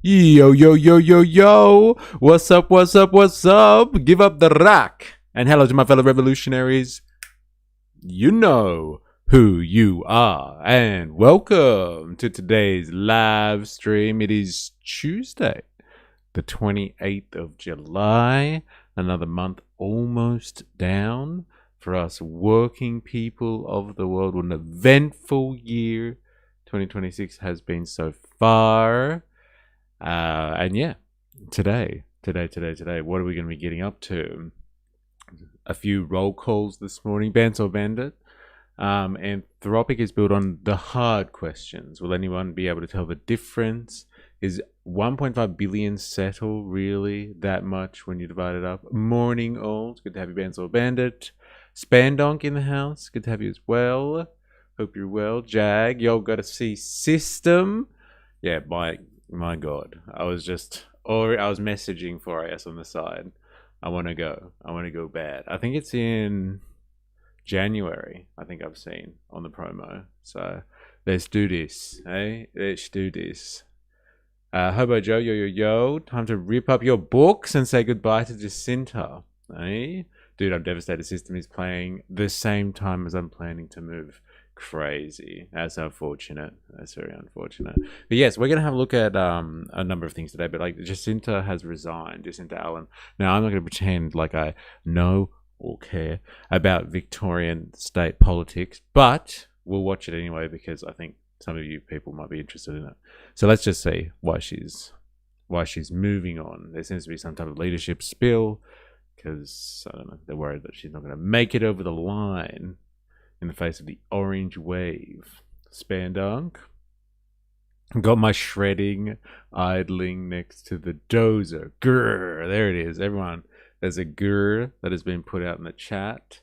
Yo, yo, yo, yo, yo. What's up, what's up, what's up? Give up the rock. And hello to my fellow revolutionaries. You know who you are. And welcome to today's live stream. It is Tuesday, the 28th of July. Another month almost down for us working people of the world. What an eventful year 2026 has been so far. And yeah, today, what are we going to be getting up to? A few roll calls this morning. Bans or Bandit. Anthropic is built on the hard questions. Will anyone be able to tell the difference? Is 1.5 billion settle really that much when you divide it up? Morning, old. Good to have you, Bans or Bandit. Spandonk in the house. Good to have you as well. Hope you're well. Jag, y'all got to see System. Yeah, my God, I was messaging 4AS on the side. I want to go bad. I think it's in January. I think I've seen on the promo. So let's do this, hey? Let's do this. Hobo Joe, yo. Time to rip up your books and say goodbye to Jacinta, hey? Dude, I'm devastated. System is playing the same time as I'm planning to move. Crazy. That's unfortunate. That's very unfortunate. But yes, we're gonna have a look at a number of things today. But like, Jacinta has resigned. Jacinta Allen. Now, I'm not gonna pretend like I know or care about Victorian state politics, but we'll watch it anyway because I think some of you people might be interested in it. So let's just see why she's moving on. There seems to be some type of leadership spill because I don't know. They're worried that she's not gonna make it over the line in the face of the orange wave. Spandonk. Got my shredding idling next to the dozer. Grrr. There it is. Everyone, there's a grrr that has been put out in the chat.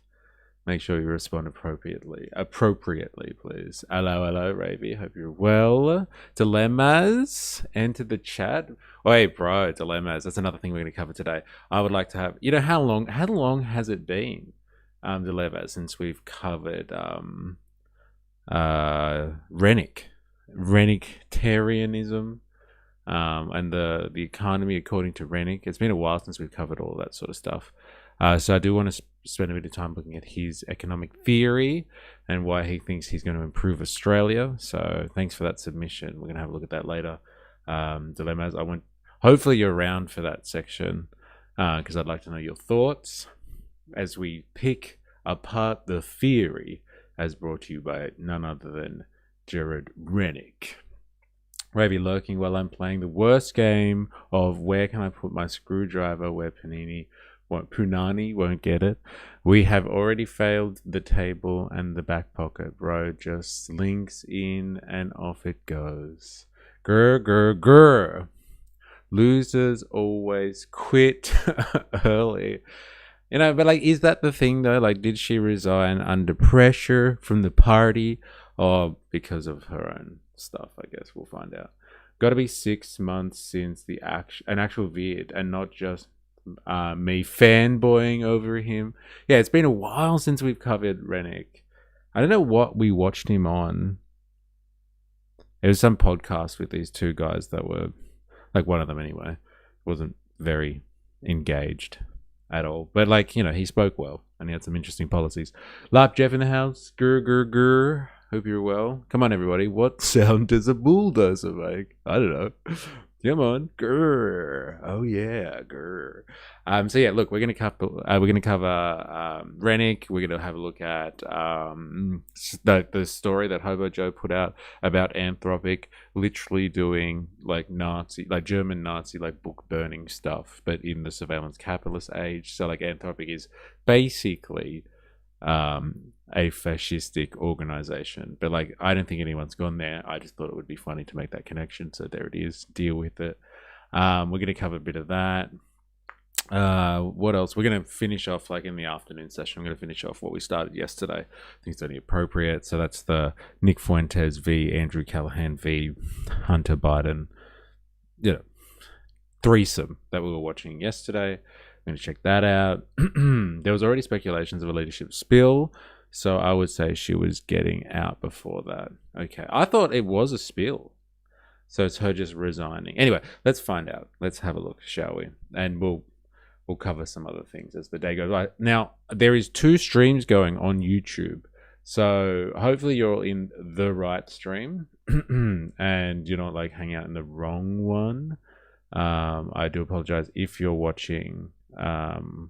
Make sure you respond appropriately. Appropriately, please. Hello, Ravy. Hope you're well. Dilemmas. Enter the chat. Wait, bro, dilemmas. That's another thing we're going to cover today. I would like to have, how long has it been? Dilemmas since we've covered Rennick-tarianism and the economy according to Rennick. It's been a while since we've covered all that sort of stuff. So I do want to spend a bit of time looking at his economic theory and why he thinks he's going to improve Australia. So thanks for that submission. We're going to have a look at that later. Dilemmas. Hopefully you're around for that section because I'd like to know your thoughts as we pick apart the theory, as brought to you by none other than Gerard Rennick. Ravy lurking while I'm playing the worst game of where can I put my screwdriver where Punani won't get it. We have already failed the table and the back pocket, bro. Just links in and off it goes. Grr. Losers always quit early. But like, is that the thing though? Like, did she resign under pressure from the party or because of her own stuff? I guess we'll find out. Got to be 6 months since an actual vid and not just me fanboying over him. Yeah, it's been a while since we've covered Rennick. I don't know what we watched him on. It was some podcast with these two guys that were, like one of them anyway, wasn't very engaged at all. But like, he spoke well and he had some interesting policies. Lap Jeff in the house. Grr. Hope you're well. Come on, everybody. What sound does a bulldozer make? I don't know. Come on. Grr. Oh yeah, grr. So yeah, look, we're gonna cover Rennick. We're gonna have a look at the story that Hobo Joe put out about Anthropic literally doing like German Nazi book burning stuff, but in the surveillance capitalist age. So like Anthropic is basically a fascistic organization, but like I don't think anyone's gone there. I just thought it would be funny to make that connection, so there it is. Deal with it. We're going to cover a bit of that. What else? We're going to finish off like in the afternoon session. I'm going to finish off what we started yesterday. I think it's only appropriate. So that's the Nick Fuentes v Andrew Callahan v Hunter Biden threesome that we were watching yesterday. I'm going to check that out. There was already speculations of a leadership spill, so I would say she was getting out before that. Okay, I thought it was a spill. So it's her just resigning. Anyway, let's find out. Let's have a look, shall we? And we'll cover some other things as the day goes by. Now, there is 2 streams going on YouTube. So hopefully you're in the right stream and you're not like hanging out in the wrong one. I do apologize if you're watching on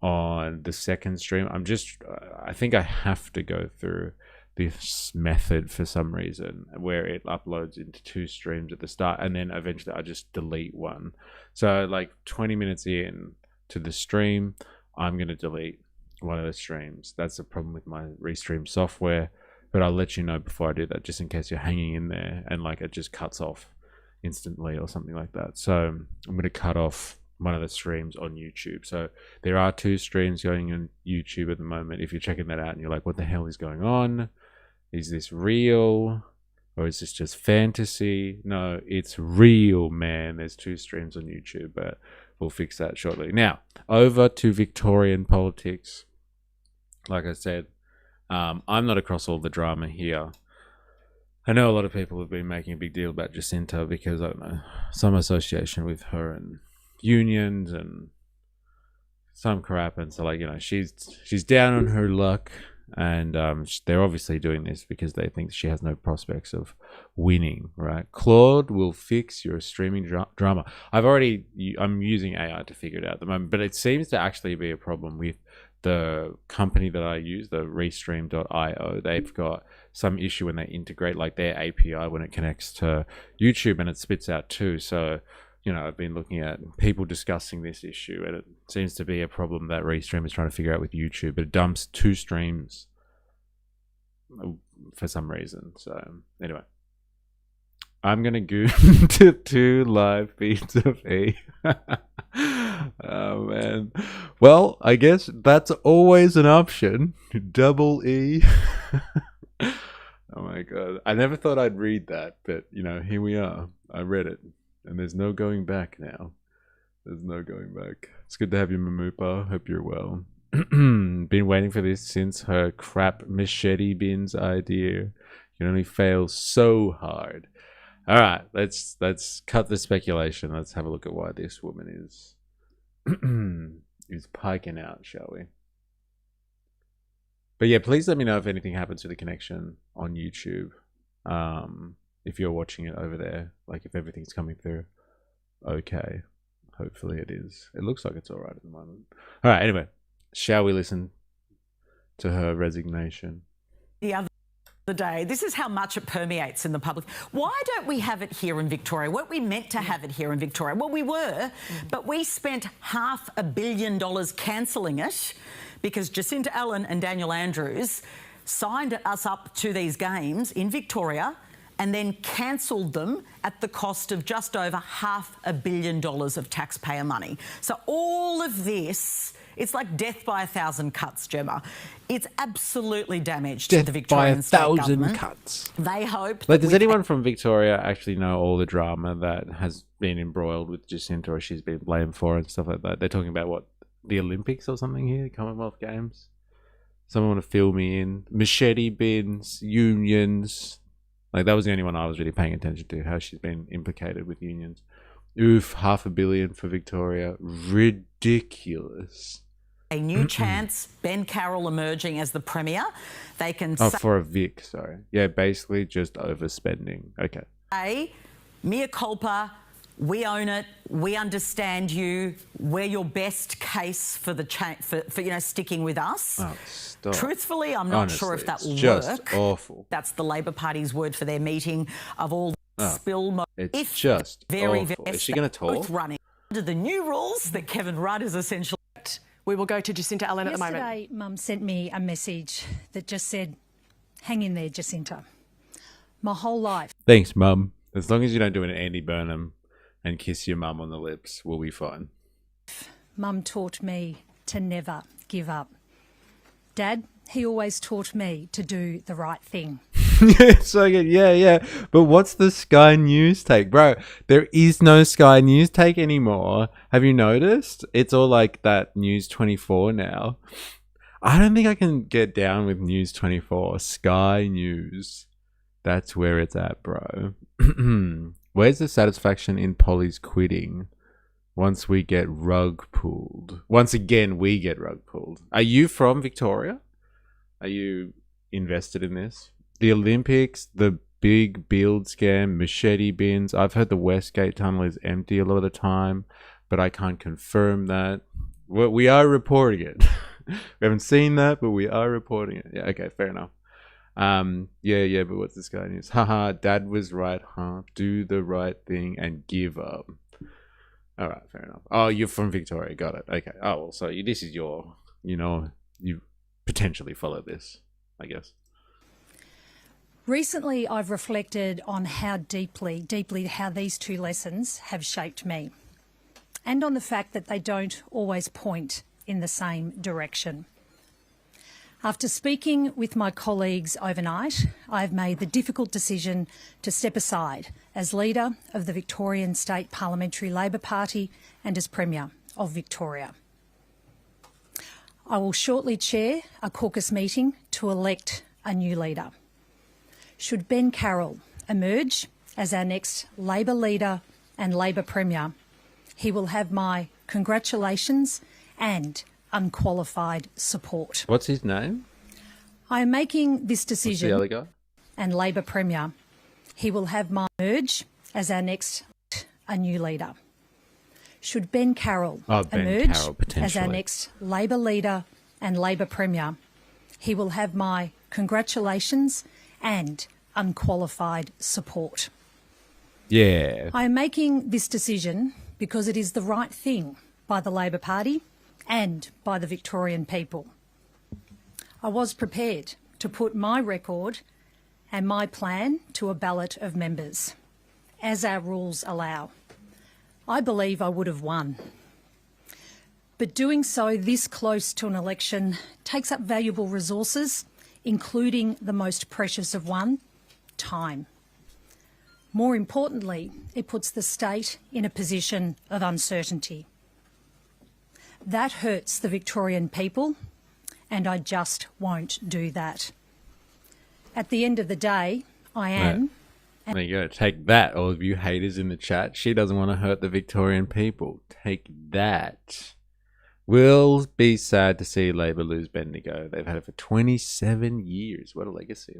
the second stream. I think I have to go through this method for some reason where it uploads into 2 streams at the start and then eventually I just delete one. So like 20 minutes in to the stream, I'm going to delete one of the streams. That's the problem with my restream software, but I'll let you know before I do that, just in case you're hanging in there and like it just cuts off instantly or something like that. So I'm going to cut off one of the streams on YouTube. So there are 2 streams going on YouTube at the moment. If you're checking that out and you're like, what the hell is going on? Is this real or is this just fantasy? No, it's real, man. There's 2 streams on YouTube, but we'll fix that shortly. Now, over to Victorian politics. Like I said, I'm not across all the drama here. I know a lot of people have been making a big deal about Jacinta because, I don't know, some association with her and unions and some crap. And so, like, you know, she's down on her luck. And they're obviously doing this because they think she has no prospects of winning, right? Claude will fix your streaming drama. I'm using AI to figure it out at the moment, but it seems to actually be a problem with the company that I use, the restream.io. They've got some issue when they integrate like their API when it connects to YouTube and it spits out 2. So, you know, I've been looking at people discussing this issue and it seems to be a problem that Restream is trying to figure out with YouTube. It dumps 2 streams for some reason. So anyway, I'm going to go to 2 live feeds of E. Oh, man. Well, I guess that's always an option. Double E. Oh, my God. I never thought I'd read that, but, you know, here we are. I read it. And there's no going back now. There's no going back. It's good to have you, Mamupa. Hope you're well. Been waiting for this since her crap machete bins idea. You can only fail so hard. All right, let's cut the speculation. Let's have a look at why this woman is piking out, shall we? But yeah, please let me know if anything happens to the connection on YouTube. If you're watching it over there, like if everything's coming through okay. Hopefully it is. It looks like it's all right at the moment. All right, anyway, shall we listen to her resignation? The other day, this is how much it permeates in the public. Why don't we have it here in Victoria? Weren't we meant to have it here in Victoria? Well, we were, but we spent $500 million cancelling it because Jacinta Allen and Daniel Andrews signed us up to these games in Victoria and then cancelled them at the cost of just over $500 million of taxpayer money. So all of this, it's like death by 1,000 cuts, Gemma. It's absolutely damaged to the Victorian state government. Death by 1,000 cuts. They hope... Like, does anyone from Victoria actually know all the drama that has been embroiled with Jacinta or she's been blamed for and stuff like that? They're talking about, what, the Olympics or something here? Commonwealth Games? Someone want to fill me in? Machete bins, unions... Like, that was the only one I was really paying attention to, how she's been implicated with unions. Oof, $500 million for Victoria. Ridiculous. A new chance, Ben Carroll emerging as the Premier. They can for a Vic, sorry. Yeah, basically just overspending. Okay. say, mea culpa, we own it, we understand you, we're your best case for the for you know, sticking with us. Oh, stop. Truthfully, I'm not Honestly, sure if that will just work. Awful. That's the Labor Party's word for their meeting of all spill. It's just very awful. Is she going to talk? Running under the new rules that Kevin Rudd is essentially. We will go to Jacinta Allen at the moment. Yesterday, Mum sent me a message that just said, hang in there, Jacinta. My whole life. Thanks, Mum. As long as you don't do an Andy Burnham and kiss your mum on the lips, we'll be fine. Mum taught me to never give up. Dad, he always taught me to do the right thing. So good. Yeah. But what's the Sky News take? Bro, there is no Sky News take anymore. Have you noticed? It's all like that News 24 now. I don't think I can get down with News 24. Sky News. That's where it's at, bro. Where's the satisfaction in Polly's quitting once we get rug pulled? Once again, we get rug pulled. Are you from Victoria? Are you invested in this? The Olympics, the big build scam, machete bins. I've heard the Westgate Tunnel is empty a lot of the time, but I can't confirm that. We are reporting it. We haven't seen that, but we are reporting it. Yeah, okay, fair enough. Yeah, but what's this guy news? Haha, Dad was right, huh? Do the right thing and give up. All right, fair enough. Oh, you're from Victoria, got it. Okay. Oh, well, so this is your, you potentially follow this, I guess. Recently, I've reflected on how deeply how these two lessons have shaped me, and on the fact that they don't always point in the same direction. After speaking with my colleagues overnight, I've made the difficult decision to step aside as leader of the Victorian State Parliamentary Labor Party and as Premier of Victoria. I will shortly chair a caucus meeting to elect a new leader. Should Ben Carroll emerge as our next Labor leader and Labor Premier, he will have my congratulations and unqualified support. What's his name? I am making this decision. What's the other guy? And Labor Premier. He will have my merge as our next a new leader. Should Ben Carroll emerge as our next Labor leader and Labor Premier, he will have my congratulations and unqualified support. Yeah. I am making this decision because it is the right thing by the Labor Party and by the Victorian people. I was prepared to put my record and my plan to a ballot of members, as our rules allow. I believe I would have won. But doing so this close to an election takes up valuable resources, including the most precious of one, time. More importantly, it puts the state in a position of uncertainty. That hurts the Victorian people, and I just won't do that. At the end of the day, I am... There you go. Take that, all of you haters in the chat. She doesn't want to hurt the Victorian people. Take that. We'll be sad to see Labor lose Bendigo. They've had it for 27 years. What a legacy.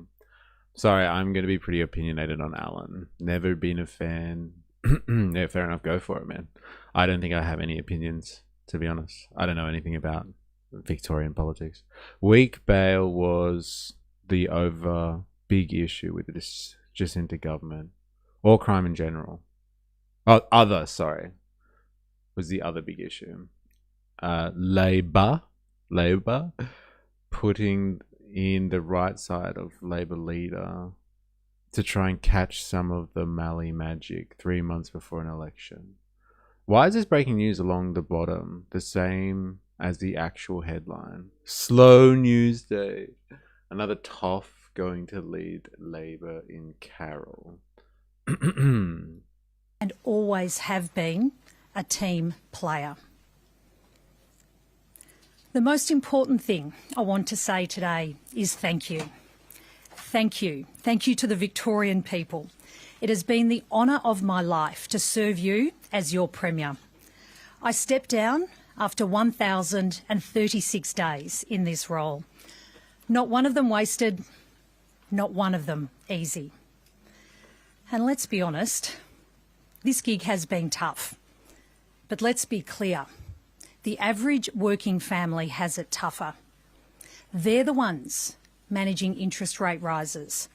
Sorry, I'm going to be pretty opinionated on Alan. Never been a fan. Yeah, fair enough. Go for it, man. I don't think I have any opinions, to be honest. I don't know anything about Victorian politics. Weak bail was the big issue with this Jacinta government, or crime in general. Was the other big issue. Labor putting in the right side of Labor leader to try and catch some of the Mallee magic 3 months before an election. Why is this breaking news along the bottom the same as the actual headline? Slow news day. Another toff going to lead Labor in Carroll. And always have been a team player. The most important thing I want to say today is thank you. Thank you. Thank you to the Victorian people. It has been the honour of my life to serve you as your Premier. I stepped down after 1,036 days in this role. Not one of them wasted, not one of them easy. And let's be honest, this gig has been tough. But let's be clear, the average working family has it tougher. They're the ones managing interest rate rises.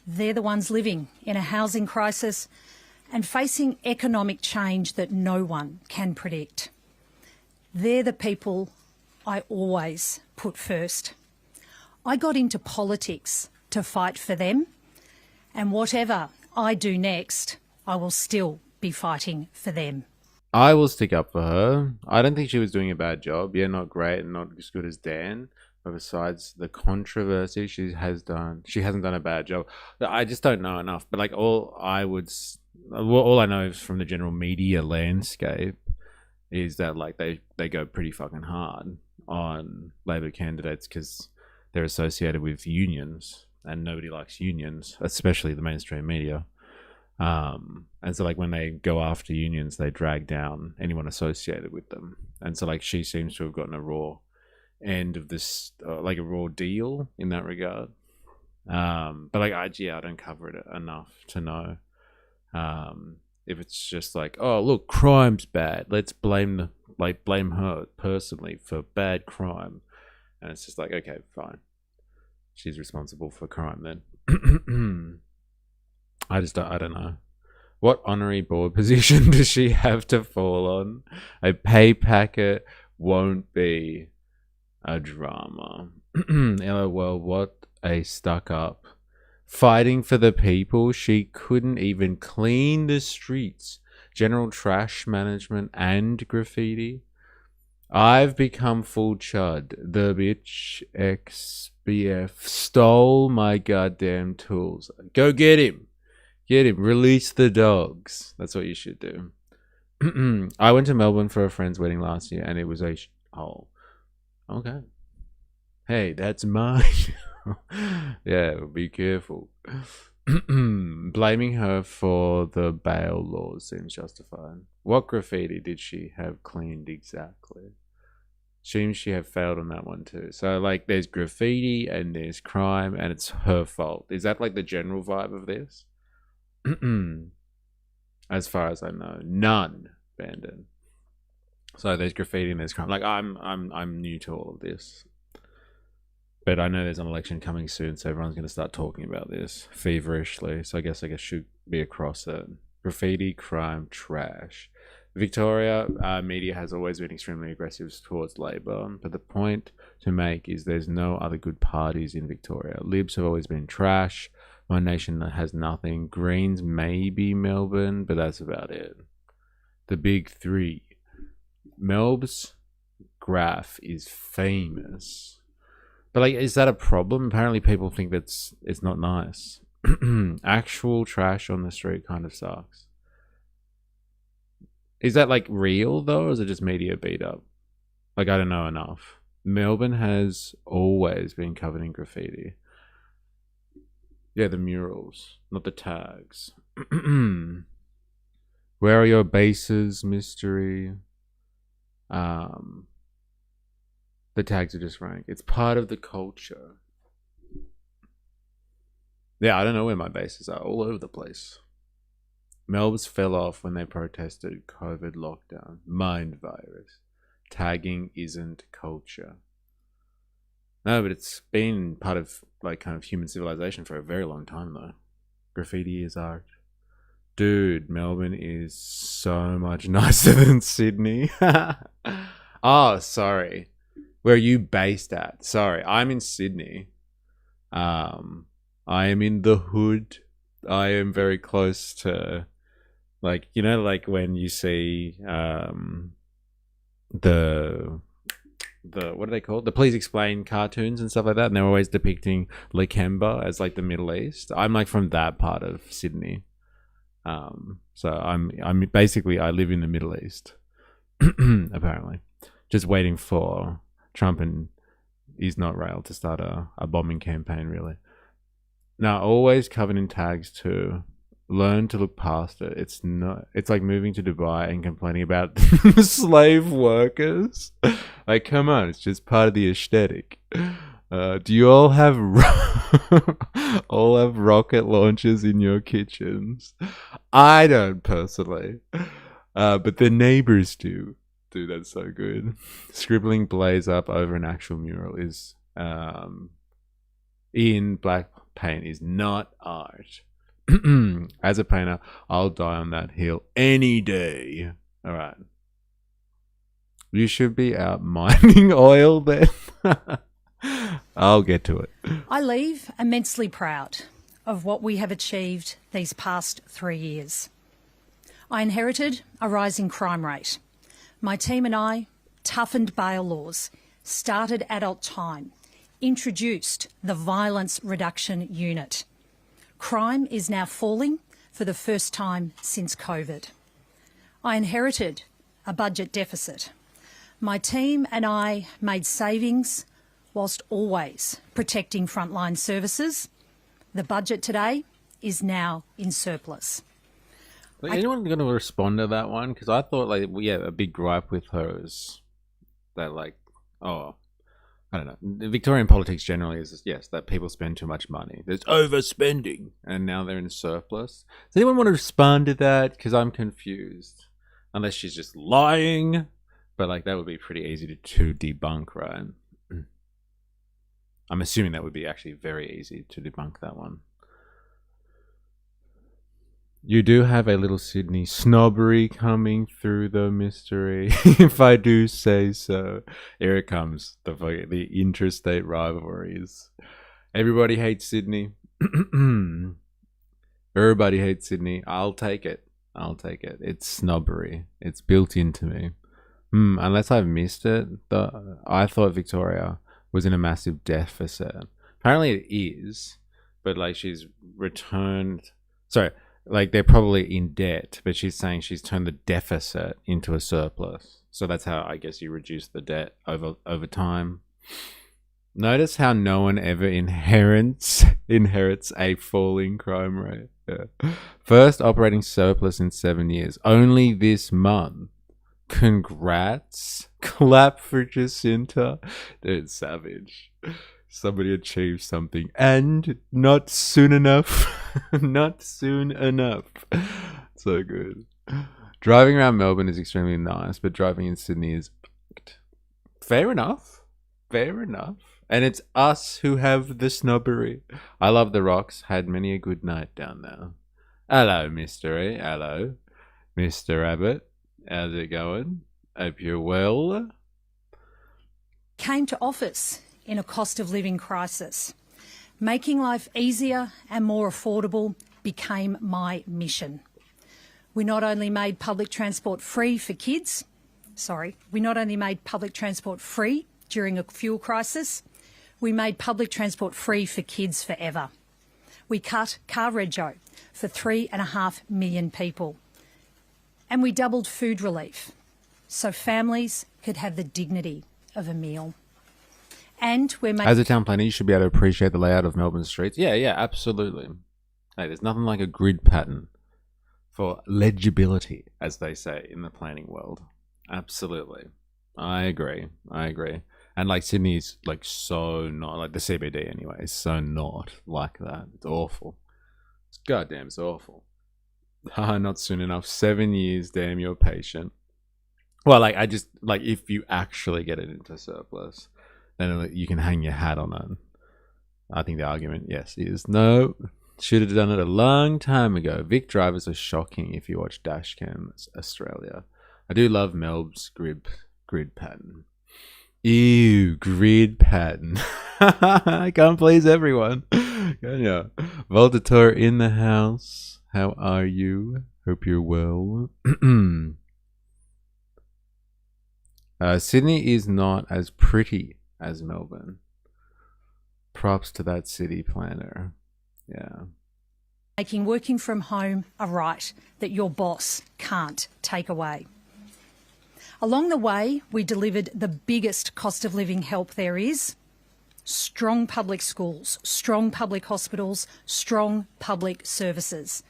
They're the ones living in a housing crisis and facing economic change that no one can predict. They're the people I always put first. I got into politics to fight for them, and whatever I do next, I will still be fighting for them. I will stick up for her. I don't think she was doing a bad job. Yeah, not great and not as good as Dan. But besides the controversy, she hasn't done a bad job. I just don't know enough. But like all I know from the general media landscape is that like they go pretty fucking hard on Labor candidates because they're associated with unions. and nobody likes unions, especially the mainstream media. And so like when they go after unions, they drag down anyone associated with them. And so like she seems to have gotten a raw end of this, like a raw deal in that regard. But like I don't cover it enough to know if it's just like, oh look, crime's bad, let's blame her personally for bad crime, and it's just like, okay, fine, she's responsible for crime then. I don't know. What honorary board position does she have to fall on? A pay packet won't be a drama. LOL, what a stuck up. Fighting for the people, she couldn't even clean the streets. General trash management and graffiti. I've become full chud. The bitch XBF stole my goddamn tools. Go get him. Get him. Release the dogs. That's what you should do. I went to Melbourne for a friend's wedding last year and it was a hole. Okay. Hey, that's mine. Yeah, be careful. Blaming her for the bail laws seems justified. What graffiti did she have cleaned exactly? Seems she have failed on that one too. So like there's graffiti and there's crime and it's her fault. Is that like the general vibe of this? As far as I know, none, Bandon. So there's graffiti and there's crime. Like I'm new to all of this. But I know there's an election coming soon, so everyone's going to start talking about this feverishly. So I guess should be across it. Graffiti, crime, trash. Victoria media has always been extremely aggressive towards Labor, but the point to make is there's no other good parties in Victoria. Libs have always been trash. One Nation has nothing. Greens maybe Melbourne, but that's about it. The big three. Melb's graph is famous. But like, is that a problem? Apparently people think it's not nice. Actual trash on the street kind of sucks. Is that like real though, or is it just media beat up? Like, I don't know enough. Melbourne has always been covered in graffiti. Yeah, the murals, not the tags. Where are your bases, mystery? The tags are just rank. It's part of the culture. Yeah, I don't know where my bases are. All over the place. Melbs fell off when they protested COVID lockdown. Mind virus. Tagging isn't culture. No, but it's been part of like kind of human civilization for a very long time though. Graffiti is art. Dude, Melbourne is so much nicer than Sydney. Oh, sorry. Where are you based at? Sorry, I'm in Sydney. I am in the hood. I am very close to, like, you know, like when you see the what are they called? The Please Explain cartoons and stuff like that, and they're always depicting Lakemba as like the Middle East. I'm like from that part of Sydney. So I'm basically, I live in the Middle East. Apparently. Just waiting for Trump and Israel to start a bombing campaign, really. Now, always covered in tags too. Learn to look past it. It's like moving to Dubai and complaining about slave workers. Like, come on, it's just part of the aesthetic. Do you all have rocket launchers in your kitchens? I don't personally, but the neighbors do. Dude, that's so good. Scribbling blaze up over an actual mural is in black paint is not art. As a painter, I'll die on that hill any day. All right. You should be out mining oil then. I'll get to it. I leave immensely proud of what we have achieved these past 3 years. I inherited a rising crime rate. My team and I toughened bail laws, started adult time, introduced the Violence Reduction Unit. Crime is now falling for the first time since COVID. I inherited a budget deficit. My team and I made savings whilst always protecting frontline services The budget today is now in surplus. Is anyone going to respond to that one? Because I thought, like, a big gripe with her is that, like, I don't know. Victorian politics generally is, yes, that people spend too much money. There's overspending, and now they're in surplus. Does anyone want to respond to that? Because I'm confused. Unless she's just lying. But, like, that would be pretty easy to debunk, right? I'm assuming that would be actually very easy to debunk that one. You do have a little Sydney snobbery coming through the mystery, if I do say so. Here it comes, the interstate rivalries. Everybody hates Sydney. Everybody hates Sydney. I'll take it. It's snobbery. It's built into me. Unless I've missed it, I thought Victoria was in a massive deficit. Apparently it is, but like she's returned... Sorry. Like, they're probably in debt, but she's saying she's turned the deficit into a surplus. So that's how, I guess, you reduce the debt over time. Notice how no one ever inherits a falling crime rate. Yeah. First operating surplus in 7 years. Only this month. Congrats. Clap for Jacinta. Dude, savage. Somebody achieved something, and not soon enough. Not soon enough. So good. Driving around Melbourne is extremely nice, but driving in Sydney is fair enough. And it's us who have the snobbery. I love the rocks. Had many a good night down there. Hello, Mystery. Hello, Mr. Abbott. How's it going? Hope you're well. Came to office in a cost of living crisis. Making life easier and more affordable became my mission. We not only made public transport free for kids, we not only made public transport free during a fuel crisis, we made public transport free for kids forever. We cut car rego for 3.5 million people. And we doubled food relief so families could have the dignity of a meal. And we're making... As a town planner, you should be able to appreciate the layout of Melbourne streets. Yeah, absolutely. Hey, there's nothing like a grid pattern for legibility, as they say in the planning world. Absolutely. I agree. And like Sydney's like so not, like the CBD anyway, is so not like that. It's awful. It's goddamn awful. Not soon enough. 7 years, damn, you're patient. Well, like, if you actually get it into surplus, then you can hang your hat on it. I think the argument, yes, is no. Should have done it a long time ago. Vic drivers are shocking if you watch Dashcam Australia. I do love Melb's grid pattern. Ew, grid pattern. I can't please everyone. Yeah. Voltator in the house. How are you? Hope you're well. Sydney is not as pretty as Melbourne. Props to that city planner. Yeah. Making working from home a right that your boss can't take away. Along the way, we delivered the biggest cost of living help there is. Strong public schools, strong public hospitals, strong public services.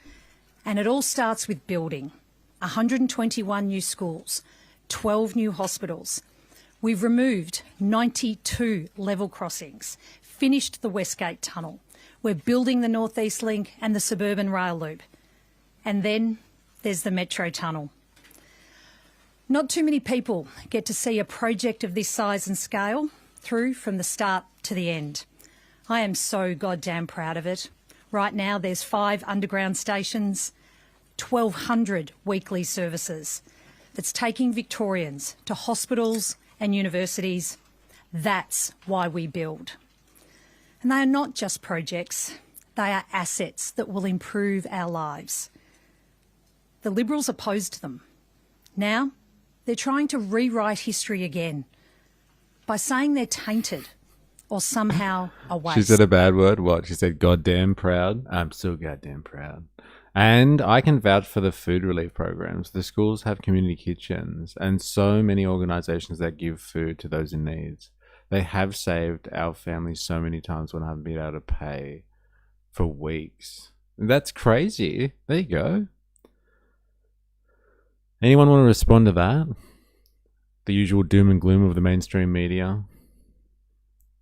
And it all starts with building. 121 new schools, 12 new hospitals. We've removed 92 level crossings, finished the Westgate Tunnel. We're building the North East Link and the suburban rail loop. And then there's the Metro Tunnel. Not too many people get to see a project of this size and scale through from the start to the end. I am so goddamn proud of it. Right now there's 5 underground stations, 1,200 weekly services that's taking Victorians to hospitals and universities. That's why we build. And they are not just projects, they are assets that will improve our lives. The Liberals opposed them. Now they're trying to rewrite history again by saying they're tainted or somehow a waste. She said a bad word. What? She said goddamn proud. I'm so goddamn proud. And I can vouch for the food relief programs. The schools have community kitchens and so many organisations that give food to those in need. They have saved our families so many times when I haven't been able to pay for weeks. That's crazy. There you go. Anyone want to respond to that? The usual doom and gloom of the mainstream media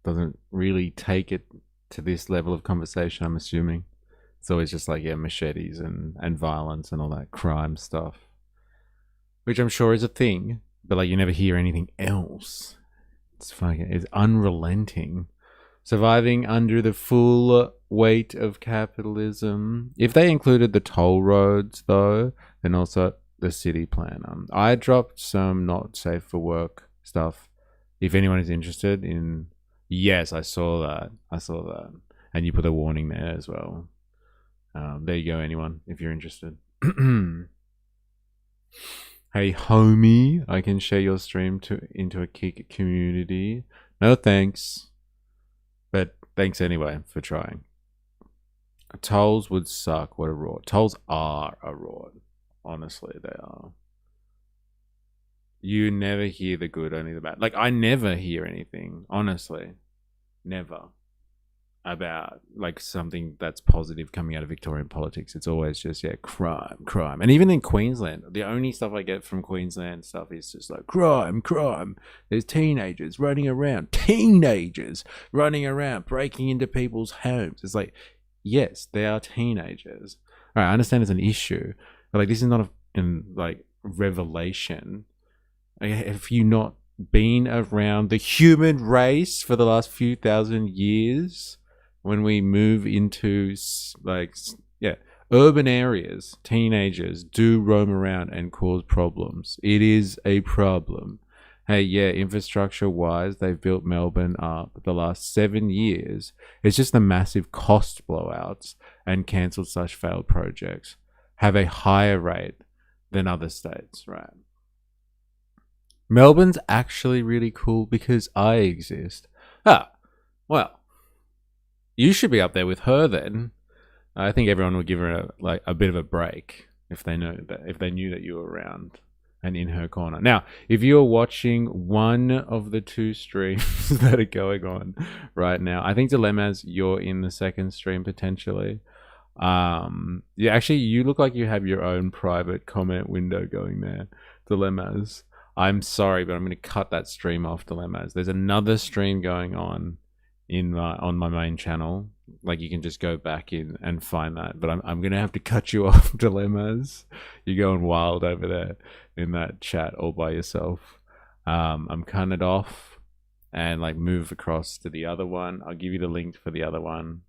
doesn't really take it to this level of conversation, I'm assuming. It's always just like, yeah, machetes and violence and all that crime stuff, which I'm sure is a thing, but like you never hear anything else. It's unrelenting. Surviving under the full weight of capitalism. If they included the toll roads, though, then also the city plan. I dropped some not safe for work stuff. If anyone is interested in, yes, I saw that. And you put a warning there as well. There you go, anyone, if you're interested. Hey, homie, I can share your stream into a Kik community. No thanks. But thanks anyway for trying. Tolls would suck. What a rort. Tolls are a rort. Honestly, they are. You never hear the good, only the bad. Like, I never hear anything, honestly. Never. About, like, something that's positive coming out of Victorian politics. It's always just, yeah, crime. And even in Queensland, the only stuff I get from Queensland stuff is just like, crime. There's teenagers running around, breaking into people's homes. It's like, yes, they are teenagers. All right, I understand it's an issue, but, like, this is not a revelation. Have you not been around the human race for the last few thousand years? When we move into, like, yeah, urban areas, teenagers do roam around and cause problems. It is a problem. Hey, yeah, infrastructure-wise, they've built Melbourne up the last 7 years. It's just the massive cost blowouts and cancelled/failed projects have a higher rate than other states, right? Melbourne's actually really cool because I exist. Well, you should be up there with her then. I think everyone would give her a bit of a break if they knew that you were around and in her corner. Now, if you're watching one of the two streams that are going on right now, I think Dilemmas, you're in the second stream potentially. Yeah, actually, you look like you have your own private comment window going there, Dilemmas. I'm sorry, but I'm going to cut that stream off, Dilemmas. There's another stream going on on my main channel. Like, you can just go back in and find that, but I'm gonna have to cut you off, Dilemmas. You're going wild over there in that chat all by yourself. I'm cutting it off and like move across to the other one. I'll give you the link for the other one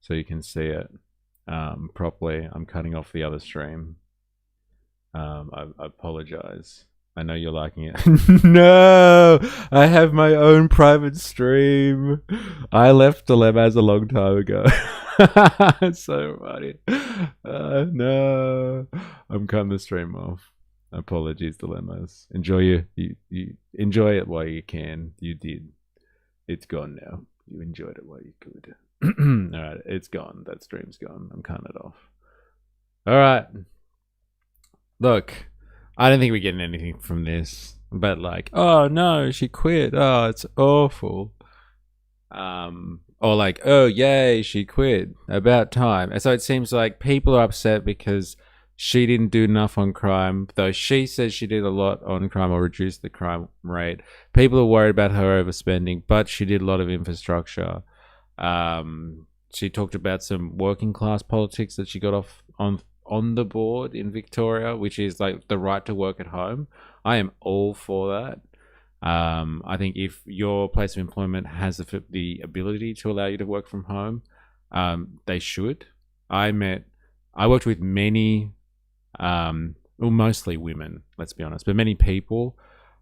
so you can see it properly. I'm cutting off the other stream. I apologize. I know you're liking it. No, I have my own private stream. I left Dilemmas a long time ago. It's so funny. No, I'm cutting the stream off. Apologies, Dilemmas. Enjoy you enjoy it while you can. You did. It's gone now. You enjoyed it while you could. All right, it's gone. That stream's gone. I'm cutting it off. All right. Look. I don't think we're getting anything from this, but like, oh no, she quit. Oh, it's awful. Or like, oh yay, she quit. About time. And so it seems like people are upset because she didn't do enough on crime, though she says she did a lot on crime or reduced the crime rate. People are worried about her overspending, but she did a lot of infrastructure. She talked about some working class politics that she got off on the board in Victoria, which is like the right to work at home. I am all for that. I think if your place of employment has the ability to allow you to work from home, they should. I worked with many, mostly women, let's be honest, but many people,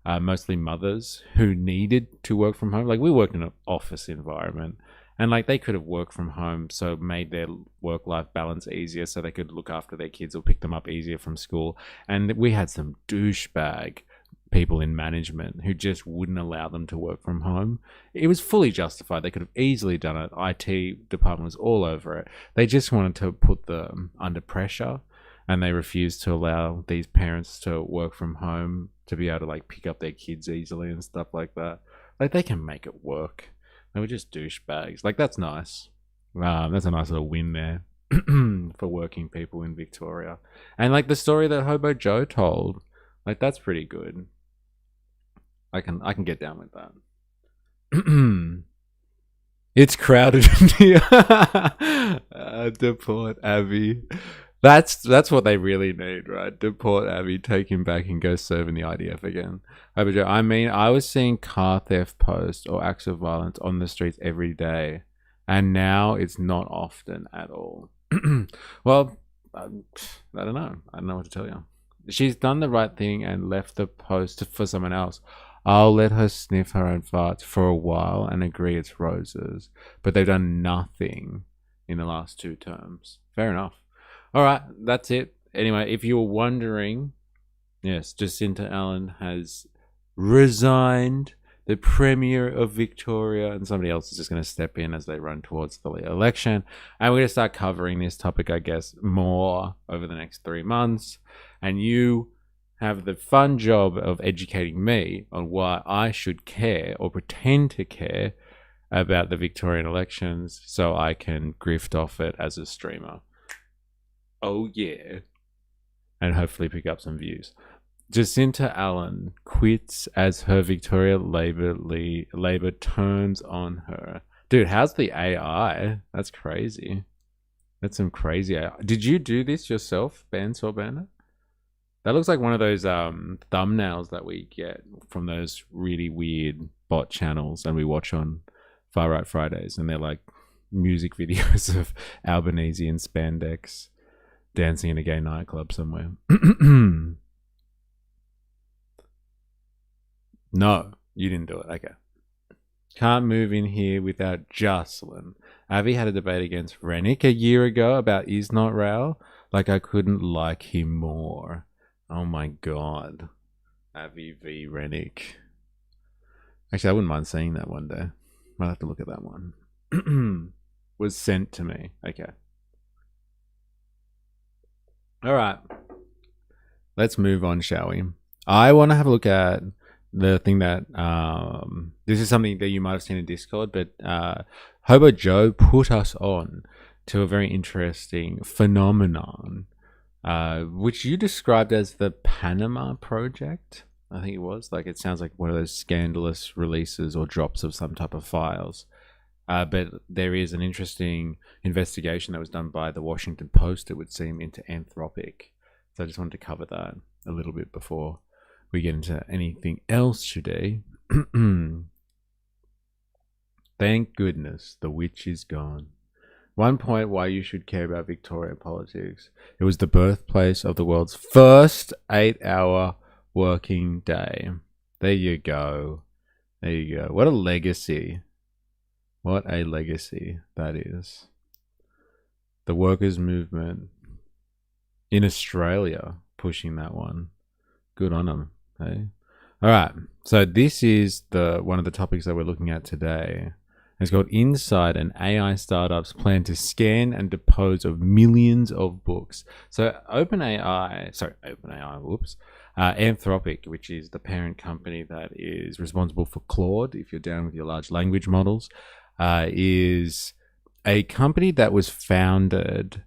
mostly mothers who needed to work from home. Like, we work in an office environment. And like, they could have worked from home, so made their work-life balance easier so they could look after their kids or pick them up easier from school. And we had some douchebag people in management who just wouldn't allow them to work from home. It was fully justified. They could have easily done it. IT department was all over it. They just wanted to put them under pressure, and they refused to allow these parents to work from home to be able to like pick up their kids easily and stuff like that. Like, they can make it work. They were just douchebags. Like, that's nice. That's a nice little win there for working people in Victoria. And like the story that Hobo Joe told, like that's pretty good. I can get down with that. It's crowded in here. Deport Abbey. That's what they really need, right? Deport Abbey, take him back and go serve in the IDF again. Hobo Joe, I mean, I was seeing car theft posts or acts of violence on the streets every day, and now it's not often at all. Well, I don't know. I don't know what to tell you. She's done the right thing and left the post for someone else. I'll let her sniff her own farts for a while and agree it's roses. But they've done nothing in the last 2 terms. Fair enough. All right, that's it. Anyway, if you were wondering, yes, Jacinta Allen has resigned, the Premier of Victoria, and somebody else is just going to step in as they run towards the election. And we're going to start covering this topic, I guess, more over the next 3 months. And you have the fun job of educating me on why I should care or pretend to care about the Victorian elections so I can grift off it as a streamer. Oh, yeah. And hopefully pick up some views. Jacinta Allen quits as her Victoria Labor turns on her. Dude, how's the AI? That's crazy. That's some crazy AI. Did you do this yourself, Bandsaw Bandit? That looks like one of those thumbnails that we get from those really weird bot channels and we watch on Far Right Fridays. And they're like music videos of Albanese in spandex dancing in a gay nightclub somewhere. No, you didn't do it. Okay. Can't move in here without Jocelyn. Avi had a debate against Rennick a year ago about is not Rail. Like I couldn't like him more. Oh my god. Avi v Rennick. Actually, I wouldn't mind seeing that one day. Might have to look at that one. Was sent to me. Okay. Alright. Let's move on, shall we? I want to have a look at the thing that this is something that you might have seen in Discord, but Hobo Joe put us on to a very interesting phenomenon, which you described as the Panama Project. I think it was. Like, it sounds like one of those scandalous releases or drops of some type of files. But there is an interesting investigation that was done by the Washington Post, it would seem, into Anthropic. So I just wanted to cover that a little bit before we get into anything else today. Thank goodness the witch is gone. One point why you should care about Victoria politics. It was the birthplace of the world's first 8-hour working day. There you go. There you go. What a legacy. What a legacy that is. The workers' movement in Australia pushing that one. Good on them. Hey? All right. So this is one of the topics that we're looking at today. It's called Inside an AI Startup's Plan to Scan and Dispose of Millions of Books. So Anthropic, which is the parent company that is responsible for Claude, if you're down with your large language models, is a company that was founded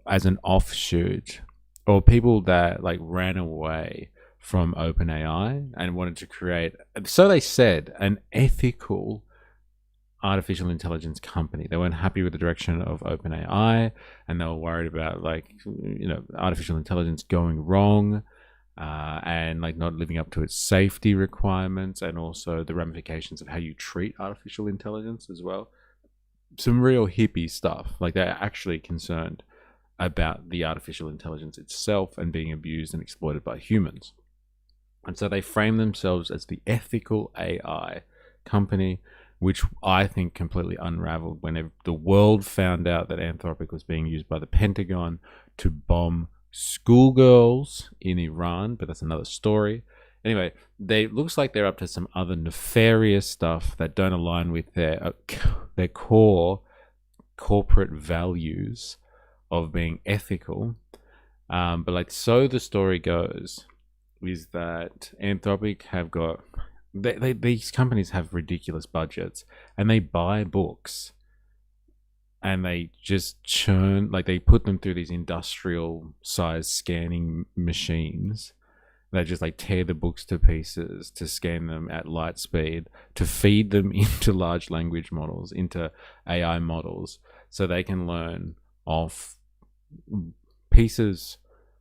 as an offshoot, or people that like ran away from OpenAI and wanted to create, so they said, an ethical artificial intelligence company. They weren't happy with the direction of OpenAI, and they were worried about artificial intelligence going wrong, and like not living up to its safety requirements, and also the ramifications of how you treat artificial intelligence as well. Some real hippie stuff. Like, they're actually concerned about the artificial intelligence itself and being abused and exploited by humans. And so they frame themselves as the ethical AI company, which I think completely unraveled when the world found out that Anthropic was being used by the Pentagon to bomb schoolgirls in Iran, but that's another story. Anyway, looks like they're up to some other nefarious stuff that don't align with their core corporate values of being ethical. But so the story goes is that Anthropic have got... these companies have ridiculous budgets, and they buy books and they just churn, like they put them through these industrial size scanning machines. They just like tear the books to pieces to scan them at light speed, to feed them into large language models, into AI models, so they can learn off pieces,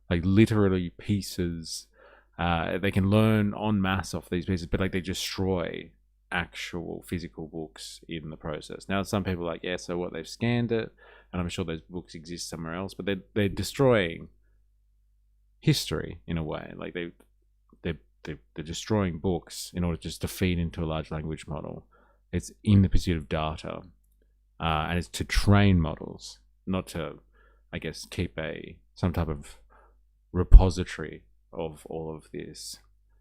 like literally pieces. They can learn en masse off these pieces, but like they destroy actual physical books in the process. Now, some people are like, yeah, so what? They've scanned it, and I'm sure those books exist somewhere else, but they're destroying history in a way. Like they're destroying books in order just to feed into a large language model. It's in the pursuit of data, and it's to train models, not to, I guess, keep some type of repository of all of this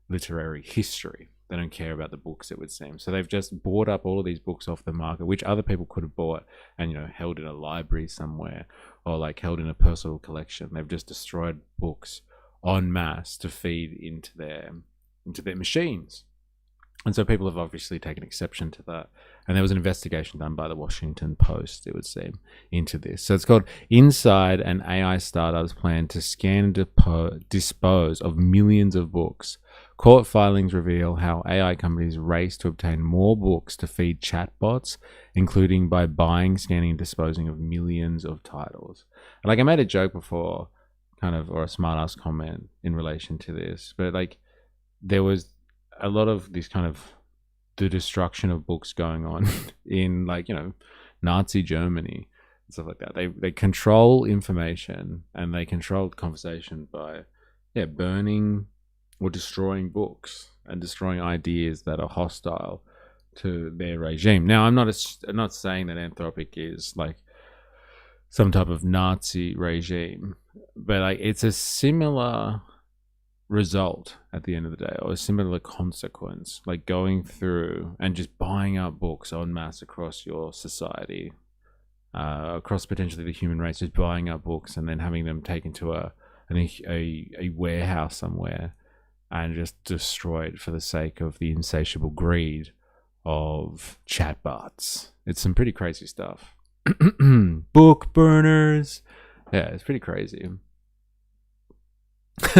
literary history. They don't care about the books, it would seem. So they've just bought up all of these books off the market, which other people could have bought and, you know, held in a library somewhere, or like held in a personal collection. They've just destroyed books en masse to feed into their machines. And so people have obviously taken exception to that. And there was an investigation done by the Washington Post, it would seem, into this. So it's called Inside an AI Startup's Plan to Scan and Dispose of Millions of Books. Court filings reveal how AI companies race to obtain more books to feed chatbots, including by buying, scanning, and disposing of millions of titles. And like I made a joke before, kind of, or a smart-ass comment in relation to this, but like there was a lot of this kind of the destruction of books going on in, like, you know, Nazi Germany and stuff like that. They control information and they control conversation by burning or destroying books and destroying ideas that are hostile to their regime. Now, I'm not saying that Anthropic is like some type of Nazi regime, but like it's a similar result at the end of the day, or a similar consequence, like going through and just buying up books en masse across your society, across potentially the human race, just buying up books and then having them taken to a warehouse somewhere and just destroyed for the sake of the insatiable greed of chatbots. It's some pretty crazy stuff. Book burners. Yeah, it's pretty crazy.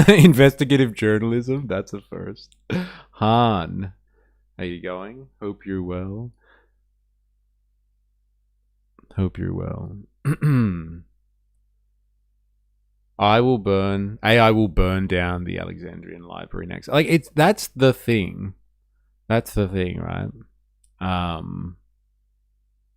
Investigative journalism, that's a first. Han, how you going? Hope you're well. Hope you're well. AI will burn down the Alexandrian library next. Like that's the thing. That's the thing, right?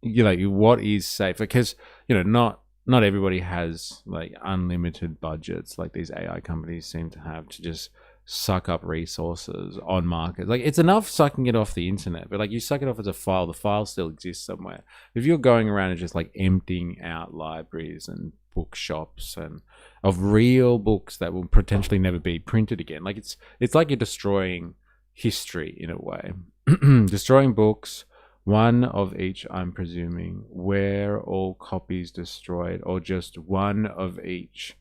You know, what is safe? Because, you know, not everybody has like unlimited budgets like these AI companies seem to have to just suck up resources on market. Like it's enough sucking it off the internet, but like you suck it off as a file, the file still exists somewhere. If you're going around and just like emptying out libraries and bookshops and of real books that will potentially never be printed again, like it's like you're destroying history in a way. Destroying books, one of each, I'm presuming. Were all copies destroyed, or just one of each?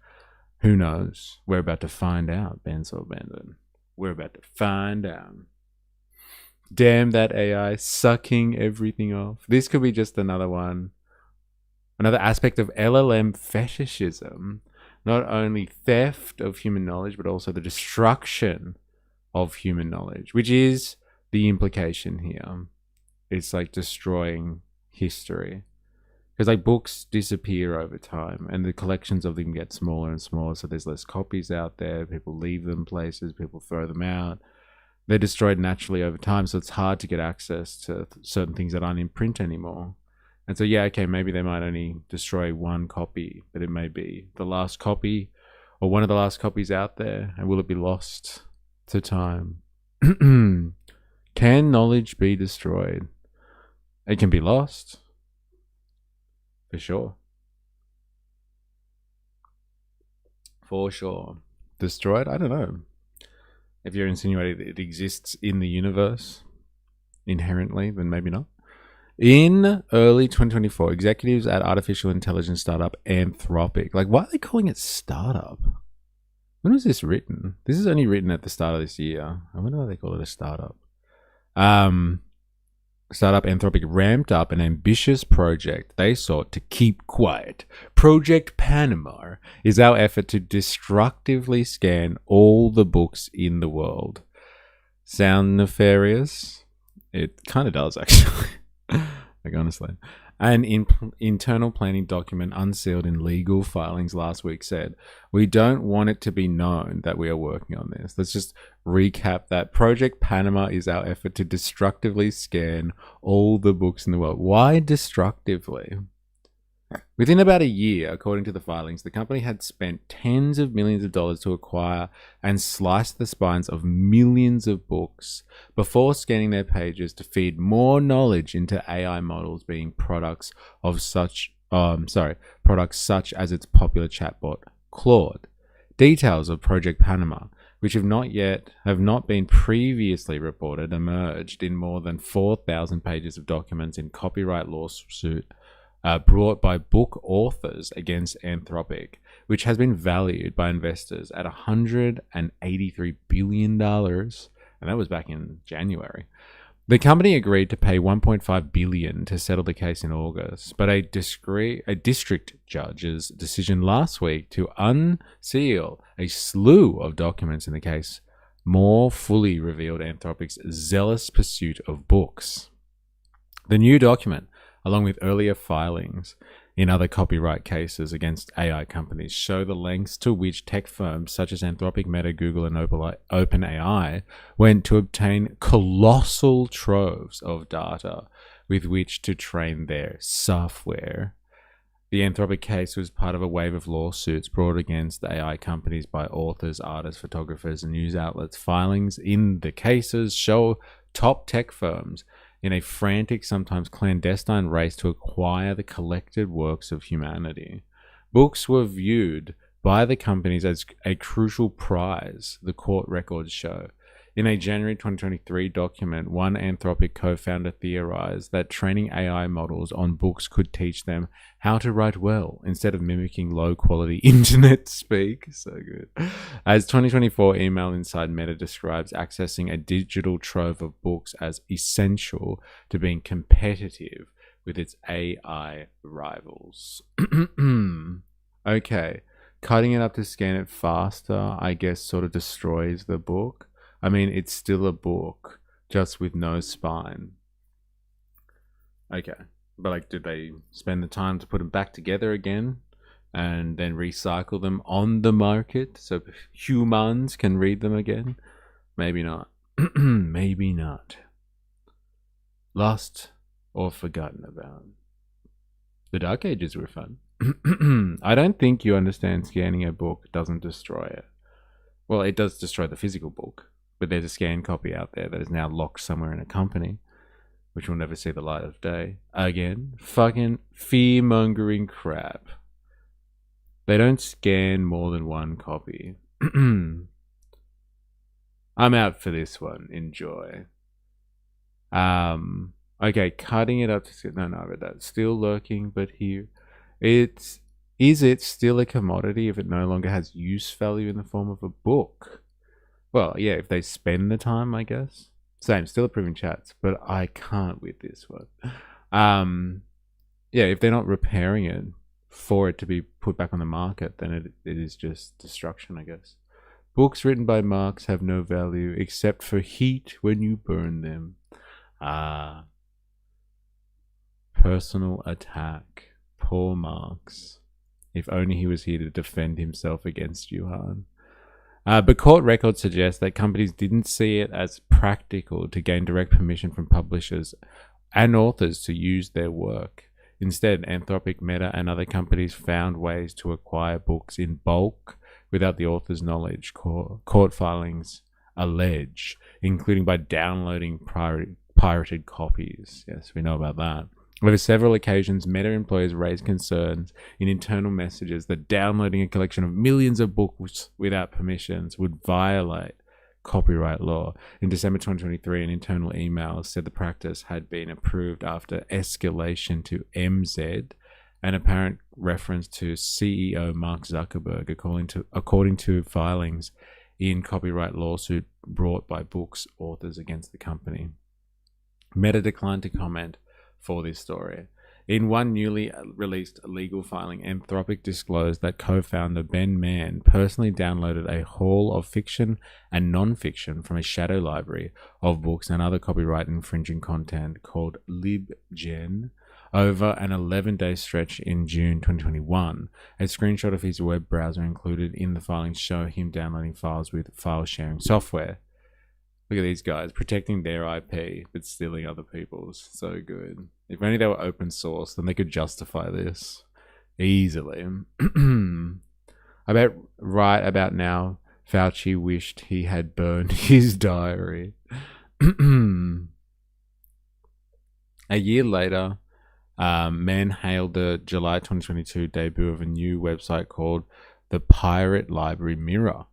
Who knows? We're about to find out, Benzo Bandit. We're about to find out. Damn that AI sucking everything off. This could be just another one. Another aspect of LLM fetishism. Not only theft of human knowledge, but also the destruction of human knowledge, which is the implication here. It's like destroying history, because like books disappear over time and the collections of them get smaller and smaller, so there's less copies out there. People leave them places, people throw them out. They're destroyed naturally over time, so it's hard to get access to certain things that aren't in print anymore. And so yeah, okay, maybe they might only destroy one copy, but it may be the last copy or one of the last copies out there. And will it be lost to time? Can knowledge be destroyed? It can be lost, for sure. For sure. Destroyed? I don't know. If you're insinuating that it exists in the universe inherently, then maybe not. In early 2024, executives at artificial intelligence startup Anthropic, like, why are they calling it startup? When was this written? This is only written at the start of this year. I wonder why they call it a startup. Startup Anthropic ramped up an ambitious project they sought to keep quiet. Project Panama is our effort to destructively scan all the books in the world. Sound nefarious? It kind of does, actually. Like, honestly. An internal planning document unsealed in legal filings last week said, "We don't want it to be known that we are working on this." Let's just recap that. Project Panama is our effort to destructively scan all the books in the world. Why destructively? Within about a year, according to the filings, the company had spent tens of millions of dollars to acquire and slice the spines of millions of books before scanning their pages to feed more knowledge into AI models, being products such as its popular chatbot Claude. Details of Project Panama, which have not been previously reported, emerged in more than 4,000 pages of documents in copyright lawsuit brought by book authors against Anthropic, which has been valued by investors at $183 billion, and that was back in January. The company agreed to pay $1.5 billion to settle the case in August, but a district judge's decision last week to unseal a slew of documents in the case more fully revealed Anthropic's zealous pursuit of books. The new document, along with earlier filings in other copyright cases against AI companies, show the lengths to which tech firms such as Anthropic, Meta, Google, and OpenAI went to obtain colossal troves of data with which to train their software. The Anthropic case was part of a wave of lawsuits brought against AI companies by authors, artists, photographers, and news outlets. Filings in the cases show top tech firms in a frantic, sometimes clandestine race to acquire the collected works of humanity. Books were viewed by the companies as a crucial prize, the court records show. In a January 2023 document, one Anthropic co-founder theorized that training AI models on books could teach them how to write well instead of mimicking low-quality internet speak. So good. As 2024 Email Inside Meta describes accessing a digital trove of books as essential to being competitive with its AI rivals. Okay, cutting it up to scan it faster, I guess, sort of destroys the book. I mean, it's still a book, just with no spine. Okay. But, like, did they spend the time to put them back together again and then recycle them on the market so humans can read them again? Maybe not. Maybe not. Lost or forgotten about. The Dark Ages were fun. I don't think you understand scanning a book doesn't destroy it. Well, it does destroy the physical book. But there's a scanned copy out there that is now locked somewhere in a company, which will never see the light of day again. Fucking fear-mongering crap. They don't scan more than one copy. I'm out for this one. Enjoy. Okay, cutting it up to... No, I read that. Still lurking, but here. Is it still a commodity if it no longer has use value in the form of a book? Well, yeah, if they spend the time, I guess. Same, still approving chats, but I can't with this one. Yeah, if they're not repairing it for it to be put back on the market, then it is just destruction, I guess. Books written by Marx have no value except for heat when you burn them. Personal attack. Poor Marx. If only he was here to defend himself against Johann. But court records suggest that companies didn't see it as practical to gain direct permission from publishers and authors to use their work. Instead, Anthropic, Meta, and other companies found ways to acquire books in bulk without the author's knowledge, court filings allege, including by downloading pirated copies. Yes, we know about that. Over several occasions, Meta employees raised concerns in internal messages that downloading a collection of millions of books without permissions would violate copyright law. In December 2023, an internal email said the practice had been approved after escalation to MZ, an apparent reference to CEO Mark Zuckerberg, according to filings in copyright lawsuit brought by books authors against the company. Meta declined to comment for this story. In one newly released legal filing, Anthropic disclosed that co-founder Ben Mann personally downloaded a haul of fiction and non-fiction from a shadow library of books and other copyright infringing content called LibGen over an 11-day stretch in June 2021. A screenshot of his web browser included in the filings show him downloading files with file sharing software. Look at these guys, protecting their IP, but stealing other people's. So good. If only they were open source, then they could justify this easily. Right about now, Fauci wished he had burned his diary. A year later, Mann hailed the July 2022 debut of a new website called the Pirate Library Mirror,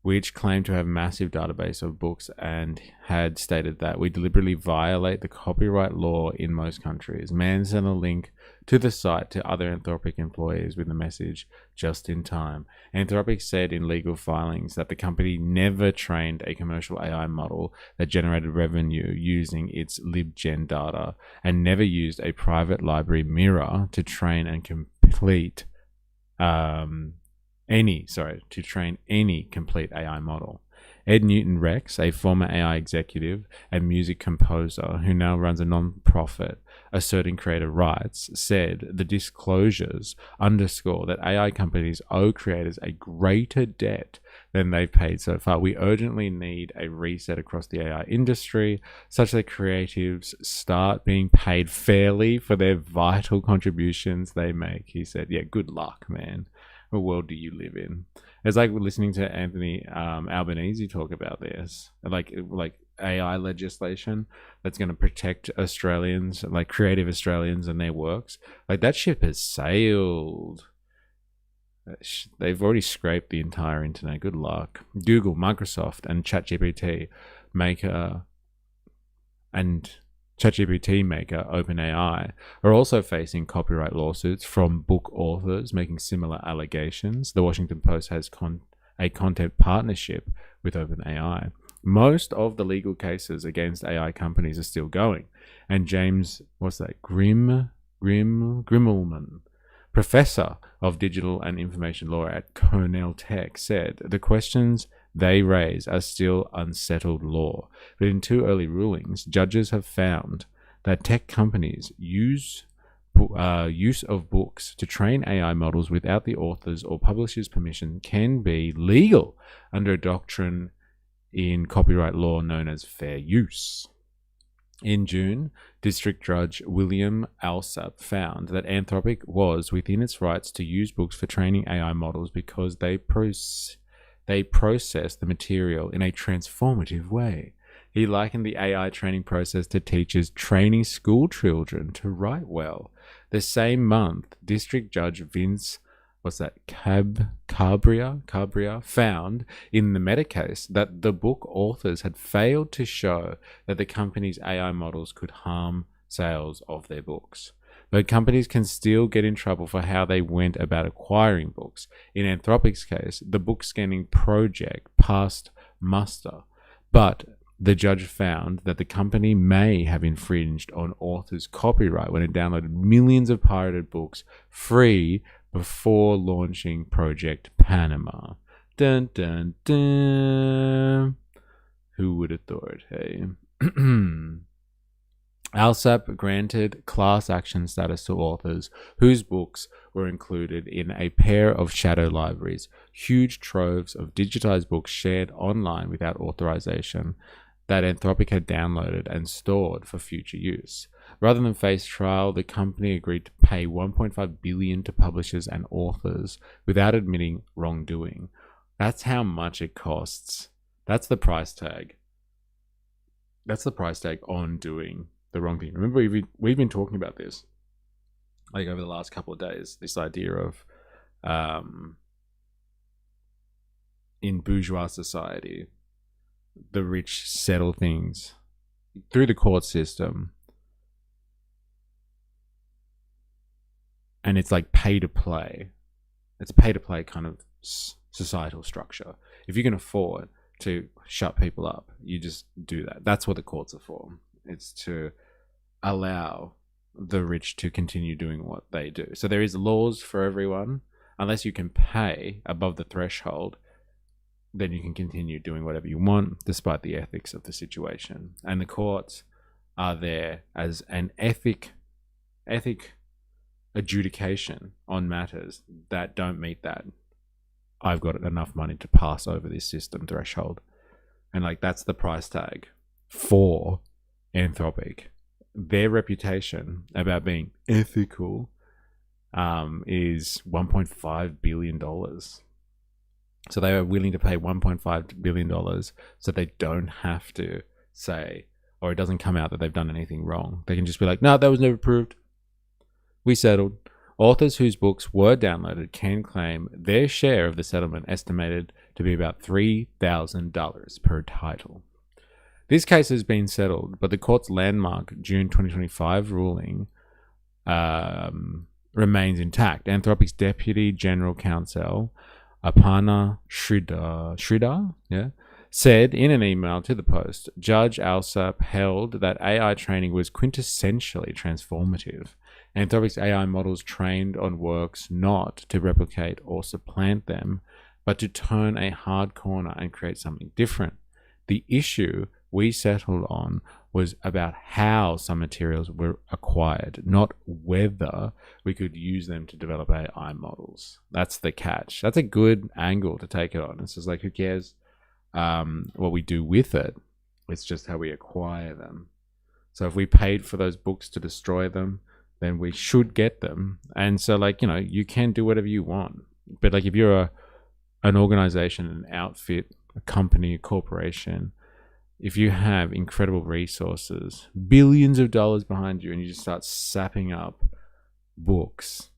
which claimed to have a massive database of books and had stated that we deliberately violate the copyright law in most countries. Mann sent a link to the site to other Anthropic employees with the message, "Just in time." Anthropic said in legal filings that the company never trained a commercial AI model that generated revenue using its LibGen data and never used a private library Mirror to train and complete any complete AI model. Ed Newton Rex, a former AI executive and music composer who now runs a non-profit asserting creator rights, said the disclosures underscore that AI companies owe creators a greater debt than they've paid so far. We urgently need a reset across the AI industry such that creatives start being paid fairly for their vital contributions they make, he said. Yeah, good luck, man. What world do you live in? It's like we're listening to Anthony Albanese talk about this, like AI legislation that's going to protect Australians, like creative Australians and their works. Like that ship has sailed. They've already scraped the entire internet. Good luck. Google, Microsoft, and ChatGPT maker OpenAI are also facing copyright lawsuits from book authors making similar allegations. The Washington Post has a content partnership with OpenAI. Most of the legal cases against AI companies are still going. And James, Grimmelman, professor of digital and information law at Cornell Tech, said the questions they raise are still unsettled law. But in two early rulings, judges have found that tech companies use of books to train AI models without the author's or publisher's permission can be legal under a doctrine in copyright law known as fair use. In June, District Judge William Alsop found that Anthropic was within its rights to use books for training AI models because they process the material in a transformative way. He likened the AI training process to teachers training school children to write well. The same month, District Judge Vince Cabria found in the Meta case that the book authors had failed to show that the company's AI models could harm sales of their books. But companies can still get in trouble for how they went about acquiring books. In Anthropic's case, the book scanning project passed muster, but the judge found that the company may have infringed on authors' copyright when it downloaded millions of pirated books free before launching Project Panama. Dun dun dun. Who would have thought, hey? Alsop granted class action status to authors whose books were included in a pair of shadow libraries, huge troves of digitized books shared online without authorization that Anthropic had downloaded and stored for future use. Rather than face trial, the company agreed to pay $1.5 billion to publishers and authors without admitting wrongdoing. That's how much it costs. That's the price tag. That's the price tag on doing the wrong thing. Remember, we've been talking about this like over the last couple of days, this idea of in bourgeois society, the rich settle things through the court system, and it's like pay to play. It's a pay to play kind of societal structure. If you can afford to shut people up, you just do that. That's what the courts are for. It's to allow the rich to continue doing what they do. So there is laws for everyone. Unless you can pay above the threshold, then you can continue doing whatever you want, despite the ethics of the situation. And the courts are there as an ethic adjudication on matters that don't meet that I've got enough money to pass over this system threshold. And like, that's the price tag for Anthropic. Their reputation about being ethical is $1.5 billion. So they are willing to pay $1.5 billion so they don't have to say, or it doesn't come out that they've done anything wrong. They can just be like, no, that was never proved. We settled. Authors whose books were downloaded can claim their share of the settlement, estimated to be about $3,000 per title. This case has been settled, but the court's landmark June 2025 ruling remains intact. Anthropic's Deputy General Counsel, Aparna Sridhar, said in an email to the Post, Judge Alsop held that AI training was quintessentially transformative. Anthropic's AI models trained on works not to replicate or supplant them, but to turn a hard corner and create something different. The issue we settled on was about how some materials were acquired, not whether we could use them to develop AI models. That's the catch. That's a good angle to take it on. It's just like, who cares what we do with it? It's just how we acquire them. So if we paid for those books to destroy them, then we should get them. And so, like, you know, you can do whatever you want. But like, if you're an organization, an outfit, a company, a corporation, if you have incredible resources, billions of dollars behind you, and you just start sapping up books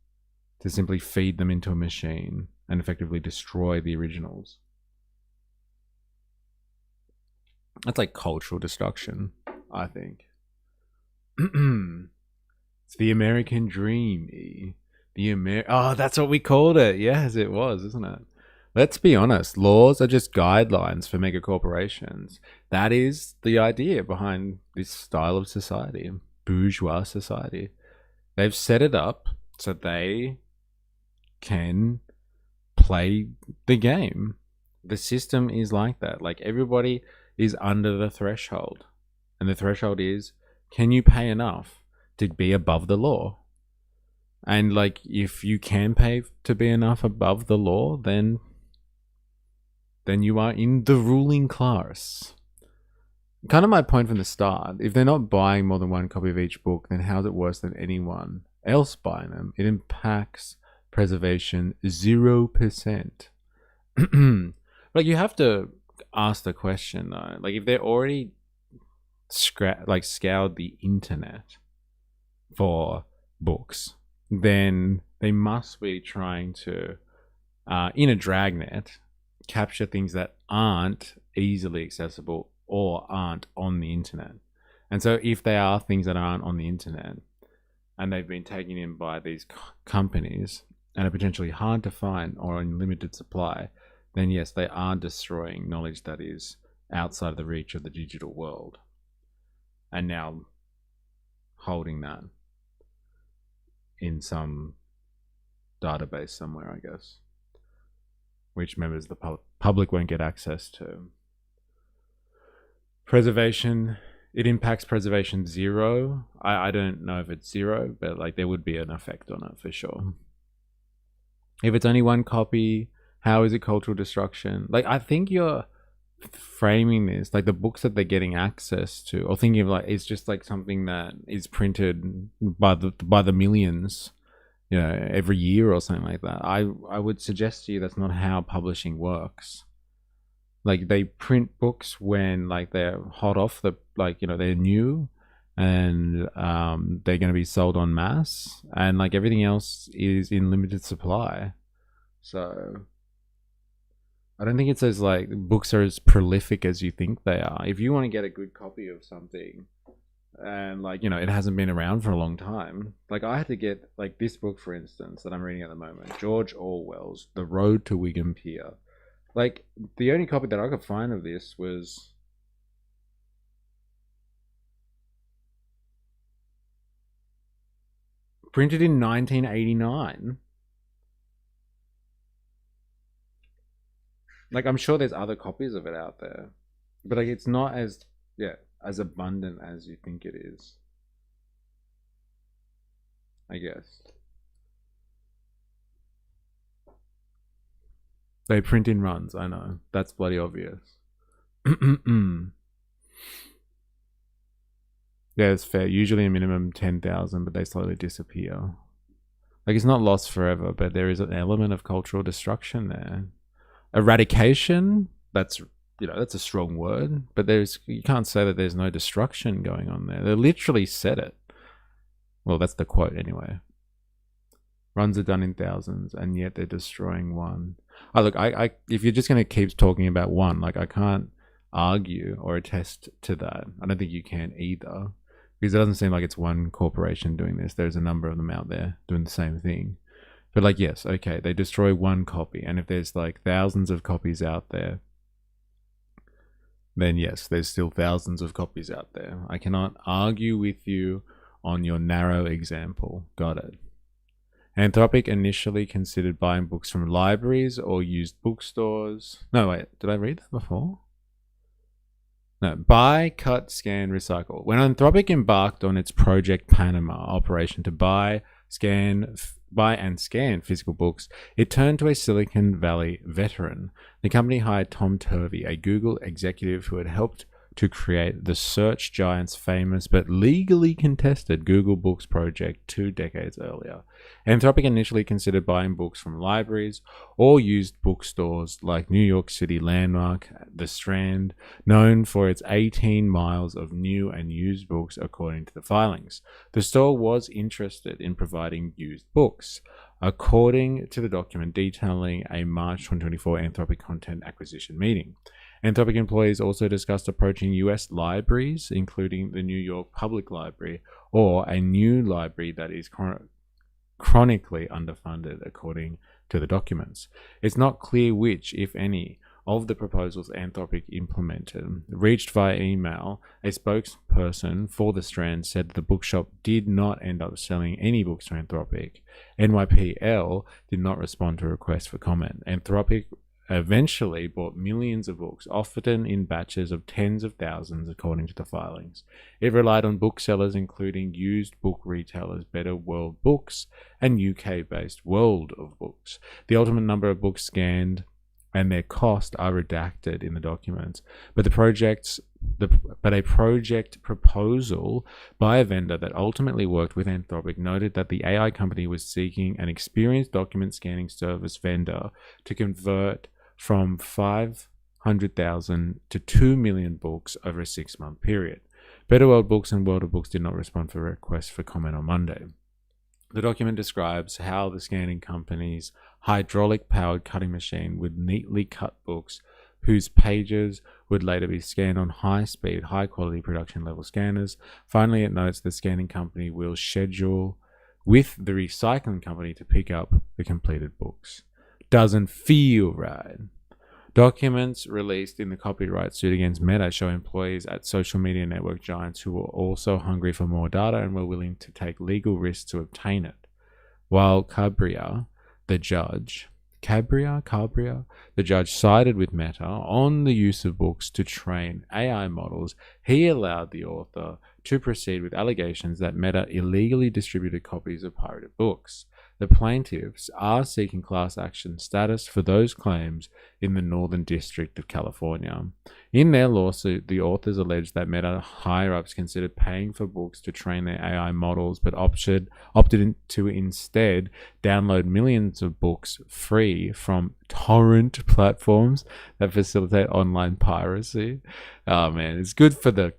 to simply feed them into a machine and effectively destroy the originals, that's like cultural destruction, I think. It's the American dream, E. Oh, that's what we called it. Yes, it was, isn't it? Let's be honest. Laws are just guidelines for mega corporations. That is the idea behind this style of society, bourgeois society. They've set it up so they can play the game. The system is like that. Like, everybody is under the threshold. And the threshold is, can you pay enough to be above the law? And like, if you can pay to be enough above the law, then you are in the ruling class. Kind of my point from the start. If they're not buying more than one copy of each book, then how's it worse than anyone else buying them? It impacts preservation 0%. Like, you have to ask the question though. Like, if they're already scoured the internet for books, then they must be trying to, in a dragnet, capture things that aren't easily accessible or aren't on the internet. And so if they are things that aren't on the internet and they've been taken in by these companies and are potentially hard to find or in limited supply, then yes, they are destroying knowledge that is outside of the reach of the digital world, and now holding that in some database somewhere, I guess, which members of the public won't get access to. Preservation, it impacts preservation 0. I don't know if it's 0, but like, there would be an effect on it for sure. If it's only one copy, how is it cultural destruction? Like, I think you're framing this like the books that they're getting access to, or thinking of like it's just like something that is printed by the millions, you know, every year or something like that. I would suggest to you that's not how publishing works. Like, they print books when like they're hot off the, like, you know, they're new, and they're going to be sold en masse, and like everything else is in limited supply. So I don't think it's as like books are as prolific as you think they are. If you want to get a good copy of something, and like, you know, it hasn't been around for a long time. Like, I had to get like this book, for instance, that I'm reading at the moment, George Orwell's The Road to Wigan Pier. Like, the only copy that I could find of this was Printed in 1989. Like, I'm sure there's other copies of it out there, but like, it's not as abundant as you think it is, I guess. They print in runs, I know. That's bloody obvious. Yeah, it's fair. Usually a minimum 10,000, but they slowly disappear. Like, it's not lost forever, but there is an element of cultural destruction there. Eradication, that's a strong word, but you can't say that there's no destruction going on there. They literally said it. Well, that's the quote anyway. Runs are done in thousands, and yet they're destroying one. Oh, look, I if you're just going to keep talking about one, like, I can't argue or attest to that. I don't think you can either, because it doesn't seem like it's one corporation doing this. There's a number of them out there doing the same thing. But like, yes, okay, they destroy one copy, and if there's like thousands of copies out there, then yes, there's still thousands of copies out there. I cannot argue with you on your narrow example. Got it. Anthropic initially considered buying books from libraries or used bookstores. No, wait, did I read that before? No, buy, cut, scan, recycle. When Anthropic embarked on its Project Panama operation to buy and scan physical books, it turned to a Silicon Valley veteran. The company hired Tom Turvey, a Google executive who had helped to create the search giant's famous but legally contested Google Books project 2 decades earlier. Anthropic initially considered buying books from libraries or used bookstores like New York City landmark The Strand, known for its 18 miles of new and used books according to the filings. The store was interested in providing used books, according to the document detailing a March 2024 Anthropic content acquisition meeting. Anthropic employees also discussed approaching US libraries, including the New York Public Library, or a new library that is chronically underfunded, according to the documents. It's not clear which, if any, of the proposals Anthropic implemented. Reached via email, a spokesperson for the Strand said the bookshop did not end up selling any books to Anthropic. NYPL did not respond to requests for comment. Anthropic eventually bought millions of books, often in batches of tens of thousands, according to the filings. It relied on booksellers including used book retailers Better World Books and UK-based World of Books. The ultimate number of books scanned and their cost are redacted in the documents, but a project proposal by a vendor that ultimately worked with Anthropic noted that the AI company was seeking an experienced document scanning service vendor to convert from 500,000 to 2 million books over a 6-month period. Better World Books and World of Books did not respond for requests for comment on Monday. The document describes how the scanning company's hydraulic-powered cutting machine would neatly cut books whose pages would later be scanned on high-speed, high-quality production-level scanners. Finally, it notes the scanning company will schedule with the recycling company to pick up the completed books. Doesn't feel right. Documents released in the copyright suit against Meta show employees at social media network giants who were also hungry for more data and were willing to take legal risks to obtain it. While Cabria, the judge sided with Meta on the use of books to train AI models, he allowed the author to proceed with allegations that Meta illegally distributed copies of pirated books. The plaintiffs are seeking class action status for those claims in the Northern District of California. In their lawsuit, the authors allege that Meta higher-ups considered paying for books to train their AI models, but opted to instead download millions of books free from torrent platforms that facilitate online piracy. Oh man, it's good for the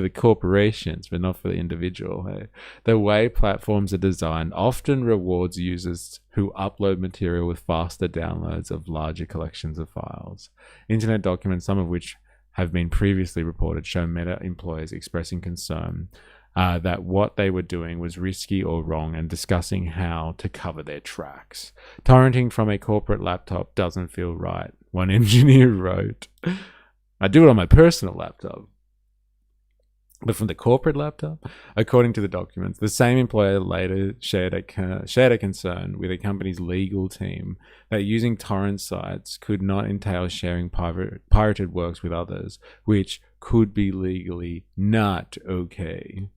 corporations, but not for the individual. Hey? The way platforms are designed often rewards users who upload material with faster downloads of larger collections of files. Internet documents, some of which have been previously reported, show Meta employees expressing concern that what they were doing was risky or wrong and discussing how to cover their tracks. Torrenting from a corporate laptop doesn't feel right, one engineer wrote. I do it on my personal laptop. But from the corporate laptop, according to the documents, the same employer later shared a concern with a company's legal team that using torrent sites could not entail sharing pirated works with others, which could be legally not okay.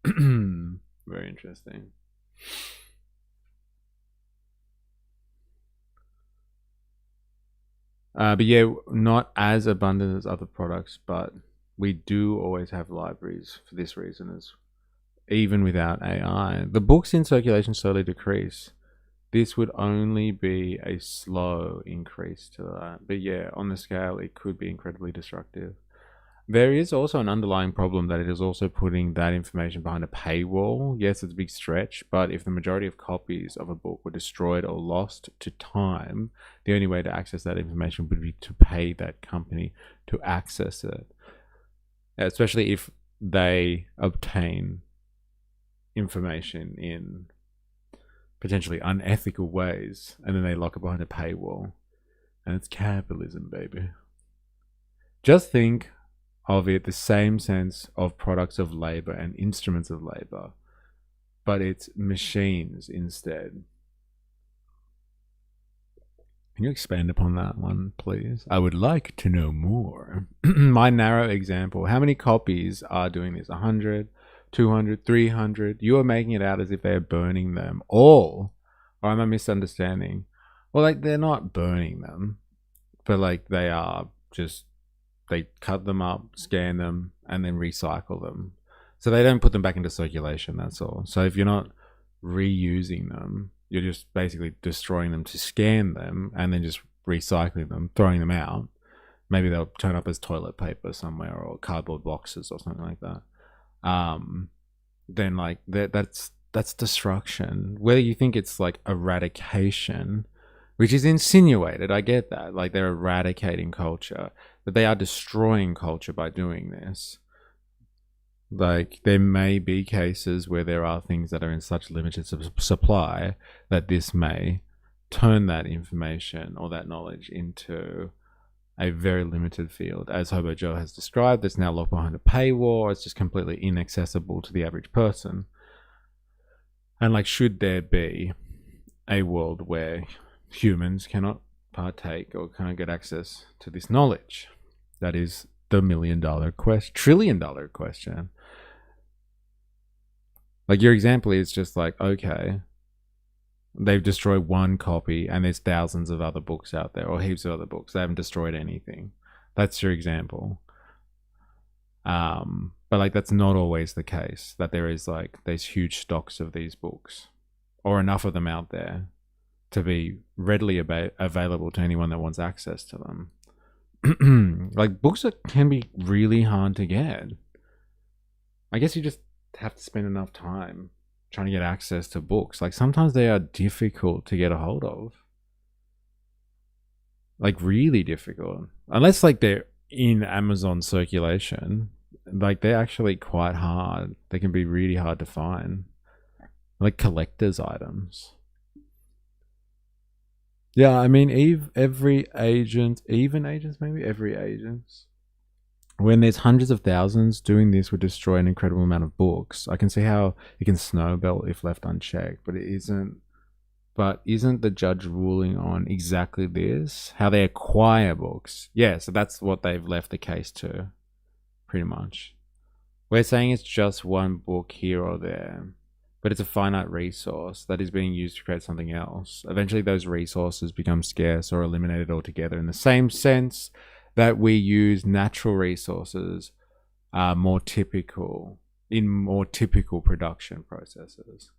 Very interesting. But yeah, not as abundant as other products, but we do always have libraries for this reason, as even without AI. The books in circulation slowly decrease. This would only be a slow increase to that. But yeah, on the scale, it could be incredibly destructive. There is also an underlying problem that it is also putting that information behind a paywall. Yes, it's a big stretch, but if the majority of copies of a book were destroyed or lost to time, the only way to access that information would be to pay that company to access it. Especially if they obtain information in potentially unethical ways and then they lock it behind a paywall. And it's capitalism, baby. Just think of it the same sense of products of labor and instruments of labor, but it's machines instead. Can you expand upon that one, please? I would like to know more. My narrow example. How many copies are doing this? 100, 200, 300? You are making it out as if they're burning them all. Or am I misunderstanding? Well, like, they're not burning them, but like they are just, they cut them up, scan them, and then recycle them. So they don't put them back into circulation, that's all. So if you're not reusing them, you're just basically destroying them to scan them and then just recycling them, throwing them out. Maybe they'll turn up as toilet paper somewhere or cardboard boxes or something like that. Then like that's destruction. Whether you think it's like eradication, which is insinuated, I get that. Like they're eradicating culture, but they are destroying culture by doing this. Like, there may be cases where there are things that are in such limited supply that this may turn that information or that knowledge into a very limited field. As Hobo Joe has described, it's now locked behind a paywall. It's just completely inaccessible to the average person. And, like, should there be a world where humans cannot partake or can't get access to this knowledge? That is the $1 trillion question. Like, your example is just like, okay, they've destroyed one copy and there's thousands of other books out there, or heaps of other books. They haven't destroyed anything. That's your example. But like, that's not always the case, that there is like these huge stocks of these books, or enough of them out there to be readily available to anyone that wants access to them. Like, books can be really hard to get. I guess you just have to spend enough time trying to get access to books. Like, sometimes they are difficult to get a hold of. Like, really difficult. Unless like they're in Amazon circulation, like they're actually quite hard. They can be really hard to find. Like collector's items. Yeah, I mean, every agent, when there's hundreds of thousands, doing this would destroy an incredible amount of books. I can see how it can snowball if left unchecked, but it isn't. But isn't the judge ruling on exactly this? How they acquire books? Yeah, so that's what they've left the case to, pretty much. We're saying it's just one book here or there, but it's a finite resource that is being used to create something else. Eventually those resources become scarce or eliminated altogether, in the same sense that we use natural resources in more typical production processes.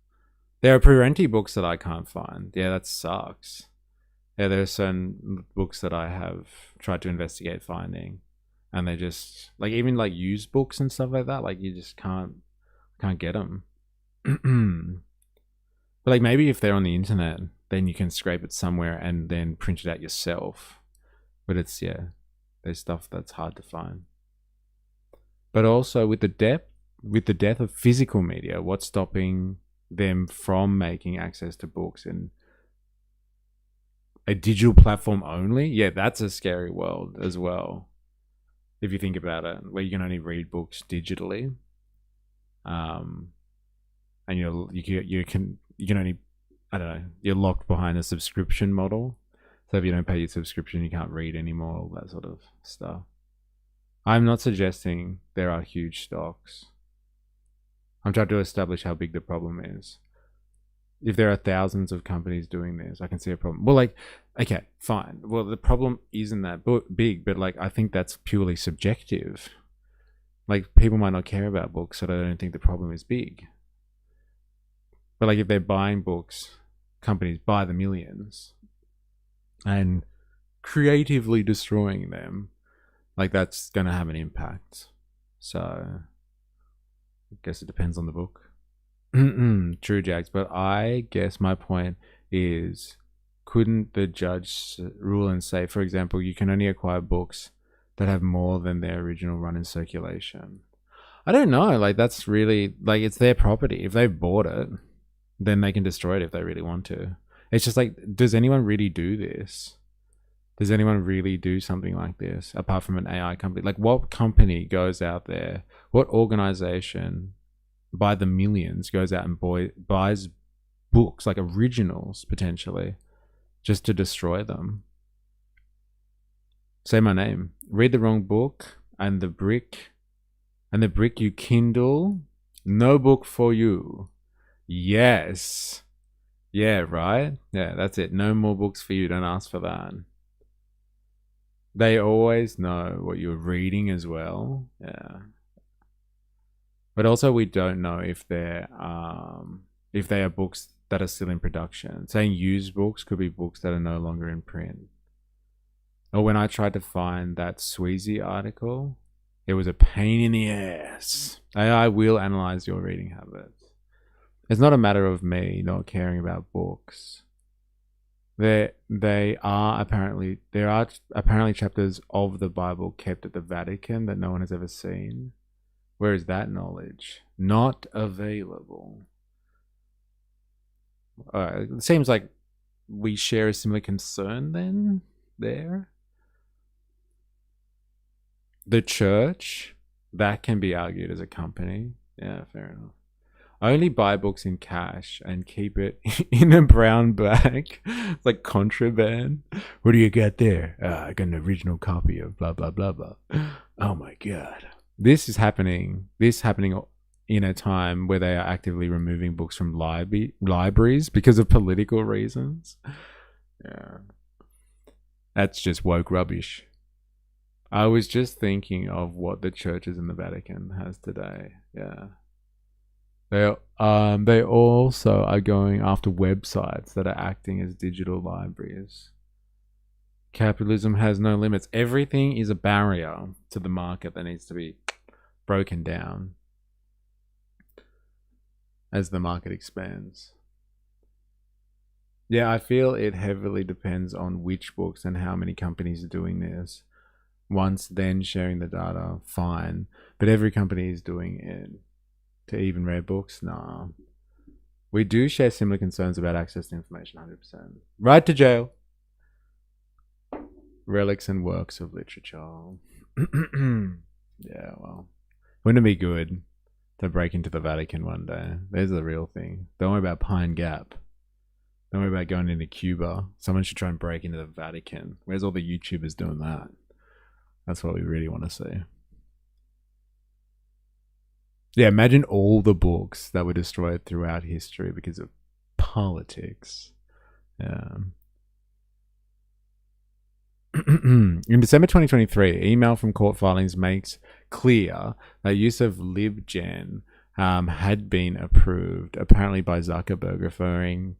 There are plenty books that I can't find. Yeah, that sucks. Yeah, there are certain books that I have tried to investigate finding, and they just, like, even like used books and stuff like that, like you just can't get them. But like, maybe if they're on the internet, then you can scrape it somewhere and then print it out yourself. But it's, yeah, there's stuff that's hard to find. But also with the death of physical media, what's stopping them from making access to books in a digital platform only? Yeah, that's a scary world as well, if you think about it, where you can only read books digitally. and you can only, I don't know, you're locked behind a subscription model. So if you don't pay your subscription, you can't read anymore, all that sort of stuff. I'm not suggesting there are huge stocks. I'm trying to establish how big the problem is. If there are thousands of companies doing this, I can see a problem. Well, like, okay, fine. Well, the problem isn't that big, but like, I think that's purely subjective. Like, people might not care about books, so I don't think the problem is big. But like, if they're buying books, companies buy the millions and creatively destroying them, like, that's going to have an impact. So I guess it depends on the book. True, Jax, but I guess my point is, couldn't the judge rule and say, for example, you can only acquire books that have more than their original run in circulation? I don't know. Like, that's really, like, it's their property. If they've bought it, then they can destroy it if they really want to. It's just like, does anyone really do this? Does anyone really do something like this apart from an AI company? Like, what company goes out there? What organization by the millions goes out and buys books, like originals potentially, just to destroy them? Say my name. Read the wrong book, and the brick you kindle, no book for you. Yes. Yeah, right? Yeah, that's it. No more books for you. Don't ask for that. They always know what you're reading as well. Yeah. But also, we don't know if they are books that are still in production. Saying used books could be books that are no longer in print. Or when I tried to find that Sweezy article, it was a pain in the ass. AI will analyze your reading habits. It's not a matter of me not caring about books. There are apparently chapters of the Bible kept at the Vatican that no one has ever seen. Where is that knowledge? Not available. It seems like we share a similar concern then there. The church, that can be argued as a company. Yeah, fair enough. I only buy books in cash and keep it in a brown bag. It's like contraband. What do you got there? I got an original copy of blah, blah, blah, blah. Oh my God. This is happening in a time where they are actively removing books from libraries because of political reasons. Yeah. That's just woke rubbish. I was just thinking of what the churches in the Vatican has today. Yeah. They also are going after websites that are acting as digital libraries. Capitalism has no limits. Everything is a barrier to the market that needs to be broken down as the market expands. Yeah, I feel it heavily depends on which books and how many companies are doing this. Once then sharing the data, fine. But every company is doing it. To even read books? Nah. We do share similar concerns about access to information, 100%. Right to jail. Relics and works of literature. Yeah, well. Wouldn't it be good to break into the Vatican one day? There's the real thing. Don't worry about Pine Gap. Don't worry about going into Cuba. Someone should try and break into the Vatican. Where's all the YouTubers doing that? That's what we really want to see. Yeah, imagine all the books that were destroyed throughout history because of politics. Yeah. In December 2023, email from court filings makes clear that use of libgen had been approved, apparently by Zuckerberg, referred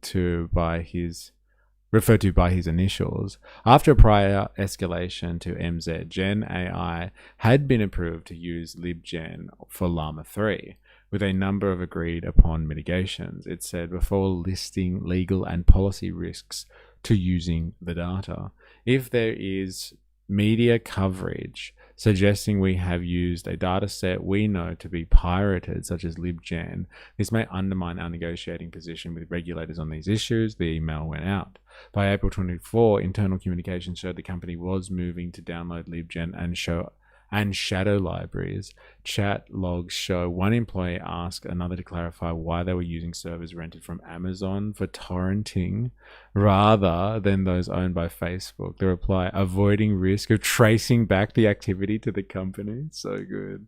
to by his initials. After a prior escalation to MZ, Gen AI had been approved to use libgen for Llama 3, with a number of agreed upon mitigations, it said, before listing legal and policy risks to using the data. If there is media coverage suggesting we have used a data set we know to be pirated, such as libgen, this may undermine our negotiating position with regulators on these issues. The email went out. By April 24, internal communications showed the company was moving to download libgen and show and shadow libraries. Chat logs show one employee asked another to clarify why they were using servers rented from Amazon for torrenting rather than those owned by Facebook. The reply, avoiding risk of tracing back the activity to the company. So good.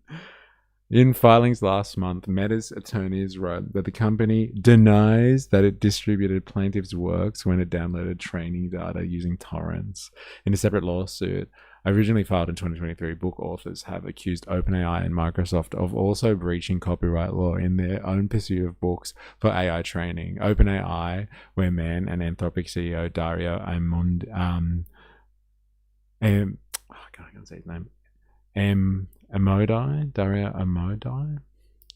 In filings last month, Meta's attorneys wrote that the company denies that it distributed plaintiffs' works when it downloaded training data using torrents. In a separate lawsuit, originally filed in 2023, book authors have accused OpenAI and Microsoft of also breaching copyright law in their own pursuit of books for AI training. OpenAI, where Man and Anthropic CEO Dario I can't say his name. Dario Amodei,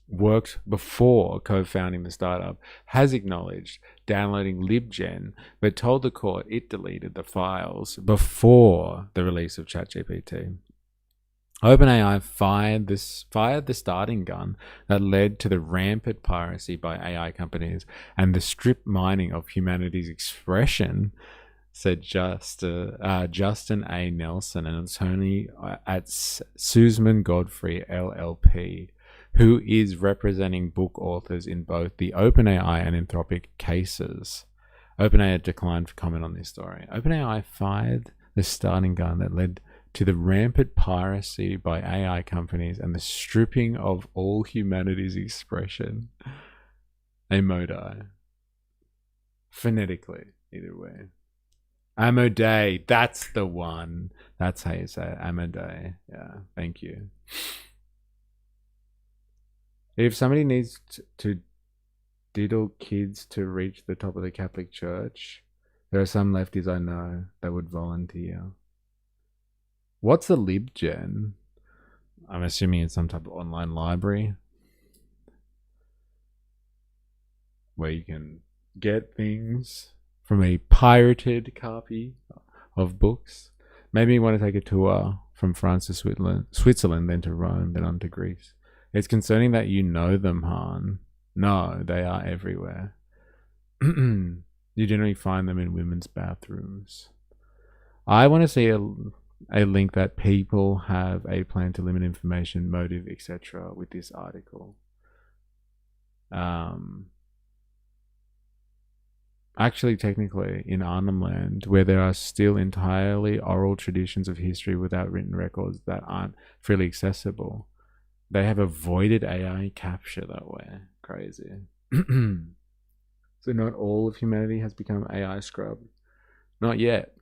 worked before co-founding the startup, has acknowledged downloading LibGen, but told the court it deleted the files before the release of ChatGPT. OpenAI fired the starting gun that led to the rampant piracy by AI companies and the strip mining of humanity's expression, said Justin A. Nelson, an attorney at Sussman Godfrey LLP, who is representing book authors in both the OpenAI and Anthropic cases. OpenAI declined to comment on this story. OpenAI fired the starting gun that led to the rampant piracy by AI companies and the stripping of all humanity's expression. Amodei. Phonetically, either way. Amodei, that's the one. That's how you say it. Amodei. Yeah, thank you. If somebody needs to diddle kids to reach the top of the Catholic Church, there are some lefties I know that would volunteer. What's the LibGen? I'm assuming it's some type of online library where you can get things from a pirated copy of books. Maybe you want to take a tour from France to Switzerland, then to Rome, then on to Greece. It's concerning that you know them, Han. No, they are everywhere. You generally find them in women's bathrooms. I want to see a link that people have a plan to limit information, motive, etc. with this article. Actually, technically, in Arnhem Land, where there are still entirely oral traditions of history without written records that aren't freely accessible, they have avoided AI capture that way. Crazy. So not all of humanity has become AI scrubbed. Not yet.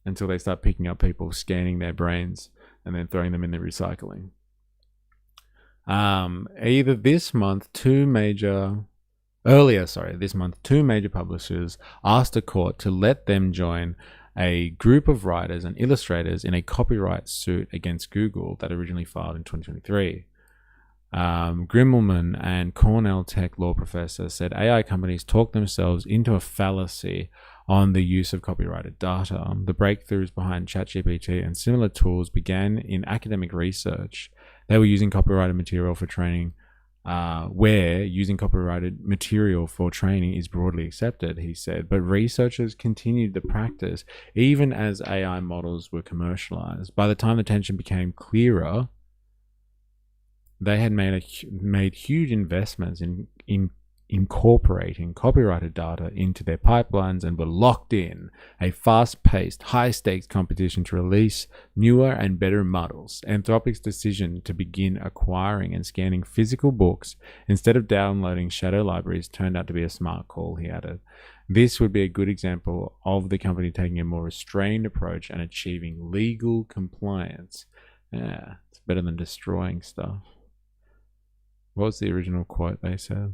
Until they start picking up people, scanning their brains, and then throwing them in the recycling. This month, two major publishers asked a court to let them join a group of writers and illustrators in a copyright suit against Google that originally filed in 2023. Grimmelman and Cornell Tech law professor said AI companies talk themselves into a fallacy on the use of copyrighted data. The breakthroughs behind ChatGPT and similar tools began in academic research. They were using copyrighted material for training, where using copyrighted material for training is broadly accepted, he said. But researchers continued the practice even as AI models were commercialized. By the time the tension became clearer, they had made huge investments in incorporating copyrighted data into their pipelines and were locked in a fast-paced, high-stakes competition to release newer and better models. Anthropic's decision to begin acquiring and scanning physical books instead of downloading shadow libraries turned out to be a smart call, he added. This would be a good example of the company taking a more restrained approach and achieving legal compliance. Yeah, it's better than destroying stuff. What was the original quote they said?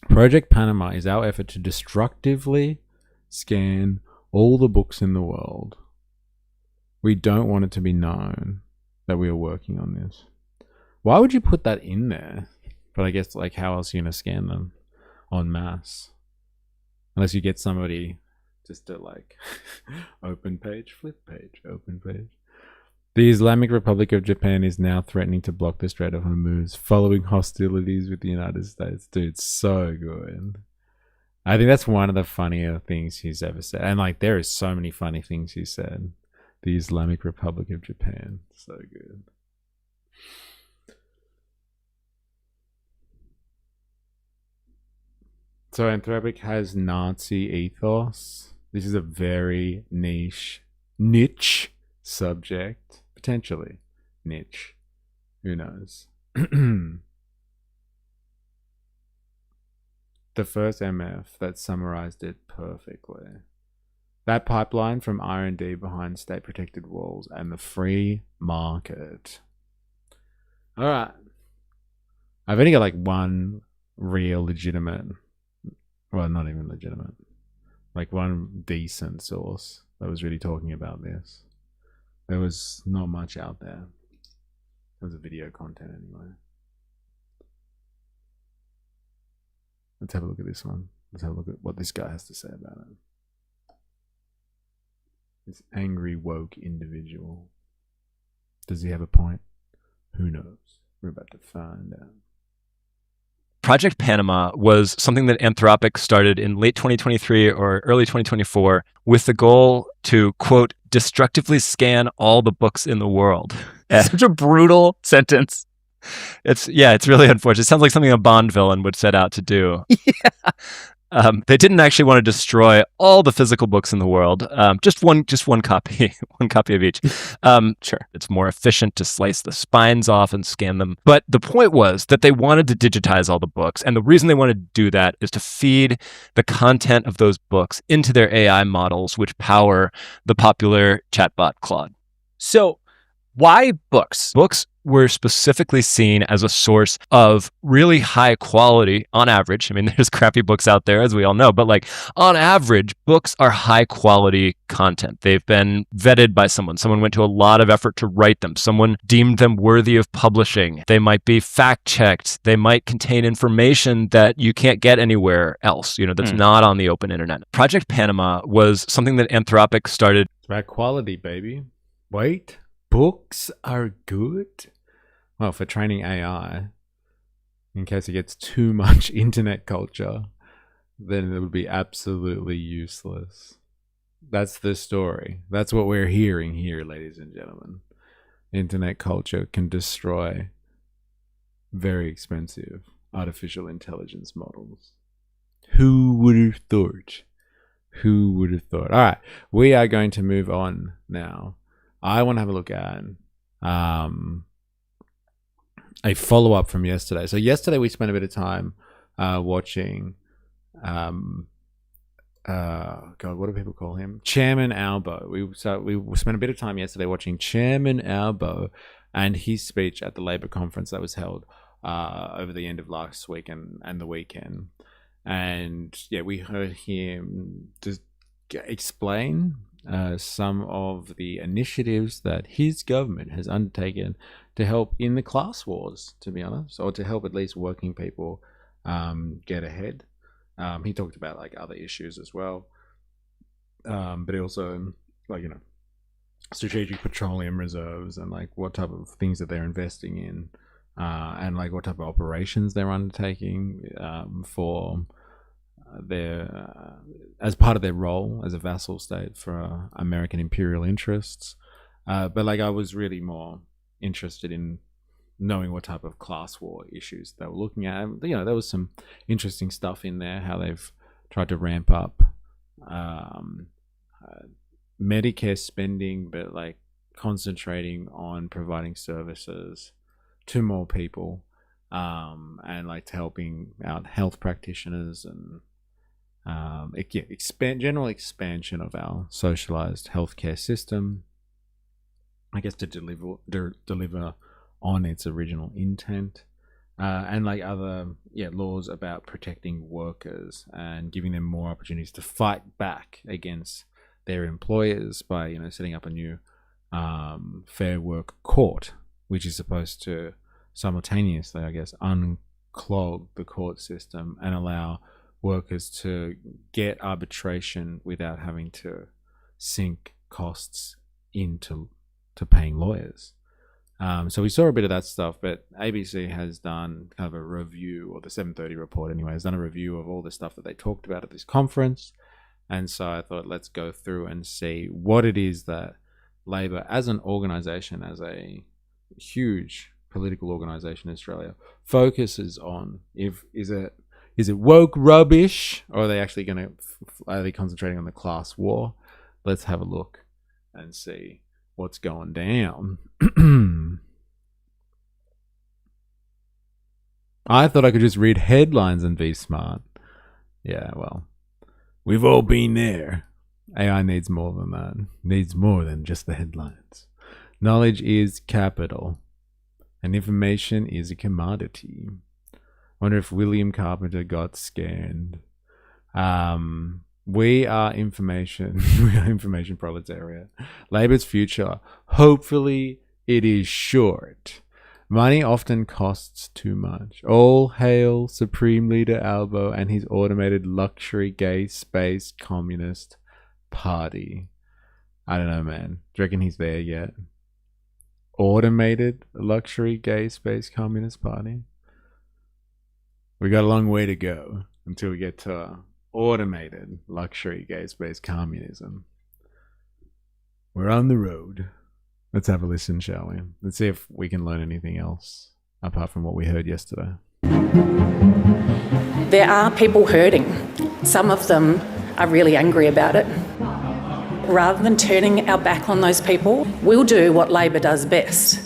Project Panama is our effort to destructively scan all the books in the world. We don't want it to be known that we are working on this. Why would you put that in there? But I guess, like, how else are you going to scan them en masse? Unless you get somebody just to, like, open page, flip page, open page. The Islamic Republic of Japan is now threatening to block the Strait of Hormuz following hostilities with the United States. Dude, so good. I think that's one of the funnier things he's ever said. And, like, there is so many funny things he said. The Islamic Republic of Japan. So good. So Anthropic has Nazi ethos. This is a very niche subject. Potentially niche. Who knows? The first MF that summarized it perfectly. That pipeline from R&D behind state-protected walls and the free market. All right. I've only got like one real legitimate, well, not even legitimate, like one decent source that was really talking about this. There was not much out there. There was a video content anyway. Let's have a look at this one. Let's have a look at what this guy has to say about it. This angry, woke individual. Does he have a point? Who knows? We're about to find out. Project Panama was something that Anthropic started in late 2023 or early 2024 with the goal to, quote, destructively scan all the books in the world. Such a brutal sentence. It's really unfortunate. It sounds like something a Bond villain would set out to do. Yeah. They didn't actually want to destroy all the physical books in the world. Just one copy, one copy of each. Sure, it's more efficient to slice the spines off and scan them. But the point was that they wanted to digitize all the books, and the reason they wanted to do that is to feed the content of those books into their AI models, which power the popular chatbot Claude. So, why books? Books were specifically seen as a source of really high quality on average. I mean, there's crappy books out there, as we all know, but like on average, books are high quality content. They've been vetted by someone. Someone went to a lot of effort to write them. Someone deemed them worthy of publishing. They might be fact checked. They might contain information that you can't get anywhere else, that's not on the open internet. Project Panama was something that Anthropic started. It's about quality, baby. Wait, books are good? Well, for training AI, in case it gets too much internet culture, then it would be absolutely useless. That's the story. That's what we're hearing here, ladies and gentlemen. Internet culture can destroy very expensive artificial intelligence models. Who would have thought? Who would have thought? All right, we are going to move on now. I want to have a look at a follow-up from yesterday. So yesterday we spent a bit of time watching, God, what do people call him? Chairman Albo. We spent a bit of time yesterday watching Chairman Albo and his speech at the Labor conference that was held over the end of last week and the weekend. And yeah, we heard him just explain some of the initiatives that his government has undertaken to help in the class wars, to be honest, or to help at least working people get ahead. He talked about like other issues as well, but he also strategic petroleum reserves and like what type of things that they're investing in, and like what type of operations they're undertaking for their as part of their role as a vassal state for American imperial interests. But like I was really more interested in knowing what type of class war issues they were looking at. There was some interesting stuff in there, how they've tried to ramp up Medicare spending, but like concentrating on providing services to more people, and like helping out health practitioners and general expansion of our socialized healthcare system, I guess, to deliver on its original intent, and like other laws about protecting workers and giving them more opportunities to fight back against their employers by setting up a new Fair Work Court, which is supposed to simultaneously, I guess, unclog the court system and allow workers to get arbitration without having to sink costs into paying lawyers. So we saw a bit of that stuff, but ABC has done kind of a review, or the 7:30 report anyway, has done a review of all the stuff that they talked about at this conference. And so I thought, let's go through and see what it is that Labor as an organisation, as a huge political organisation in Australia, focuses on is it woke rubbish, or are they actually are they concentrating on the class war? Let's have a look and see what's going down. I thought I could just read headlines and be smart. Yeah, well, we've all been there. AI needs more than that. Needs more than just the headlines. Knowledge is capital, and information is a commodity. I wonder if William Carpenter got scanned. We are information. We are information proletariat. Labor's future, hopefully, it is short. Money often costs too much. All hail Supreme Leader Albo and his automated luxury gay space communist party. I don't know, man. Do you reckon he's there yet? Automated luxury gay space communist party? We got a long way to go until we get to automated luxury gay space communism. We're on the road. Let's have a listen, shall we? Let's see if we can learn anything else apart from what we heard yesterday. There are people hurting. Some of them are really angry about it. Rather than turning our back on those people, we'll do what Labor does best.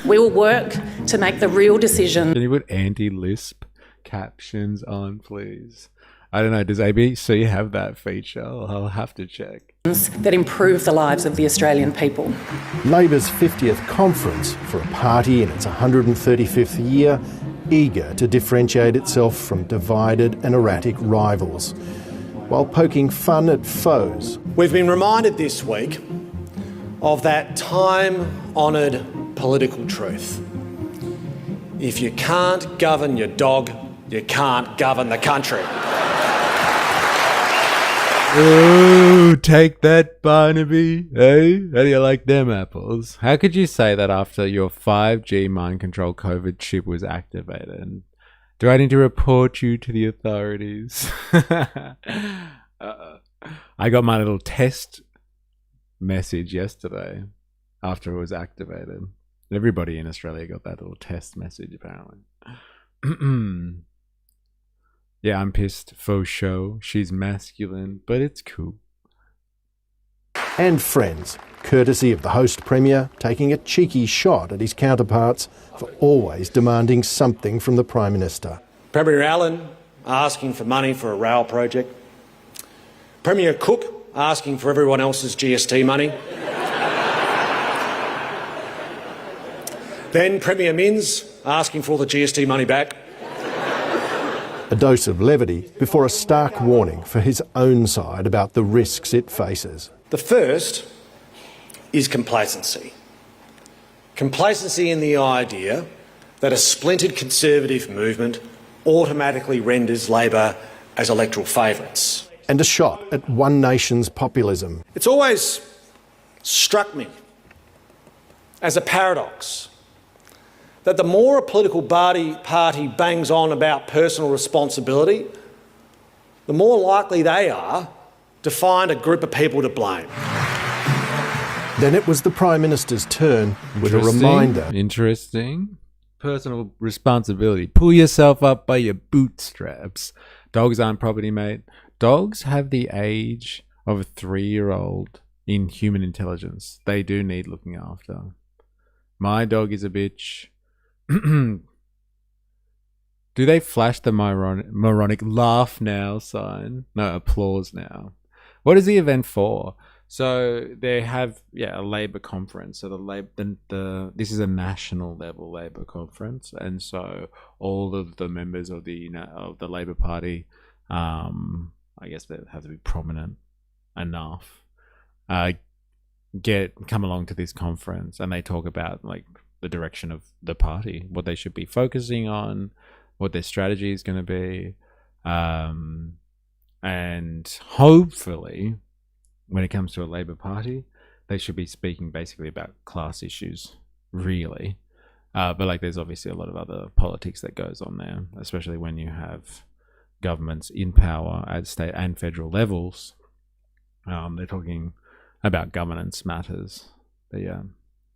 We will work to make the real decision. Can you put anti-lisp captions on, please? I don't know, does ABC have that feature? I'll have to check. That improve the lives of the Australian people. Labor's 50th conference for a party in its 135th year, eager to differentiate itself from divided and erratic rivals, while poking fun at foes. We've been reminded this week of that time-honoured political truth. If you can't govern your dog, you can't govern the country. Ooh, take that, Barnaby. Hey, how do you like them apples? How could you say that after your 5G mind control COVID chip was activated? Do I need to report you to the authorities? I got my little test message yesterday after it was activated. Everybody in Australia got that little test message, apparently. Yeah, I'm pissed. Faux show. She's masculine, but it's cool. And friends, courtesy of the host Premier, taking a cheeky shot at his counterparts for always demanding something from the Prime Minister. Premier Allen asking for money for a rail project. Premier Cook asking for everyone else's GST money. Then Premier Minns asking for all the GST money back. A dose of levity before a stark warning for his own side about the risks it faces. The first is complacency. Complacency in the idea that a splintered Conservative movement automatically renders Labor as electoral favourites. And a shot at one nation's populism. It's always struck me as a paradox that the more a political party bangs on about personal responsibility, the more likely they are to find a group of people to blame. Then it was the Prime Minister's turn with a reminder. Interesting. Personal responsibility. Pull yourself up by your bootstraps. Dogs aren't property, mate. Dogs have the age of a 3-year-old in human intelligence. They do need looking after. My dog is a bitch. Do they flash the moronic laugh now sign? No, applause now. What is the event for? So they have a Labor conference. So this is a national level Labor conference, and so all of the members of the Labor Party, I guess they have to be prominent enough, come along to this conference, and they talk about like the direction of the party, what they should be focusing on, what their strategy is going to be, and hopefully when it comes to a Labor Party, they should be speaking basically about class issues, really. But like there's obviously a lot of other politics that goes on there, especially when you have governments in power at state and federal levels. They're talking about governance matters. But yeah,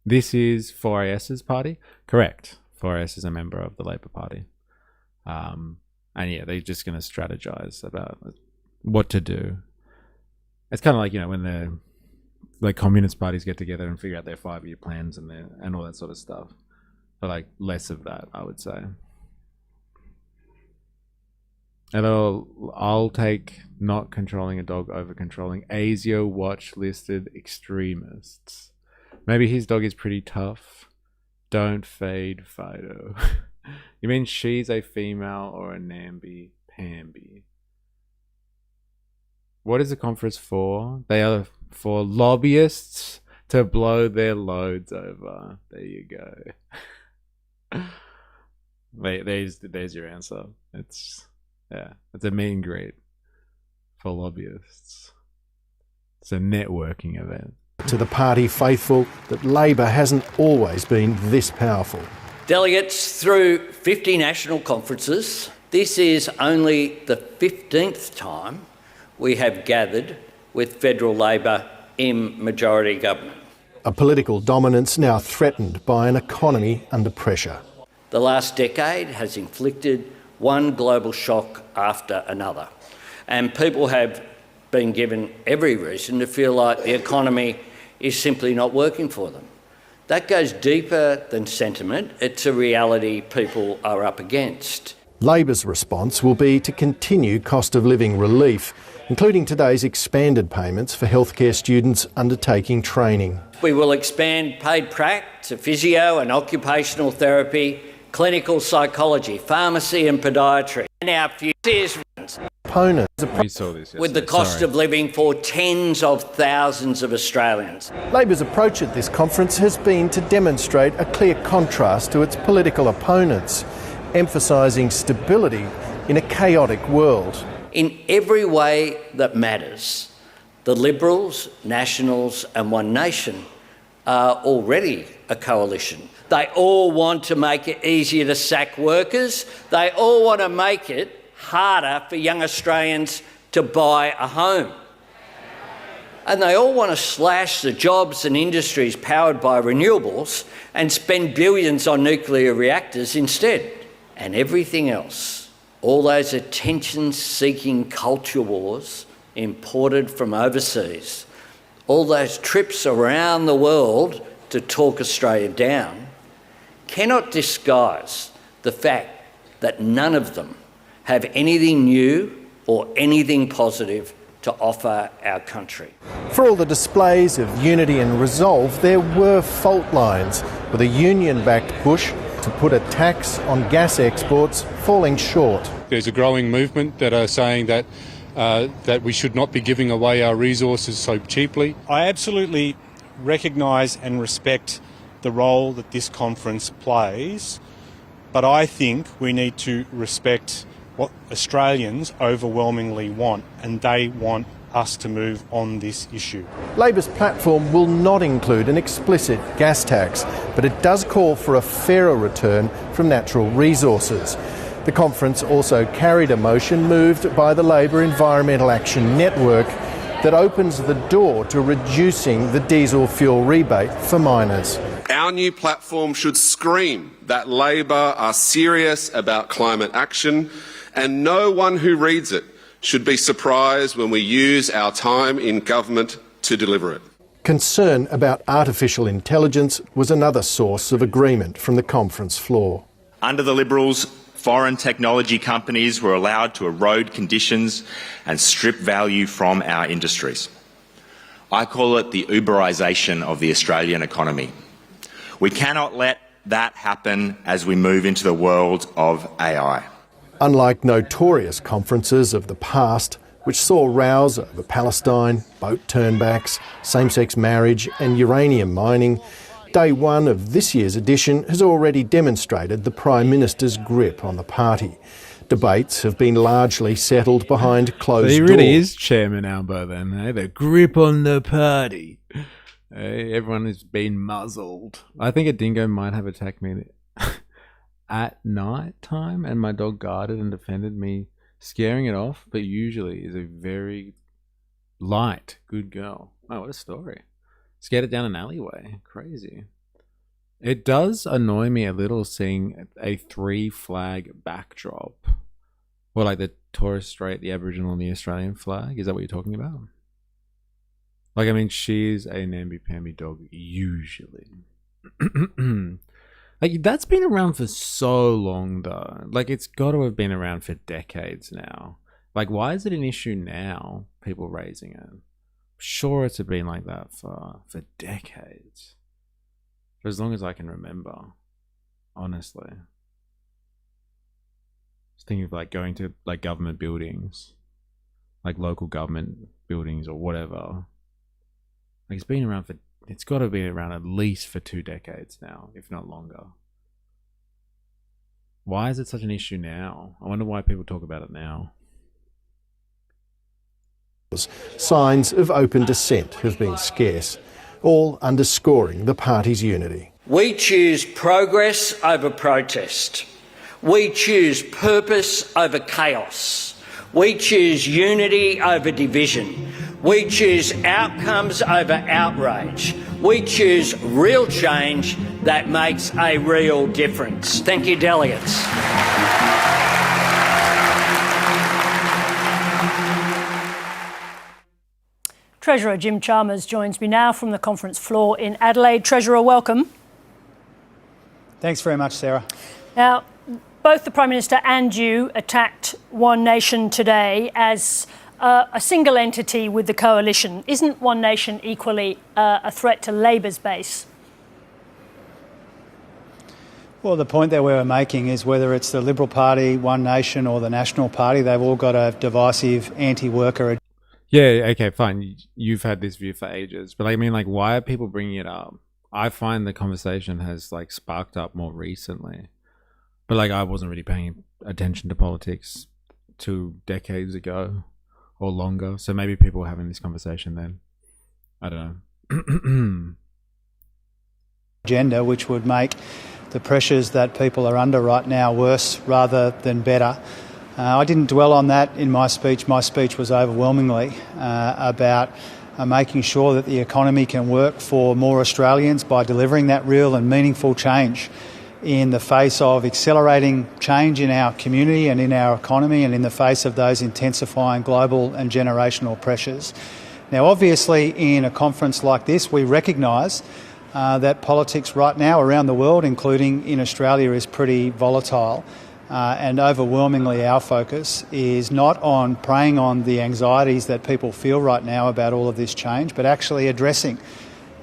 this is 4AS's party. Correct. 4AS is a member of the Labor Party. And yeah, they're just going to strategize about what to do. It's kind of like, you know, when the like communist parties get together and figure out their 5-year plans and all that sort of stuff. But like less of that, I would say. And I'll take not controlling a dog over controlling ASIO watch listed extremists. Maybe his dog is pretty tough. Don't fade Fido. You mean she's a female or a namby-pamby? What is the conference for? They are for lobbyists to blow their loads over. There you go. There's your answer. It's a meet and greet for lobbyists. It's a networking event. To the party faithful, that Labor hasn't always been this powerful. Delegates through 50 national conferences, this is only the 15th time we have gathered with federal Labor in majority government. A political dominance now threatened by an economy under pressure. The last decade has inflicted one global shock after another, and people have been given every reason to feel like the economy is simply not working for them. That goes deeper than sentiment. It's a reality people are up against. Labor's response will be to continue cost of living relief, including today's expanded payments for healthcare students undertaking training. We will expand paid prac to physio and occupational therapy, clinical psychology, pharmacy and podiatry. And our future Opponents with the cost of living for tens of thousands of Australians. Labor's approach at this conference has been to demonstrate a clear contrast to its political opponents, emphasising stability in a chaotic world. In every way that matters, the Liberals, Nationals and One Nation are already a coalition. They all want to make it easier to sack workers. They all want to make it harder for young Australians to buy a home. And they all want to slash the jobs and industries powered by renewables and spend billions on nuclear reactors instead. And everything else, all those attention-seeking culture wars imported from overseas, all those trips around the world to talk Australia down, cannot disguise the fact that none of them have anything new or anything positive to offer our country. For all the displays of unity and resolve, there were fault lines, with a union-backed push to put a tax on gas exports falling short. There's a growing movement that are saying that that we should not be giving away our resources so cheaply. I absolutely recognise and respect the role that this conference plays, but I think we need to respect what Australians overwhelmingly want, and they want us to move on this issue. Labor's platform will not include an explicit gas tax, but it does call for a fairer return from natural resources. The conference also carried a motion moved by the Labor Environmental Action Network that opens the door to reducing the diesel fuel rebate for miners. Our new platform should scream that Labor are serious about climate action, and no one who reads it should be surprised when we use our time in government to deliver it. Concern about artificial intelligence was another source of agreement from the conference floor. Under the Liberals, foreign technology companies were allowed to erode conditions and strip value from our industries. I call it the Uberisation of the Australian economy. We cannot let that happen as we move into the world of AI. Unlike notorious conferences of the past, which saw rows over Palestine, boat turnbacks, same-sex marriage and uranium mining, day one of this year's edition has already demonstrated the Prime Minister's grip on the party. Debates have been largely settled behind closed doors. He really is Chairman Albo then, eh? The grip on the party. Everyone has been muzzled. I think a dingo might have attacked me at night time, and my dog guarded and defended me, scaring it off, but usually is a very light, good girl. Oh, what a story. Scared it down an alleyway. Crazy. It does annoy me a little seeing a 3-flag backdrop. Or like the Torres Strait, the Aboriginal and the Australian flag. Is that what you're talking about? Like, I mean, she's a namby-pamby dog, usually. Like, that's been around for so long, though. Like, it's got to have been around for decades now. Like, why is it an issue now, people raising it? I'm sure it's been like that for decades. For as long as I can remember. Honestly. Just thinking of, like, going to, like, government buildings. Like, local government buildings or whatever. Like, it's been around for... It's got to be around at least for 2 decades now, if not longer. Why is it such an issue now? I wonder why people talk about it now. Signs of open dissent have been scarce, all underscoring the party's unity. We choose progress over protest. We choose purpose over chaos. We choose unity over division. We choose outcomes over outrage. We choose real change that makes a real difference. Thank you, delegates. Treasurer Jim Chalmers joins me now from the conference floor in Adelaide. Treasurer, welcome. Thanks very much, Sarah. Now, both the Prime Minister and you attacked One Nation today as a single entity with the coalition. Isn't One Nation equally a threat to Labor's base? Well, the point that we were making is whether it's the Liberal Party, One Nation or the National Party, they've all got a divisive anti-worker. Yeah, okay, fine. You've had this view for ages. But I mean, like, why are people bringing it up? I find the conversation has, like, sparked up more recently. But, like, I wasn't really paying attention to politics 2 decades ago or longer. So maybe people were having this conversation then. I don't know. Agenda, which would make the pressures that people are under right now worse rather than better. I didn't dwell on that in my speech. My speech was overwhelmingly about making sure that the economy can work for more Australians by delivering that real and meaningful change in the face of accelerating change in our community and in our economy and in the face of those intensifying global and generational pressures. Now, obviously, in a conference like this, we recognise that politics right now around the world, including in Australia, is pretty volatile. And overwhelmingly our focus is not on preying on the anxieties that people feel right now about all of this change, but actually addressing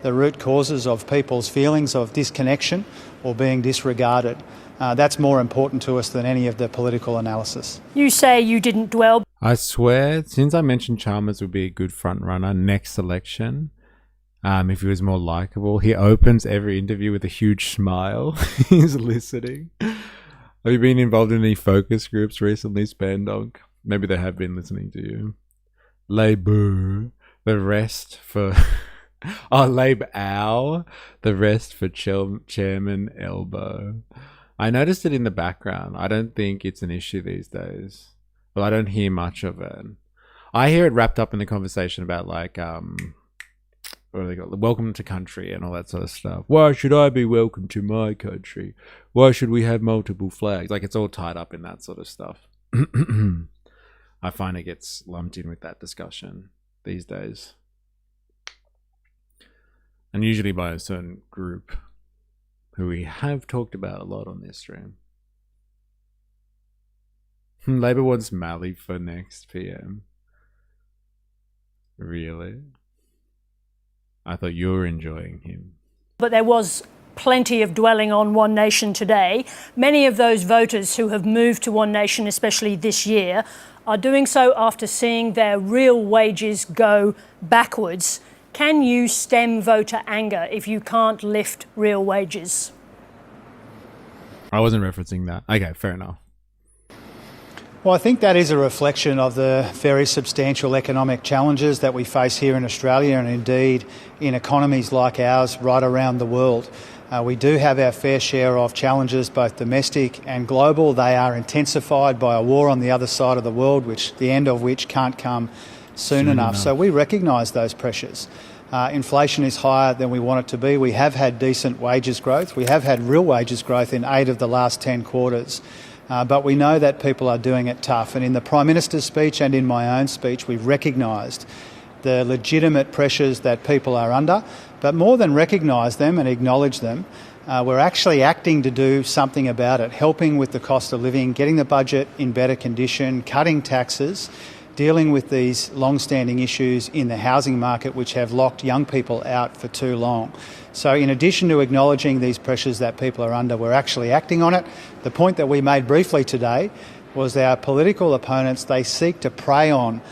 the root causes of people's feelings of disconnection or being disregarded. That's more important to us than any of the political analysis. You say you didn't dwell. I swear, since I mentioned Chalmers would be a good front runner next election, if he was more likeable, he opens every interview with a huge smile. He's listening. Have you been involved in any focus groups recently, Spandonk? Maybe they have been listening to you. Labour. The rest for... oh, Labour. The rest for Chairman Elbow. I noticed it in the background. I don't think it's an issue these days. Well, I don't hear much of it. I hear it wrapped up in the conversation about, like, what do they call it? Welcome to country and all that sort of stuff. Why should I be welcome to my country? Why should we have multiple flags? Like, it's all tied up in that sort of stuff. I find it gets lumped in with that discussion these days. And usually by a certain group who we have talked about a lot on this stream. Labour wants Malley for next PM. Really? I thought you were enjoying him. But there was plenty of dwelling on One Nation today. Many of those voters who have moved to One Nation, especially this year, are doing so after seeing their real wages go backwards. Can you stem voter anger if you can't lift real wages? I wasn't referencing that. Okay, fair enough. Well, I think that is a reflection of the very substantial economic challenges that we face here in Australia and indeed in economies like ours right around the world. We do have our fair share of challenges, both domestic and global. They are intensified by a war on the other side of the world, the end of which can't come soon enough. So we recognise those pressures. Inflation is higher than we want it to be. We have had decent wages growth. We have had real wages growth in 8 of the last 10 quarters. But we know that people are doing it tough. And in the Prime Minister's speech and in my own speech, we've recognised the legitimate pressures that people are under. But more than recognise them and acknowledge them, we're actually acting to do something about it, helping with the cost of living, getting the budget in better condition, cutting taxes, dealing with these long-standing issues in the housing market which have locked young people out for too long. So in addition to acknowledging these pressures that people are under, we're actually acting on it. The point that we made briefly today was our political opponents, they seek to prey on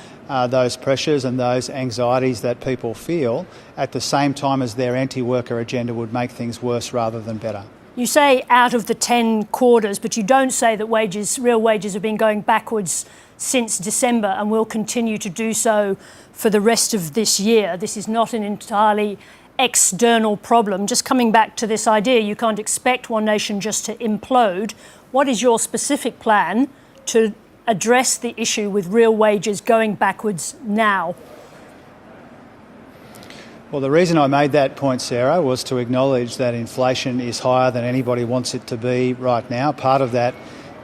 those pressures and those anxieties that people feel at the same time as their anti-worker agenda would make things worse rather than better. You say out of the 10 quarters, but you don't say that real wages have been going backwards since December and will continue to do so for the rest of this year. This is not an entirely external problem. Just coming back to this idea, you can't expect One Nation just to implode. What is your specific plan to address the issue with real wages going backwards now? Well, the reason I made that point, Sarah, was to acknowledge that inflation is higher than anybody wants it to be right now. Part of that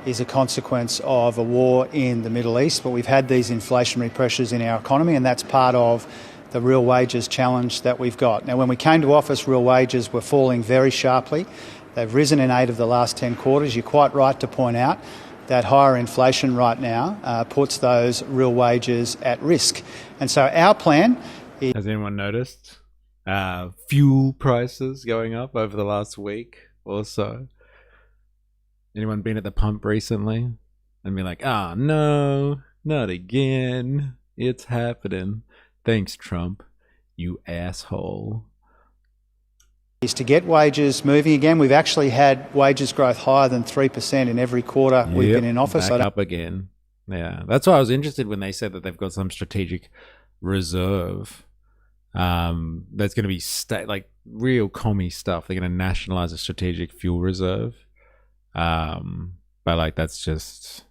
is a consequence of a war in the Middle East, but we've had these inflationary pressures in our economy, and that's part of the real wages challenge that we've got. Now, when we came to office, real wages were falling very sharply. They've risen in 8 of the last 10 quarters. You're quite right to point out that higher inflation right now puts those real wages at risk. And so our plan is... Has anyone noticed fuel prices going up over the last week or so? Anyone been at the pump recently and be like, "Ah, no, not again. It's happening. Thanks, Trump, you asshole." Is to get wages moving again. We've actually had wages growth higher than 3% in every quarter we've been in office. Back up again. Yeah, that's why I was interested when they said that they've got some strategic reserve. That's going to be like real commie stuff. They're going to nationalize a strategic fuel reserve. But like that's just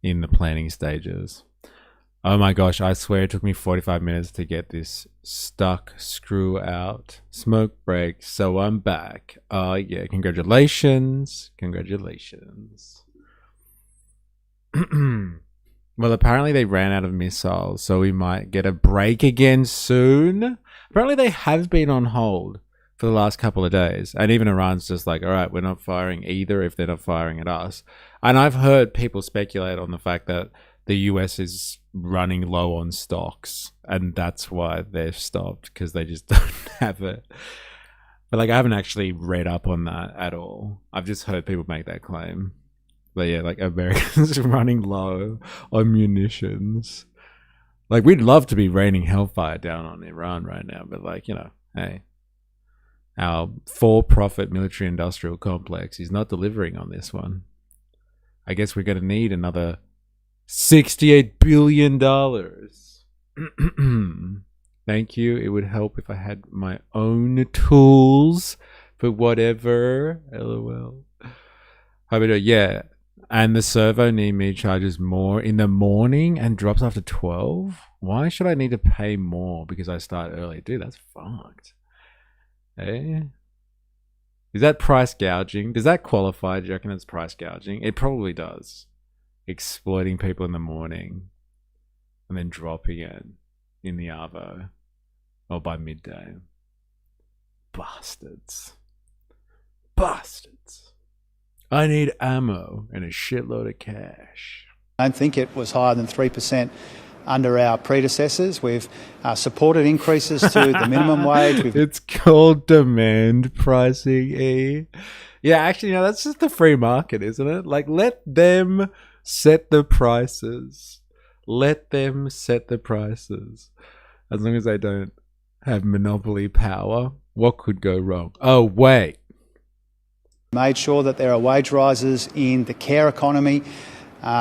in the planning stages. Oh my gosh, I swear it took me 45 minutes to get this stuck screw out. Smoke break, so I'm back. Oh yeah, congratulations. Congratulations. Well, apparently they ran out of missiles, so we might get a break again soon. Apparently they have been on hold for the last couple of days. And even Iran's just like, all right, we're not firing either if they're not firing at us. And I've heard people speculate on the fact that the US is running low on stocks and that's why they've stopped, because they just don't have it. But like I haven't actually read up on that at all. I've just heard people make that claim. But yeah, like Americans running low on munitions. Like we'd love to be raining hellfire down on Iran right now, but like, you know, hey, our for-profit military-industrial complex is not delivering on this one. I guess we're going to need another $68 billion. Thank you. It would help if I had my own tools for whatever. LOL. Yeah. And the servo near me charges more in the morning and drops after 12. Why should I need to pay more because I start early? Dude, that's fucked. Eh? Is that price gouging? Does that qualify? Do you reckon it's price gouging? It probably does. Exploiting people in the morning and then dropping it in the arvo or by midday. Bastards. Bastards. I need ammo and a shitload of cash. I don't think it was higher than 3% under our predecessors. We've supported increases to the minimum wage. It's called demand pricing, eh? Yeah, actually, that's just the free market, isn't it? Like, let them set the prices. Let them set the prices. As long as they don't have monopoly power, what could go wrong? Oh, wait. Made sure that there are wage rises in the care economy.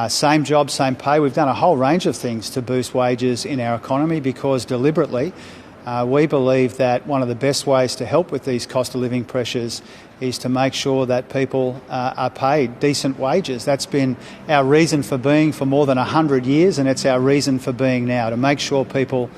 Same job, same pay. We've done a whole range of things to boost wages in our economy because deliberately we believe that one of the best ways to help with these cost of living pressures is to make sure that people are paid decent wages. That's been our reason for being for more than 100 years, and it's our reason for being now, to make sure people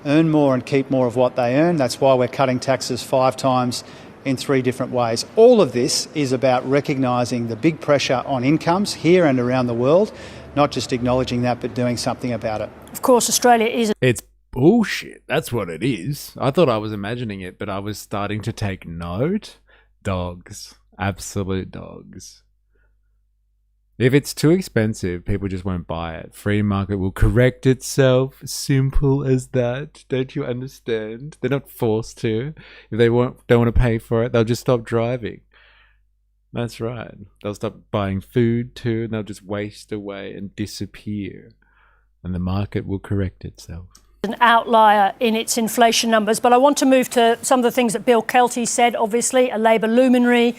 earn more and keep more of what they earn. That's why we're cutting taxes 5 times in 3 different ways. All of this is about recognising the big pressure on incomes here and around the world, not just acknowledging that, but doing something about it. Of course, Australia is... It's bullshit. That's what it is. I thought I was imagining it, but I was starting to take note. Dogs. Absolute dogs. If it's too expensive, people just won't buy it. Free market will correct itself. Simple as that. Don't you understand? They're not forced to. If they don't want to pay for it, they'll just stop driving. That's right. They'll stop buying food too, and they'll just waste away and disappear. And the market will correct itself. An outlier in its inflation numbers. But I want to move to some of the things that Bill Kelty said, obviously, a Labor luminary.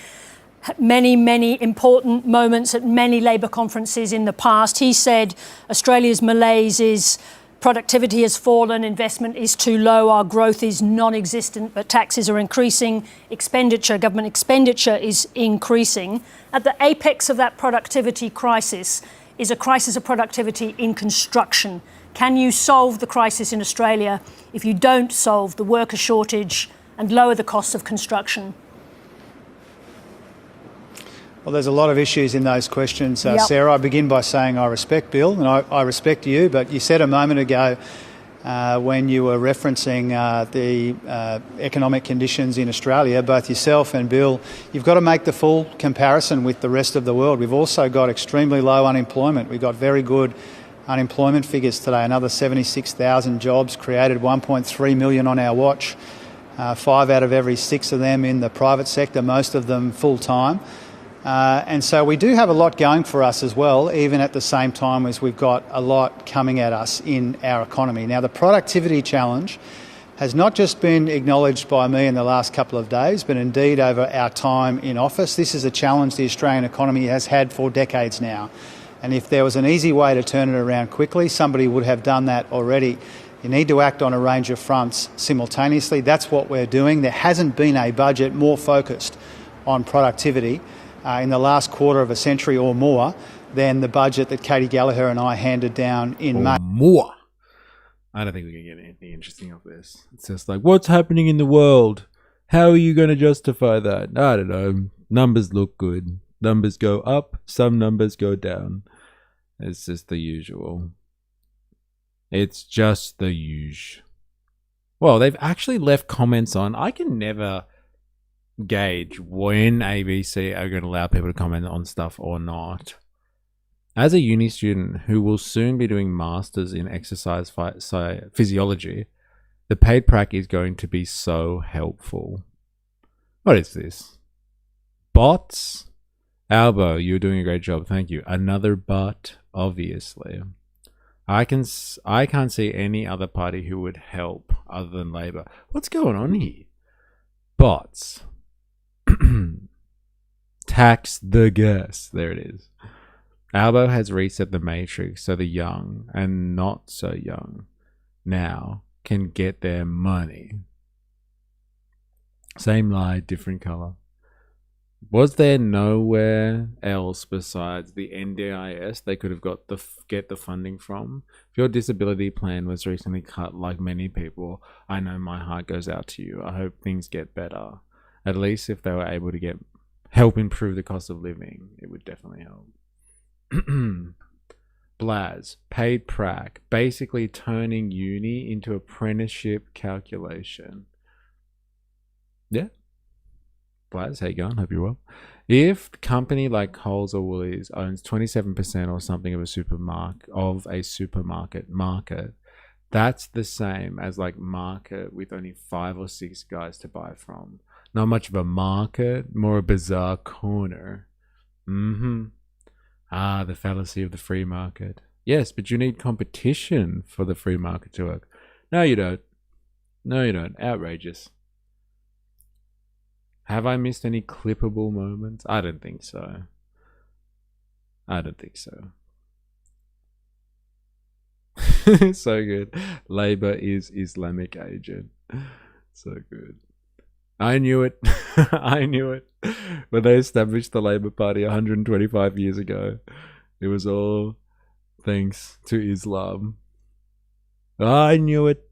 Many important moments at many Labor conferences in the past. He said Australia's malaise is productivity has fallen, investment is too low, our growth is non-existent, but taxes are increasing, government expenditure is increasing. At the apex of that productivity crisis is a crisis of productivity in construction. Can you solve the crisis in Australia if you don't solve the worker shortage and lower the cost of construction? Well, there's a lot of issues in those questions, Sarah. I begin by saying I respect Bill and I respect you, but you said a moment ago when you were referencing the economic conditions in Australia, both yourself and Bill, you've got to make the full comparison with the rest of the world. We've also got extremely low unemployment. We've got very good unemployment figures today, another 76,000 jobs created, 1.3 million on our watch, 5 out of every 6 of them in the private sector, most of them full-time. And so we do have a lot going for us as well, even at the same time as we've got a lot coming at us in our economy. Now, the productivity challenge has not just been acknowledged by me in the last couple of days, but indeed over our time in office. This is a challenge the Australian economy has had for decades now. And if there was an easy way to turn it around quickly, somebody would have done that already. You need to act on a range of fronts simultaneously. That's what we're doing. There hasn't been a budget more focused on productivity in the last quarter of a century or more than the budget that Katie Gallagher and I handed down in May. More. I don't think we can get anything interesting off this. It's just like, what's happening in the world? How are you going to justify that? I don't know. Numbers look good. Numbers go up. Some numbers go down. It's just the usual. It's just the usual. Well, they've actually left comments on. I can never gauge when ABC are going to allow people to comment on stuff or not. As a uni student who will soon be doing masters in exercise physiology, the paid prac is going to be so helpful. What is this? Bots? Albo, you're doing a great job. Thank you. Another bot, obviously. I can't see any other party who would help other than Labor. What's going on here? Bots. Tax the gas. There it is. Albo has reset the matrix so the young and not so young now can get their money. Same lie, different color. Was there nowhere else besides the NDIS they could have get the funding from? If your disability plan was recently cut, like many people, I know my heart goes out to you. I hope things get better. At least if they were able to help improve the cost of living, it would definitely help. Blaz, paid prac, basically turning uni into apprenticeship calculation. Yeah. Blaz, how you going? Hope you're well. If a company like Coles or Woolies owns 27% or something of a supermarket market, that's the same as like market with only 5 or 6 guys to buy from. Not much of a market, more a bizarre corner. Ah, the fallacy of the free market. Yes, but you need competition for the free market to work. No, you don't. No, you don't. Outrageous. Have I missed any clippable moments? I don't think so. I don't think so. So good. Labor is Islamic agent. So good. I knew it. I knew it. When they established the Labor Party 125 years ago, it was all thanks to Islam. I knew it.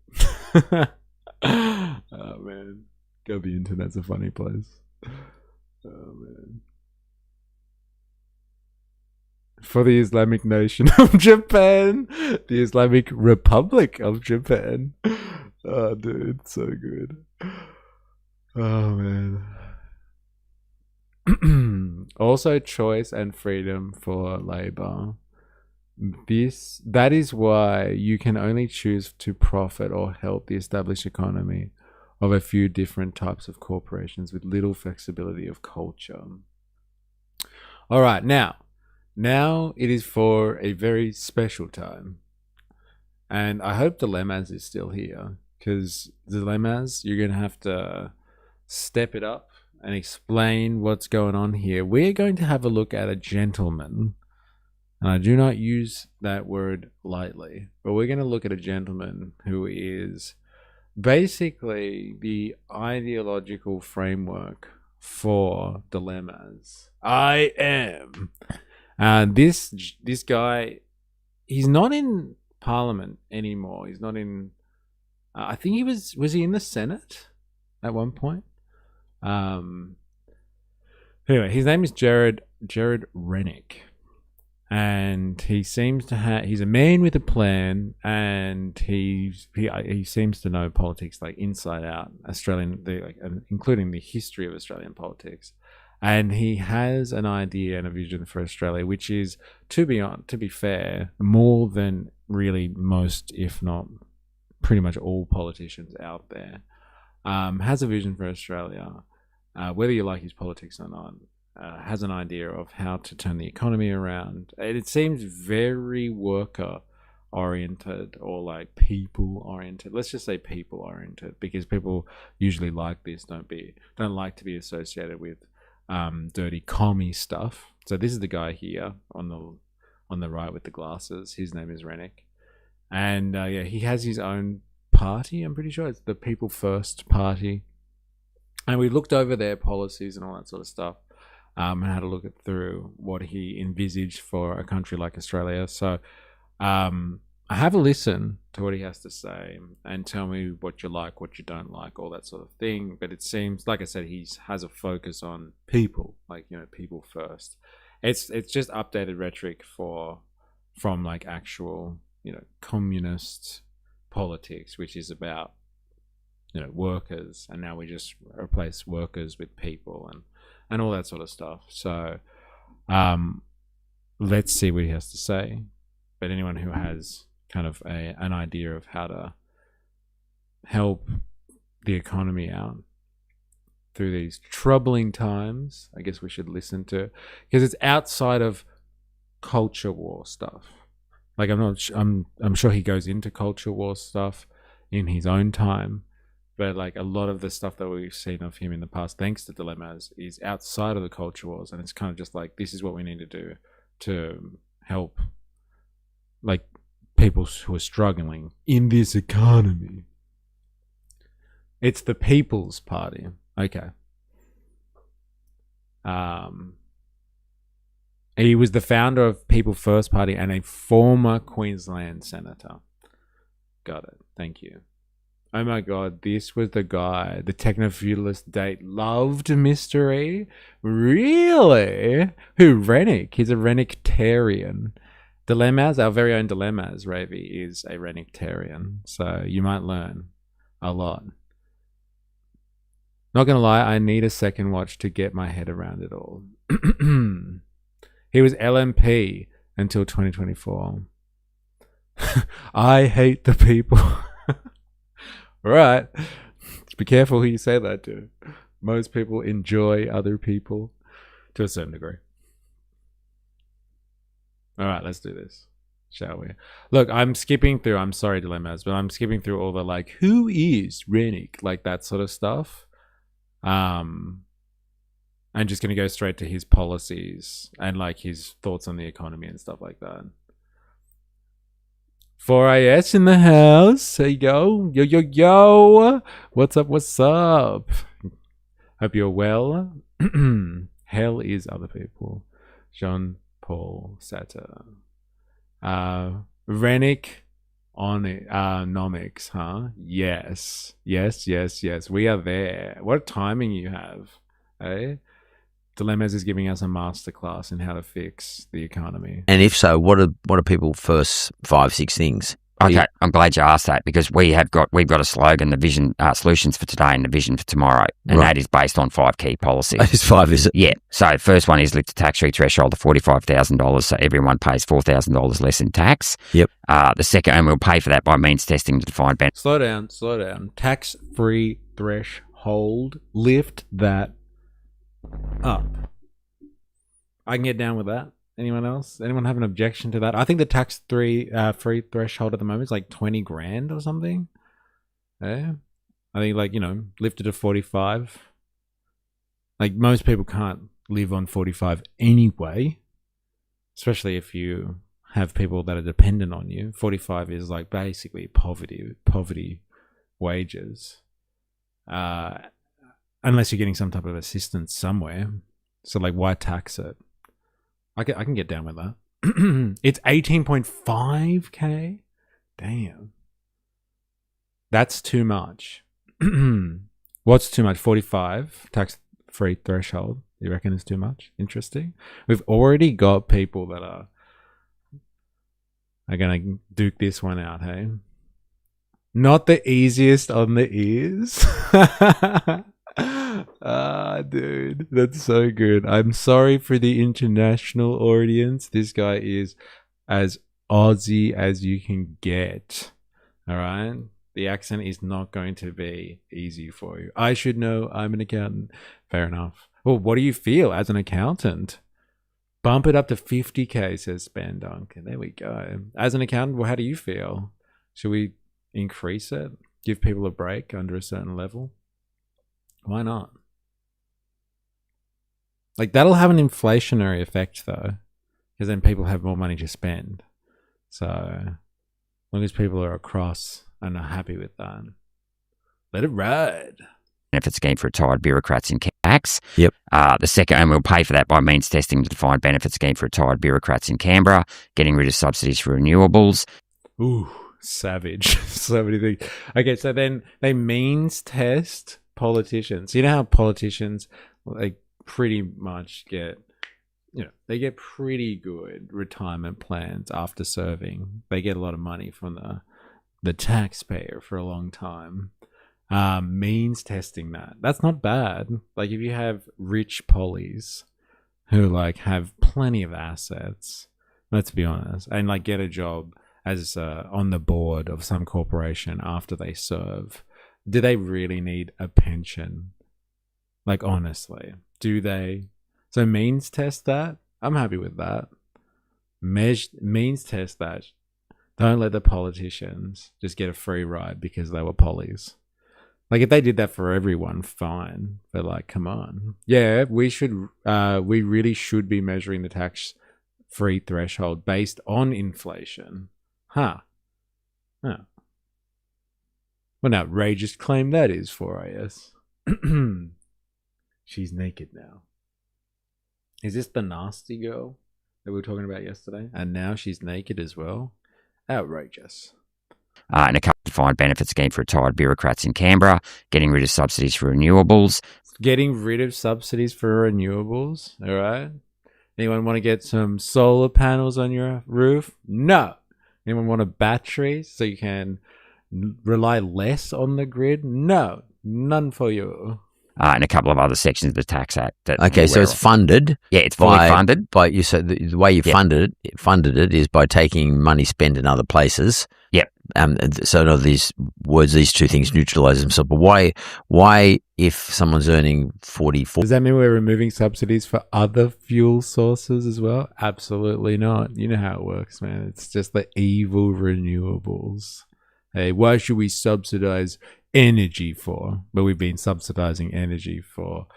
Oh man, God, the internet's a funny place. Oh man. For the Islamic nation of Japan, the Islamic Republic of Japan. Oh, dude, so good. Oh man. Also, choice and freedom for labor. That is why you can only choose to profit or help the established economy of a few different types of corporations with little flexibility of culture. All right, now it is for a very special time. And I hope Dilemmas is still here, because Dilemmas, you're going to have to step it up and explain what's going on here. We're going to have a look at a gentleman. And I do not use that word lightly, but we're going to look at a gentleman who is basically the ideological framework for dilemmas. I am. This guy, he's not in Parliament anymore. He's not in. I think he was he in the Senate at one point? Anyway, his name is Gerard Rennick. And he seems to he's a man with a plan, and he seems to know politics like inside out, including the history of Australian politics. And he has an idea and a vision for Australia, which is, to be fair, more than really most, if not pretty much all politicians out there. Has a vision for Australia, whether you like his politics or not. Has an idea of how to turn the economy around. And it seems very worker oriented, or like people oriented. Let's just say people oriented, because people usually like this don't like to be associated with dirty commie stuff. So this is the guy here on the right with the glasses. His name is Rennick, and he has his own party. I'm pretty sure it's the People First Party, and we looked over their policies and all that sort of stuff. And had a look through what he envisaged for a country like Australia. So have a listen to what he has to say and tell me what you like, what you don't like, all that sort of thing. But it seems, like I said, he has a focus on people, people first. It's just updated rhetoric from like actual, communist politics, which is about, workers. And now we just replace workers with people and all that sort of stuff. So let's see what he has to say. But anyone who has kind of an idea of how to help the economy out through these troubling times, I guess we should listen to, because it's outside of culture war stuff. Like I'm sure he goes into culture war stuff in his own time. But like a lot of the stuff that we've seen of him in the past, thanks to Dilemmas, is outside of the culture wars. And it's kind of just like, this is what we need to do to help like people who are struggling in this economy. It's the People's Party. Okay. He was the founder of People First Party and a former Queensland senator. Got it. Thank you. Oh my god, this was the guy, the techno-feudalist date loved mystery? Really? Who, Rennick? He's a Rennicktarian. Dilemmas, our very own Dilemmas, Ravi, is a Rennicktarian. So you might learn a lot. Not gonna lie, I need a second watch to get my head around it all. He was LMP until 2024. I hate the people. All right. Just be careful who you say that to. Most people enjoy other people to a certain degree. All right, let's do this, shall we? Look, I'm skipping through, I'm sorry, Dilemmas, but I'm skipping through all the like, who is Rennick? Like that sort of stuff. I'm just going to go straight to his policies and like his thoughts on the economy and stuff like that. 4AS in the house. There you go. Yo. What's up? Hope you're well. Hell is other people. Jean Paul Satter. Rennick nomics, huh? Yes. We are there. What timing you have, eh? Dilemmas is giving us a masterclass in how to fix the economy. And if so, what are people's first 5-6 things? Okay, I'm glad you asked that, because we've got a slogan, the vision, solutions for today and the vision for tomorrow, and that is based on 5 key policies. It's 5, is it? Yeah. So the first one is lift the tax-free threshold to $45,000, so everyone pays $4,000 less in tax. Yep. The second, and we'll pay for that by means testing to define benefits. Slow down. Tax-free threshold. Lift that up. I can get down with that. Anyone else? Anyone have an objection to that? I think the tax-free threshold at the moment is like 20 grand or something. Yeah. I think, like, lift it to 45. Like, most people can't live on 45 anyway, especially if you have people that are dependent on you. 45 is like basically poverty wages. Unless you're getting some type of assistance somewhere. So, like, why tax it? I can get down with that. It's 18.5K? Damn. That's too much. What's too much? 45 tax-free threshold. You reckon it's too much? Interesting. We've already got people that are going to duke this one out, hey? Not the easiest on the ears. Dude, that's so good. I'm sorry for the international audience. This guy is as Aussie as you can get. All right? The accent is not going to be easy for you. I should know. I'm an accountant. Fair enough. Well, what do you feel as an accountant? Bump it up to 50K, says Span Dunk. There we go. As an accountant, well, how do you feel? Should we increase it? Give people a break under a certain level? Why not? Like, that'll have an inflationary effect, though, because then people have more money to spend. So, as long as people are across and are happy with that, let it ride. Benefits scheme for retired bureaucrats in tax. Yep. The second, and we'll pay for that by means testing to define benefit scheme for retired bureaucrats in Canberra, getting rid of subsidies for renewables. Ooh, savage. So many things. Okay, so then they means test politicians. You know how politicians, like, pretty much get, they get pretty good retirement plans after serving. They get a lot of money from the taxpayer for a long time. Means testing that's not bad. Like, if you have rich pollies who, like, have plenty of assets, let's be honest, and, like, get a job as on the board of some corporation after they serve, do they really need a pension? Like, honestly, do they? So means test that. I'm happy with that. Means test that. Don't let the politicians just get a free ride because they were pollies. Like, if they did that for everyone, fine. But, like, come on. Yeah, we really should be measuring the tax-free threshold based on inflation. Huh. What an outrageous claim that is for IS. She's naked now. Is this the nasty girl that we were talking about yesterday? And now she's naked as well? Outrageous. And a defined benefit scheme for retired bureaucrats in Canberra, getting rid of subsidies for renewables. Getting rid of subsidies for renewables, all right? Anyone want to get some solar panels on your roof? No. Anyone want a battery so you can rely less on the grid? No. None for you. And a couple of other sections of the Tax Act. Okay, so it's funded. Yeah, it's fully funded. But you said the way you funded it is by taking money spent in other places. Yep. So in other these words, these two things neutralise themselves. But why, if someone's earning 44? Does that mean we're removing subsidies for other fuel sources as well? Absolutely not. You know how it works, man. It's just the evil renewables. Hey, why should we subsidize energy for? But we've been subsidizing energy for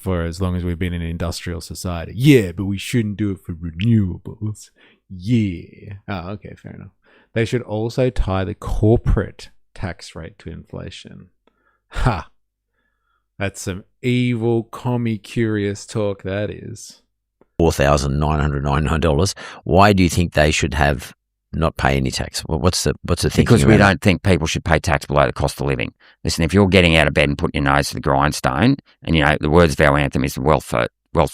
as long as we've been in an industrial society. Yeah, but we shouldn't do it for renewables. Yeah. Oh, okay, fair enough. They should also tie the corporate tax rate to inflation. Ha! That's some evil, commie-curious talk, that is. $4,999. Why do you think they should have not pay any tax? Well, what's the thinking? Because we around don't think people should pay tax below the cost of living. Listen, if you're getting out of bed and putting your nose to the grindstone, and the words of our anthem is wealth for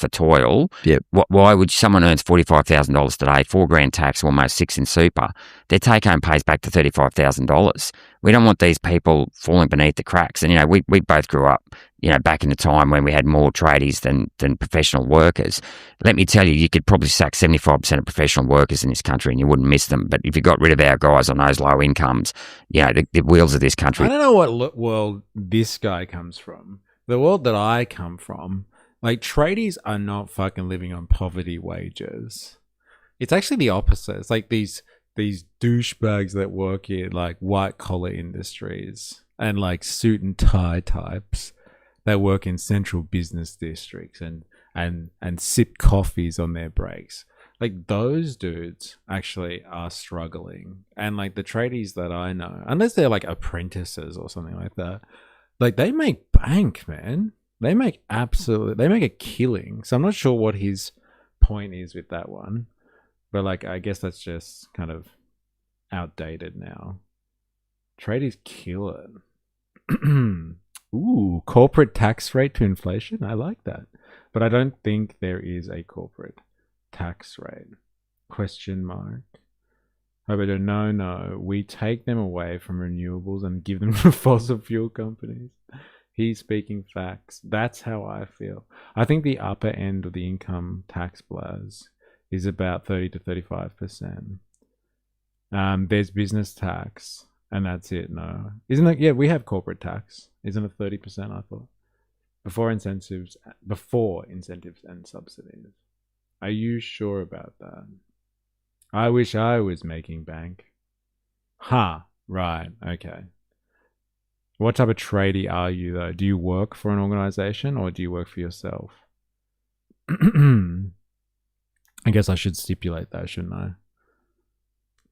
toil. Yep. Why would someone earns $45,000 today, $4,000 tax, almost $6,000 in super? Their take home pays back to $35,000. We don't want these people falling beneath the cracks. And we both grew up, back in the time when we had more tradies than professional workers. Let me tell you, you could probably sack 75% of professional workers in this country, and you wouldn't miss them. But if you got rid of our guys on those low incomes, the wheels of this country. I don't know what world this guy comes from. The world that I come from. Like, tradies are not fucking living on poverty wages. It's actually the opposite. It's like these douchebags that work in like white collar industries and like suit and tie types that work in central business districts and sip coffees on their breaks. Like, those dudes actually are struggling. And like the tradies that I know, unless they're like apprentices or something like that, like they make bank, man. They make a killing. So I'm not sure what his point is with that one. But like, I guess that's just kind of outdated now. Tradies kill it. Ooh, corporate tax rate to inflation. I like that. But I don't think there is a corporate tax rate. Question mark. However, no. We take them away from renewables and give them to fossil fuel companies. He's speaking facts. That's how I feel. I think the upper end of the income tax blaz is about 30 to 35%. There's business tax, and that's it. No, isn't it? Yeah, we have corporate tax. Isn't it 30%? I thought before incentives and subsidies. Are you sure about that? I wish I was making bank. Right. Okay. What type of tradie are you, though? Do you work for an organization or do you work for yourself? I guess I should stipulate that, shouldn't I?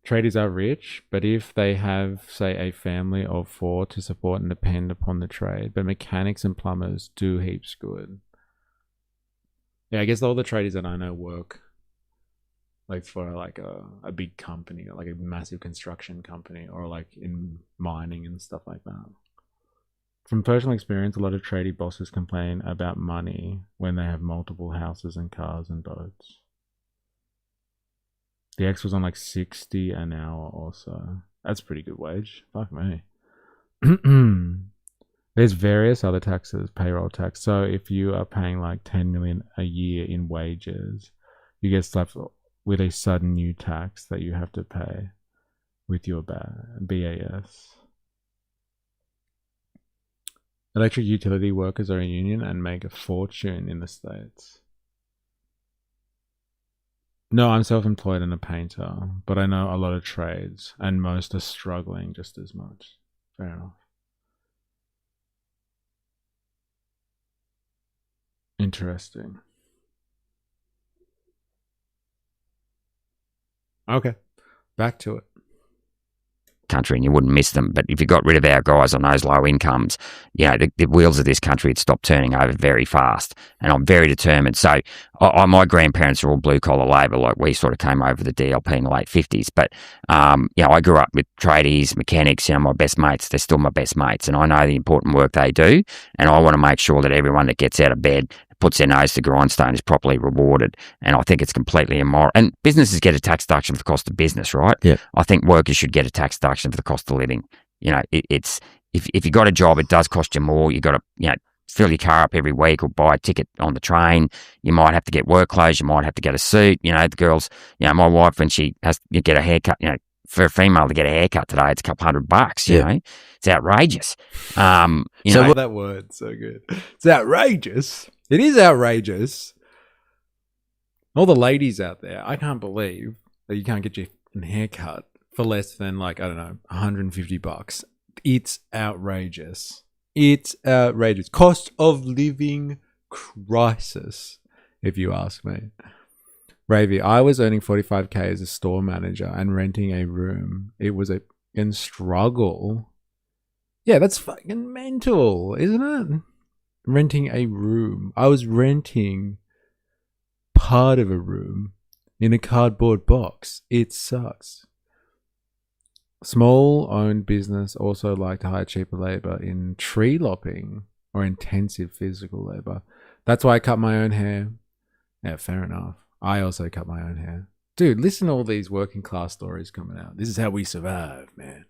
Tradies are rich, but if they have, say, a family of 4 to support and depend upon the trade, but mechanics and plumbers do heaps good. Yeah, I guess all the tradies that I know work like for like a big company, like a massive construction company, or like in mining and stuff like that. From personal experience, a lot of tradie bosses complain about money when they have multiple houses and cars and boats. The X was on like 60 an hour or so. That's pretty good wage. Fuck me. There's various other taxes, payroll tax. So if you are paying like 10 million a year in wages, you get slapped with a sudden new tax that you have to pay with your BAS. Electric utility workers are a union and make a fortune in the States. No, I'm self-employed and a painter, but I know a lot of trades and most are struggling just as much. Fair enough. Interesting. Okay, back to it. Country, and you wouldn't miss them. But if you got rid of our guys on those low incomes, the wheels of this country would stop turning over very fast. And I'm very determined. So my grandparents are all blue collar labour. Like, we sort of came over the DLP in the late 50s. But I grew up with tradies, mechanics. My best mates. They're still my best mates, and I know the important work they do. And I want to make sure that everyone that gets out of bed, puts their nose to the grindstone, is properly rewarded. And I think it's completely immoral. And businesses get a tax deduction for the cost of business, right? Yeah. I think workers should get a tax deduction for the cost of living. It's if you got a job, it does cost you more. You got to fill your car up every week or buy a ticket on the train. You might have to get work clothes. You might have to get a suit. The girls. My wife, when she has to get a haircut, for a female to get a haircut today, it's a couple $100. You know, it's outrageous. That word so good. It's outrageous. It is outrageous. All the ladies out there, I can't believe that you can't get your haircut for less than like, I don't know, $150. It's outrageous. It's outrageous. Cost of living crisis, if you ask me. Ravy, I was earning $45K as a store manager and renting a room. It was a struggle. Yeah, that's fucking mental, isn't it? Renting a room. I was renting part of a room in a cardboard box. It sucks. Small-owned business also like to hire cheaper labor in tree lopping or intensive physical labor. That's why I cut my own hair. Yeah, fair enough. I also cut my own hair. Dude, listen to all these working class stories coming out. This is how we survive, man.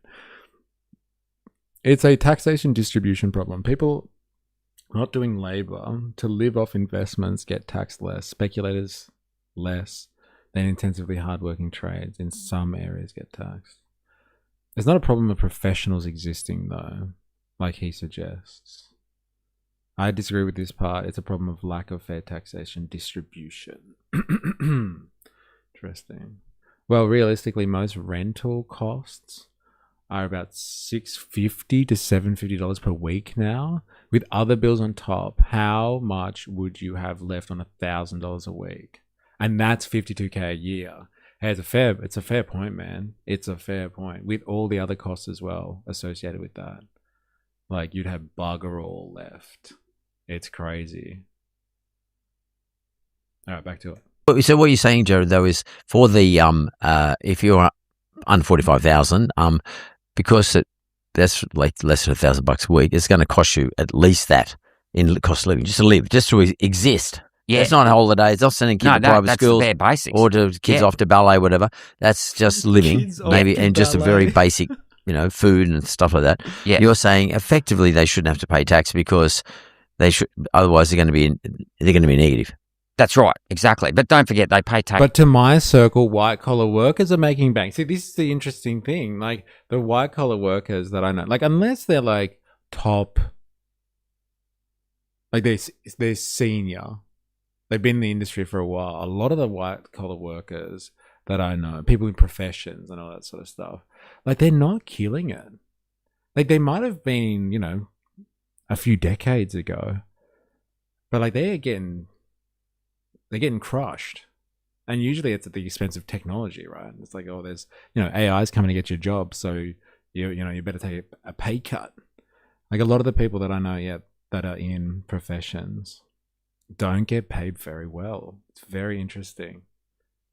It's a taxation distribution problem. People not doing labor to live off investments get taxed less. Speculators less than intensively hardworking trades in some areas get taxed. It's not a problem of professionals existing, though, like he suggests. I disagree with this part. It's a problem of lack of fair taxation distribution. Interesting. Well, realistically, most rental costs are about $650 to $750 per week now. With other bills on top, how much would you have left on $1,000 a week? And that's $52K a year. Hey, it's a fair point, man. It's a fair point. With all the other costs as well associated with that. Like, you'd have bugger all left. It's crazy. All right, back to it. So what you're saying, Jared, though, is for the if you're under 45,000, because that's like less than $1,000 a week, it's going to cost you at least that in cost of living, just to live, just to exist. Yeah. It's not holidays. It's not sending kids to private schools bare basics. or to kids off to ballet, whatever. That's just living, maybe, and just a very basic, food and stuff like that. Yeah. You're saying effectively they shouldn't have to pay tax because they should. Otherwise, they're going to be negative. That's right, exactly. But don't forget, they pay tax. But to my circle, white-collar workers are making bank. See, this is the interesting thing. Like, the white-collar workers that I know, like, unless they're, like, top, like, they're senior, they've been in the industry for a while. A lot of the white-collar workers that I know, people in professions and all that sort of stuff, like, they're not killing it. Like, they might have been, a few decades ago, but, like, they're getting crushed. And usually it's at the expense of technology, right? It's like, oh, there's, AI's coming to get your job, so you better take a pay cut. Like, a lot of the people that I know that are in professions don't get paid very well. It's very interesting.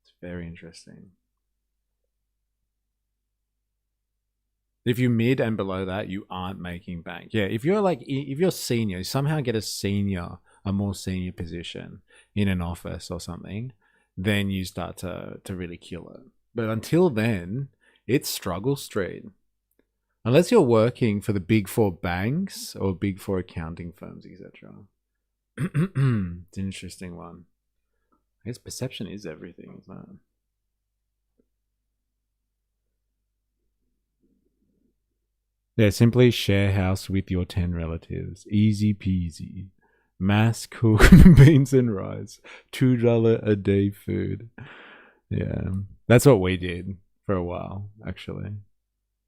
It's very interesting. If you're mid and below that, you aren't making bank. Yeah, if you're senior, somehow get a more senior position in an office or something, then you start to really kill it. But until then, it's struggle street. Unless you're working for the big four banks or big four accounting firms, etc. It's an interesting one. I guess perception is everything, isn't it? Yeah, simply share house with your 10 relatives. Easy peasy. Mass cook beans and rice. $2 a day food. Yeah, that's what we did for a while, actually.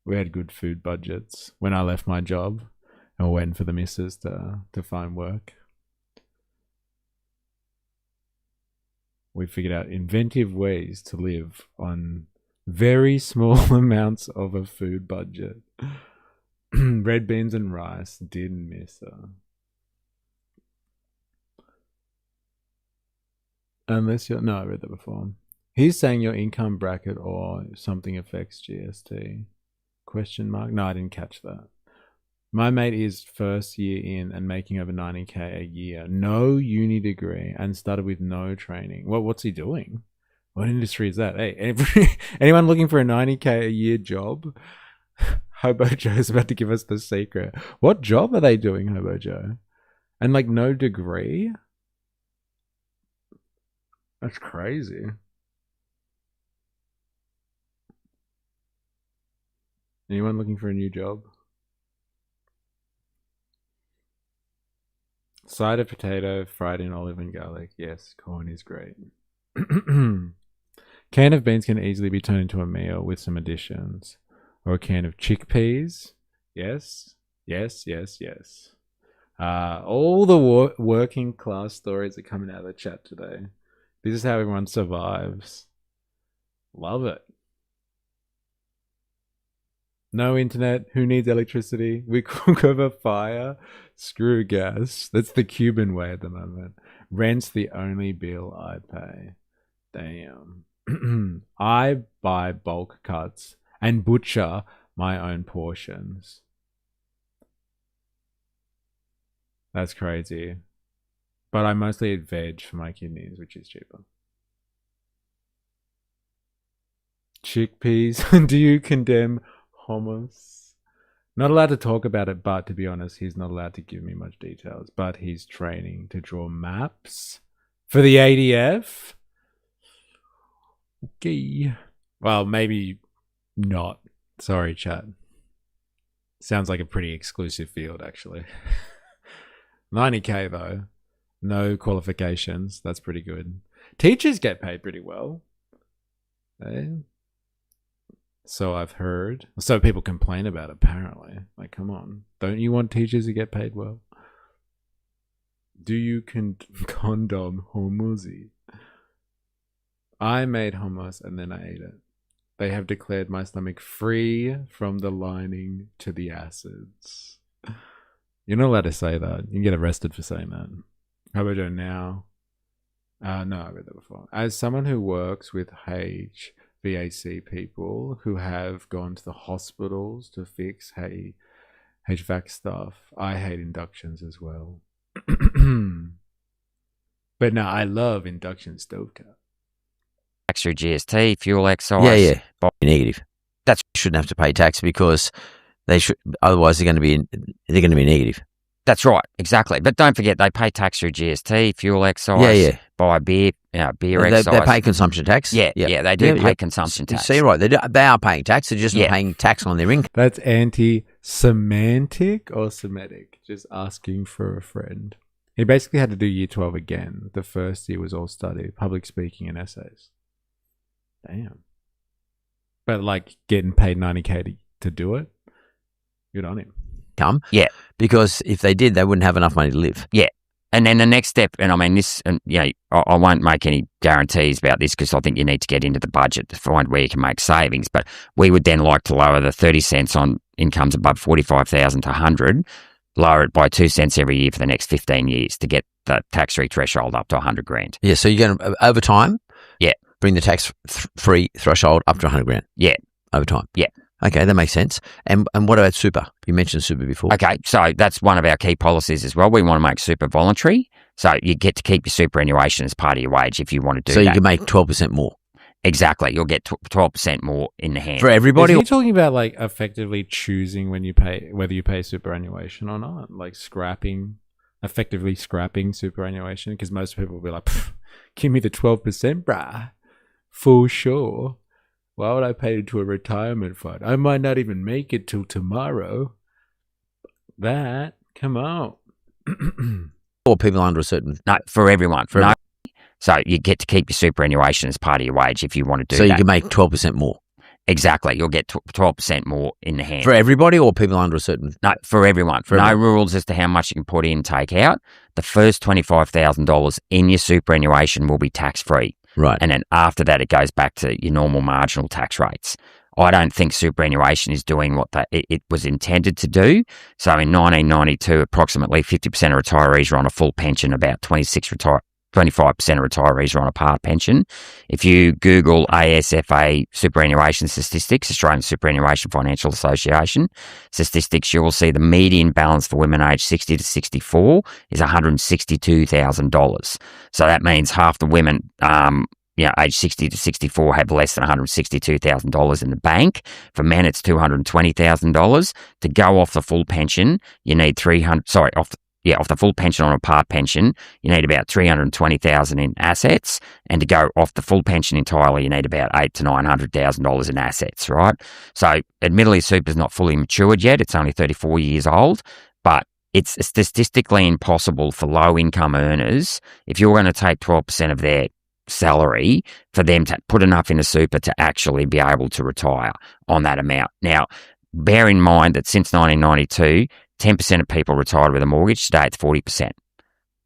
We had good food budgets when I left my job and we're waiting for the missus to find work. We figured out inventive ways to live on very small amounts of a food budget. Red beans and rice, didn't miss her. Unless you're... No, I read that before. He's saying your income bracket or something affects GST. Question mark? No, I didn't catch that. My mate is first year in and making over 90K a year. No uni degree and started with no training. What's he doing? What industry is that? Hey, anyone looking for a 90K a year job? Hobo Joe's about to give us the secret. What job are they doing, Hobo Joe? And like no degree? That's crazy. Anyone looking for a new job? Side of potato fried in olive and garlic. Yes, corn is great. Can of beans can easily be turned into a meal with some additions. Or a can of chickpeas. Yes, yes, yes, yes. All the working class stories are coming out of the chat today. This is how everyone survives. Love it. No internet. Who needs electricity? We cook over fire. Screw gas. That's the Cuban way at the moment. Rent's the only bill I pay. Damn. I buy bulk cuts and butcher my own portions. That's crazy. But I mostly eat veg for my kidneys, which is cheaper. Chickpeas. Do you condemn hummus? Not allowed to talk about it, but to be honest, he's not allowed to give me much details. But he's training to draw maps for the ADF. Okay. Well, maybe not. Sorry, chat. Sounds like a pretty exclusive field, actually. 90k though. No qualifications. That's pretty good. Teachers get paid pretty well. Eh? So I've heard. So people complain about it, apparently. Like, come on. Don't you want teachers to get paid well? Do you condom hummus? I made hummus and then I ate it. They have declared my stomach free from the lining to the acids. You're not allowed to say that. You can get arrested for saying that. How about you now? No, I read that before. As someone who works with HVAC people who have gone to the hospitals to fix HVAC stuff, I hate inductions as well. But no, I love induction stovetop. Extra GST, fuel excise. Yeah. Negative. That shouldn't have to pay tax because they should. Otherwise, they're going to be negative. That's right, exactly. But don't forget, they pay tax through GST, fuel excise. Buy beer, beer excise. They pay consumption tax. Yeah, they do pay consumption tax. See, right? They are paying tax. They're just not paying tax on their income. That's anti-Semitic or Semitic. Just asking for a friend. He basically had to do year 12 again. The first year was all study, public speaking and essays. Damn. But like getting paid 90k to do it, good on him. Yeah. Because if they did, they wouldn't have enough money to live. Yeah. And then the next step, and I mean this, and I won't make any guarantees about this because I think you need to get into the budget to find where you can make savings. But we would then like to lower the 30 cents on incomes above 45,000 to 100, lower it by 2 cents every year for the next 15 years to get the tax-free threshold up to 100 grand. Yeah. So you're going to over time. Yeah. Bring the tax-free threshold up to 100 grand. Yeah. Over time. Yeah. Okay, that makes sense. And what about super? You mentioned super before. Okay, so that's one of our key policies as well. We want to make super voluntary. So you get to keep your superannuation as part of your wage if you want to do that. So you can make 12% more. Exactly. You'll get 12% more in the hand. For everybody? Is he talking about like effectively choosing when you pay, whether you pay superannuation or not? Like effectively scrapping superannuation? Because most people will be like, give me the 12%, brah. For sure. Why would I pay into a retirement fund? I might not even make it till tomorrow. Come on. Or people under a certain... No, for everyone. So you get to keep your superannuation as part of your wage if you want to do that. So you can make 12% more. Exactly. You'll get 12% more in the hand. For everybody or people under a certain... No, for everyone. No rules as to how much you can put in, take out. The first $25,000 in your superannuation will be tax-free. Right. And then after that, it goes back to your normal marginal tax rates. I don't think superannuation is doing what it was intended to do. So in 1992, approximately 50% of retirees were on a full pension, about 25% of retirees are on a part pension. If you Google ASFA superannuation statistics, Australian Superannuation Financial Association statistics, you will see the median balance for women aged 60 to 64 is $162,000. So that means half the women aged 60 to 64 have less than $162,000 in the bank. For men, it's $220,000. To go off the full pension, you need off the full pension on a part pension, you need about $320,000 in assets, and to go off the full pension entirely, you need about $800,000 to $900,000 in assets, right? So, admittedly, super's not fully matured yet; it's only 34 years old, but it's statistically impossible for low-income earners, if you're going to take 12% of their salary, for them to put enough in a super to actually be able to retire on that amount. Now, bear in mind that since 1992. 10% of people retired with a mortgage. Today, it's 40%,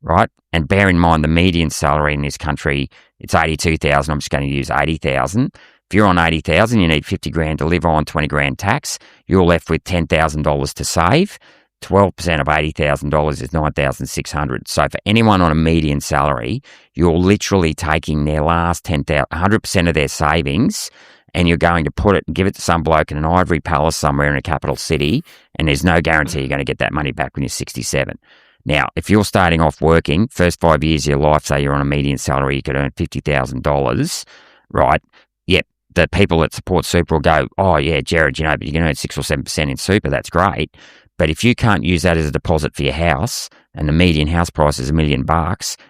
right? And bear in mind, the median salary in this country, it's $82,000. I'm just going to use $80,000. If you're on $80,000, you need $50,000 to live on, $20,000 tax. You're left with $10,000 to save. 12% of $80,000 is $9,600. So for anyone on a median salary, you're literally taking their last 100% of their savings and you're going to put it and give it to some bloke in an ivory palace somewhere in a capital city, and there's no guarantee you're going to get that money back when you're 67. Now, if you're starting off working, first 5 years of your life, say you're on a median salary, you could earn $50,000, right? Yep, the people that support super will go, oh yeah, Gerard, but you can earn 6 or 7% in super, that's great. But if you can't use that as a deposit for your house, and the median house price is $1 million,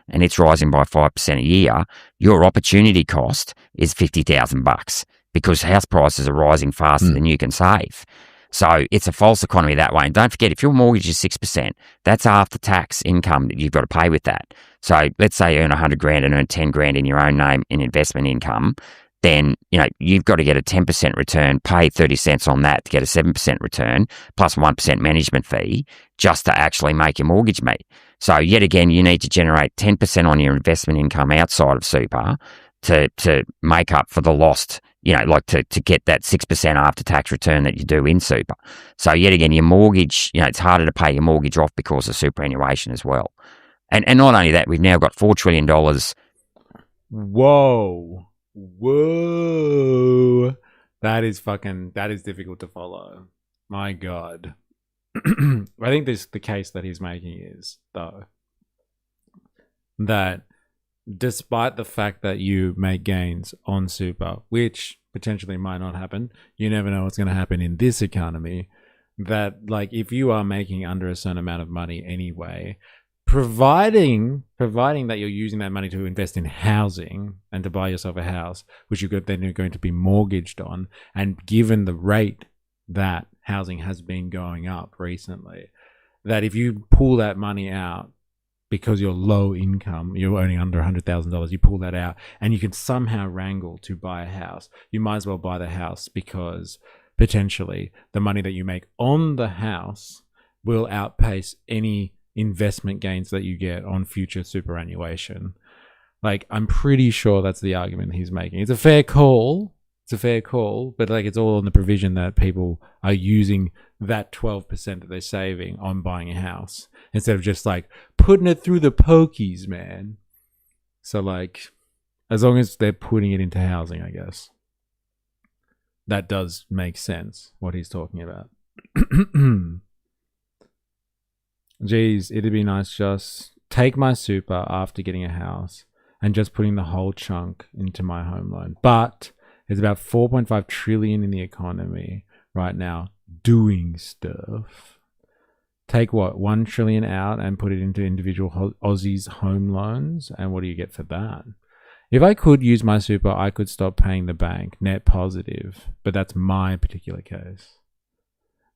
and it's rising by 5% a year, your opportunity cost is $50,000 because house prices are rising faster than you can save. So it's a false economy that way. And don't forget, if your mortgage is 6%, that's after tax income that you've got to pay with that. So let's say you earn 100 grand and earn 10 grand in your own name in investment income, then you've got to get a 10% return, pay 30 cents on that to get a 7% return, plus 1% management fee, just to actually make your mortgage meet. So yet again, you need to generate 10% on your investment income outside of super to make up for the lost, to get that 6% after tax return that you do in super. So yet again, your mortgage, it's harder to pay your mortgage off because of superannuation as well. And not only that, we've now got $4 trillion. Whoa. That is difficult to follow. My God. I think the case that he's making is, though, that despite the fact that you make gains on super, which potentially might not happen, you never know what's going to happen in this economy, that if you are making under a certain amount of money anyway, providing that you're using that money to invest in housing and to buy yourself a house, which you're going to be mortgaged on, and given the rate that housing has been going up recently, that if you pull that money out because you're low income, you're earning under $100,000, you pull that out and you can somehow wrangle to buy a house, you might as well buy the house, because potentially the money that you make on the house will outpace any investment gains that you get on future superannuation. I'm pretty sure that's the argument he's making. It's a fair call, but it's all on the provision that people are using that 12% that they're saving on buying a house instead of just putting it through the pokies, man. So as long as they're putting it into housing, I guess that does make sense what he's talking about. Geez, it'd be nice just take my super after getting a house and just putting the whole chunk into my home loan. But there's about 4.5 trillion in the economy right now doing stuff. Take 1 trillion out and put it into individual Aussies home loans, and what do you get for that? If I could use my super, I could stop paying the bank, net positive, but that's my particular case.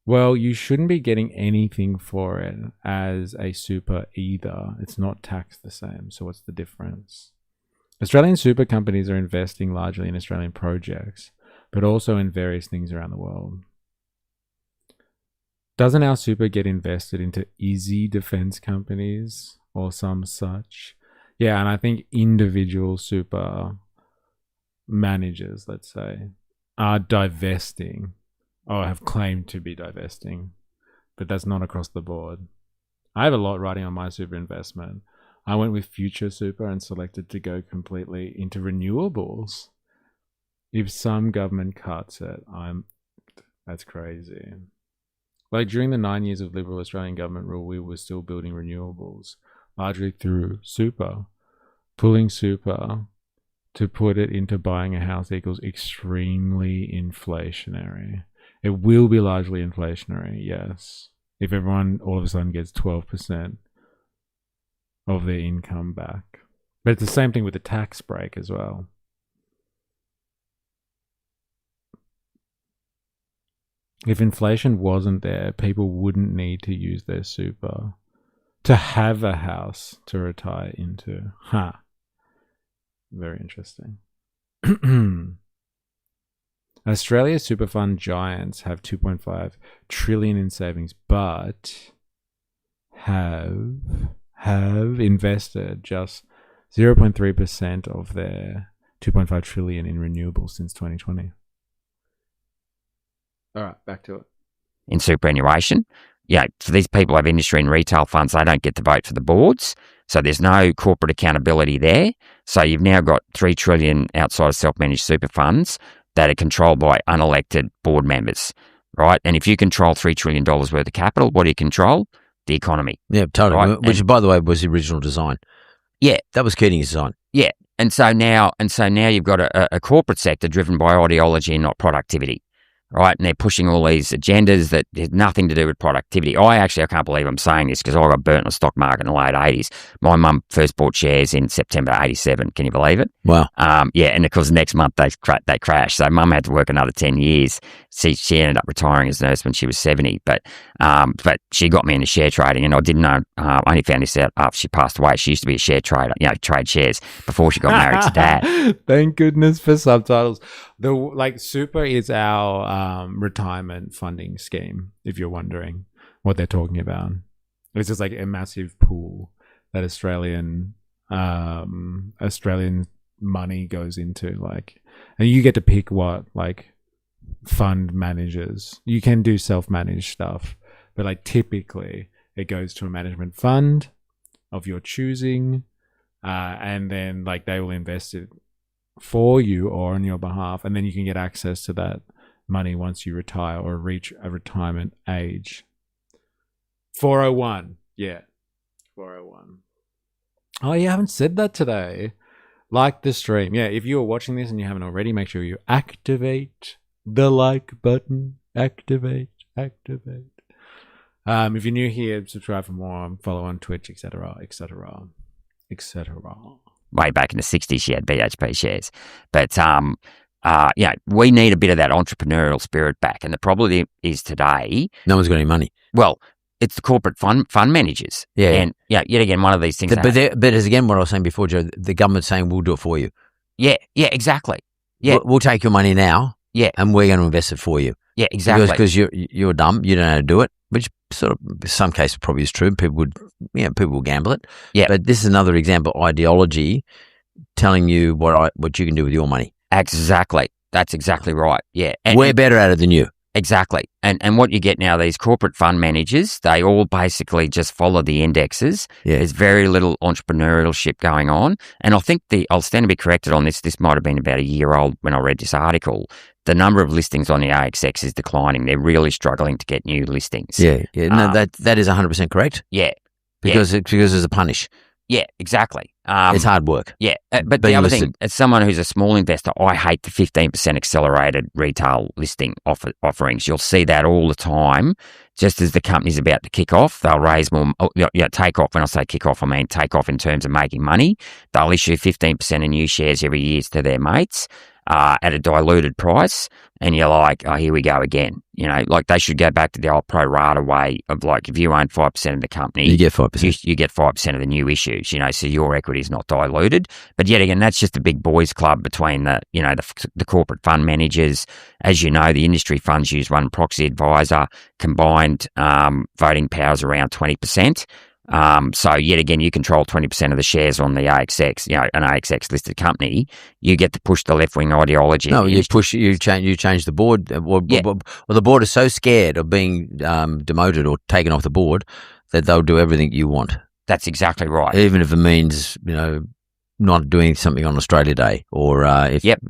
Well, you shouldn't be getting anything for it as a super either. It's not taxed the same, so what's the difference? Australian super companies are investing largely in Australian projects, but also in various things around the world. Doesn't our super get invested into easy defense companies or some such? Yeah, and I think individual super managers, let's say, are divesting or have claimed to be divesting, but that's not across the board. I have a lot riding on my super investment. I went with Future Super and selected to go completely into renewables. If some government cuts it, that's crazy. During the 9 years of Liberal Australian government rule, we were still building renewables, largely through super. Pulling super to put it into buying a house equals extremely inflationary. It will be largely inflationary, yes, if everyone all of a sudden gets 12% of their income back. But it's the same thing with the tax break as well. If inflation wasn't there, people wouldn't need to use their super to have a house to retire into. Very interesting. Australia's super fund giants have 2.5 trillion in savings, but have invested just 0.3% of their 2.5 trillion in renewables since 2020. All right, back to it. In superannuation, so these people have industry and retail funds. They don't get to vote for the boards. So there's no corporate accountability there. So you've now got 3 trillion outside of self-managed super funds. that are controlled by unelected board members, right? And if you control $3 trillion worth of capital, what do you control? The economy. Yeah, totally. Right? Which, by the way, was the original design. Yeah. That was Keating's design. Yeah. And so now you've got a corporate sector driven by ideology and not productivity. Right, and they're pushing all these agendas that have nothing to do with productivity. I can't believe I'm saying this because I got burnt in the stock market in the late 80s. My mum first bought shares in September 87. Can you believe it? Wow. Yeah, and of course next month they crashed. So mum had to work another 10 years. She ended up retiring as a nurse when she was 70. But she got me into share trading, and I didn't know. I only found this out after she passed away. She used to be a share trader, trade shares before she got married to Dad. Thank goodness for subtitles. Super is our retirement funding scheme, if you're wondering what they're talking about. It's just like a massive pool that Australian money goes into, and you get to pick what fund managers. You can do self-managed stuff, but typically it goes to a management fund of your choosing, and then they will invest it for you or on your behalf, and then you can get access to that money once you retire or reach a retirement age. 401. Yeah. 401. Oh, you haven't said that today. Like the stream. Yeah, if you're watching this and you haven't already, make sure you activate the like button. Activate. If you're new here, subscribe for more, follow on Twitch, etc. Way back in the 60s, she had BHP shares. But, we need a bit of that entrepreneurial spirit back. And the problem is today... No one's got any money. Well, it's the corporate fund managers. Yeah. And, yet again, one of these things... But as again, what I was saying before, Joe, the government's saying we'll do it for you. Yeah, exactly. Yeah. We'll take your money now. Yeah. And we're going to invest it for you. Yeah, exactly. Because you're dumb, you don't know how to do it, which sort of in some cases probably is true. People will gamble it. Yeah. But this is another example of ideology telling you what you can do with your money. Exactly. That's exactly right. Yeah. We're better at it than you. Exactly. And what you get now, these corporate fund managers, they all basically just follow the indexes. Yeah. There's very little entrepreneurship going on. And I think I'll stand to be corrected on this. This might have been about a year old when I read this article. The number of listings on the ASX is declining. They're really struggling to get new listings. Yeah. No, that is 100% correct. Yeah. Because there's a punish. Yeah, exactly. It's hard work. Yeah, but the other thing, as someone who's a small investor, I hate the 15% accelerated retail listing offerings. You'll see that all the time. Just as the company's about to kick off, they'll raise more, take off. When I say kick off, I mean take off in terms of making money. They'll issue 15% of new shares every year to their mates at a diluted price. And you're like, oh, here we go again. They should go back to the old pro rata way of if you own 5% of the company, you get 5%. You get 5% of the new issues, so your equity is not diluted. But yet again, that's just a big boys club between the corporate fund managers. As you know, the industry funds use one proxy advisor, combined voting powers around 20%. So yet again, you control 20% of the shares on the ASX, an ASX listed company. You get to push the left wing ideology. No, you change the board. Well, the board is so scared of being demoted or taken off the board that they'll do everything you want. That's exactly right. Even if it means, not doing something on Australia Day or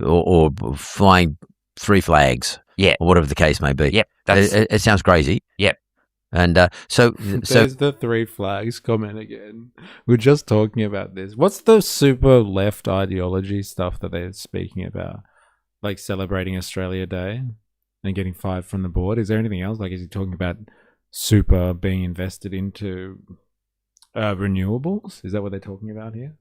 or flying 3 flags. Yeah. Or whatever the case may be. Yep. It sounds crazy. Yep. And there's the 3 flags comment again. We're just talking about this. What's the super left ideology stuff that they're speaking about? Celebrating Australia Day and getting fired from the board. Is there anything else? Is he talking about super being invested into renewables? Is that what they're talking about here?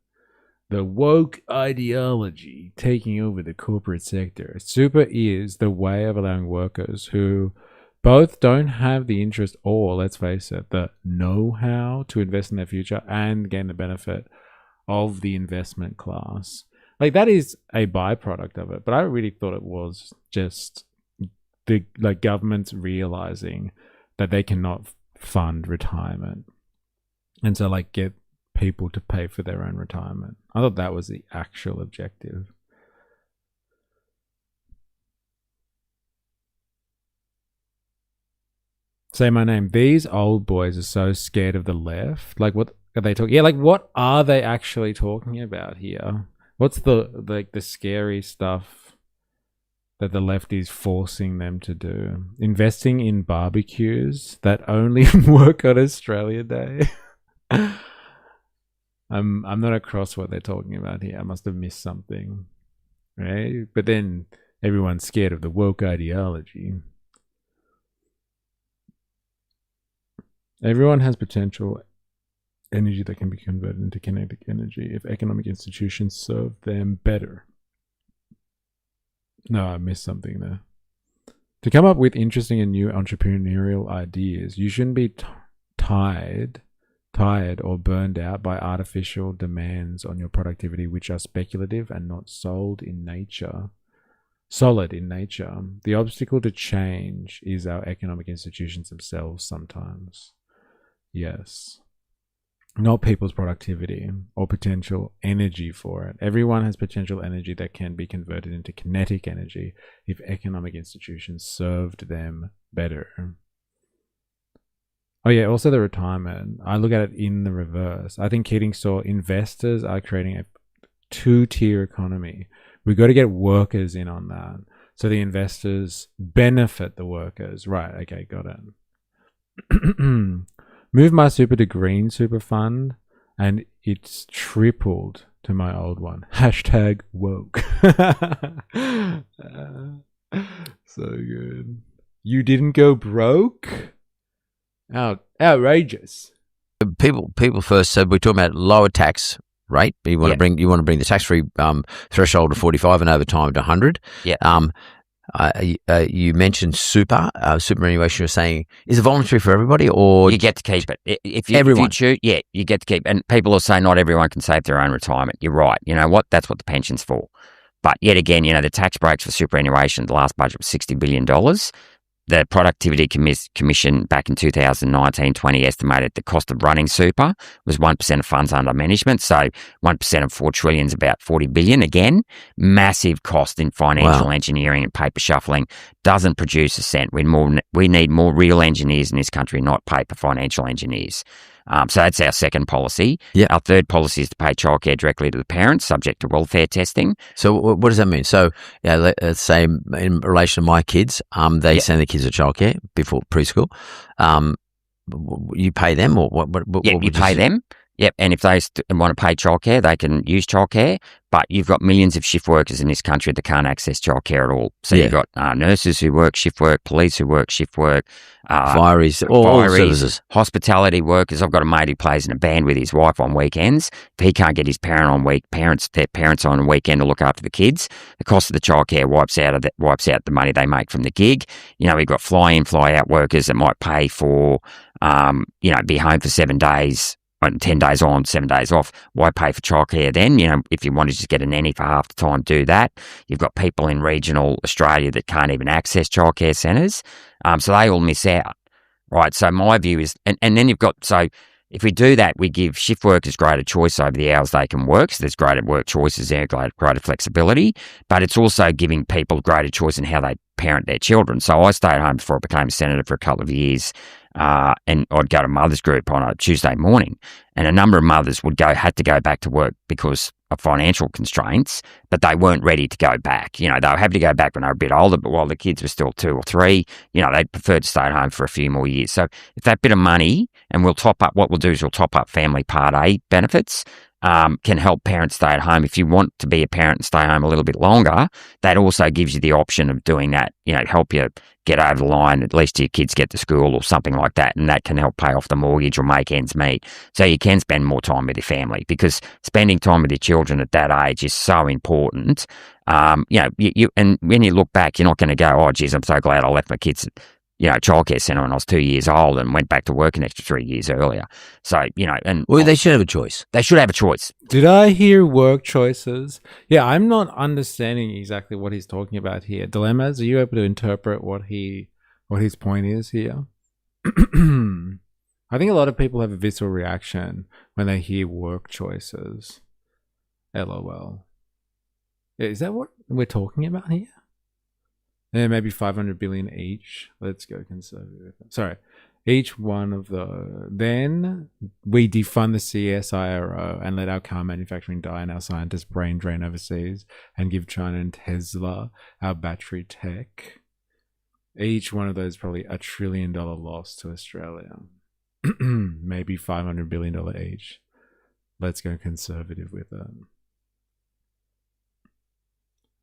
The woke ideology taking over the corporate sector. Super is the way of allowing workers who both don't have the interest or, let's face it, the know-how to invest in their future and gain the benefit of the investment class. That is a byproduct of it, but I really thought it was just the governments realizing that they cannot fund retirement, and so get people to pay for their own retirement. I thought that was the actual objective. Say my name. These old boys are so scared of the left. What are they talking? Yeah, what are they actually talking about here? What's the scary stuff that the left is forcing them to do. Investing in barbecues that only work on Australia Day. I'm not across what they're talking about here. I must have missed something. Right? But then everyone's scared of the woke ideology. Everyone has potential energy that can be converted into kinetic energy if economic institutions serve them better. No, I missed something there. To come up with interesting and new entrepreneurial ideas, you shouldn't be tired or burned out by artificial demands on your productivity, which are speculative and not solid in nature. The obstacle to change is our economic institutions themselves sometimes. Yes. Not people's productivity or potential energy for it. Everyone has potential energy that can be converted into kinetic energy if economic institutions served them better. Oh yeah, also the retirement. I look at it in the reverse. I think Keating saw investors are creating a two-tier economy. We've got to get workers in on that. So the investors benefit the workers. Right, okay, got it. Moved my super to green super fund and it's tripled to my old one. Hashtag woke. So good. You didn't go broke? Outrageous. People first said we're talking about lower tax rate. You want to bring the tax free threshold to 45 and over time to 100. Yeah. You mentioned superannuation. You're saying, is it voluntary for everybody, or you get to keep it? If you choose, you get to keep. And people will say not everyone can save their own retirement. You're right. You know what? That's what the pension's for. But yet again, the tax breaks for superannuation. The last budget was $60 billion. The Productivity Commission back in 2019-20 estimated the cost of running super was 1% of funds under management. So 1% of 4 trillion is about 40 billion. Again, massive cost in financial engineering and paper shuffling. Doesn't produce a cent. We need more real engineers in this country, not paper financial engineers. So that's our second policy. Yeah. Our third policy is to pay childcare directly to the parents, subject to welfare testing. So what does that mean? So let's say in relation to my kids, they send their kids to childcare before preschool. You pay them, or what? You pay them. Yep, and if they want to pay childcare, they can use childcare. But you've got millions of shift workers in this country that can't access childcare at all. So you've got nurses who work shift work, police who work shift work, fireys, all services, hospitality workers. I've got a mate who plays in a band with his wife on weekends. If he can't get his their parents on a weekend to look after the kids, the cost of the childcare wipes out the money they make from the gig. We've got fly in, fly out workers that might pay for, be home for 7 days. 10 days on, 7 days off. Why pay for childcare then? If you want to just get a nanny for half the time, do that. You've got people in regional Australia that can't even access childcare centres. So they all miss out, right? So my view is, and then you've got, so if we do that, we give shift workers greater choice over the hours they can work. So there's greater work choices there, greater flexibility, but it's also giving people greater choice in how they parent their children. So I stayed home before I became a senator for a couple of years. And I'd go to mothers group on a Tuesday morning, and a number of mothers had to go back to work because of financial constraints, but they weren't ready to go back. They were happy to go back when they were a bit older, but while the kids were still 2 or 3, they'd prefer to stay at home for a few more years. So if that bit of money, and we'll top up family Part A benefits, can help parents stay at home. If you want to be a parent and stay home a little bit longer, that also gives you the option of doing that, help you get over the line, at least your kids get to school or something like that, and that can help pay off the mortgage or make ends meet. So you can spend more time with your family, because spending time with your children at that age is so important. And when you look back, you're not going to go, oh, geez, I'm so glad I left my kids at childcare centre when I was 2 years old and went back to work an extra 3 years earlier. So, they should have a choice. They should have a choice. Did I hear work choices? Yeah, I'm not understanding exactly what he's talking about here. Dilemmas, are you able to interpret what his point is here? I think a lot of people have a visceral reaction when they hear work choices. LOL. Is that what we're talking about here? Yeah, maybe 500 billion each. Let's go conservative. Sorry. Each one of the then we defund the CSIRO and let our car manufacturing die and our scientists brain drain overseas and give China and Tesla our battery tech. Each one of those probably $1 trillion loss to Australia. Maybe $500 billion each. Let's go conservative with it.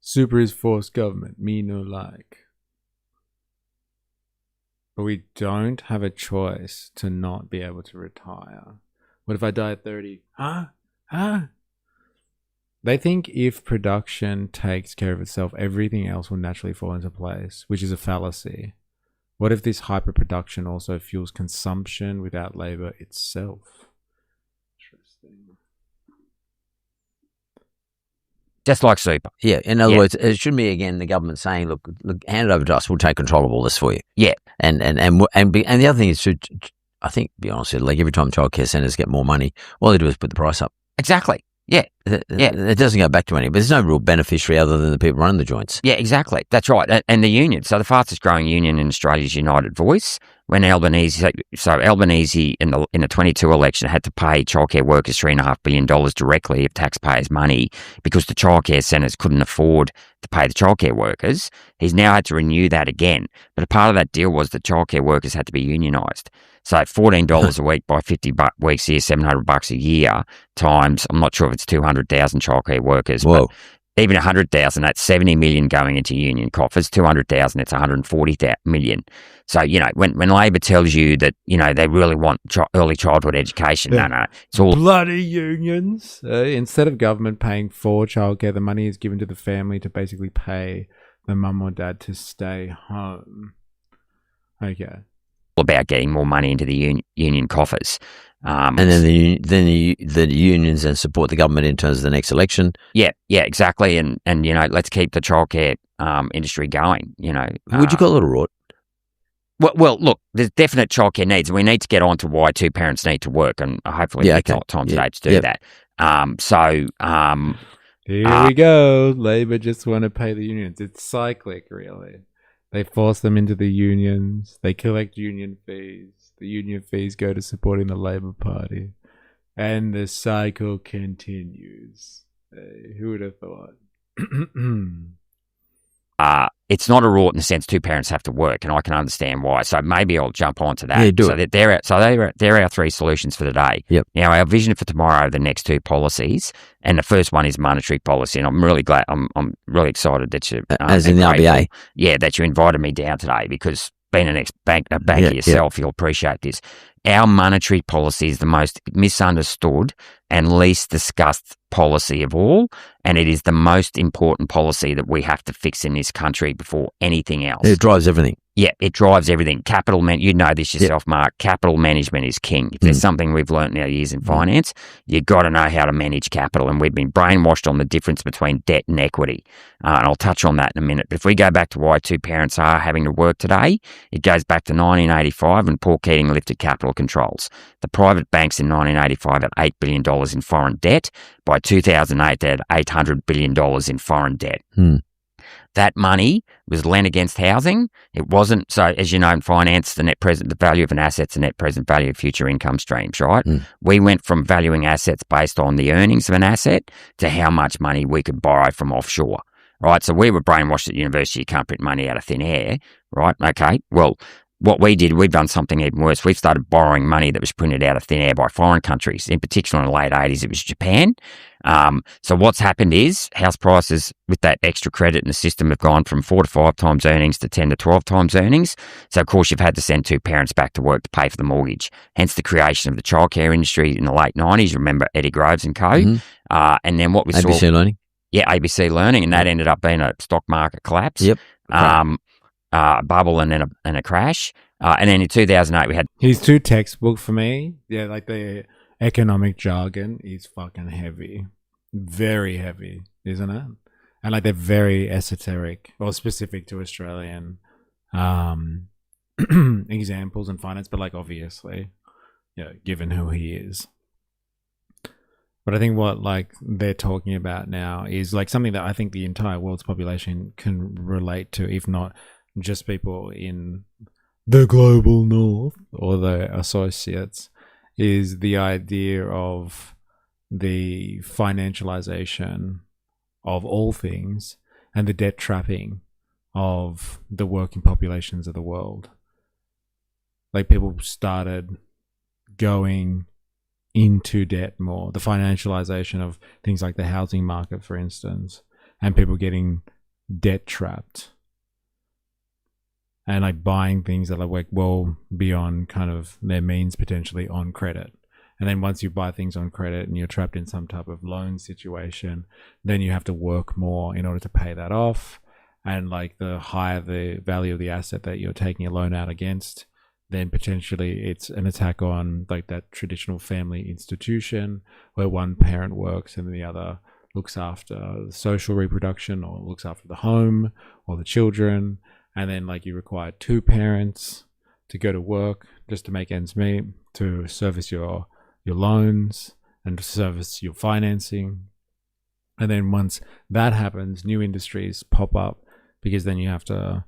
Super is forced government, me no like. But we don't have a choice to not be able to retire. What if I die at 30? Huh? They think if production takes care of itself, everything else will naturally fall into place, which is a fallacy. What if this hyperproduction also fuels consumption without labor itself? Interesting. Just like super. Yeah. In other words, it shouldn't be again the government saying, "Look, hand it over to us. We'll take control of all this for you." Yeah. And the other thing is, I think, to be honest, like every time childcare centres get more money, all they do is put the price up. Exactly. Yeah. It doesn't go back to any, but there's no real beneficiary other than the people running the joints. Yeah, exactly. That's right. And the union. So the fastest growing union in Australia is United Voice. When Albanese in the 22 election had to pay childcare workers $3.5 billion directly of taxpayers' money because the childcare centres couldn't afford to pay the childcare workers. He's now had to renew that again. But a part of that deal was that childcare workers had to be unionised. So $14 a week by 50 weeks a year, $700 a year times, I'm not sure if it's 200,000 childcare workers. Whoa. But even 100,000, that's 70 million going into union coffers. 200,000, it's 140 million. So, when Labor tells you that, they really want early childhood education, no, it's all bloody unions. Instead of government paying for childcare, the money is given to the family to basically pay the mum or dad to stay home. Okay. About getting more money into the union coffers. And then the unions then support the government in terms of the next election. Yeah, exactly. And let's keep the childcare industry going. Would you call it a rot? Well, look, there's definite childcare needs, and we need to get on to why two parents need to work, and hopefully we've got time today to do that. Here we go. Labor just want to pay the unions. It's cyclic, really. They force them into the unions. They collect union fees. The union fees go to supporting the Labor Party. And the cycle continues. Who would have thought? It's not a rort in the sense two parents have to work, and I can understand why. So maybe I'll jump onto that. Yeah, do it. They're our three solutions for today. Yep. Now, our vision for tomorrow are the next two policies, and the first one is monetary policy. And I'm really glad. I'm really excited that you, as in the RBA, that you invited me down today, because being a banker yourself, you'll appreciate this. Our monetary policy is the most misunderstood and least discussed policy of all, and it is the most important policy that we have to fix in this country before anything else. It drives everything. Yeah, it drives everything. You know this yourself, Mark. Capital management is king. If there's something we've learnt in our years in finance, you've got to know how to manage capital. And we've been brainwashed on the difference between debt and equity. And I'll touch on that in a minute. But if we go back to why two parents are having to work today, it goes back to 1985 when Paul Keating lifted capital controls. The private banks in 1985 had $8 billion in foreign debt. By 2008, they had $800 billion in foreign debt. That money was lent against housing. It wasn't, so as you know in finance, the value of an asset's the net present value of future income streams, right? We went from valuing assets based on the earnings of an asset to how much money we could borrow from offshore, right? So we were brainwashed at university, you can't print money out of thin air, right? Okay, well, what we did, we've done something even worse. We've started borrowing money that was printed out of thin air by foreign countries. In particular, in the late 80s, it was Japan. So what's happened is house prices with that extra credit in the system have gone from 4 to 5 times earnings to 10 to 12 times earnings. So, of course, you've had to send two parents back to work to pay for the mortgage. Hence the creation of the childcare industry in the late 90s. Remember Eddie Groves and co. And then what we saw... ABC Learning. Yeah, ABC Learning. And that ended up being a stock market collapse. Yep. A bubble and then a crash. And then in 2008, we had... He's too textbook for me. Yeah, like the economic jargon is fucking heavy. Very heavy, isn't it? And like they're very esoteric or specific to Australian examples in finance, but like obviously, given who he is. But I think what like they're talking about now is like something that I think the entire world's population can relate to, if not just people in the global north or the associates is the idea of the financialization of all things and the debt trapping of the working populations of the world. Like, people started going into debt more, the financialization of things like the housing market, for instance, and people getting debt trapped and like buying things that are like well beyond kind of their means potentially on credit. And then once you buy things on credit and you're trapped in some type of loan situation, then you have to work more in order to pay that off. And like the higher the value of the asset that you're taking a loan out against, then potentially it's an attack on like that traditional family institution where one parent works and the other looks after the social reproduction or looks after the home or the children. And then like you require two parents to go to work just to make ends meet, to service your loans and to service your financing. And then once that happens, new industries pop up because then you have to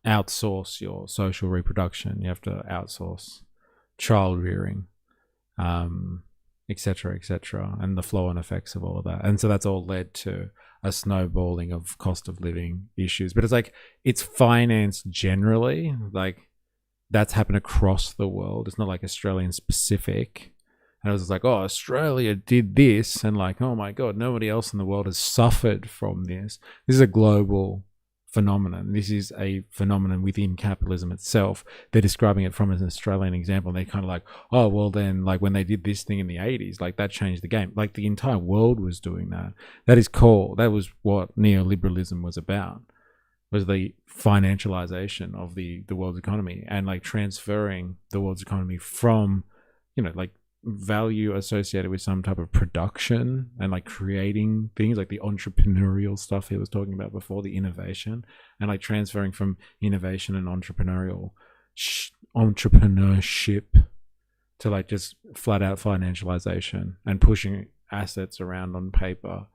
outsource your social reproduction. You have to outsource child rearing, etc., etc., and the flow and effects of all of that. And so that's all led to a snowballing of cost of living issues. But it's like, it's finance generally, like that's happened across the world. It's not like Australian specific. And it was like, oh, Australia did this, and like, oh my God, nobody else in the world has suffered from this. This is a global phenomenon. This is a phenomenon within capitalism itself. They're describing it from an Australian example, and they're kind of like, oh, well then, like when they did this thing in the 80s, like that changed the game. Like the entire world was doing that. That is cool. That was what neoliberalism was about, was the financialization of the world's economy and like transferring the world's economy from, you know, like value associated with some type of production and like creating things like the entrepreneurial stuff he was talking about before, the innovation, and like transferring from innovation and entrepreneurship to like just flat out financialization and pushing assets around on paper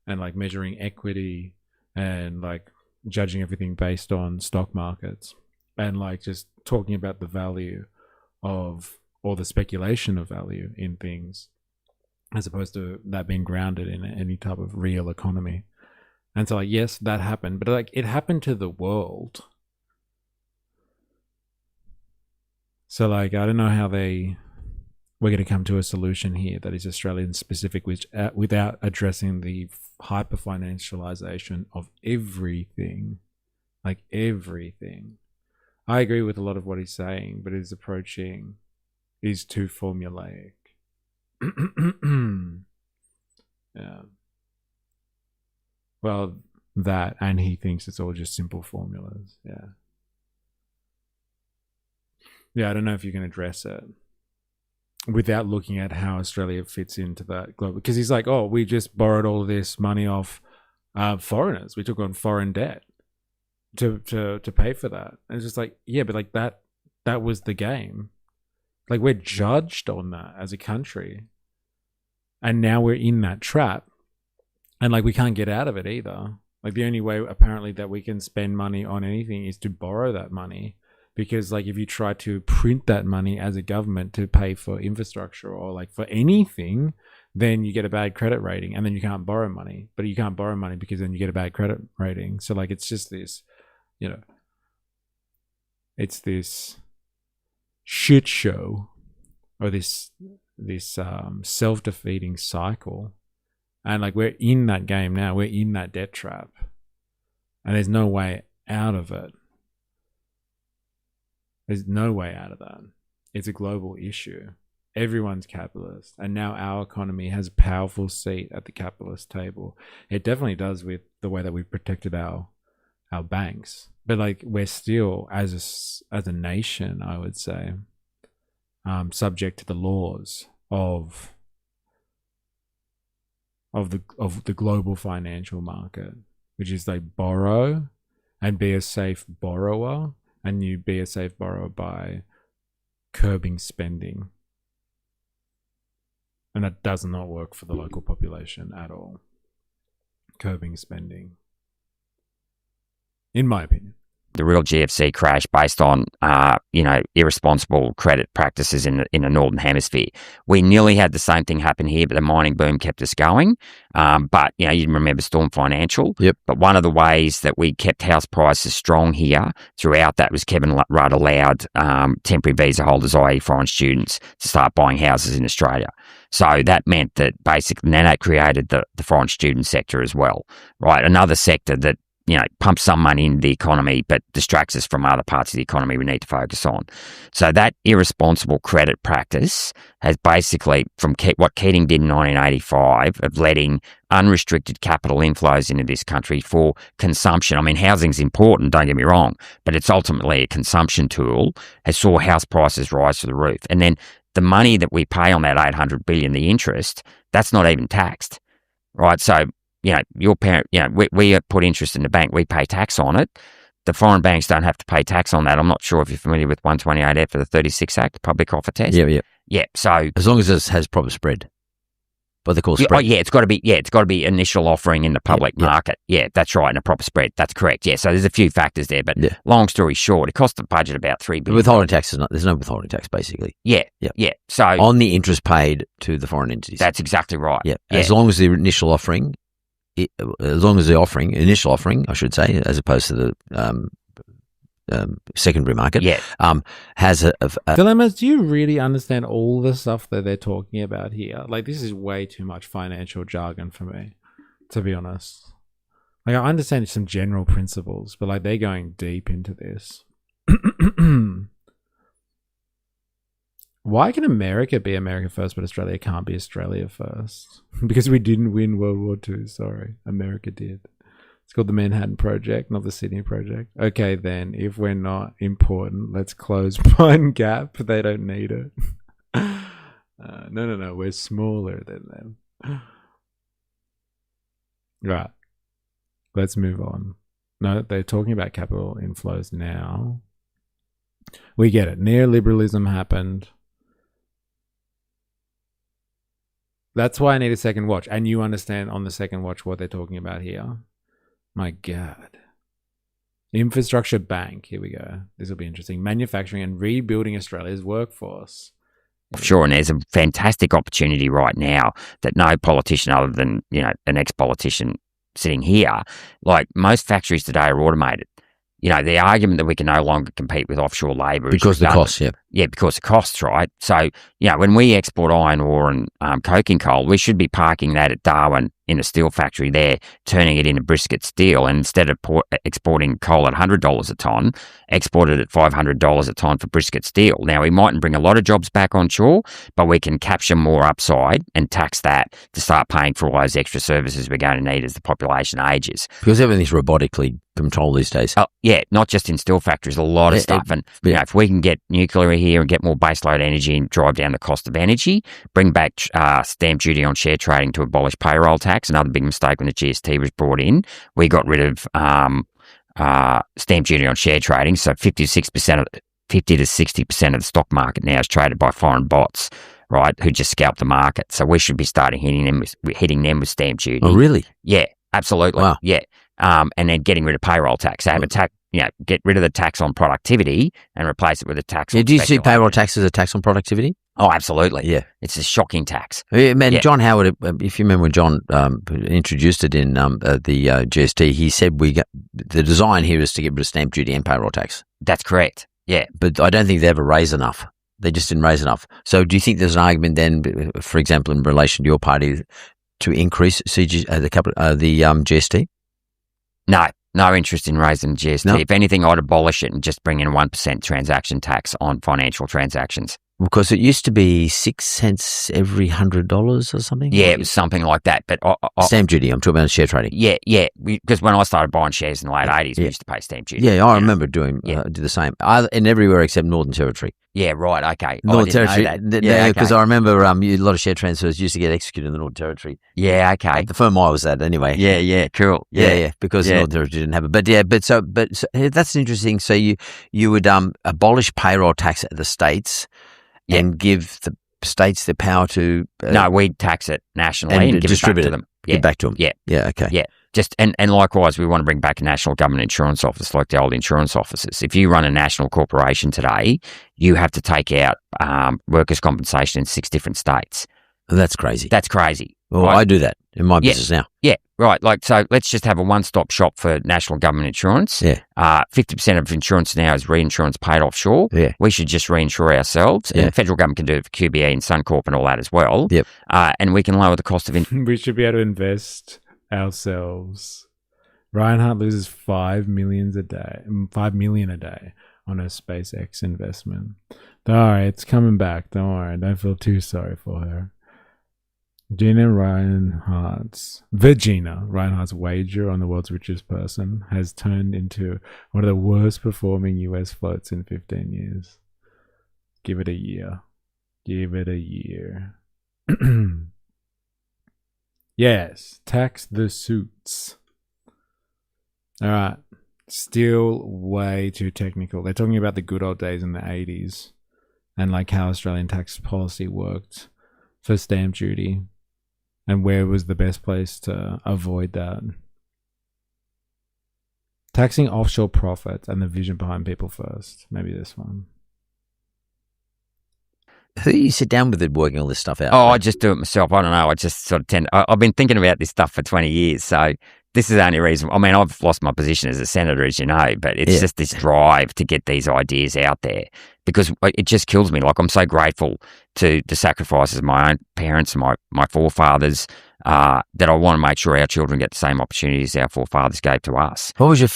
and like measuring equity and like judging everything based on stock markets and like just talking about the value of, or the speculation of value in things, as opposed to that being grounded in any type of real economy. And so like, yes, that happened, but like it happened to the world. So like, I don't know how we're going to come to a solution here that is Australian specific, which without addressing the hyper financialization of everything, like everything. I agree with a lot of what he's saying, but his approaching is too formulaic. Yeah. Well, that, and he thinks it's all just simple formulas. Yeah. Yeah, I don't know if you can address it without looking at how Australia fits into that global, because he's like, oh, we just borrowed all of this money off foreigners. We took on foreign debt to pay for that. And it's just like, yeah, but like that was the game. Like we're judged on that as a country. And now we're in that trap. And like we can't get out of it either. Like the only way apparently that we can spend money on anything is to borrow that money. Because like if you try to print that money as a government to pay for infrastructure or like for anything, then you get a bad credit rating and then you can't borrow money. But you can't borrow money because then you get a bad credit rating. So like it's just this, you know, it's this shit show or this self-defeating cycle. And like we're in that game now. We're in that debt trap. And there's no way out of it. There's no way out of that. It's a global issue. Everyone's capitalist. And now our economy has a powerful seat at the capitalist table. It definitely does with the way that we've protected our banks. But like we're still, as a nation, I would say, subject to the laws of the global financial market, which is like borrow and be a safe borrower. And you be a safe borrower by curbing spending. And that does not work for the local population at all. Curbing spending. In my opinion. the real GFC crash based on, irresponsible credit practices in the Northern Hemisphere. We nearly had the same thing happen here, but the mining boom kept us going. But, you remember Storm Financial. Yep. But one of the ways that we kept house prices strong here throughout that was Kevin Rudd allowed temporary visa holders, i.e. foreign students, to start buying houses in Australia. So that meant that basically, then that created the foreign student sector as well, right? Another sector that, pumps some money into the economy, but distracts us from other parts of the economy we need to focus on. So that irresponsible credit practice has basically, from what Keating did in 1985, of letting unrestricted capital inflows into this country for consumption. I mean, housing's important, don't get me wrong, but it's ultimately a consumption tool, has saw house prices rise to the roof. And then the money that we pay on that $800 billion, the interest, that's not even taxed, right? So, your parent, we put interest in the bank, we pay tax on it. The foreign banks don't have to pay tax on that. I'm not sure if you're familiar with 128F of the 36 Act, Public Offer Test. Yeah. Yeah, so as long as it has proper spread. What they call spread. It's got to be initial offering in the public market. Yeah, that's right, and a proper spread. That's correct. Yeah, so there's a few factors there, but long story short, it cost the budget about $3 billion. Withholding tax there's no withholding tax basically. Yeah. So on the interest paid to the foreign entities. That's exactly right. Yeah. As long as the initial offering, initial offering, I should say, as opposed to the secondary market, has a Dilemmas, do you really understand all the stuff that they're talking about here? Like, this is way too much financial jargon for me, to be honest. Like, I understand some general principles, but like, they're going deep into this. Why can America be America first, but Australia can't be Australia first? Because we didn't win World War II. Sorry, America did. It's called the Manhattan Project, not the Sydney Project. Okay, then, if we're not important, let's close one gap. They don't need it. No. We're smaller than them. Right. Let's move on. No, they're talking about capital inflows now. We get it. Neoliberalism happened. That's why I need a second watch. And you understand on the second watch what they're talking about here. My God. Infrastructure Bank. Here we go. This will be interesting. Manufacturing and rebuilding Australia's workforce. Sure, and there's a fantastic opportunity right now that no politician other than, an ex-politician sitting here, like most factories today are automated. The argument that we can no longer compete with offshore labour because of the costs, Yeah, because of costs, right? So, when we export iron ore and coking coal, we should be parking that at Darwin in a steel factory there, turning it into brisket steel, and instead of exporting coal at $100 a tonne, export it at $500 a tonne for brisket steel. Now, we mightn't bring a lot of jobs back on shore, but we can capture more upside and tax that to start paying for all those extra services we're going to need as the population ages. Because everything's robotically controlled these days. Yeah, not just in steel factories, a lot of stuff. And if we can get nuclear here and get more baseload energy and drive down the cost of energy, bring back stamp duty on share trading to abolish payroll tax, another big mistake when the GST was brought in. We got rid of stamp duty on share trading, so 50 to 60% of the stock market now is traded by foreign bots, right, who just scalp the market. So we should be starting hitting them with stamp duty. Oh, really? Yeah, absolutely. Wow. Yeah. And then getting rid of payroll tax. So have a tax, get rid of the tax on productivity and replace it with a tax on do you see payroll tax as a tax on productivity? Oh, absolutely. Yeah. It's a shocking tax. John Howard, if you remember when John introduced it in the GST, he said the design here is to get rid of stamp duty and payroll tax. That's correct. Yeah. But I don't think they ever raised enough. They just didn't raise enough. So do you think there's an argument then, for example, in relation to your party, to increase the GST? No interest in raising GST. No. If anything, I'd abolish it and just bring in 1% transaction tax on financial transactions. Because it used to be 6 cents every $100 or something? Yeah, it was something like that. But stamp duty, I'm talking about share trading. Yeah. Because when I started buying shares in the late 80s, we used to pay stamp duty. Yeah, I remember do the same. In everywhere except Northern Territory. Yeah, right, okay. Northern Territory. Because I remember a lot of share transfers used to get executed in the Northern Territory. Yeah, okay. The firm I was at, anyway. Yeah, cool. Yeah, because the Northern Territory didn't have it. But so that's interesting. So you would abolish payroll tax at the states and give states the power to no, we tax it nationally and give distribute it back to them. Give back to them. Yeah. Yeah. Okay. Yeah. Just and likewise, we want to bring back a national government insurance office like the old insurance offices. If you run a national corporation today, you have to take out workers' compensation in 6 different states. That's crazy. That's crazy. Well, right? I do that in my business now. Yeah, right. Like, so let's just have a one-stop shop for national government insurance. Yeah. 50% of insurance now is reinsurance paid offshore. Yeah. We should just reinsure ourselves. Yeah. And the federal government can do it for QBE and Suncorp and all that as well. Yep. And we can lower the cost of We should be able to invest ourselves. Reinhardt loses $5 million a day on her SpaceX investment. All right, it's coming back. Don't worry. Don't feel too sorry for her. Virginia Reinhardt's wager on the world's richest person has turned into one of the worst performing US floats in 15 years. Give it a year. Give it a year. Yes, tax the suits. All right. Still way too technical. They're talking about the good old days in the 80s and like how Australian tax policy worked for stamp duty and where was the best place to avoid that. Taxing offshore profits and the vision behind people first. Maybe this one. Who do you sit down with it working all this stuff out? Oh, I just do it myself. I don't know. I just sort of I've been thinking about this stuff for 20 years. So this is the only reason. I mean, I've lost my position as a senator, as you know, but it's just this drive to get these ideas out there because it just kills me. Like, I'm so grateful to the sacrifices of my own parents and my forefathers that I want to make sure our children get the same opportunities our forefathers gave to us. What was your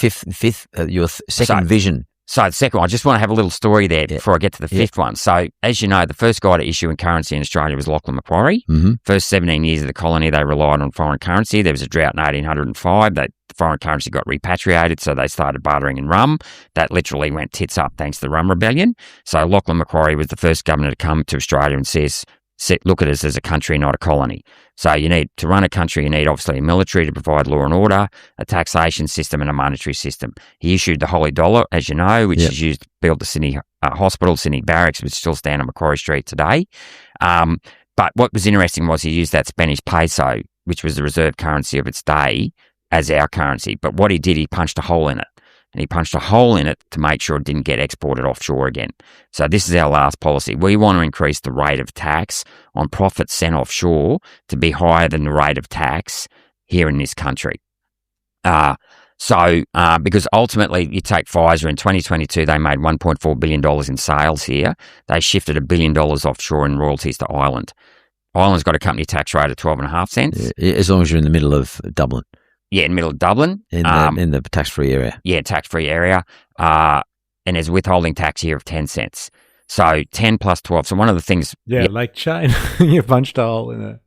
second vision? So the second one, I just want to have a little story there before I get to the fifth one. So as you know, the first guy to issue in currency in Australia was Lachlan Macquarie. Mm-hmm. First 17 years of the colony, they relied on foreign currency. There was a drought in 1805. The foreign currency got repatriated, so they started bartering in rum. That literally went tits up thanks to the rum rebellion. So Lachlan Macquarie was the first governor to come to Australia and look at us as a country, not a colony. So you need to run a country, you need obviously a military to provide law and order, a taxation system and a monetary system. He issued the Holy Dollar, as you know, which is used to build the Sydney Hospital, Sydney Barracks, which still stand on Macquarie Street today. But what was interesting was he used that Spanish peso, which was the reserve currency of its day, as our currency. But what he did, he punched a hole in it. And he punched a hole in it to make sure it didn't get exported offshore again. So this is our last policy. We want to increase the rate of tax on profits sent offshore to be higher than the rate of tax here in this country. Because ultimately you take Pfizer in 2022, they made $1.4 billion in sales here. They shifted $1 billion offshore in royalties to Ireland. Ireland's got a company tax rate of 12.5 cents. As long as you're in the middle of Dublin. Yeah, in the middle of Dublin. In the tax-free area. Yeah, tax-free area. And there's withholding tax here of 10 cents. So 10 plus 12. So one of the things... Yeah, like China. You punched a hole in it.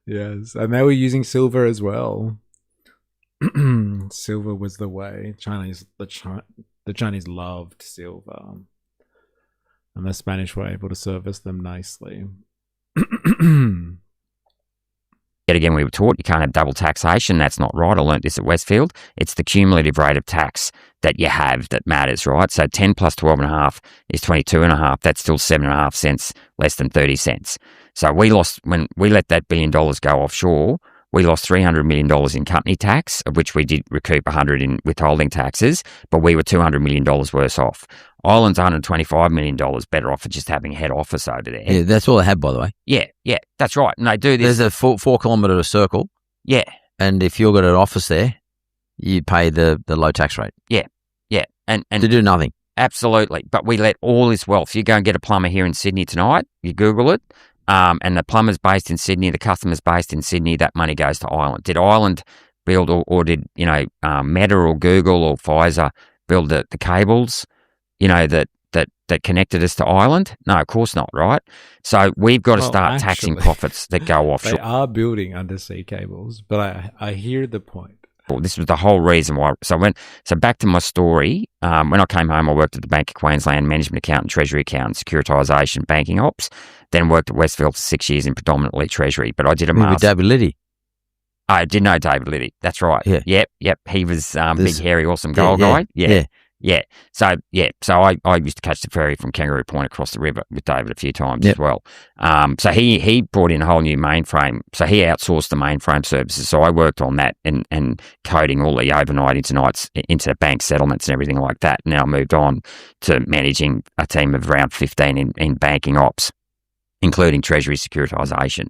Yes. And they were using silver as well. Silver was the way. The Chinese loved silver. And the Spanish were able to service them nicely. Yet again, we were taught you can't have double taxation. That's not right. I learnt this at Westfield. It's the cumulative rate of tax that you have that matters, right? So 10 plus 12.5 is 22.5. That's still 7.5 cents less than 30 cents. So when we let that $1 billion go offshore, we lost $300 million in company tax, of which we did recoup $100 in withholding taxes, but we were $200 million worse off. Ireland's $125 million better off for just having a head office over there. Yeah, that's all they have, by the way. Yeah, that's right. And they do this. There's a 4-kilometre circle. Yeah. And if you've got an office there, you pay the low tax rate. Yeah. And to do nothing. Absolutely. But we let all this wealth. You go and get a plumber here in Sydney tonight, you Google it, and the plumber's based in Sydney, the customer's based in Sydney, that money goes to Ireland. Did Ireland build or did, Meta or Google or Pfizer build the cables, that connected us to Ireland? No, of course not, right? So we've got to start taxing profits that go offshore. They are building undersea cables, but I hear the point. Well, this was the whole reason why. So back to my story. When I came home, I worked at the Bank of Queensland, management accountant, treasury accountant, securitisation, banking ops. Then worked at Westfield for 6 years in predominantly treasury. But I did a master. With David Liddy. I did know David Liddy. That's right. Yeah. Yep. He was big, hairy, awesome gold guy. Yeah. Yeah. So I used to catch the ferry from Kangaroo Point across the river with David a few times as well. So he brought in a whole new mainframe. So he outsourced the mainframe services. So I worked on that and coding all the overnight, interbank settlements and everything like that. Now I moved on to managing a team of around 15 in banking ops, including treasury securitisation.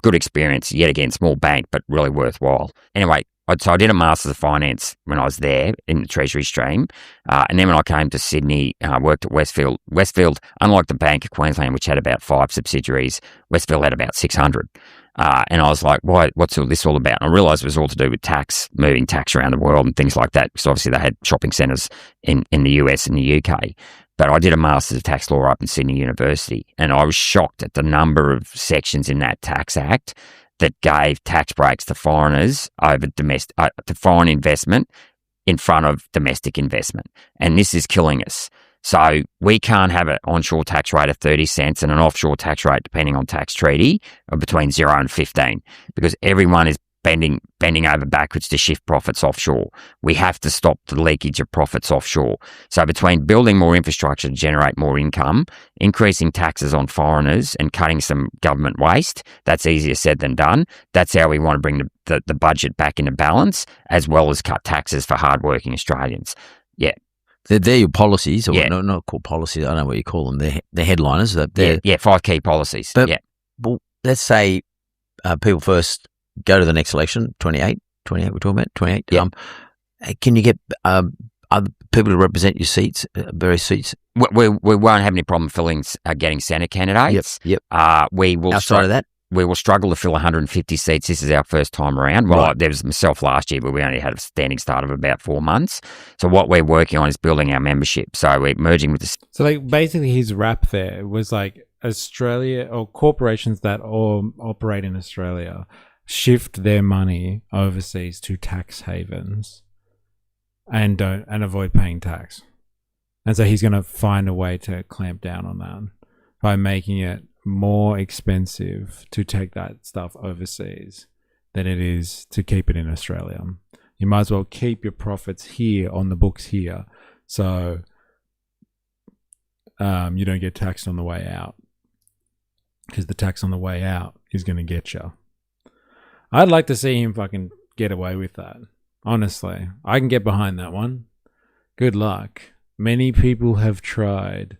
Good experience, yet again, small bank, but really worthwhile. Anyway, so I did a Masters of Finance when I was there in the Treasury stream. And then when I came to Sydney, I worked at Westfield. Westfield, unlike the Bank of Queensland, which had about 5 subsidiaries, Westfield had about 600. And I was like, what's all this all about? And I realised it was all to do with tax, moving tax around the world and things like that. Because obviously they had shopping centres in the US and the UK. But I did a Masters of Tax Law up in Sydney University. And I was shocked at the number of sections in that Tax Act that gave tax breaks to foreigners over to foreign investment in front of domestic investment. And this is killing us. So we can't have an onshore tax rate of 30 cents and an offshore tax rate, depending on tax treaty, of between 0 and 15, because everyone is bending over backwards to shift profits offshore. We have to stop the leakage of profits offshore. So between building more infrastructure to generate more income, increasing taxes on foreigners and cutting some government waste, that's easier said than done. That's how we want to bring the budget back into balance, as well as cut taxes for hardworking Australians. Yeah. They're your policies, or Yeah. not called policies, I don't know what you call them. They're headliners. Yeah, 5 key policies. But, yeah. Well, let's say people first go to the next election, 28 we're talking about, 28. Yeah. Can you get other people to represent your seats, various seats? We won't have any problem getting Senate candidates. Yep. We will Outside of that? We will struggle to fill 150 seats. This is our first time around. Well, Right. there was myself last year, but we only had a standing start of about 4 months. So what we're working on is building our membership. So we're merging with the... So like basically his rap there was like Australia, or corporations that all operate in Australia shift their money overseas to tax havens and avoid paying tax. And so he's going to find a way to clamp down on that by making it more expensive to take that stuff overseas than it is to keep it in Australia. You might as well keep your profits here on the books here, so you don't get taxed on the way out, because the tax on the way out is going to get you. I'd like to see him fucking get away with that. Honestly, I can get behind that one. Good luck. Many people have tried.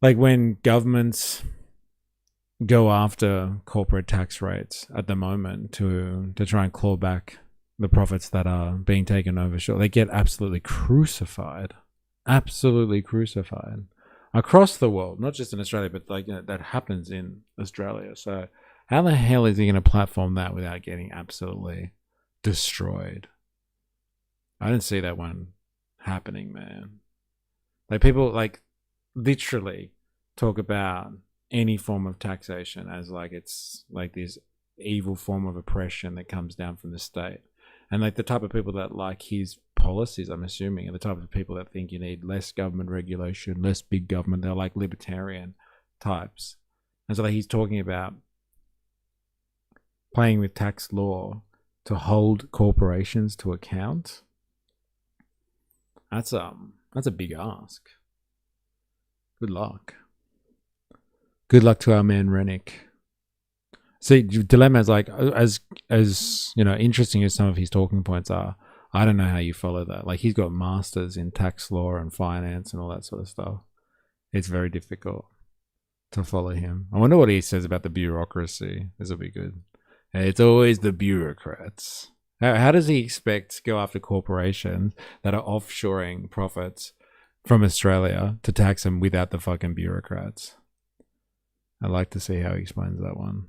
Like when governments go after corporate tax rates at the moment to try and claw back the profits that are being taken overshore, they get absolutely crucified. Absolutely crucified. Across the world, not just in Australia, but like, you know, that happens in Australia. So how the hell is he going to platform that without getting absolutely destroyed? I didn't see that one happening, man. Like people like literally talk about any form of taxation as like it's like this evil form of oppression that comes down from the state. And like the type of people that like his policies, I'm assuming, are the type of people that think you need less government regulation, less big government. They're like libertarian types. And so like he's talking about playing with tax law to hold corporations to account. That's a big ask. Good luck. Good luck to our man Rennick. See, dilemma is like, as you know, interesting as some of his talking points are, I don't know how you follow that. Like he's got masters in tax law and finance and all that sort of stuff. It's very difficult to follow him. I wonder what he says about the bureaucracy. This will be good. It's always the bureaucrats. How does he expect to go after corporations that are offshoring profits from Australia to tax them without the fucking bureaucrats? I'd like to see how he explains that one.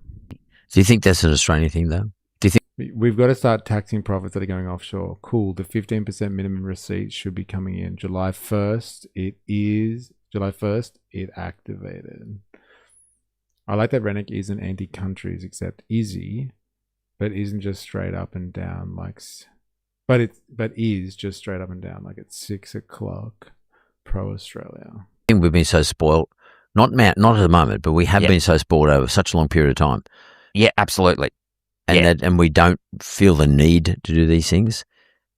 Do you think that's an Australian thing, though? Do you think we've got to start taxing profits that are going offshore? Cool. The 15% minimum receipts should be coming in July 1st. July 1st. It activated. I like that Rennick isn't anti-countries, except Izzy, but isn't just straight up and down like, but is just straight up and down like at 6 o'clock pro-Australia. I think we've been so spoiled? Not at the moment, but we have been so spoiled over such a long period of time. Yeah, absolutely. And we don't feel the need to do these things.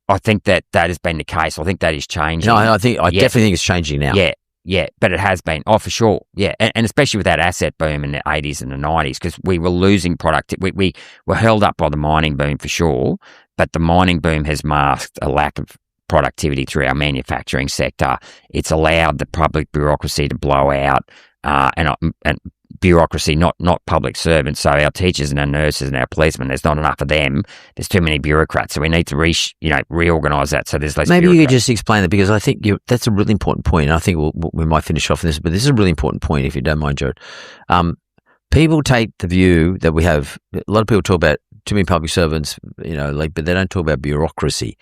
I think that has been the case. I think that is changing. No, I definitely think it's changing now. Yeah, but it has been. Oh, for sure. Yeah, and especially with that asset boom in the 80s and the 90s, because we were losing product. We were held up by the mining boom for sure, but the mining boom has masked a lack of productivity through our manufacturing sector. It's allowed the public bureaucracy to blow out, and bureaucracy, not public servants. So our teachers and our nurses and our policemen, there's not enough of them. There's too many bureaucrats. So we need to reorganise that so there's less Maybe bureaucrats. you could just explain that, because I think that's a really important point. And I think we might finish off on this, but this is a really important point, if you don't mind, Gerard. People take the view that we have, a lot of people talk about too many public servants, but they don't talk about bureaucracy.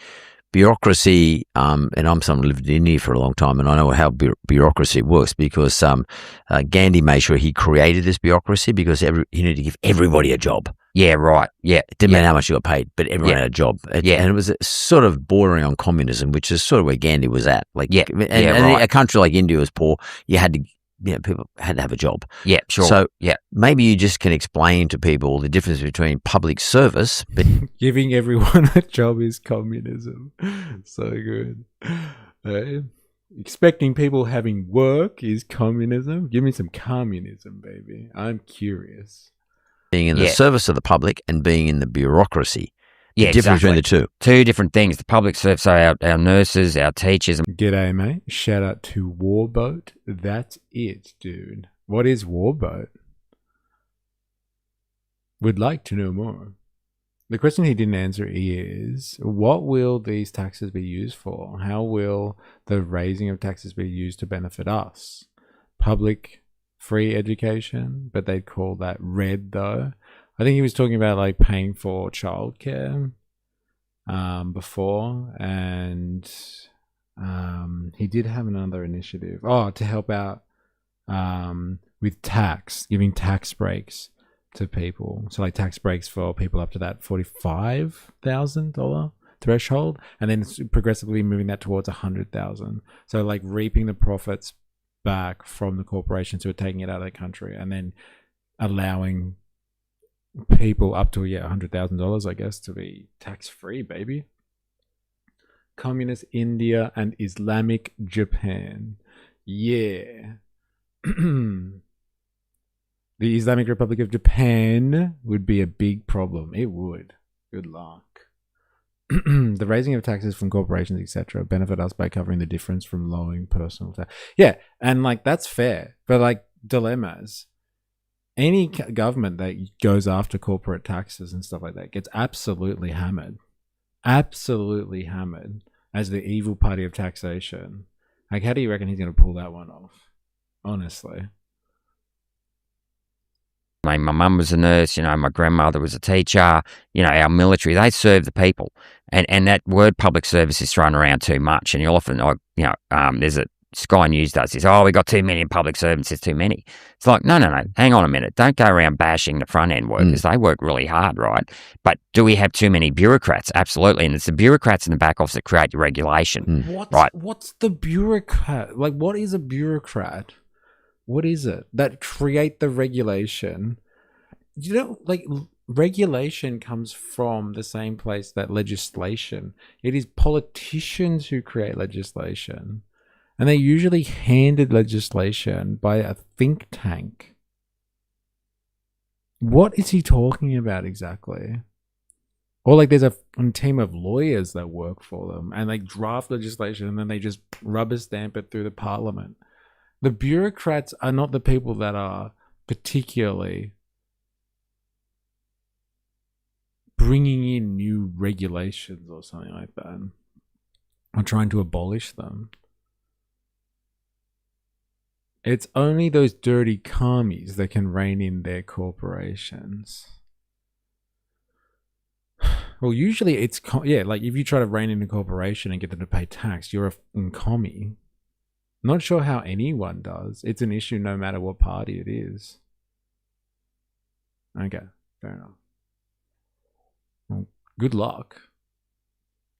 Bureaucracy, and I'm someone who lived in India for a long time, and I know how bureaucracy works, because Gandhi made sure he created this bureaucracy because he needed to give everybody a job. Yeah, right. Yeah. It didn't matter how much you got paid, but everyone had a job. And it was sort of bordering on communism, which is sort of where Gandhi was at. Right. A country like India was poor. You had to, people had to have a job. Yeah, sure. So maybe you just can explain to people the difference between public service, but giving everyone a job is communism. So good. Expecting people having work is communism. Give me some communism, baby. I'm curious. Being in the service of the public and being in the bureaucracy. Yeah, the difference between the two. Two different things. The public service, so our nurses, our teachers. G'day, mate. Shout out to Warboat. That's it, dude. What is Warboat? Would like to know more. The question he didn't answer is, what will these taxes be used for? How will the raising of taxes be used to benefit us? Public free education, but they'd call that red though. I think he was talking about like paying for childcare before, and he did have another initiative. To help out with giving tax breaks to people. So like tax breaks for people up to that $45,000 threshold, and then progressively moving that towards $100,000. So like reaping the profits back from the corporations who are taking it out of the country, and then allowing people up to $100,000, I guess, to be tax free, baby. Communist India and Islamic Japan. Yeah. The Islamic Republic of Japan would be a big problem. It would. Good luck. The raising of taxes from corporations, etc., benefit us by covering the difference from lowering personal tax. Yeah, and like that's fair. But like dilemmas, any government that goes after corporate taxes and stuff like that gets absolutely hammered. Absolutely hammered as the evil party of taxation. Like, how do you reckon he's going to pull that one off? Honestly. My mum was a nurse, my grandmother was a teacher, our military, they serve the people. And that word public service is thrown around too much. And you'll often, there's a Sky News does this, we got too many public servants, it's too many. It's like, no, hang on a minute. Don't go around bashing the front end workers. They work really hard, right? But do we have too many bureaucrats? Absolutely. And it's the bureaucrats in the back office that create the regulation, right? What's the bureaucrat? Like, what is a bureaucrat? What is it that create the regulation? Regulation comes from the same place that legislation. It is politicians who create legislation, and they're usually handed legislation by a think tank. What is he talking about exactly? Or like there's a team of lawyers that work for them and they draft legislation and then they just rubber stamp it through the parliament. The bureaucrats are not the people that are particularly bringing in new regulations or something like that, or trying to abolish them. It's only those dirty commies that can rein in their corporations. Well, usually it's like if you try to rein in a corporation and get them to pay tax, you're a commie. Not sure how anyone does. It's an issue no matter what party it is. Okay, fair enough. Well, good luck.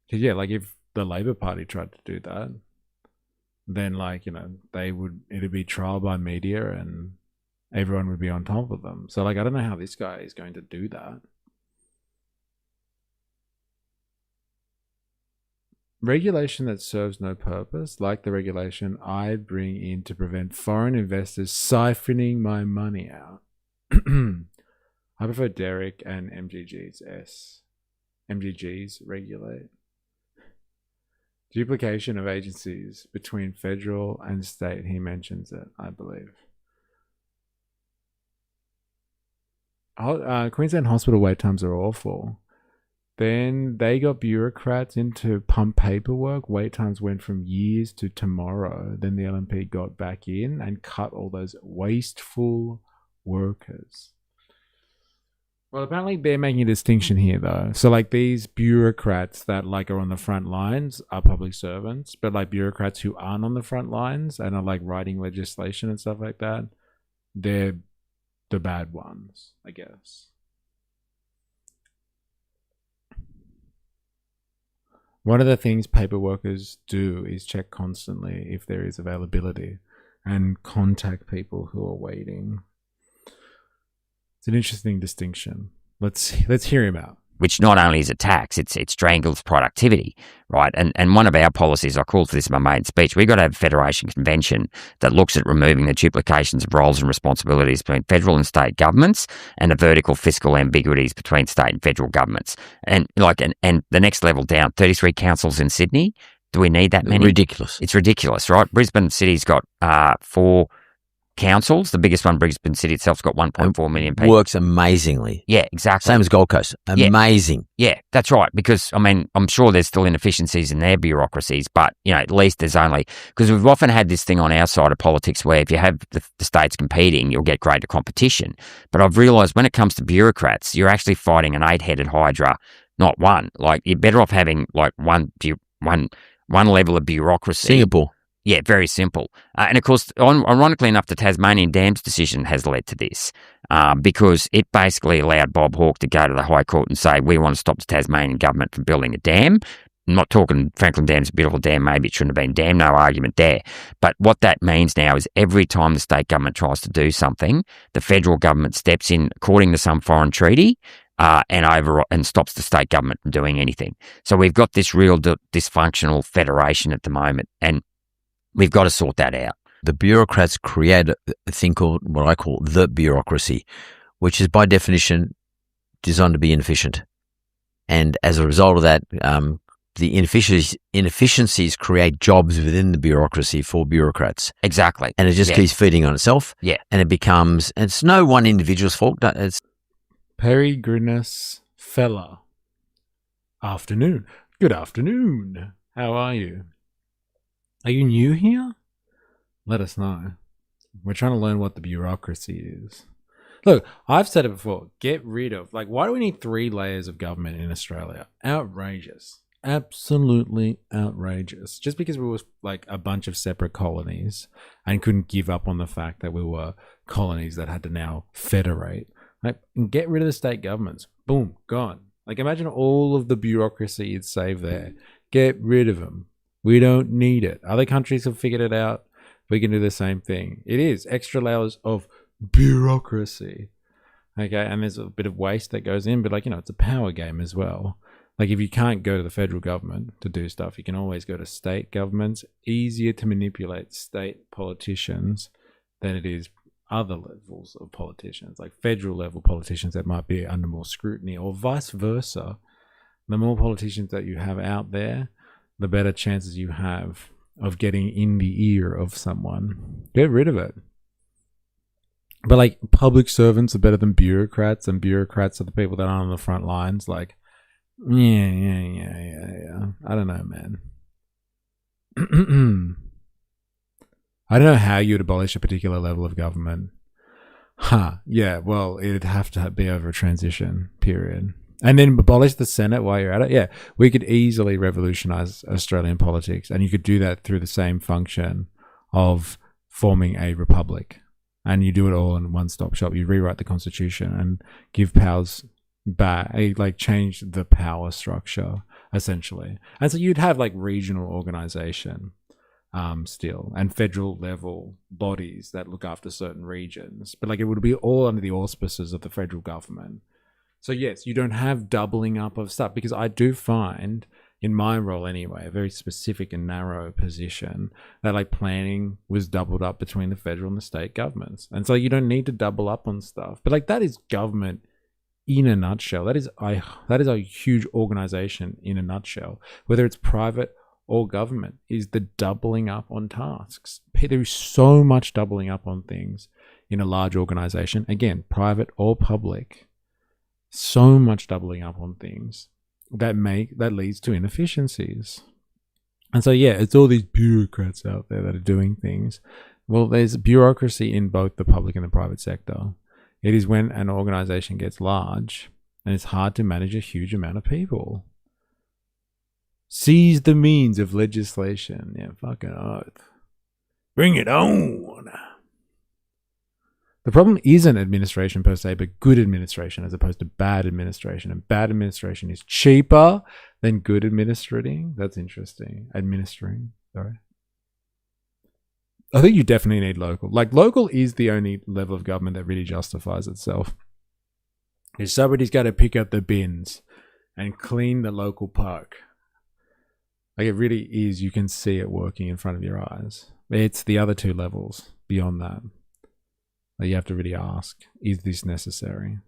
Because like if the Labor Party tried to do that, then it'd be trial by media and everyone would be on top of them. So I don't know how this guy is going to do that. Regulation that serves no purpose, like the regulation I bring in to prevent foreign investors siphoning my money out. I prefer Derek and MGG's S. MGG's regulate. Duplication of agencies between federal and state. He mentions it, I believe. Queensland hospital wait times are awful. Then they got bureaucrats in to pump paperwork. Wait times went from years to tomorrow. Then the LNP got back in and cut all those wasteful workers. Well, apparently they're making a distinction here, though. So, like, these bureaucrats that, like, are on the front lines are public servants, but, like, bureaucrats who aren't on the front lines and are, like, writing legislation and stuff like that, they're the bad ones, I guess. One of the things paper workers do is check constantly if there is availability and contact people who are waiting. It's an interesting distinction. Let's hear him out. Which not only is a tax, it strangles productivity, right? And one of our policies, I called for this in my main speech, we've got to have a Federation Convention that looks at removing the duplications of roles and responsibilities between federal and state governments and the vertical fiscal ambiguities between state and federal governments. And and the next level down, 33 councils in Sydney. Do we need that many? Ridiculous. It's ridiculous, right? Brisbane City's got 4 councils. The biggest one, Brisbane City itself, has got 1.4 million people. Works amazingly. Yeah, exactly. Same as Gold Coast. Amazing. Yeah, that's right. Because, I mean, I'm sure there's still inefficiencies in their bureaucracies, but, you know, at least there's only... Because we've often had this thing on our side of politics where if you have the states competing, you'll get greater competition. But I've realised when it comes to bureaucrats, you're actually fighting an 8-headed hydra, not one. Like, you're better off having, like, one level of bureaucracy. Singapore. Yeah, very simple. And of course, ironically enough, the Tasmanian Dams decision has led to this because it basically allowed Bob Hawke to go to the High Court and say, we want to stop the Tasmanian government from building a dam. I'm not talking Franklin Dam's a beautiful dam, maybe it shouldn't have been dammed, no argument there. But what that means now is every time the state government tries to do something, the federal government steps in according to some foreign treaty and stops the state government from doing anything. So we've got this real dysfunctional federation at the moment, and we've got to sort that out. The bureaucrats create a thing called what I call the bureaucracy, which is by definition designed to be inefficient. And as a result of that, the inefficiencies create jobs within the bureaucracy for bureaucrats. Exactly. And it just keeps feeding on itself. Yeah. And it's no one individual's fault. It's Peregrinus Fella. Afternoon. Good afternoon. How are you? Are you new here? Let us know. We're trying to learn what the bureaucracy is. Look, I've said it before. Get rid of, why do we need 3 layers of government in Australia? Outrageous. Absolutely outrageous. Just because we were a bunch of separate colonies and couldn't give up on the fact that we were colonies that had to now federate. Get rid of the state governments. Boom, gone. Imagine all of the bureaucracy you'd save there. Get rid of them. We don't need it. Other countries have figured it out. We can do the same thing. It is extra layers of bureaucracy. Okay, and there's a bit of waste that goes in, but it's a power game as well. If you can't go to the federal government to do stuff, you can always go to state governments. Easier to manipulate state politicians than it is other levels of politicians, like federal level politicians that might be under more scrutiny, or vice versa. The more politicians that you have out there, the better chances you have of getting in the ear of someone. Get rid of it. But public servants are better than bureaucrats, and bureaucrats are the people that aren't on the front lines. Yeah. I don't know, man. I don't know how you'd abolish a particular level of government. Yeah, well, it'd have to be over a transition period. And then abolish the Senate while you're at it. Yeah, we could easily revolutionize Australian politics, and you could do that through the same function of forming a republic. And you do it all in one-stop shop. You rewrite the constitution and give powers back, change the power structure, essentially. And so you'd have regional organization still, and federal level bodies that look after certain regions. But it would be all under the auspices of the federal government. So yes, you don't have doubling up of stuff, because I do find in my role anyway, a very specific and narrow position, that like planning was doubled up between the federal and the state governments. And so you don't need to double up on stuff. But like that is government in a nutshell. That is a huge organization in a nutshell. Whether it's private or government, is the doubling up on tasks. There is so much doubling up on things in a large organization. Again, private or public. So much doubling up on things that leads to inefficiencies. And so yeah, it's all these bureaucrats out there that are doing things. Well, there's bureaucracy in both the public and the private sector. It is when an organization gets large and it's hard to manage a huge amount of people. Seize the means of legislation. Yeah, fucking oath. Bring it on. The problem isn't administration per se, but good administration as opposed to bad administration. And bad administration is cheaper than good administrating. That's interesting. Administering, sorry. I think you definitely need local. Like, local is the only level of government that really justifies itself. If somebody's got to pick up the bins and clean the local park, like it really is, you can see it working in front of your eyes. It's the other two levels beyond that. You have to really ask, is this necessary?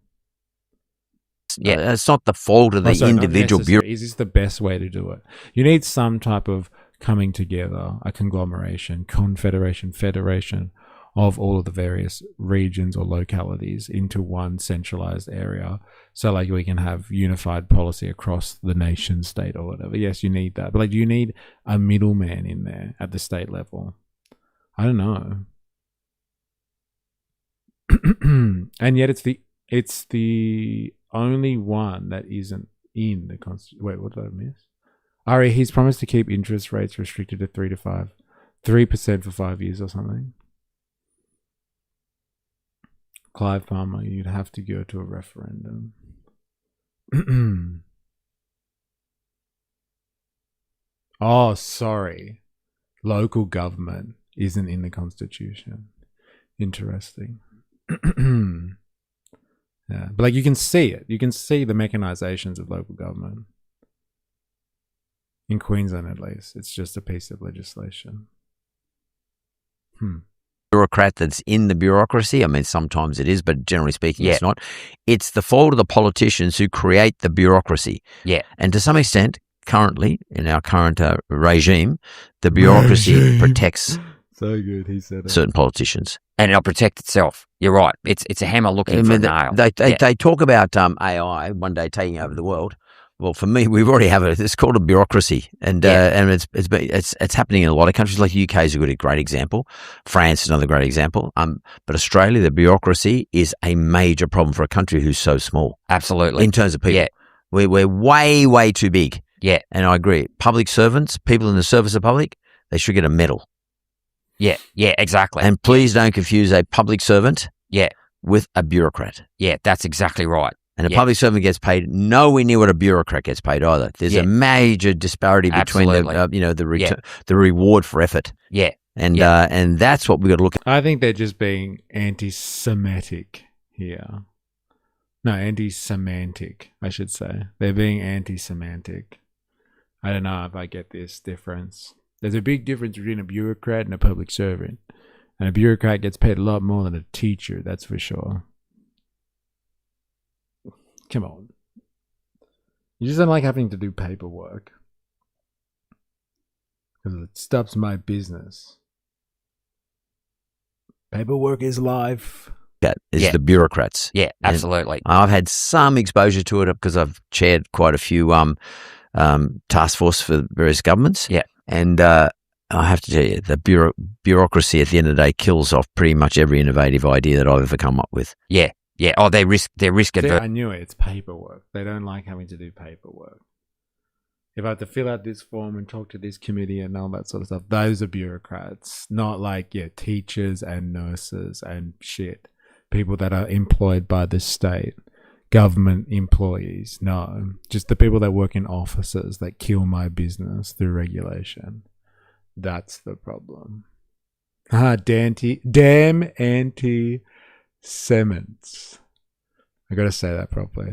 Yeah, it's not the fault of the individual bureau. Is this the best way to do it? You need some type of coming together, a conglomeration, confederation, federation of all of the various regions or localities into one centralized area. So like we can have unified policy across the nation state or whatever. Yes, you need that. But like, do you need a middleman in there at the state level? I don't know. And yet it's the only one that isn't in the constitution. Wait, what did I miss? Ari, he's promised to keep interest rates restricted to 3% for 5 years or something. Clive Palmer, you'd have to go to a referendum. Oh, sorry. Local government isn't in the constitution. Interesting. Yeah, but like you can see it. You can see the mechanizations of local government. In Queensland, at least, it's just a piece of legislation. Bureaucrat that's in the bureaucracy. I mean, sometimes it is, but generally speaking, it's not. It's the fault of the politicians who create the bureaucracy. Yeah. And to some extent, currently, in our current regime, the bureaucracy protects so good, he said it. certain politicians. And it'll protect itself. You're right. It's a hammer looking for a nail. They talk about AI one day taking over the world. Well, for me, we've already have it. It's called a bureaucracy, and it's happening in a lot of countries. Like UK is a great example. France is another great example. But Australia, the bureaucracy is a major problem for a country who's so small. Absolutely, in terms of people, we're way too big. Yeah, and I agree. Public servants, people in the service of public, they should get a medal. Yeah, exactly. And please don't confuse a public servant, with a bureaucrat. Yeah, that's exactly right. And a public servant gets paid nowhere near what a bureaucrat gets paid either. There's a major disparity between the reward for effort. Yeah, and that's what we got to look at. I think they're just being anti-Semitic here. No, anti-semantic, I should say. They're being anti-semantic. I don't know if I get this difference. There's a big difference between a bureaucrat and a public servant. And a bureaucrat gets paid a lot more than a teacher, that's for sure. Come on. You just don't like having to do paperwork. Because it stops my business. Tableware is life. That is the bureaucrats. Yeah, absolutely. And I've had some exposure to it because I've chaired quite a few task force for various governments. Yeah. And I have to tell you, the bureaucracy at the end of the day kills off pretty much every innovative idea that I've ever come up with. Yeah. Yeah. Oh, they're risk adverse. I knew it. It's paperwork. They don't like having to do paperwork. If I have to fill out this form and talk to this committee and all that sort of stuff, those are bureaucrats. Not like, teachers and nurses and shit. People that are employed by the state. Government employees. No. Just the people that work in offices that kill my business through regulation. That's the problem. Damn anti-Sements. I gotta say that properly.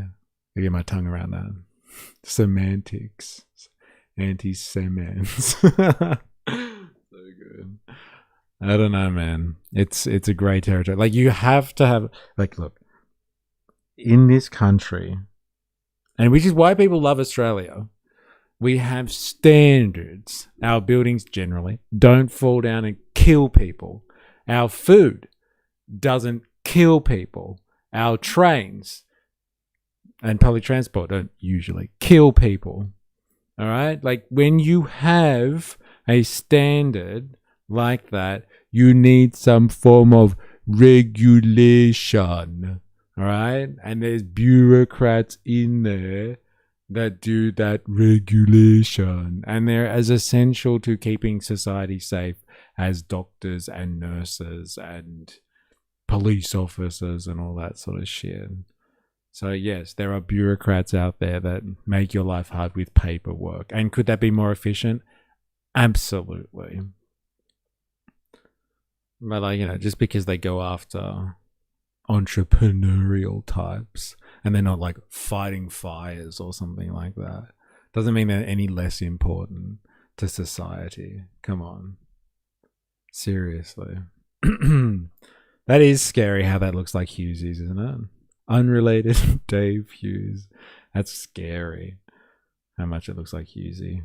I get my tongue around that. Semantics. Anti-Semans. So good. I don't know, man. It's a grey territory. Like, you have to have, like, look, in this country, and which is why people love Australia, we have standards. Our buildings generally don't fall down and kill people. Our food doesn't kill people. Our trains and public transport don't usually kill people. All right? Like, when you have a standard like that, you need some form of regulation. All right? And there's bureaucrats in there that do that regulation. And they're as essential to keeping society safe as doctors and nurses and police officers and all that sort of shit. So yes, there are bureaucrats out there that make your life hard with paperwork. And could that be more efficient? Absolutely. But, like, you know, just because they go after entrepreneurial types and they're not like fighting fires or something like that, doesn't mean they're any less important to society. Come on. Seriously. That is scary how that looks like Hughesies, isn't it? Unrelated Dave Hughes. That's scary how much it looks like Hughesy.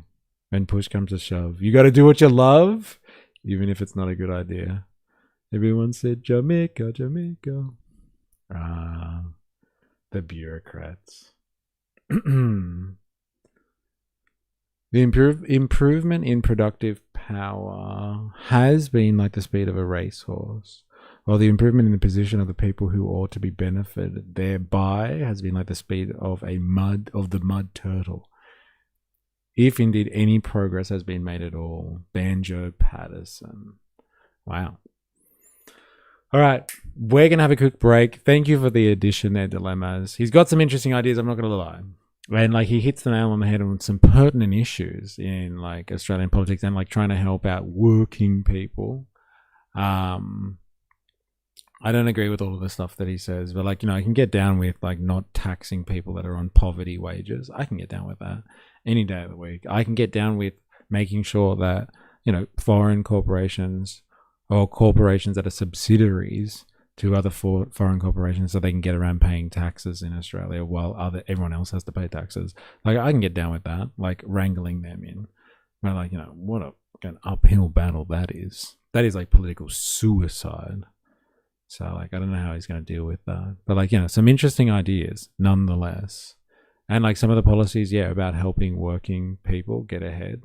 When push comes to shove, you got to do what you love, even if it's not a good idea. Everyone said Jamaica, Jamaica. Ah, the bureaucrats. The improvement in productive power has been like the speed of a racehorse, while the improvement in the position of the people who ought to be benefited thereby has been like the speed of the mud turtle. If indeed any progress has been made at all. Banjo Patterson. Wow. All right, we're going to have a quick break. Thank you for the addition there, Dilemmas. He's got some interesting ideas, I'm not going to lie. And, like, he hits the nail on the head on some pertinent issues in, like, Australian politics and, like, trying to help out working people. I don't agree with all of the stuff that he says, but, like, you know, I can get down with, like, not taxing people that are on poverty wages. I can get down with that any day of the week. I can get down with making sure that, you know, foreign corporations or corporations that are subsidiaries to other foreign corporations so they can get around paying taxes in Australia while everyone else has to pay taxes. Like, I can get down with that, like wrangling them in. But, like, you know, what an uphill battle that is. That is like political suicide. So, like, I don't know how he's going to deal with that. But, like, you know, some interesting ideas nonetheless. And, like, some of the policies, yeah, about helping working people get ahead.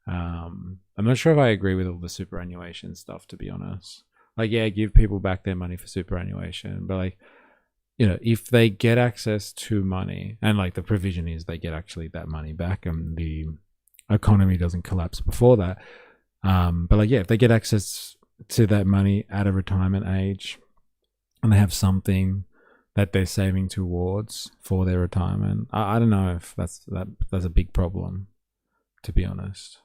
I'm not sure if I agree with all the superannuation stuff, to be honest. Like, yeah, give people back their money for superannuation. But, like, you know, if they get access to money, and, like, the provision is they get actually that money back and the economy doesn't collapse before that. But, like, yeah, if they get access to that money at a retirement age and they have something that they're saving towards for their retirement, I don't know if that's a big problem, to be honest.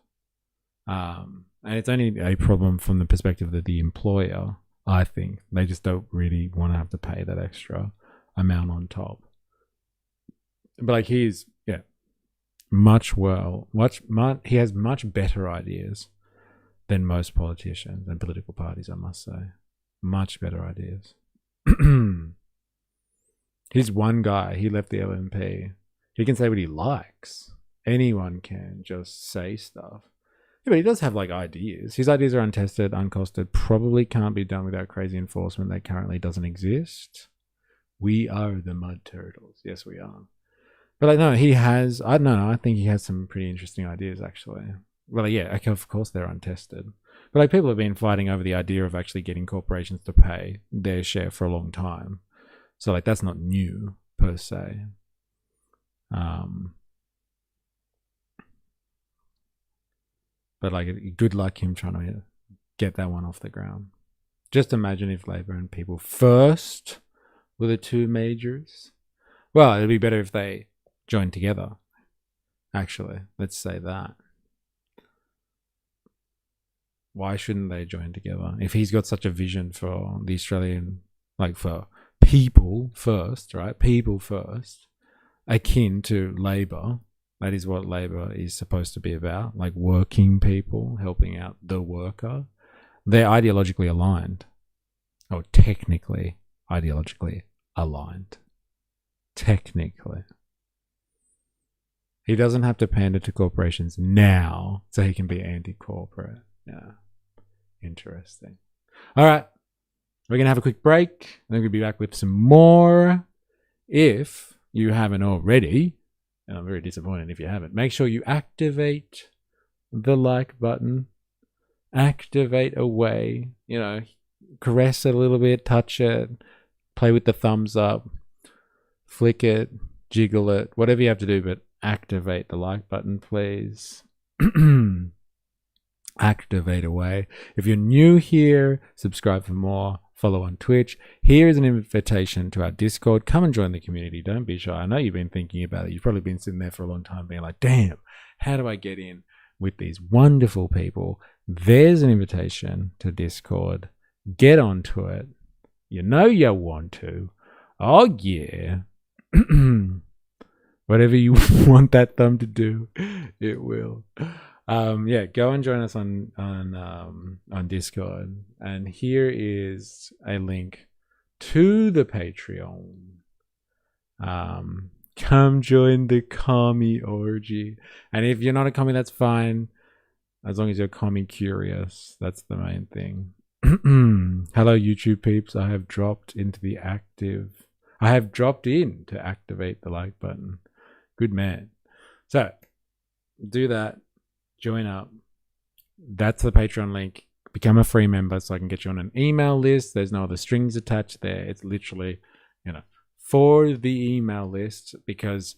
And it's only a problem from the perspective of the employer, I think. They just don't really want to have to pay that extra amount on top. But, like, he's, yeah, he has much better ideas than most politicians and political parties, I must say. Much better ideas. He's one guy. He left the LNP. He can say what he likes. Anyone can just say stuff. Yeah, but he does have, like, ideas. His ideas are untested, uncosted, probably can't be done without crazy enforcement that currently doesn't exist. We are the mud turtles. Yes, we are. But, like, no, he has, I don't know, I think he has some pretty interesting ideas, actually. Well, yeah, okay, of course they're untested. But, like, people have been fighting over the idea of actually getting corporations to pay their share for a long time. So, like, that's not new, per se. But, like, good luck him trying to get that one off the ground. Just imagine if Labor and People first were the two majors. Well, it'd be better if they joined together, actually. Let's say that. Why shouldn't they join together? If he's got such a vision for the Australian, like, for people first, right? People first, akin to Labor. That is what Labor is supposed to be about, like working people, helping out the worker. They're ideologically aligned. Or technically ideologically aligned. Technically. He doesn't have to pander to corporations now so he can be anti-corporate. Yeah. Interesting. All right. We're going to have a quick break. I'm going to be back with some more. If you haven't already, and I'm very disappointed if you haven't, make sure you activate the like button. Activate away. You know, caress it a little bit, touch it, play with the thumbs up, flick it, jiggle it, whatever you have to do, but activate the like button, please. Activate away. If you're new here, subscribe for more. Follow on Twitch. Here is an invitation to our Discord. Come and join the community. Don't be shy. I know you've been thinking about it. You've probably been sitting there for a long time being like, damn, how do I get in with these wonderful people? There's an invitation to Discord. Get onto it. You know you want to. Oh, yeah. Whatever you want that thumb to do, it will. Yeah, go and join us on Discord. And here is a link to the Patreon. Come join the commie orgy. And if you're not a commie, that's fine. As long as you're commie curious. That's the main thing. Hello, YouTube peeps. I have dropped in to activate the like button. Good man. So, do that. Join up. That's the Patreon link. Become a free member so I can get you on an email list. There's no other strings attached there. It's literally, for the email list because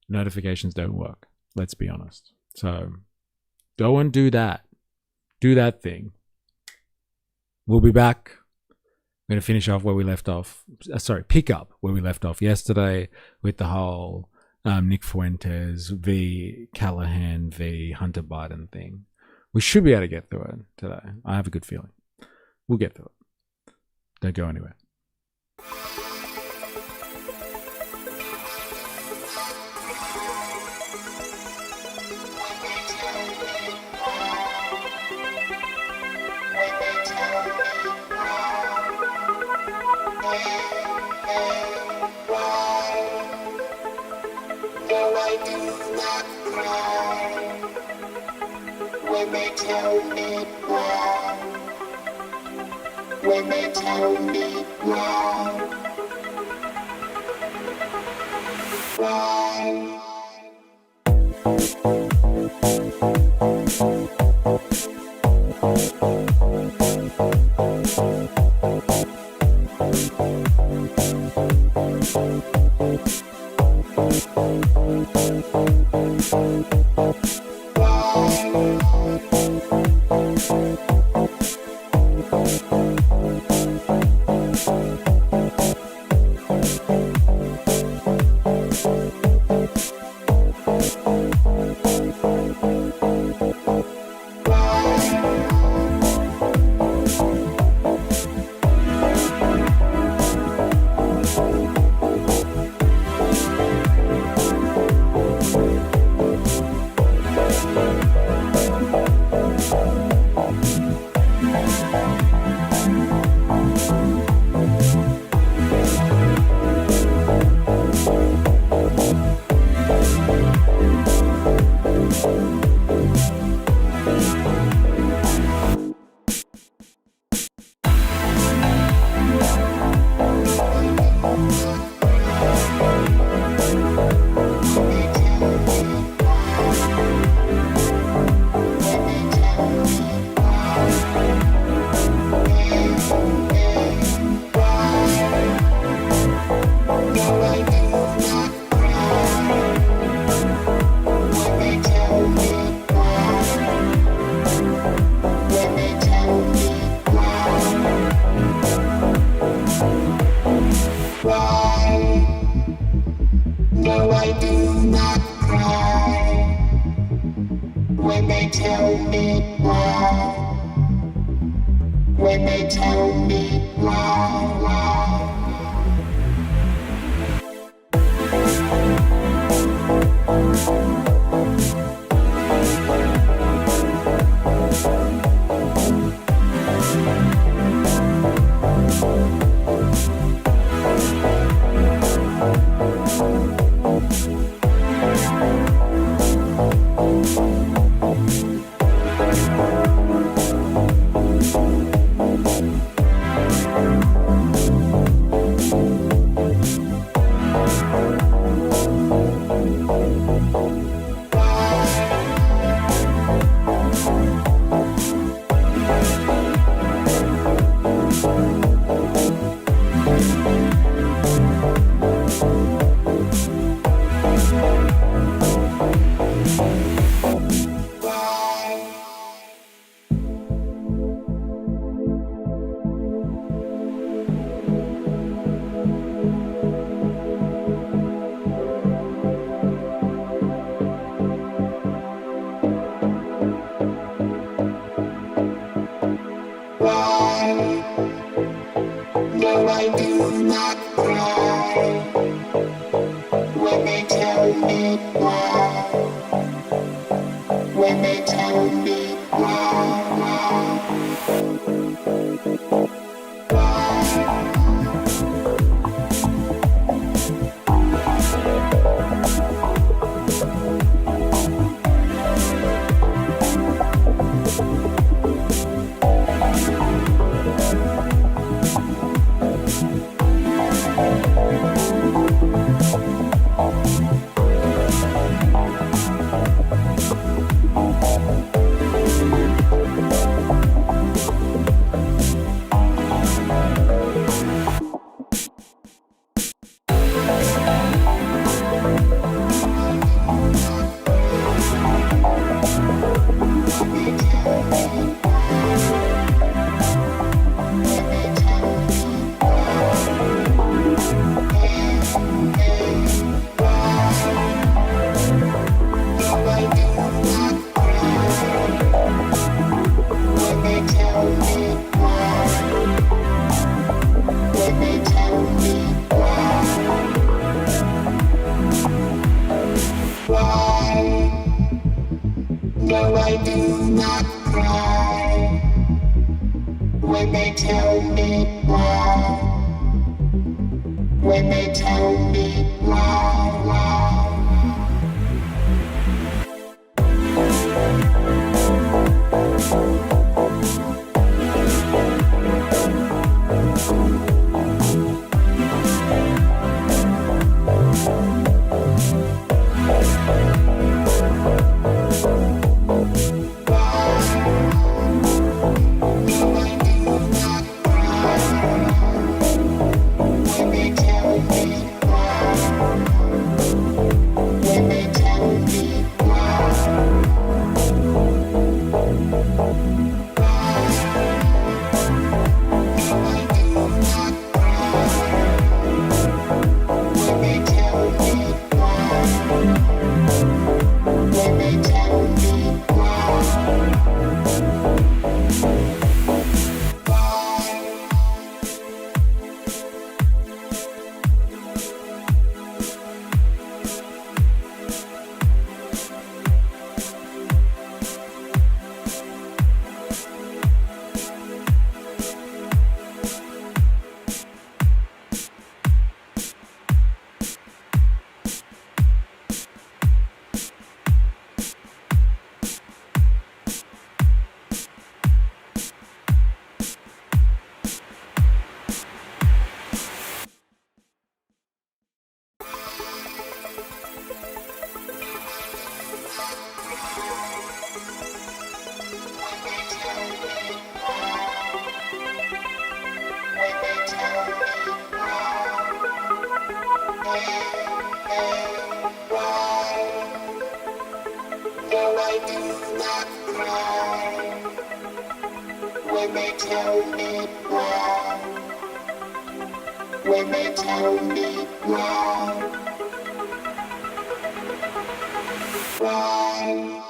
notifications don't work. Let's be honest. So go and do that. Do that thing. We'll be back. I'm going to finish off where we left off. Pick up where we left off yesterday with the whole Nick Fuentes v. Callahan v. Hunter Biden thing. We should be able to get through it today. I have a good feeling. We'll get through it. Don't go anywhere. When they tell me why, when they tell me why, No, I do not cry when they tell me why. When they tell me why. No, I do not cry when they tell me why. When they tell me No, I do not cry when they tell me why. When they tell me why. No, I do not cry when they tell me why. When they tell me why. Why?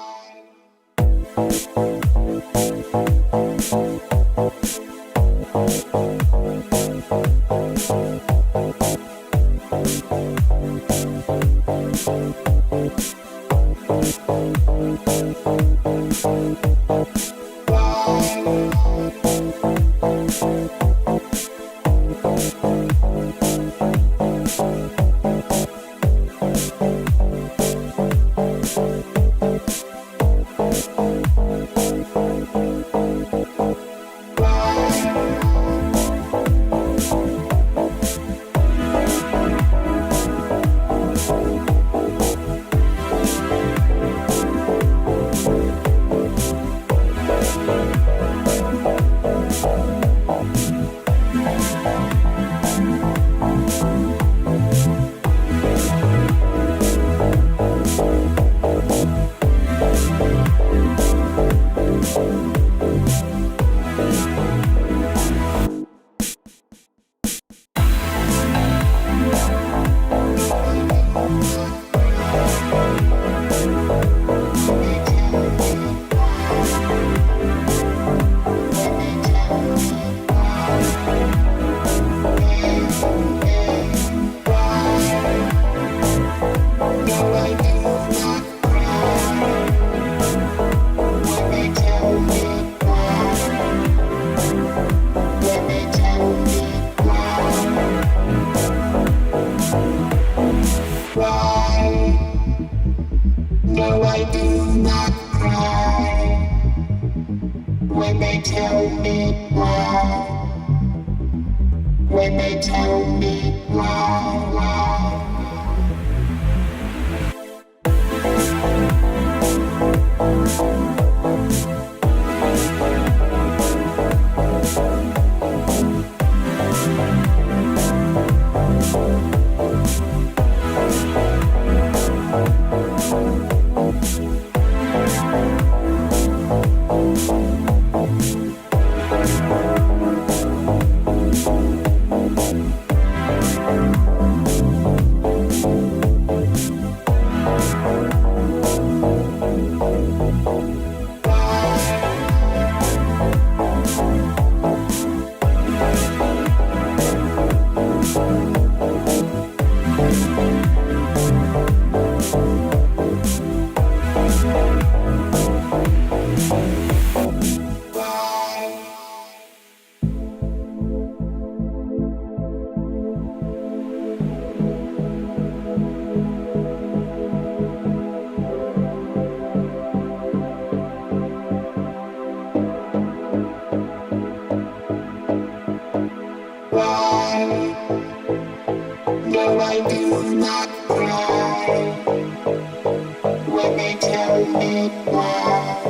No, I do not cry when they tell me why. When they tell me why. No, I do not cry when they tell me why.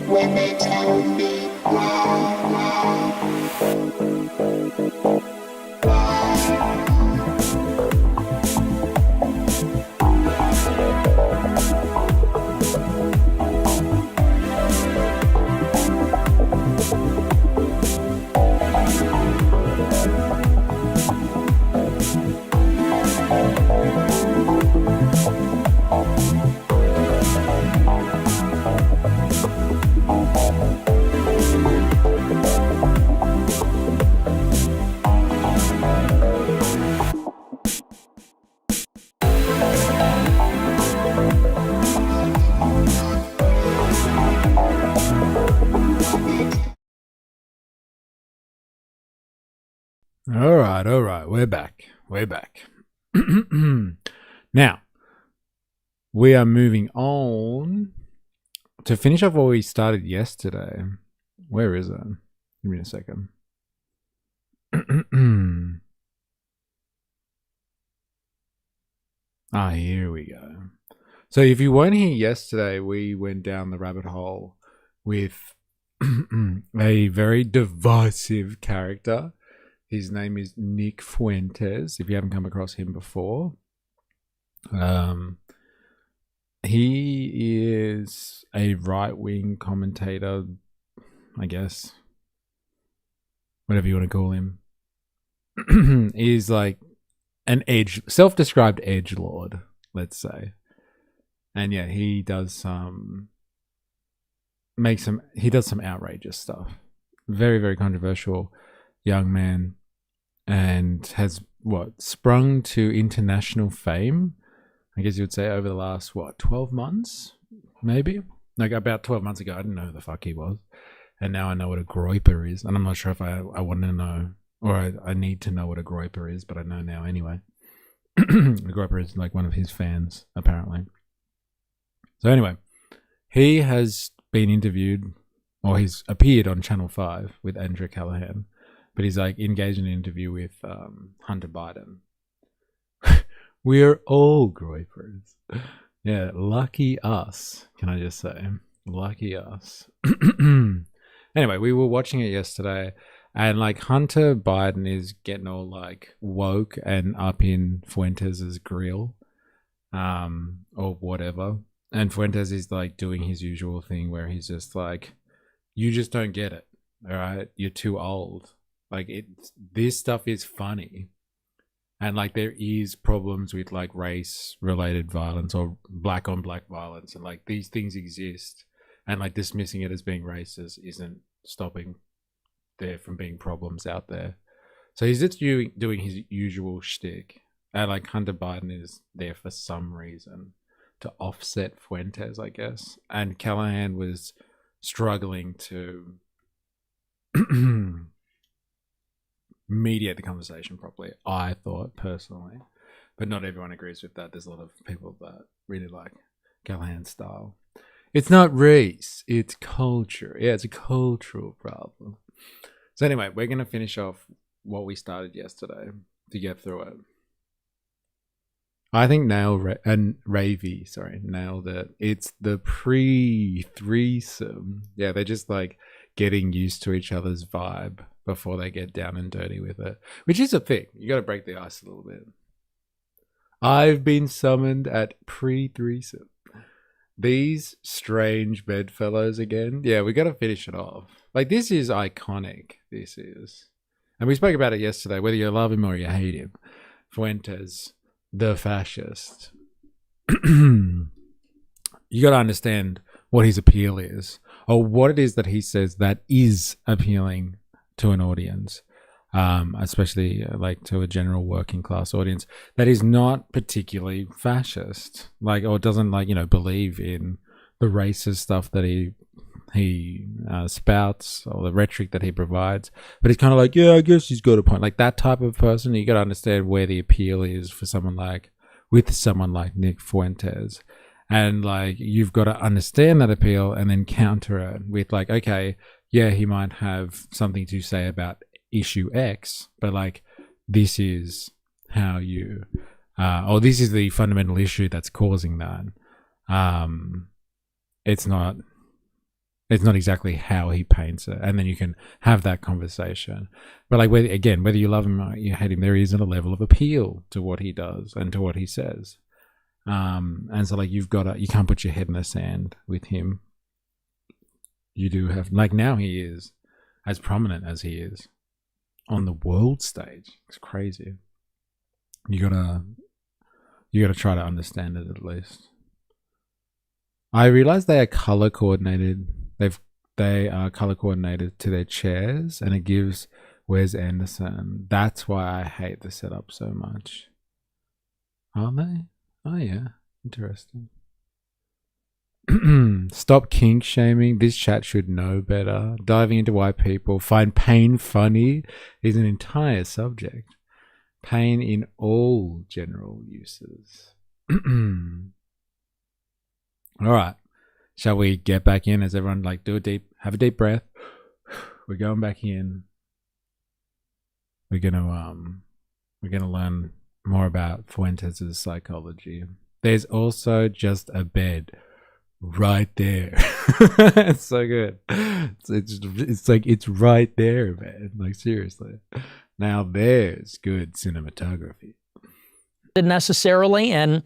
When they tell me why. All right, we're back. Now, we are moving on to finish off what we started yesterday. Where is it? Give me a second. Here we go. So if you weren't here yesterday, we went down the rabbit hole with a very divisive character. His name is Nick Fuentes, if you haven't come across him before. He is a right-wing commentator, I guess. Whatever you want to call him. He's like an self-described edgelord, let's say. And yeah, he does some outrageous stuff. Very, very controversial young man. And has sprung to international fame I guess you would say over the last, 12 months? Maybe? Like about 12 months ago, I didn't know who the fuck he was. And now I know what a groiper is. And I'm not sure if I want to know, or I need to know what a groiper is, but I know now anyway. A groiper is like one of his fans, apparently. So anyway, he has been interviewed, or he's appeared on Channel 5 with Andrew Callaghan, but he's like engaged in an interview with Hunter Biden. We're all groipers. Yeah, lucky us, can I just say. Lucky us. Anyway, we were watching it yesterday, and like Hunter Biden is getting all like woke and up in Fuentes' grill, or whatever. And Fuentes is like doing his usual thing where he's just like, you just don't get it, all right? You're too old. Like this stuff is funny. And like there is problems with like race-related violence or black-on-black violence, and like these things exist, and like dismissing it as being racist isn't stopping there from being problems out there. So he's just doing his usual shtick, and like Hunter Biden is there for some reason to offset Fuentes, I guess. And Callaghan was struggling to mediate the conversation properly, I thought, personally. But not everyone agrees with that. There's a lot of people that really like Callaghan's style. It's not race, it's culture. Yeah, it's a cultural problem. So anyway, we're going to finish off what we started yesterday to get through it. I think nailed it. It's the pre-threesome. Yeah, they're just like getting used to each other's vibe before they get down and dirty with it, which is a thing. You got to break the ice a little bit. I've been summoned at pre-threesome. These strange bedfellows again. Yeah, we got to finish it off. Like, this is iconic. This is. And we spoke about it yesterday, whether you love him or you hate him. Fuentes, the fascist. You got to understand what his appeal is, or what it is that he says that is appealing to an audience, especially like to a general working class audience that is not particularly fascist, like, or doesn't like, believe in the racist stuff that he spouts, or the rhetoric that he provides, but he's kind of like, yeah, I guess he's got a point. Like that type of person, you got to understand where the appeal is for someone like Nick Fuentes. And like, you've got to understand that appeal and then counter it with like, okay, yeah, he might have something to say about issue X, but like, this is how you, or this is the fundamental issue that's causing that. It's not exactly how he paints it. And then you can have that conversation. But like, whether you love him or you hate him, there is a level of appeal to what he does and to what he says. And so like, you can't put your head in the sand with him. You do have, like, now he is as prominent as he is on the world stage. It's crazy. You gotta try to understand it at least. I realize they are color coordinated. They are color coordinated to their chairs, and it gives Wes Anderson. That's why I hate the setup so much. Are they? Oh yeah, interesting. Stop kink shaming. This chat should know better. Diving into why people find pain funny is an entire subject. Pain in all general uses. All right. Shall we get back in? As everyone like have a deep breath. We're going back in. We're gonna learn more about Fuentes' psychology. There's also just a bed right there. It's so good. It's like, it's right there, man. Like, seriously. Now there's good cinematography. Necessarily, and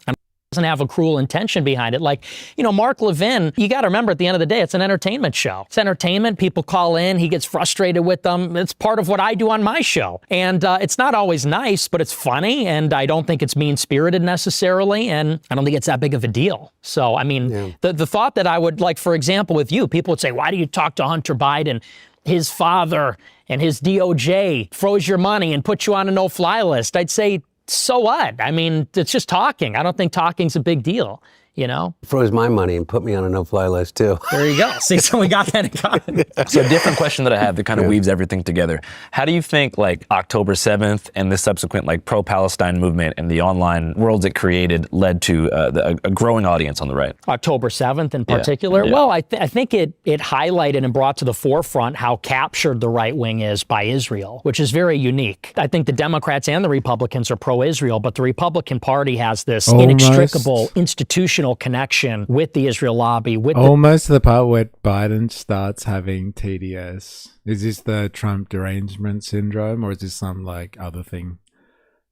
doesn't have a cruel intention behind it. Like, Mark Levin, you got to remember, at the end of the day, it's an entertainment show. It's entertainment. People call in. He gets frustrated with them. It's part of what I do on my show. And it's not always nice, but it's funny. And I don't think it's mean-spirited necessarily. And I don't think it's that big of a deal. So, I mean, the thought that I would, like, for example, with you, people would say, why do you talk to Hunter Biden? His father and his DOJ froze your money and put you on a no-fly list. I'd say, so what? I mean, it's just talking. I don't think talking's a big deal, you know? Froze my money and put me on a no-fly list, too. There you go. See, so we got that in common. So a different question that I have that kind of weaves everything together. How do you think like October 7th and the subsequent like pro-Palestine movement and the online worlds it created led to a growing audience on the right? October 7th in particular? Yeah. Well, I think it highlighted and brought to the forefront how captured the right wing is by Israel, which is very unique. I think the Democrats and the Republicans are pro-Israel, but the Republican Party has this inextricable institutional connection with the Israel lobby. Almost the part where Biden starts having TDS. Is this the Trump derangement syndrome, or is this some like other thing?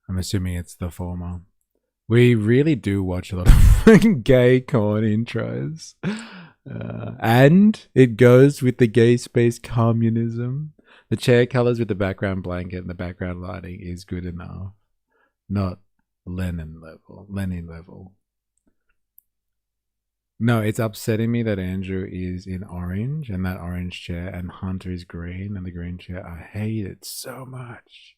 I'm assuming it's the former. We really do watch a lot of gay corn intros. And it goes with the gay space communism. The chair colors with the background blanket and the background lighting is good enough. Not Lenin level. No, it's upsetting me that Andrew is in orange and that orange chair, and Hunter is green and the green chair. I hate it so much.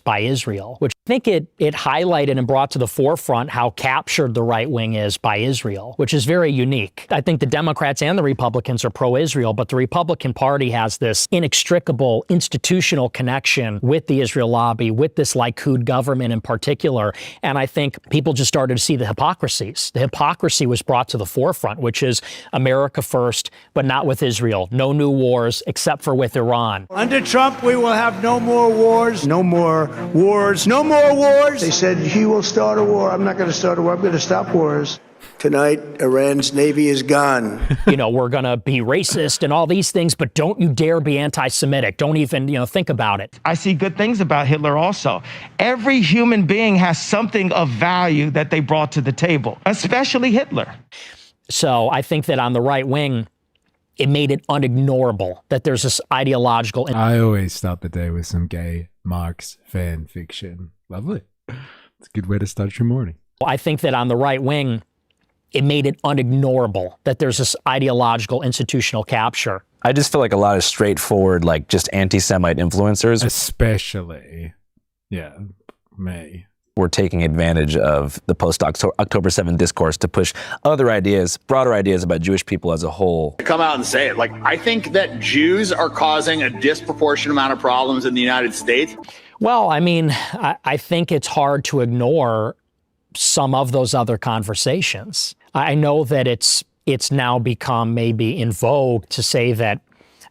By Israel, which I think it highlighted and brought to the forefront how captured the right wing is by Israel, which is very unique. I think the Democrats and the Republicans are pro-Israel, but the Republican Party has this inextricable institutional connection with the Israel lobby, with this Likud government in particular. And I think people just started to see the hypocrisies. The hypocrisy was brought to the forefront, which is America first, but not with Israel. No new wars except for with Iran. Under Trump, we will have no more wars. No more wars. No more wars. They said he will start a war. I'm not going to start a war. I'm going to stop wars. Tonight, Iran's navy is gone. You know, we're going to be racist and all these things, but don't you dare be anti-Semitic. Don't even, think about it. I see good things about Hitler also. Every human being has something of value that they brought to the table, especially Hitler. So I think that on the right wing, it made it unignorable that there's this ideological... I always start the day with some gay Marx fan fiction. Lovely. It's a good way to start your morning. I think that on the right wing, it made it unignorable that there's this ideological institutional capture. I just feel like a lot of straightforward, like just anti-Semite influencers, especially, me, were taking advantage of the post-October 7th discourse to push other ideas, broader ideas about Jewish people as a whole. Come out and say it. Like, I think that Jews are causing a disproportionate amount of problems in the United States. Well, I mean, I think it's hard to ignore some of those other conversations. I know that it's now become maybe in vogue to say that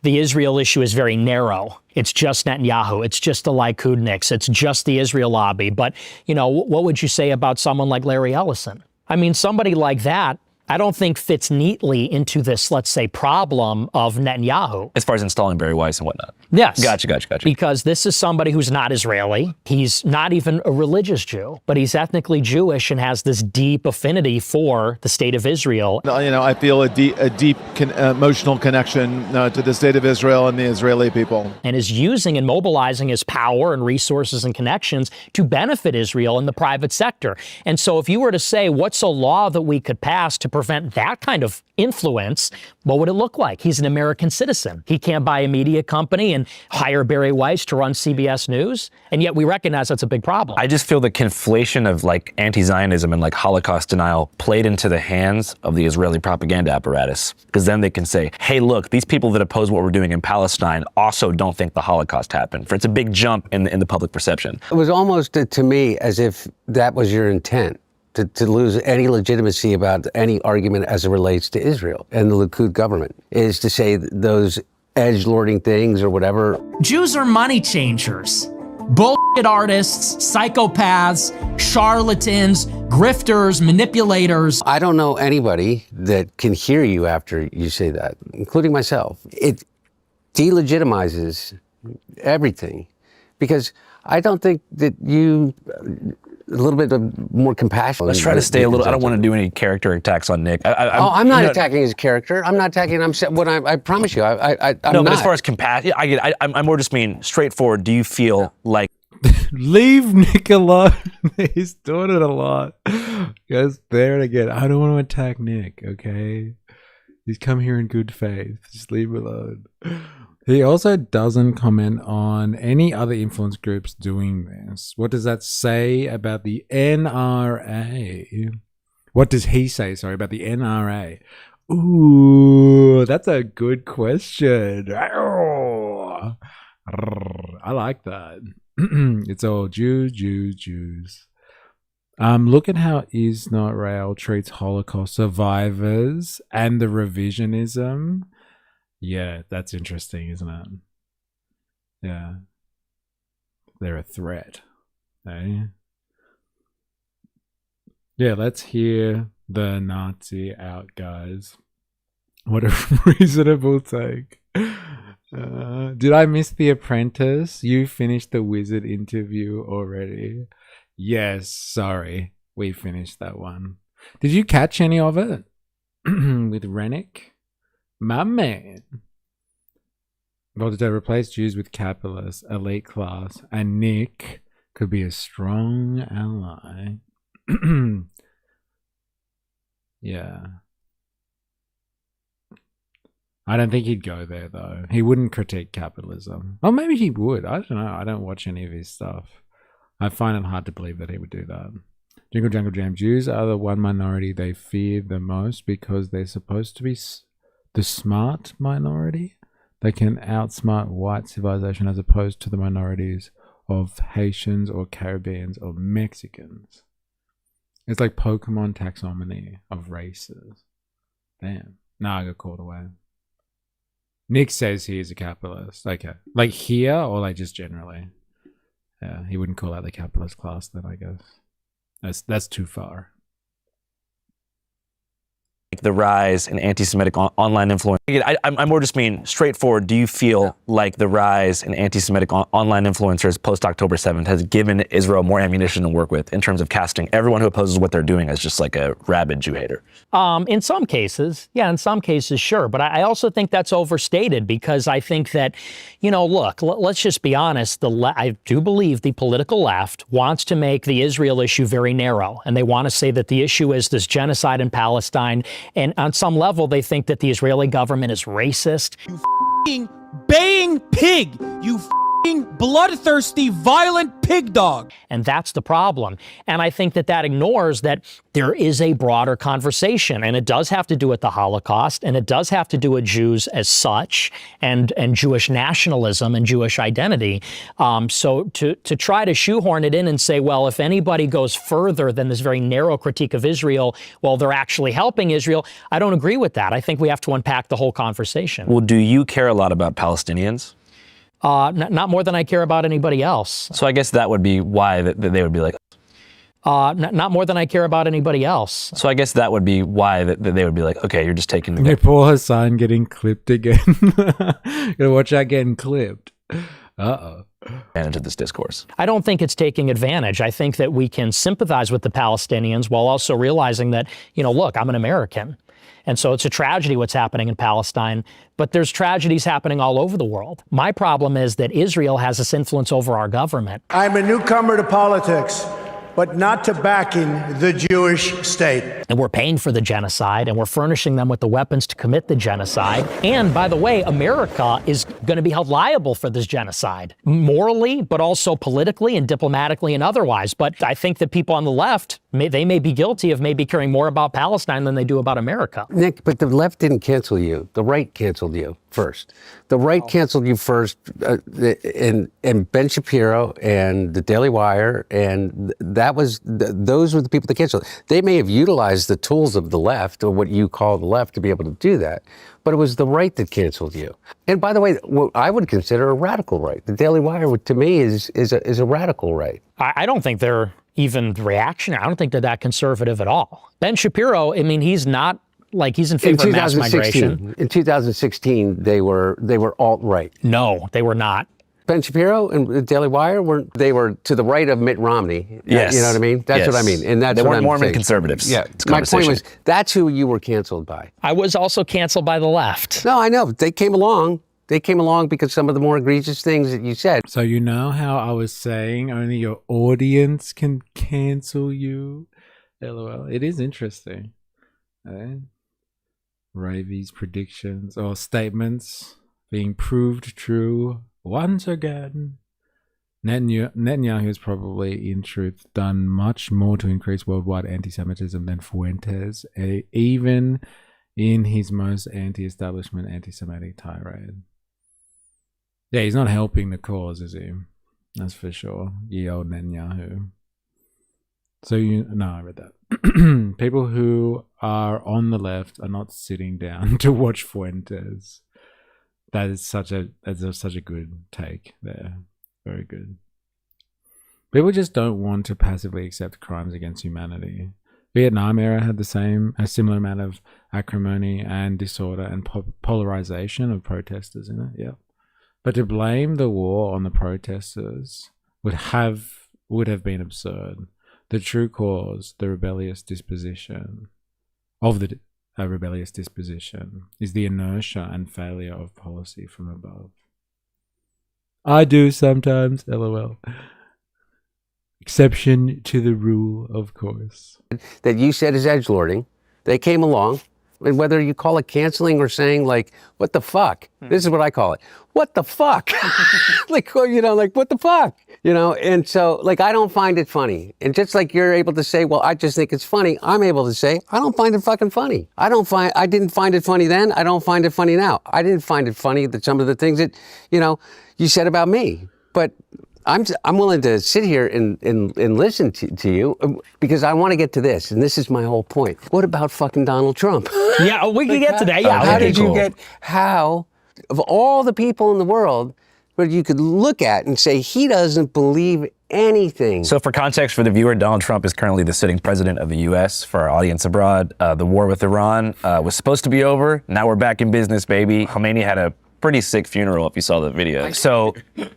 the Israel issue is very narrow. It's just Netanyahu. It's just the Likudniks. It's just the Israel lobby. But, what would you say about someone like Larry Ellison? I mean, somebody like that, I don't think fits neatly into this, let's say, problem of Netanyahu. As far as installing Barry Weiss and whatnot. Yes. Gotcha. Because this is somebody who's not Israeli. He's not even a religious Jew, but he's ethnically Jewish and has this deep affinity for the state of Israel. I feel a deep emotional connection to the state of Israel and the Israeli people. And is using and mobilizing his power and resources and connections to benefit Israel in the private sector. And so if you were to say, what's a law that we could pass to prevent that kind of influence, what would it look like? He's an American citizen. He can't buy a media company and hire Barry Weiss to run CBS News. And yet we recognize that's a big problem. I just feel the conflation of like anti-Zionism and like Holocaust denial played into the hands of the Israeli propaganda apparatus. Because then they can say, hey, look, these people that oppose what we're doing in Palestine also don't think the Holocaust happened. It's a big jump in the public perception. It was almost to me as if that was your intent. To lose any legitimacy about any argument as it relates to Israel and the Likud government, is to say those edgelording things or whatever. Jews are money changers, bullshit artists, psychopaths, charlatans, grifters, manipulators. I don't know anybody that can hear you after you say that, including myself. It delegitimizes everything, because I don't think that you... a little bit of more compassion. Let's try to stay a little. I don't want to do any character attacks on Nick. I'm not attacking his character. I'm not attacking. I promise you. I'm no, not. But as far as compassion, I more just mean straightforward. Do you feel like leave Nick alone? He's doing it a lot. Goes there and again. I don't want to attack Nick. Okay, he's come here in good faith. Just leave him alone. He also doesn't comment on any other influence groups doing this. What does that say about the NRA? What does he say, sorry, about the NRA? Ooh, that's a good question. I like that. It's all Jews. Look at how Israel treats Holocaust survivors and the revisionism. Yeah, that's interesting, isn't it? Yeah. They're a threat. Eh? Yeah, let's hear the Nazi out, guys. What a reasonable take. Did I miss The Apprentice? You finished the Wizard interview already. Yes, sorry. We finished that one. Did you catch any of it? With Rennick? My man. Voltaire replaced Jews with capitalists, elite class, and Nick could be a strong ally. Yeah. I don't think he'd go there, though. He wouldn't critique capitalism. Or maybe he would. I don't know. I don't watch any of his stuff. I find it hard to believe that he would do that. Jingle Jangle Jam. Jews are the one minority they fear the most because they're supposed to be the smart minority. They can outsmart white civilization as opposed to the minorities of Haitians or Caribbeans or Mexicans. It's like Pokemon taxonomy of races. Damn. Nah, I got called away. Nick says he is a capitalist. Okay. Like here or like just generally? Yeah, he wouldn't call out the capitalist class then, I guess. That's too far. The rise in anti-Semitic online influence. I more just mean straightforward. Do you feel like the rise in anti-Semitic online influencers post-October 7th has given Israel more ammunition to work with in terms of casting everyone who opposes what they're doing as just like a rabid Jew hater? In some cases, yeah, in some cases, sure. But I also think that's overstated because I think that, look, let's just be honest. I do believe the political left wants to make the Israel issue very narrow. And they want to say that the issue is this genocide in Palestine. And on some level, they think that the Israeli government is racist. You f***ing baying pig! You f***ing bloodthirsty, violent pig dog! And that's the problem. And I think that ignores that there is a broader conversation, and it does have to do with the Holocaust, and it does have to do with Jews as such, and Jewish nationalism and Jewish identity. So to try to shoehorn it in and say, well, if anybody goes further than this very narrow critique of Israel, well, they're actually helping Israel, I don't agree with that. I think we have to unpack the whole conversation. Well, do you care a lot about Palestinians? Not more than I care about anybody else. So I guess that would be why they would be like, not more than I care about anybody else. So I guess that would be why they would be like, okay, you're just taking the... Poor Hassan getting clipped again. Gotta watch out getting clipped. Uh-oh. Advantage of this discourse. I don't think it's taking advantage. I think that we can sympathize with the Palestinians while also realizing that, look, I'm an American. And so it's a tragedy what's happening in Palestine, but there's tragedies happening all over the world. My problem is that Israel has this influence over our government. I'm a newcomer to politics, but not to backing the Jewish state. And we're paying for the genocide, and we're furnishing them with the weapons to commit the genocide. And by the way, America is going to be held liable for this genocide, morally, but also politically and diplomatically and otherwise. But I think that people on the left, they may be guilty of maybe caring more about Palestine than they do about America. Nick, but the left didn't cancel you. The right canceled you first. The right canceled you first, and Ben Shapiro and the Daily Wire, and those were the people that canceled. They may have utilized the tools of the left, or what you call the left, to be able to do that, but it was the right that canceled you. And by the way, what I would consider a radical right. The Daily Wire, to me, is a radical right. I don't think they're even reactionary. I don't think they're that conservative at all. Ben Shapiro, I mean, he's not like he's in favor of mass migration. In 2016, they were alt-right. No, they were not. Ben Shapiro and the Daily Wire were to the right of Mitt Romney. Yes. You know what I mean? That's what I mean. And that's they what weren't I'm Mormon saying. conservatives. Yeah. My point was, that's who you were canceled by. I was also canceled by the left. No, I know. They came along. They came along because some of the more egregious things that you said. So you know how I was saying only your audience can cancel you? LOL. It is interesting. Ravi's predictions or statements being proved true once again. Netanyahu has probably, in truth, done much more to increase worldwide anti-Semitism than Fuentes, even in his most anti-establishment, anti-Semitic tirade. Yeah, he's not helping the cause, is he? That's for sure. Ye old Netanyahu. So I read that. People who are on the left are not sitting down to watch Fuentes. That is such a good take there. Very good. People just don't want to passively accept crimes against humanity. Vietnam era had a similar amount of acrimony and disorder and polarization of protesters in it. Yeah, but to blame the war on the protesters would have been absurd. The true cause, the rebellious disposition of the rebellious disposition, is the inertia and failure of policy from above. I do sometimes, LOL. Exception to the rule, of course. That you said is edgelording. They came along, and whether you call it canceling or saying like, what the fuck? This is what I call it. What the fuck? like what the fuck? And so I don't find it funny. And just like you're able to say, well, I just think it's funny, I'm able to say, I don't find it fucking funny. I didn't find it funny then, I don't find it funny now. I didn't find it funny that some of the things that, you said about me. But I'm willing to sit here and listen to you because I want to get to this, and this is my whole point. What about fucking Donald Trump? Yeah, we can get to that. Yeah, how did you get, of all the people in the world, where you could look at and say he doesn't believe anything. So for context for the viewer, Donald Trump is currently the sitting president of the U.S. For our audience abroad, the war with Iran was supposed to be over. Now we're back in business, baby. Khomeini had a pretty sick funeral, if you saw the video. So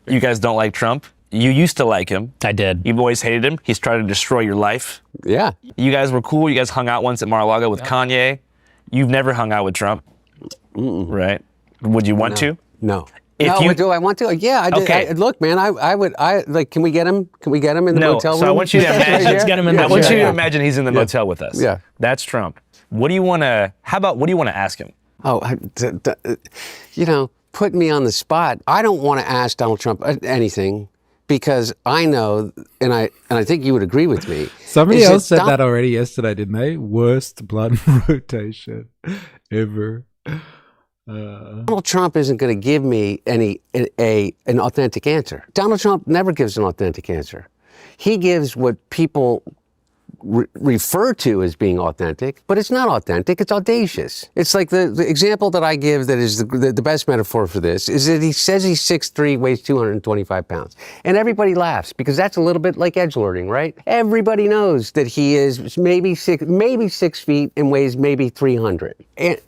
you guys don't like Trump? You used to like him. I did. You've always hated him. He's tried to destroy your life. Yeah. You guys were cool. You guys hung out once at Mar-a-Lago with Kanye. You've never hung out with Trump, right? Would you want to? No. Do I want to? Yeah, I did. Okay. Look, man, I would, can we get him? Can we get him in the motel room? So I want you to imagine. Let's get him in I want you to imagine he's in the motel with us. Yeah. That's Trump. What do you want to ask him? Oh, put me on the spot. I don't want to ask Donald Trump anything because I know, and I think you would agree with me. Somebody else said that already yesterday, didn't they? Worst blood rotation ever. Donald Trump isn't going to give me an authentic answer. Donald Trump never gives an authentic answer. He gives what people refer to as being authentic, but it's not authentic, it's audacious. It's like the example that I give that is the best metaphor for this is that he says he's 6'3", weighs 225 pounds. And everybody laughs because that's a little bit like edgelording, right? Everybody knows that he is maybe 6 feet and weighs maybe 300. And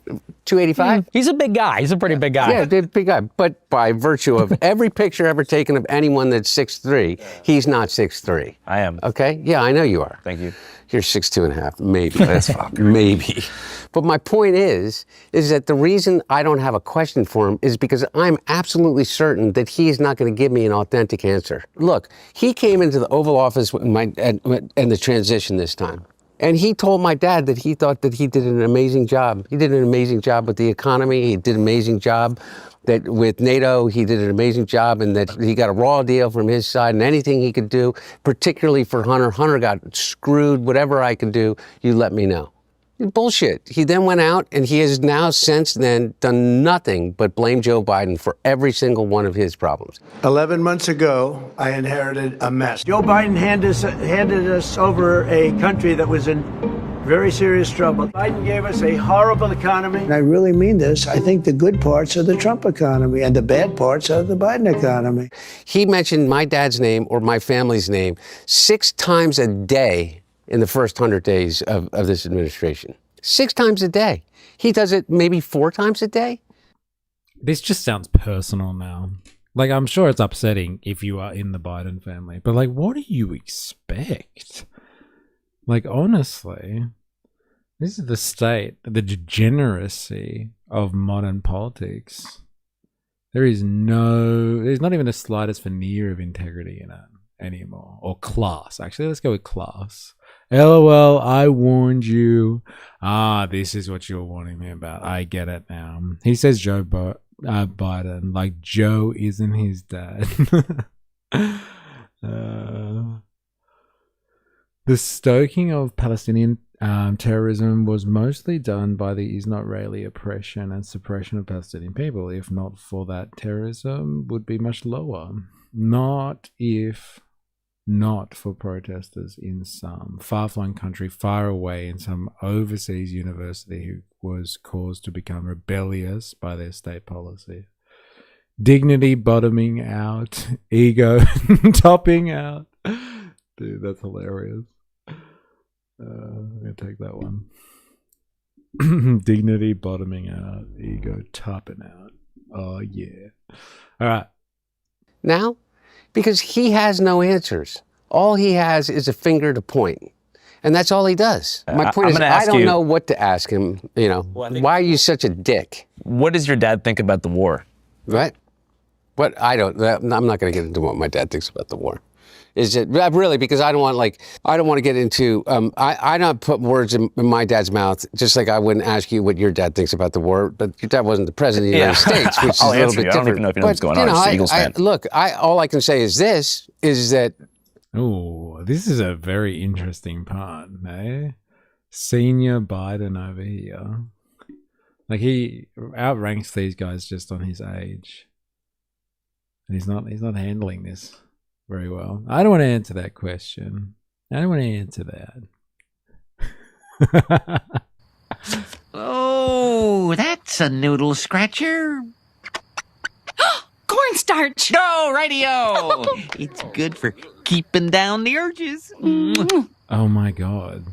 285? He's a big guy. He's a pretty big guy. Yeah, big guy. But by virtue of every picture ever taken of anyone that's 6'3", he's not 6'3". I am. Okay? Yeah, I know you are. Thank you. You're 6'2.5", maybe. That's maybe. But my point is that the reason I don't have a question for him is because I'm absolutely certain that he is not going to give me an authentic answer. Look, he came into the Oval Office and the transition this time. And he told my dad that he thought that he did an amazing job. He did an amazing job with the economy. He did an amazing job that with NATO. He did an amazing job and that he got a raw deal from his side and anything he could do, particularly for Hunter. Hunter got screwed. Whatever I could do, you let me know. Bullshit. He then went out and he has now since then done nothing but blame Joe Biden for every single one of his problems. 11 months ago, I inherited a mess. Joe Biden handed us over a country that was in very serious trouble. Biden gave us a horrible economy. And I really mean this. I think the good parts are the Trump economy and the bad parts are the Biden economy. He mentioned my dad's name or my family's name 6 times a day in the first 100 days of this administration. 6 times a day. He does it maybe 4 times a day. This just sounds personal now. Like, I'm sure it's upsetting if you are in the Biden family, but like, what do you expect? Like, honestly, this is the state, the degeneracy of modern politics. There's not even the slightest veneer of integrity in it anymore. Or class. Actually, let's go with class. LOL, I warned you. This is what you're warning me about. I get it now. He says Joe Biden, like Joe isn't his dad. The stoking of Palestinian terrorism was mostly done by the Israeli oppression and suppression of Palestinian people. If not for that, terrorism would be much lower. Not for protesters in some far-flung country far away in some overseas university who was caused to become rebellious by their state policy. Dignity bottoming out, ego topping out. Dude, that's hilarious. I'm going to take that one. Dignity bottoming out, ego topping out. Oh, yeah. All right. Now, because he has no answers. All he has is a finger to point. And that's all he does. My point is, I don't know what to ask him. You know, why are you such a dick? What does your dad think about the war? Right? I'm not going to get into what my dad thinks about the war. Is it really, because I don't want to get into, I don't put words in my dad's mouth, just like I wouldn't ask you what your dad thinks about the war, but your dad wasn't the president of the United States, which is a little bit different. I don't even know if you know what's going on. I'm Eagles fan. Look, all I can say is that. Oh, this is a very interesting part, eh? Senior Biden over here. Like, he outranks these guys just on his age. And he's not handling this very well. I don't want to answer that question. I don't want to answer that. Oh, that's a noodle scratcher. Cornstarch. No, radio. It's good for keeping down the urges. Oh my God.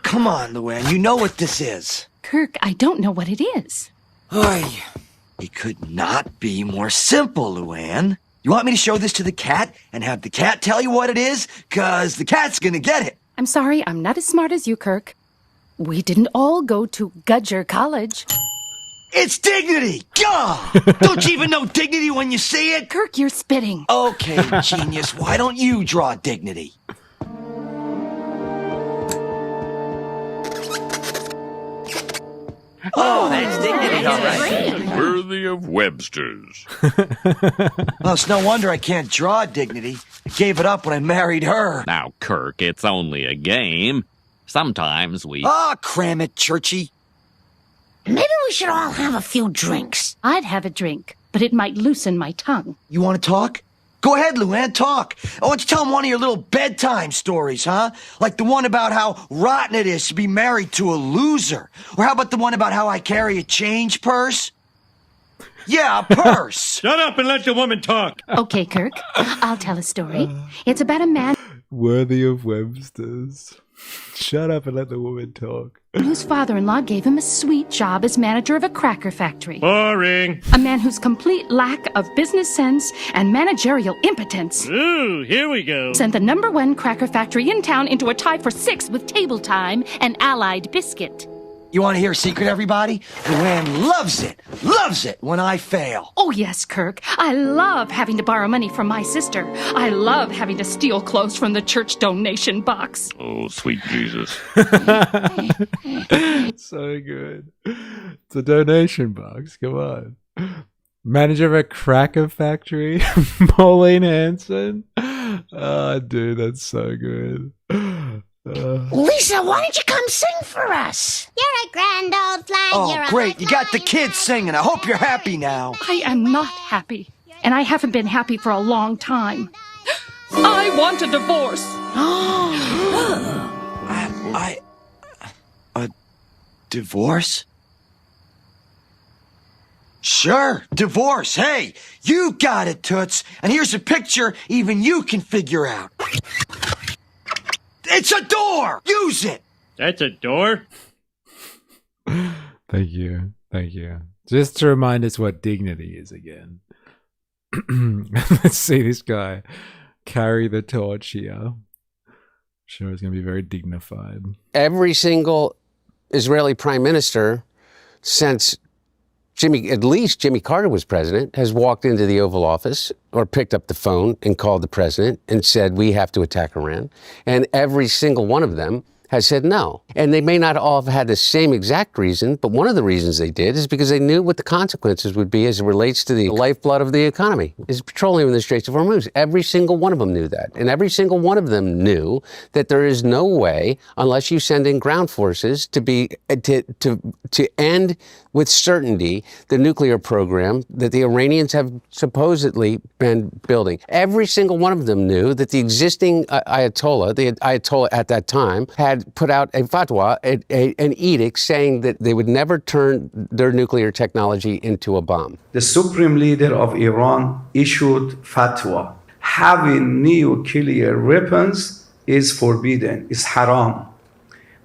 Come on, Luann. You know what this is. Kirk, I don't know what it is. Oy. It could not be more simple, Luann. You want me to show this to the cat and have the cat tell you what it is? 'Cause the cat's gonna get it. I'm sorry, I'm not as smart as you, Kirk. We didn't all go to Gudger College. It's dignity! God! Don't you even know dignity when you see it? Kirk, you're spitting. Okay, genius, why don't you draw dignity? Oh, that's dignity, all right. Worthy of Webster's. Well, it's no wonder I can't draw dignity. I gave it up when I married her. Now, Kirk, it's only a game. Sometimes we... Ah, cram it, Churchy. Maybe we should all have a few drinks. I'd have a drink, but it might loosen my tongue. You want to talk? Go ahead, Luann, talk. I want you to tell him one of your little bedtime stories, huh? Like the one about how rotten it is to be married to a loser. Or how about the one about how I carry a change purse? Yeah, a purse. Shut up and let the woman talk. Okay, Kirk, I'll tell a story. It's about a man Worthy of Webster's. Shut up and let the woman talk. whose father-in-law gave him a sweet job as manager of a cracker factory. Boring. A man whose complete lack of business sense and managerial impotence Ooh, here we go. sent the #1 cracker factory in town into a tie for 6th with Table Time and Allied Biscuit. You want to hear a secret, everybody? Luann loves it when I fail. Oh, yes, Kirk. I love having to borrow money from my sister. I love having to steal clothes from the church donation box. Oh, sweet Jesus. So good. It's a donation box. Come on. Manager of a cracker factory, Pauline Hanson. Oh, dude, that's so good. Lisa, why don't you come sing for us? You're a grand old flag. Oh, great. You got the kids singing. I hope you're happy now. I am not happy, and I haven't been happy for a long time. I want a divorce. A divorce? Sure, divorce. Hey, you got it, Toots. And here's a picture even you can figure out. It's a door! Use it! That's a door? Thank you. Thank you. Just to remind us what dignity is again. Let's see this guy carry the torch here. I'm sure he's going to be very dignified. Every single Israeli prime minister since at least Jimmy Carter was president, has walked into the Oval Office or picked up the phone and called the president and said, we have to attack Iran. And every single one of them has said no. And they may not all have had the same exact reason, but one of the reasons they did is because they knew what the consequences would be as it relates to the lifeblood of the economy, is petroleum in the Straits of Hormuz. Every single one of them knew that. And every single one of them knew that there is no way, unless you send in ground forces, to end with certainty the nuclear program that the Iranians have supposedly been building. Every single one of them knew that the existing Ayatollah, the Ayatollah at that time, had put out a fatwa, an edict saying that they would never turn their nuclear technology into a bomb. The supreme leader of Iran issued fatwa. Having nuclear weapons is forbidden, is haram,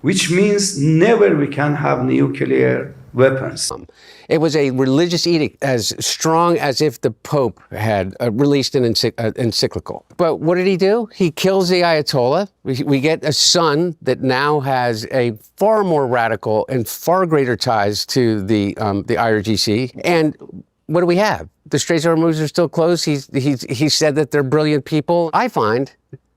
which means never we can have nuclear weapons. It was a religious edict as strong as if the Pope had released an encyclical. But what did he do? He kills the Ayatollah. We get a son that now has a far more radical and far greater ties to the IRGC. And what do we have? The Straits of Hormuz are still closed. He said that they're brilliant people. I find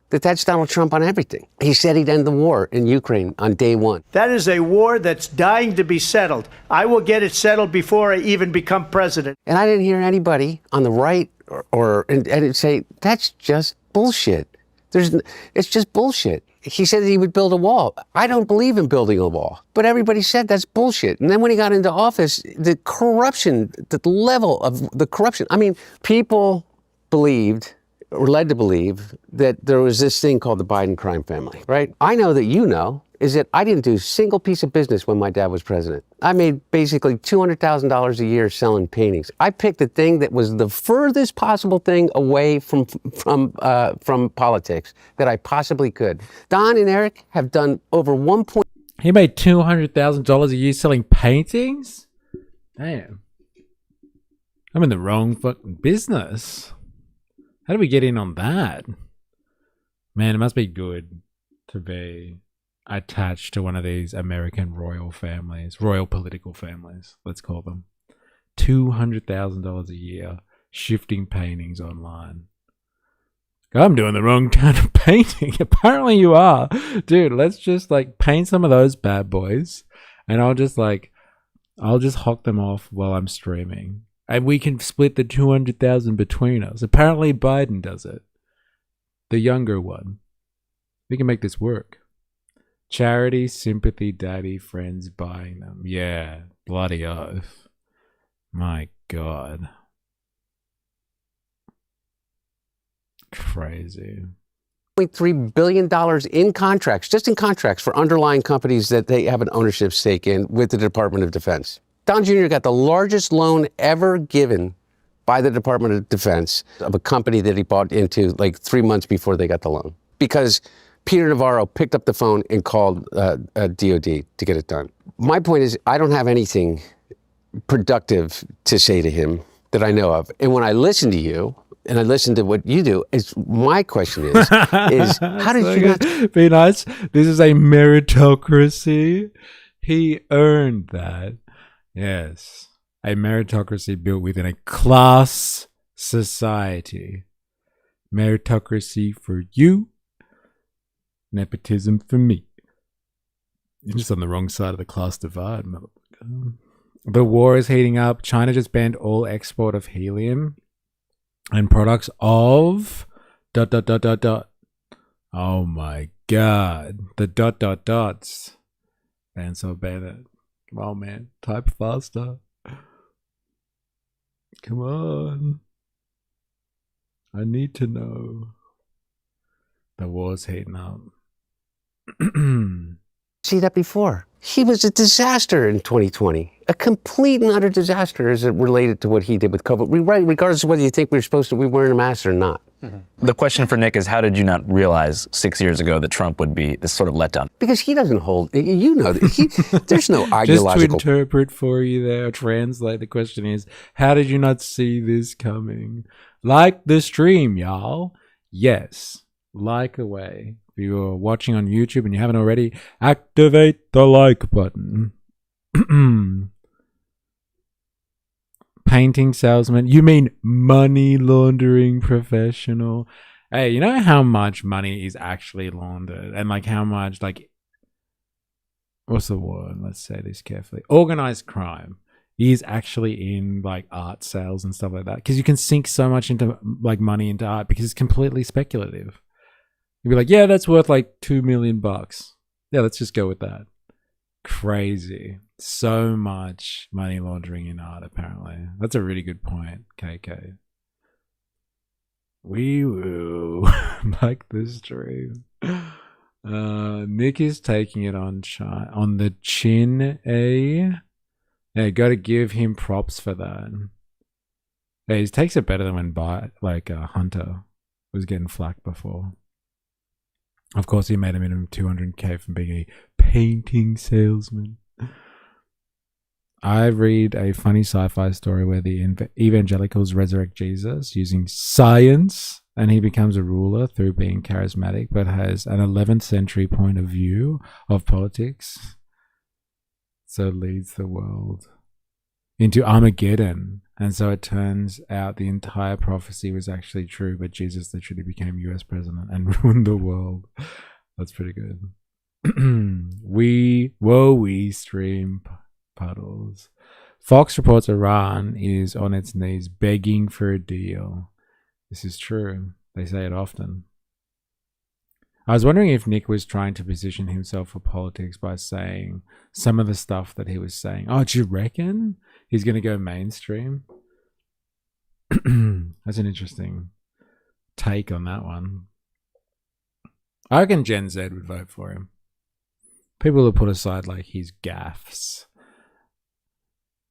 that that's Donald Trump on everything. He said he'd end the war in Ukraine on day one. That is a war that's dying to be settled. I will get it settled before I even become president. And I didn't hear anybody on the right and say, that's just bullshit. It's just bullshit. He said that he would build a wall. I don't believe in building a wall. But everybody said that's bullshit. And then when he got into office, the corruption, the level of the corruption, I mean, people believed, or led to believe, that there was this thing called the Biden crime family, right? I know that you know is that I didn't do a single piece of business when my dad was president. I made basically $200,000 a year selling paintings. I picked the thing that was the furthest possible thing away from politics that I possibly could. Don and Eric have done over He made $200,000 a year selling paintings? Damn. I'm in the wrong fucking business. How do we get in on that? Man, it must be good to be attached to one of these American royal families, royal political families, let's call them. $200,000 a year shifting paintings online. I'm doing the wrong kind of painting. Apparently you are. Dude, let's just like paint some of those bad boys and I'll just hawk them off while I'm streaming. And we can split the 200,000 between us. Apparently Biden does it. The younger one. We can make this work. Charity, sympathy, daddy, friends buying them. Yeah, bloody oath. My God. Crazy. $3 billion in contracts, just in contracts for underlying companies that they have an ownership stake in with the Department of Defense. Don Jr. got the largest loan ever given by the Department of Defense of a company that he bought into like 3 months before they got the loan. Because Peter Navarro picked up the phone and called DOD to get it done. My point is, I don't have anything productive to say to him that I know of. And when I listen to you, and I listen to what you do, my question is how did you not... Be nice. This is a meritocracy. He earned that. Yes. A meritocracy built within a class society. Meritocracy for you. Nepotism for me. You're just on the wrong side of the class divide, motherfucker. The war is heating up. China just banned all export of helium and products of ... Oh my God. The ... And so ban it. Come on, man. Type faster. Come on. I need to know. The war's heating up. See that before. He was a disaster in 2020. A complete and utter disaster as it related to what he did with COVID. Regardless of whether you think we were wearing a mask or not. Mm-hmm. The question for Nick is, how did you not realize 6 years ago that Trump would be this sort of letdown? Because he doesn't hold, you know, there's no ideological... Just to interpret for you there, translate, the question is, how did you not see this coming? Like the stream, y'all. Yes, like away. If you're watching on YouTube and you haven't already, activate the like button. Painting salesman. You mean money laundering professional? Hey, you know how much money is actually laundered and like how much like what's the word? Let's say this carefully. Organized crime is actually in like art sales and stuff like that, because you can sink so much into like money into art because it's completely speculative. You'd be like, yeah, that's worth like $2 million. Yeah, let's just go with that. Crazy. So much money laundering in art, apparently. That's a really good point, KK. Wee woo. Like the stream. Nick is taking it on the chin, eh? Yeah, gotta give him props for that. Yeah, he takes it better than when Hunter was getting flack before. Of course, he made a minimum $200K from being a painting salesman. I read a funny sci-fi story where the evangelicals resurrect Jesus using science, and he becomes a ruler through being charismatic, but has an 11th century point of view of politics. So leads the world into Armageddon. And so it turns out the entire prophecy was actually true, but Jesus literally became US president and ruined the world. That's pretty good. we stream puddles. Fox reports Iran is on its knees begging for a deal. This is true. They say it often. I was wondering if Nick was trying to position himself for politics by saying some of the stuff that he was saying. Oh, do you reckon he's going to go mainstream? That's an interesting take on that one. I reckon Gen Z would vote for him. People will put aside like his gaffes,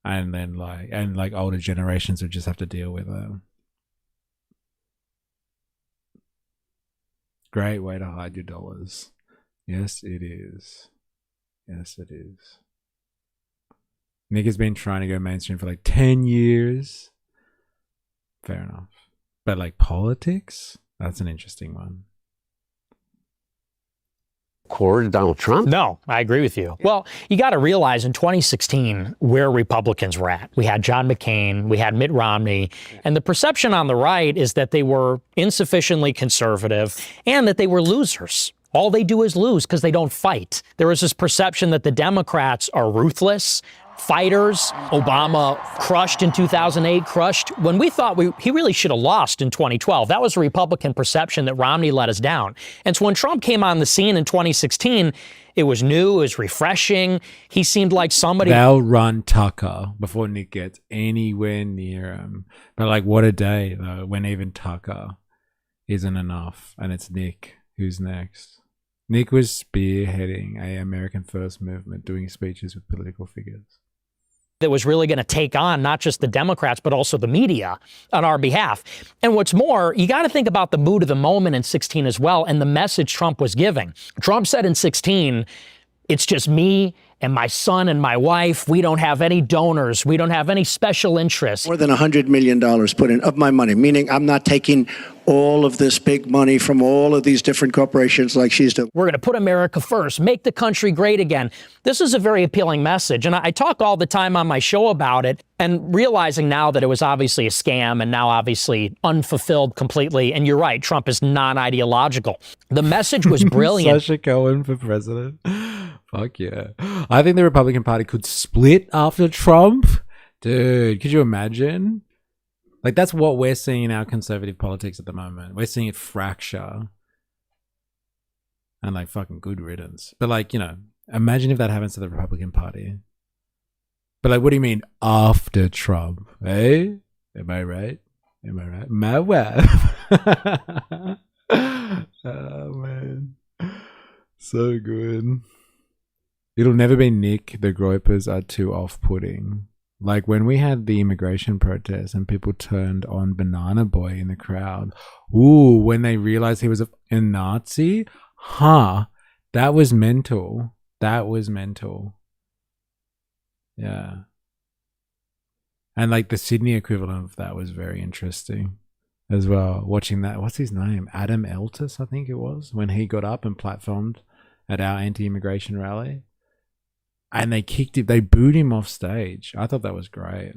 and then like older generations would just have to deal with it. Great way to hide your dollars. Yes, it is. Yes, it is. Nick has been trying to go mainstream for like 10 years. Fair enough. But like politics? That's an interesting one. Core to Donald Trump? No, I agree with you. Well, you got to realize in 2016 where Republicans were at. We had John McCain, we had Mitt Romney, and the perception on the right is that they were insufficiently conservative and that they were losers. All they do is lose because they don't fight. There was this perception that the Democrats are ruthless, fighters. Obama crushed in 2008, crushed when we thought he really should have lost in 2012. That was a Republican perception that Romney let us down. And so when Trump came on the scene in 2016, it was new, it was refreshing. He seemed like somebody... They'll run Tucker before Nick gets anywhere near him. But like, what a day, though, when even Tucker isn't enough. And it's Nick who's next. Nick was spearheading a American First movement, doing speeches with political figures. That was really going to take on not just the Democrats, but also the media on our behalf. And what's more, you got to think about the mood of the moment in 16 as well, and the message Trump was giving. Trump said in 16, it's just me and my son and my wife. We don't have any donors. We don't have any special interests. More than $100 million put in of my money, meaning I'm not taking all of this big money from all of these different corporations like she's doing. We're going to put America first, make the country great again. This is a very appealing message. And I talk all the time on my show about it, and realizing now that it was obviously a scam and now obviously unfulfilled completely. And you're right, Trump is non-ideological. The message was brilliant. Sacha Cohen for president. Fuck yeah. I think the Republican Party could split after Trump. Dude, could you imagine? Like, that's what we're seeing in our conservative politics at the moment. We're seeing it fracture. And like, fucking good riddance. But like, you know, imagine if that happens to the Republican Party. But like, what do you mean after Trump? Eh? Am I right? Am I right? My wife. Oh, man. So good. It'll never be Nick. The gropers are too off-putting. Like when we had the immigration protest and people turned on Banana Boy in the crowd. Ooh, when they realized he was a Nazi. Huh. That was mental. That was mental. Yeah. And like the Sydney equivalent of that was very interesting as well. Watching that. What's his name? Adam Eltis, I think it was. When he got up and platformed at our anti-immigration rally. And they kicked him, they booed him off stage. I thought that was great.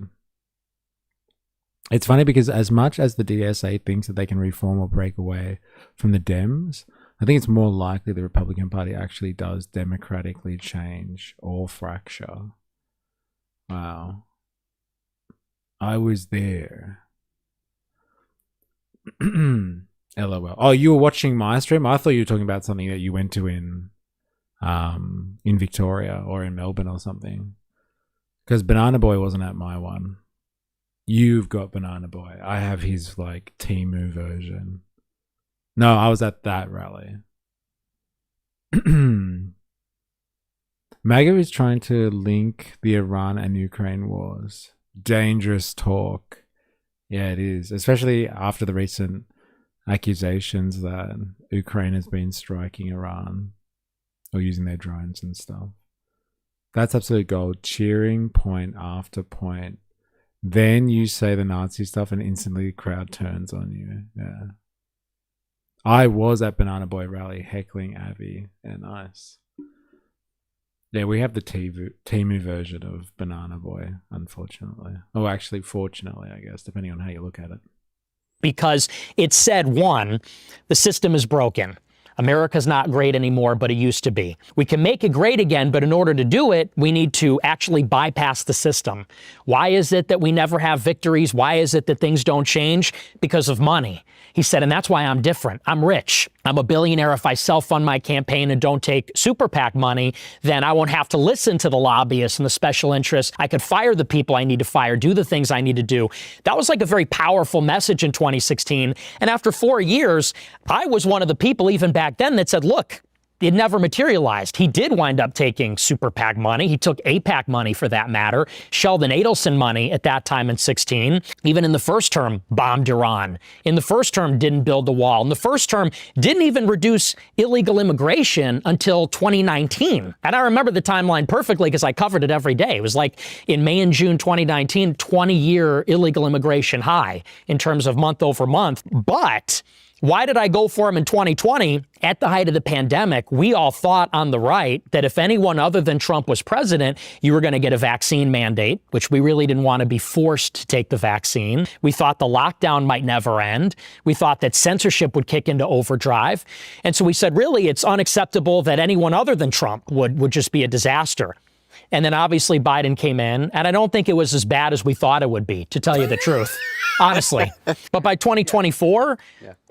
It's funny because as much as the DSA thinks that they can reform or break away from the Dems, I think it's more likely the Republican Party actually does democratically change or fracture. Wow. I was there. LOL. Oh, you were watching my stream? I thought you were talking about something that you went to in Victoria or in Melbourne or something. Because Banana Boy wasn't at my one. You've got Banana Boy. I have his like Temu version. No, I was at that rally. MAGA is trying to link the Iran and Ukraine wars. Dangerous talk. Yeah, it is. Especially after the recent accusations that Ukraine has been striking Iran or using their drones and stuff. That's absolute gold. Cheering point after point. Then you say the Nazi stuff and instantly the crowd turns on you. Yeah. I was at Banana Boy rally heckling Avi. Yeah, nice. Yeah, we have the Temu version of Banana Boy, unfortunately. Oh, actually, fortunately, I guess, depending on how you look at it. Because it said, one, the system is broken. America's not great anymore, but it used to be. We can make it great again, but in order to do it, we need to actually bypass the system. Why is it that we never have victories? Why is it that things don't change? Because of money. He said, and that's why I'm different. I'm rich. I'm a billionaire. If I self-fund my campaign and don't take super PAC money, then I won't have to listen to the lobbyists and the special interests. I could fire the people I need to fire, do the things I need to do. That was like a very powerful message in 2016. And after 4 years, I was one of the people even back then that said, look, it never materialized. He did wind up taking super PAC money. He took AIPAC money for that matter, Sheldon Adelson money at that time in 16. Even in the first term, bombed Iran. In the first term, didn't build the wall. In the first term, didn't even reduce illegal immigration until 2019. And I remember the timeline perfectly because I covered it every day. It was like in May and June 2019, 20-year illegal immigration high in terms of month over month. But why did I go for him in 2020? At the height of the pandemic, we all thought on the right that if anyone other than Trump was president, you were going to get a vaccine mandate, which we really didn't want to be forced to take the vaccine. We thought the lockdown might never end. We thought that censorship would kick into overdrive. And so we said, really, it's unacceptable that anyone other than Trump would just be a disaster. And then obviously Biden came in, and I don't think it was as bad as we thought it would be, to tell you the truth, honestly. But by 2024,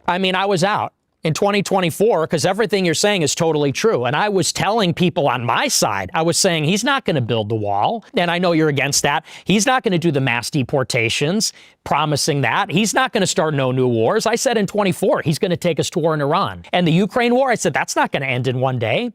I mean, I was out in 2024 because everything you're saying is totally true. And I was telling people on my side, I was saying he's not going to build the wall. And I know you're against that. He's not going to do the mass deportations, promising that. He's not going to start no new wars. I said in 24, he's going to take us to war in Iran. And the Ukraine war, I said, that's not going to end in one day.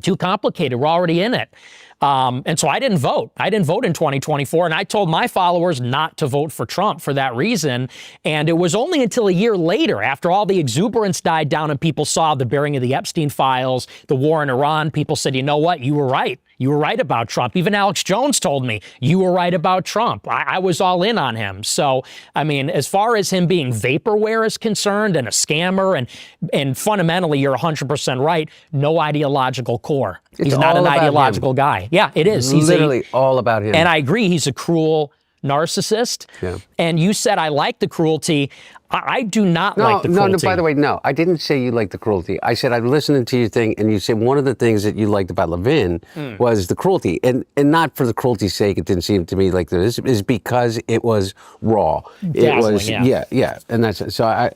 Too complicated. We're already in it. And so I didn't vote. I didn't vote in 2024. And I told my followers not to vote for Trump for that reason. And it was only until a year later, after all the exuberance died down and people saw the bearing of the Epstein files, the war in Iran, people said, you know what? You were right. You were right about Trump. Even Alex Jones told me you were right about Trump. I was all in on him. So, I mean, as far as him being vaporware is concerned and a scammer and fundamentally, you're 100% right. No ideological core. He's not an ideological guy. Yeah, it is. He's literally all about him. And I agree. He's a cruel narcissist. Yeah. And you said, I like the cruelty. I do not like the cruelty. No, by the way, no. I didn't say you liked the cruelty. I said I'm listening to your thing, and you said one of the things that you liked about Levin was the cruelty. And not for the cruelty's sake, it didn't seem to me like this, is because it was raw. It was, yeah. And that's, so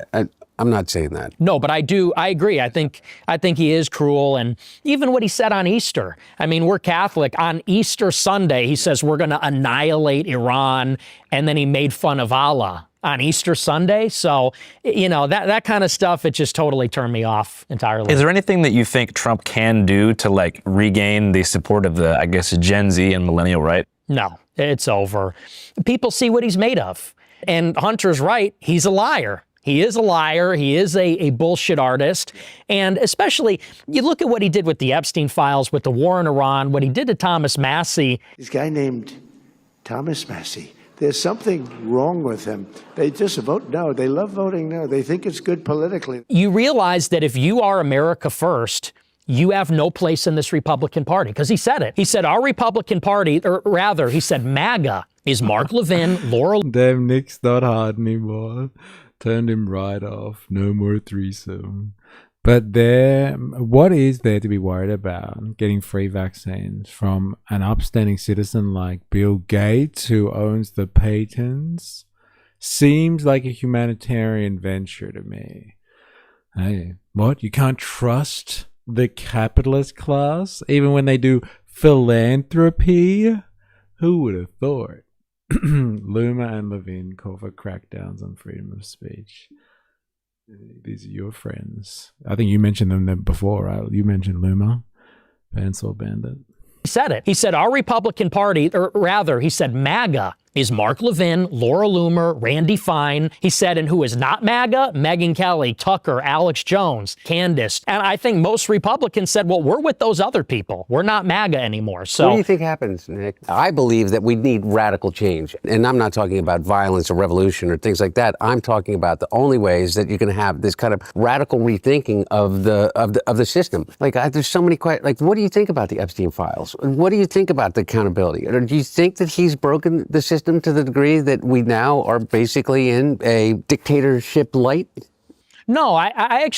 I'm not saying that. No, but I agree. I think he is cruel. And even what he said on Easter, I mean, we're Catholic. On Easter Sunday, he says we're going to annihilate Iran. And then he made fun of Allah on Easter Sunday. So, you know, that kind of stuff, it just totally turned me off entirely. Is there anything that you think Trump can do to like regain the support of the, I guess, Gen Z and millennial right? No, it's over. People see what he's made of. And Hunter's right. He's a liar. He is a liar. He is a bullshit artist. And especially, you look at what he did with the Epstein files, with the war in Iran, what he did to Thomas Massie. This guy named Thomas Massie. There's something wrong with him. They just vote no. They love voting no. They think it's good politically. You realize that if you are America first, you have no place in this Republican Party. Because he said it. He said our Republican Party, or rather, he said MAGA is Mark Levin, Laurel. Damn, Nick's not hard anymore. Turned him right off. No more threesome. But what is there to be worried about getting free vaccines from an upstanding citizen like Bill Gates, who owns the patents? Seems like a humanitarian venture to me. Hey, what? You can't trust the capitalist class even when they do philanthropy? Who would have thought? Luma and Levin call for crackdowns on freedom of speech. These are your friends. I think you mentioned them before, right? You mentioned Luma, Bandsaw Bandit. He said it. He said our Republican Party, or rather, he said MAGA is Mark Levin, Laura Loomer, Randy Fine. He said, and who is not MAGA? Megyn Kelly, Tucker, Alex Jones, Candace. And I think most Republicans said, well, we're with those other people. We're not MAGA anymore. So what do you think happens, Nick? I believe that we need radical change. And I'm not talking about violence or revolution or things like that. I'm talking about the only ways that you can have this kind of radical rethinking of the system. Like, there's so many questions. Like, what do you think about the Epstein files? What do you think about the accountability? Or do you think that he's broken the system to the degree that we now are basically in a dictatorship light? No, I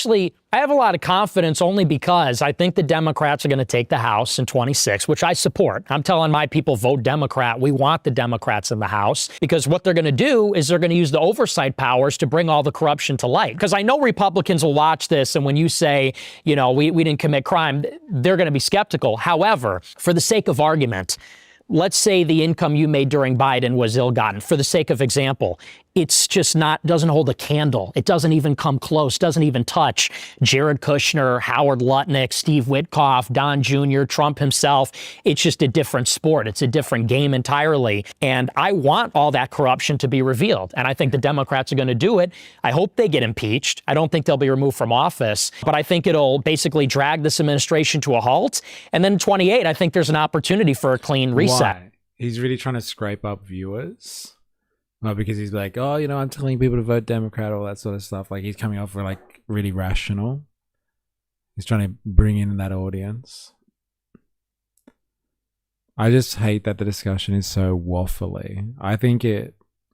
have a lot of confidence only because I think the Democrats are going to take the House in 26, which I support. I'm telling my people, vote Democrat. We want the Democrats in the House because what they're going to do is they're going to use the oversight powers to bring all the corruption to light. Because I know Republicans will watch this, and when you say, you know, we didn't commit crime, they're going to be skeptical. However, for the sake of argument, let's say the income you made during Biden was ill-gotten. For the sake of example, it's just doesn't hold a candle. It doesn't even come close, doesn't even touch Jared Kushner, Howard Lutnick, Steve Witkoff, Don Jr., Trump himself. It's just a different sport. It's a different game entirely. And I want all that corruption to be revealed. And I think the Democrats are going to do it. I hope they get impeached. I don't think they'll be removed from office. But I think it'll basically drag this administration to a halt. And then in 28, I think there's an opportunity for a clean reset. Why? He's really trying to scrape up viewers? Well, because he's like, oh, you know, I'm telling people to vote Democrat, all that sort of stuff. Like, he's coming off for, like, really rational. He's trying to bring in that audience. I just hate that the discussion is so waffly.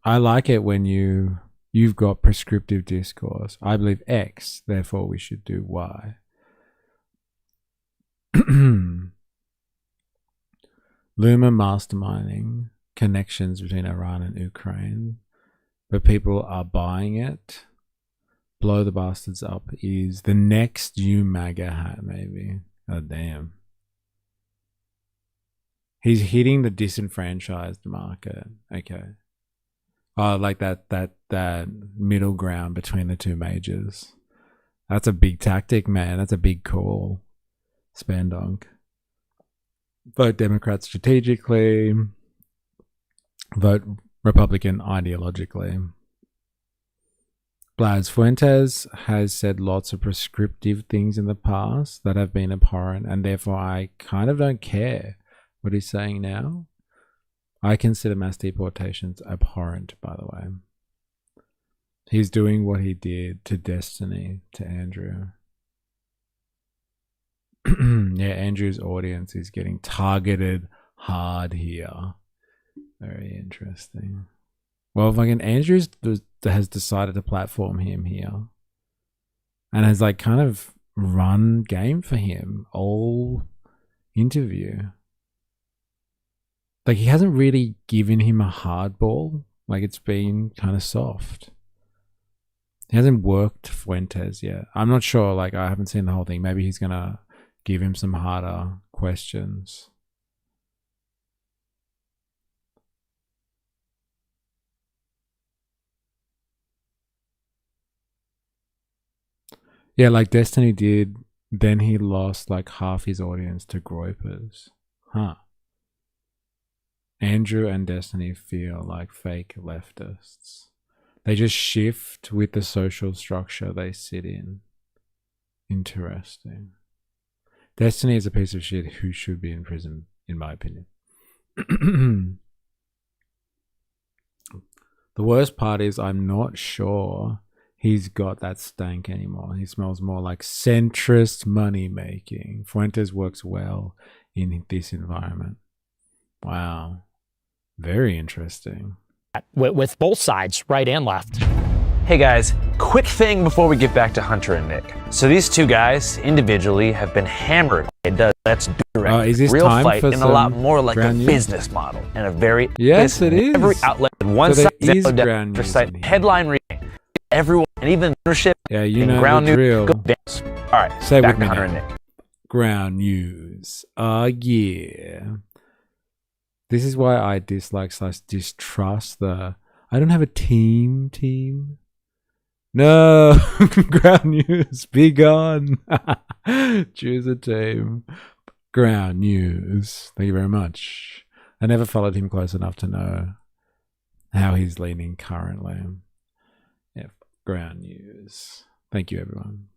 I like it when you've got prescriptive discourse. I believe X, therefore we should do Y. Luma masterminding connections between Iran and Ukraine, but people are buying it. Blow the bastards up is the next new MAGA hat, maybe. Oh, damn. He's hitting the disenfranchised market. Okay. Oh, like that middle ground between the two majors. That's a big tactic, man. That's a big call. Spandonk. Vote Democrat strategically. Vote Republican ideologically. Blas Fuentes has said lots of prescriptive things in the past that have been abhorrent, and therefore I kind of don't care what he's saying now. I consider mass deportations abhorrent, by the way. He's doing what he did to Destiny, to Andrew. Yeah, Andrew's audience is getting targeted hard here. Very interesting. Well, fucking Andrews has decided to platform him here. And has like kind of run game for him all interview. Like he hasn't really given him a hardball. Like it's been kind of soft. He hasn't worked Fuentes yet. I'm not sure. Like I haven't seen the whole thing. Maybe he's going to give him some harder questions. Yeah, like Destiny did, then he lost like half his audience to Groypers. Huh. Andrew and Destiny feel like fake leftists. They just shift with the social structure they sit in. Interesting. Destiny is a piece of shit who should be in prison, in my opinion. The worst part is I'm not sure he's got that stank anymore. He smells more like centrist money making. Fuentes works well in this environment. Wow. Very interesting. With both sides, right and left. Hey guys, quick thing before we get back to Hunter and Nick. So these two guys individually have been hammered. Let's do it. Is this Real time fight for and a lot some more like a ground news? business model and a very Yes, it is. Every outlet, one So side, there is zero down, ground other news side, in here. headline reading. Everyone and even ownership. Yeah, you and know ground the news. drill. Go dance. All right, Say back with me to Hunter now. and Nick. Ground news. Yeah. This is why I distrust the... I don't have a team. No. Ground news. Be gone. Choose a team. Ground news. Thank you very much. I never followed him close enough to know how he's leaning currently. Yeah. Ground news. Thank you, everyone.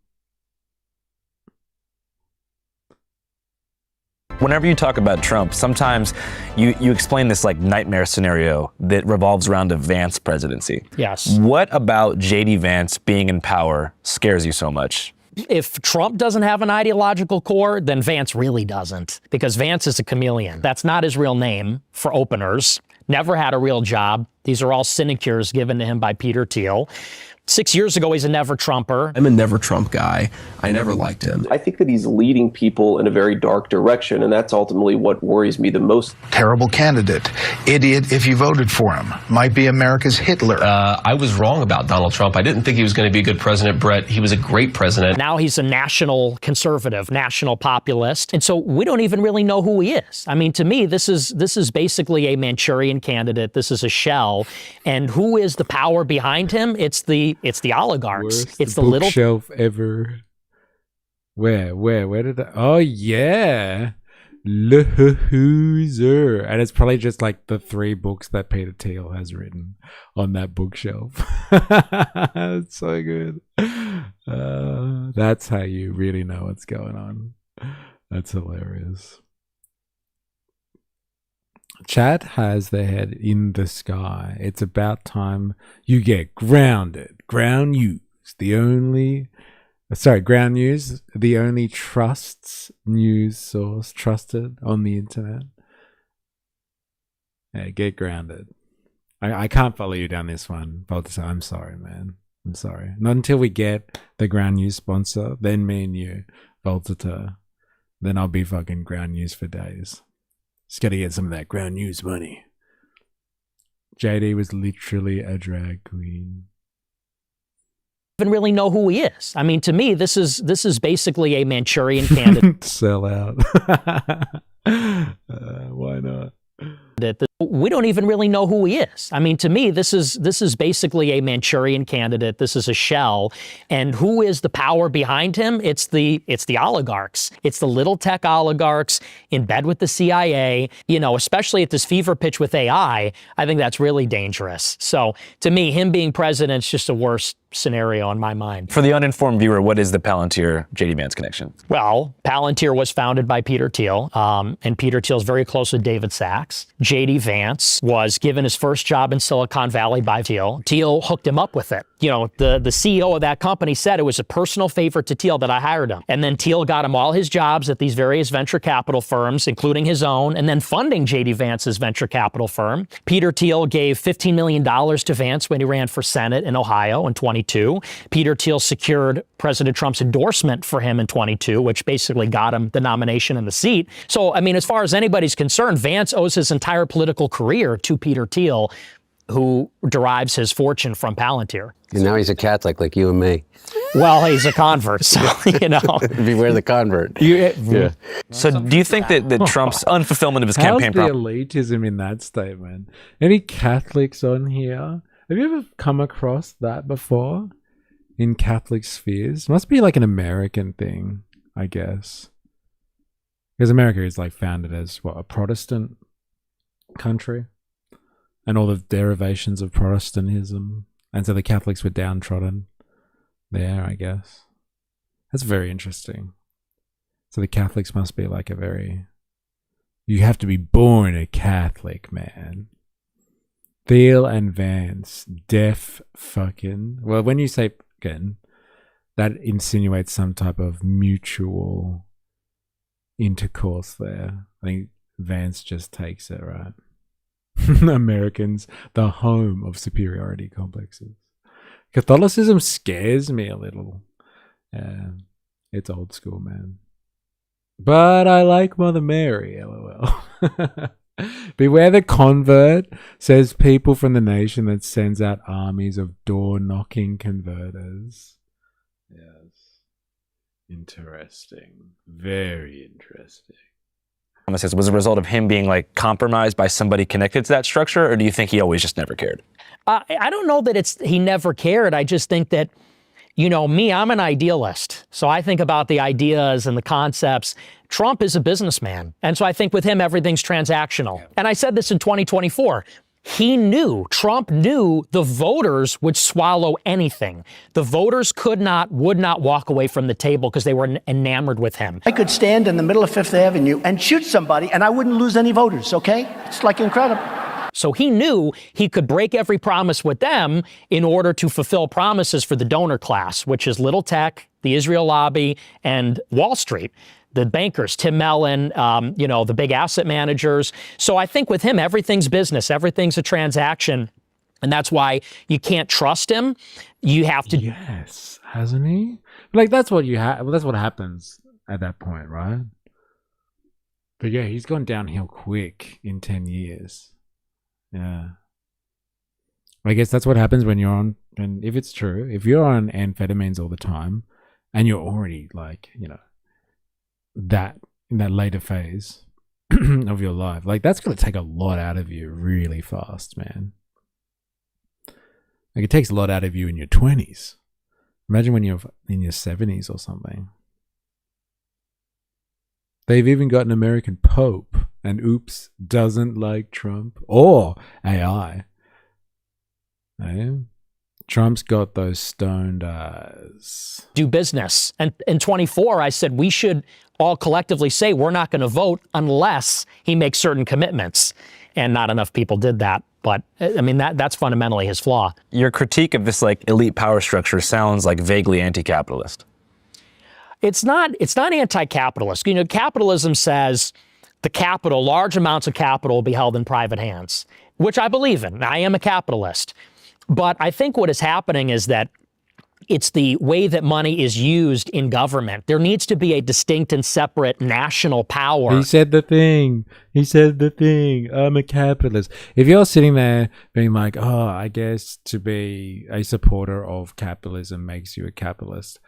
Whenever you talk about Trump, sometimes you explain this like nightmare scenario that revolves around a Vance presidency. Yes. What about JD Vance being in power scares you so much? If Trump doesn't have an ideological core, then Vance really doesn't, because Vance is a chameleon. That's not his real name, for openers. Never had a real job. These are all sinecures given to him by Peter Thiel. 6 years ago, he's a never Trumper. I'm a never Trump guy. I never liked him. I think that he's leading people in a very dark direction, and that's ultimately what worries me the most. Terrible candidate. Idiot if you voted for him. Might be America's Hitler. I was wrong about Donald Trump. I didn't think he was going to be a good president, Brett. He was a great president. Now he's a national conservative, national populist. And so we don't even really know who he is. I mean, to me, this is basically a Manchurian candidate. This is a shell. And who is the power behind him? It's the oligarchs. It's the little bookshelf ever. Where did that? Oh yeah, Loser, and it's probably just like the 3 books that Peter Thiel has written on that bookshelf. It's so good. That's how you really know what's going on. That's hilarious. Chat has their head in the sky. It's about time you get grounded. Ground news, Ground News, the only news source trusted on the internet. Yeah, get grounded. I can't follow you down this one, Baltasar. I'm sorry, man. I'm sorry. Not until we get the Ground News sponsor, then me and you, Baltasar. Then I'll be fucking Ground News for days. Just gotta get some of that Ground News money. JD was literally a drag queen. Even really know who he is. I mean, to me, this is basically a Manchurian candidate. Sell out. Why not? We don't even really know who he is. I mean, to me, this is basically a Manchurian candidate. This is a shell. And who is the power behind him? It's the oligarchs. It's the little tech oligarchs in bed with the CIA, especially at this fever pitch with AI. I think that's really dangerous. So to me, him being president is just a worse scenario in my mind. For the uninformed viewer, what is the Palantir-JD Vance connection? Well, Palantir was founded by Peter Thiel, and Peter Thiel's very close with David Sachs. JD Vance was given his first job in Silicon Valley by Thiel. Thiel hooked him up with it. The CEO of that company said it was a personal favor to Thiel that I hired him. And then Thiel got him all his jobs at these various venture capital firms, including his own, and then funding JD Vance's venture capital firm. Peter Thiel gave $15 million to Vance when he ran for Senate in Ohio in 2022. Peter Thiel secured President Trump's endorsement for him in 22, which basically got him the nomination and the seat. So, I mean, as far as anybody's concerned, Vance owes his entire political career to Peter Thiel, who derives his fortune from Palantir. And now he's a Catholic like you and me. Well, he's a convert, so, Beware the convert. Yeah. So do you think that Trump's unfulfillment of his campaign How's the elitism in that statement? Any Catholics on here? Have you ever come across that before in Catholic spheres? Must be like an American thing, I guess. Because America is like founded as a Protestant country, and all the derivations of Protestantism, and so the Catholics were downtrodden there, I guess. That's very interesting. So the Catholics must be like you have to be born a Catholic, man. Thiel and Vance, well, when you say fucking, that insinuates some type of mutual intercourse there. I think Vance just takes it, right? Americans, the home of superiority complexes. Catholicism scares me a little. It's old school, man. But I like Mother Mary, lol. Beware the convert, says people from the nation that sends out armies of door-knocking converters. Yes. Interesting. Very interesting. Was a result of him being like compromised by somebody connected to that structure, or do you think he always just never cared? I don't know that he never cared. I just think that, you know, I'm an idealist. So I think about the ideas and the concepts. Trump is a businessman. And so I think with him, everything's transactional. And I said this in 2024. Trump knew the voters would swallow anything. The voters would not walk away from the table because they were enamored with him. I could stand in the middle of Fifth Avenue and shoot somebody and I wouldn't lose any voters, okay? It's like incredible. So he knew he could break every promise with them in order to fulfill promises for the donor class, which is little tech, the Israel lobby, and Wall Street. The bankers, Tim Mellon, the big asset managers. So I think with him, everything's business. Everything's a transaction. And that's why you can't trust him. You have to. Yes, hasn't he? Like, that's what that's what happens at that point, right? But yeah, he's gone downhill quick in 10 years. Yeah. I guess that's what happens when you're on, and if it's true, if you're on amphetamines all the time and you're already like, you know, that in that later phase of your life, like that's going to take a lot out of you really fast, man. Like it takes a lot out of you in your 20s. Imagine when you're in your 70s or something. They've even got an American Pope, and oops, doesn't like Trump or AI. Trump's got those stoned eyes. Do business. And in 24, I said we should all collectively say we're not going to vote unless he makes certain commitments. And not enough people did that. But I mean, that's fundamentally his flaw. Your critique of this like elite power structure sounds like vaguely anti-capitalist. It's not anti-capitalist. You know, capitalism says the capital, large amounts of capital will be held in private hands, which I believe in. I am a capitalist. But I think what is happening is that it's the way that money is used in government. There needs to be a distinct and separate national power. He said the thing. I'm a capitalist. If you're sitting there being like, oh, I guess to be a supporter of capitalism makes you a capitalist,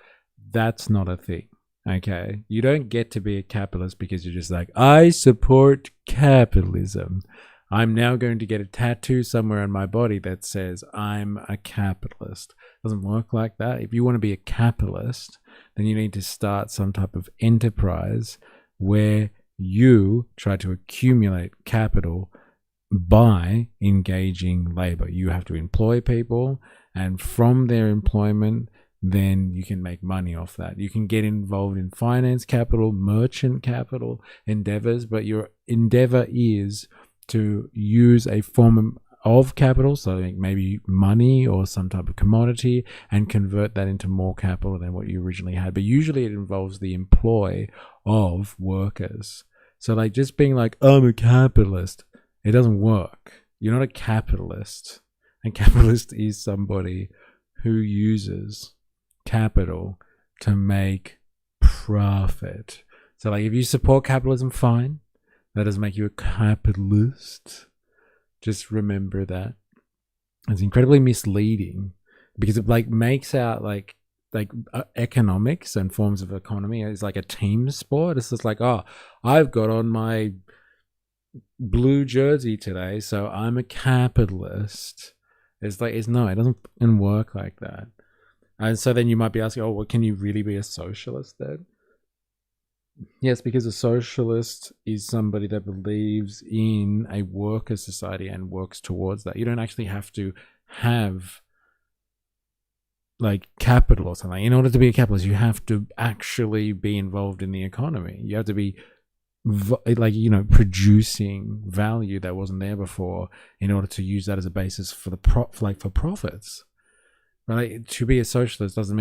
that's not a thing. Okay? You don't get to be a capitalist because you're just like, I support capitalism. I'm now going to get a tattoo somewhere on my body that says I'm a capitalist. It doesn't work like that. If you want to be a capitalist, then you need to start some type of enterprise where you try to accumulate capital by engaging labor. You have to employ people, and from their employment, then you can make money off that. You can get involved in finance capital, merchant capital endeavors, but your endeavor is to use a form of capital, so like maybe money or some type of commodity, and convert that into more capital than what you originally had. But usually it involves the employ of workers. So like just being like, I'm a capitalist, it doesn't work. You're not a capitalist. A capitalist is somebody who uses capital to make profit. So like if you support capitalism, fine. That doesn't make you a capitalist. Just remember that. It's incredibly misleading because it like makes out like economics and forms of economy is like a team sport. It's just like, oh, I've got on my blue jersey today, so I'm a capitalist. It's like, it doesn't work like that. And so then you might be asking, oh, well, can you really be a socialist then? Yes, because a socialist is somebody that believes in a worker society and works towards that. You don't actually have to have like capital or something. In order to be a capitalist, you have to actually be involved in the economy. You have to be producing value that wasn't there before in order to use that as a basis for for profits. Right? To be a socialist doesn't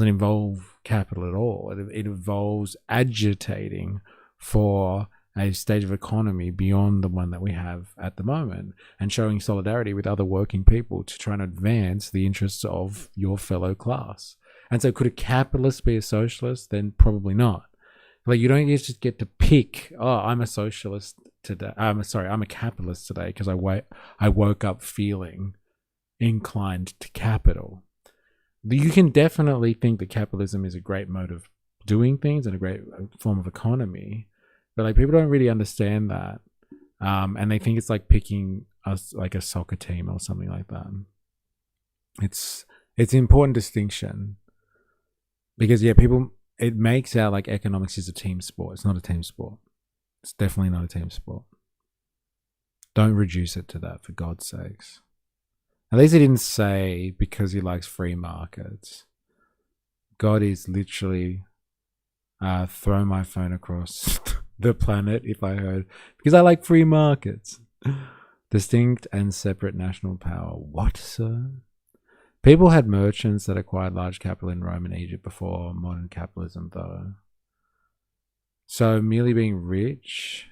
involve capital at all. It involves agitating for a stage of economy beyond the one that we have at the moment, and showing solidarity with other working people to try and advance the interests of your fellow class. And so could a capitalist be a socialist? Then probably not. Like, you don't just get to pick, oh, I'm a socialist today. I'm a capitalist today because I woke up feeling inclined to capital. You can definitely think that capitalism is a great mode of doing things and a great form of economy, but like, people don't really understand that, and they think it's like picking like a soccer team or something like that. It's an important distinction, because it makes out like economics is a team sport. It's not a team sport. It's definitely not a team sport. Don't reduce it to that, for God's sakes. At least he didn't say because he likes free markets. God is literally throw my phone across the planet if I heard, because I like free markets. Distinct and separate national power. What, sir? People had merchants that acquired large capital in Rome and Egypt before modern capitalism, though. So merely being rich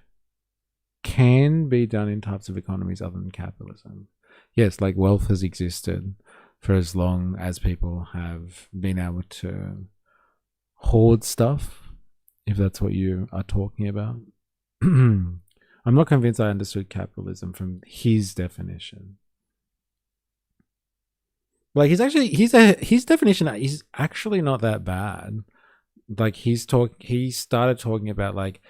can be done in types of economies other than capitalism. Yes, like wealth has existed for as long as people have been able to hoard stuff, if that's what you are talking about. I'm not convinced I understood capitalism from his definition. Like, his definition is actually not that bad. Like, he started talking about like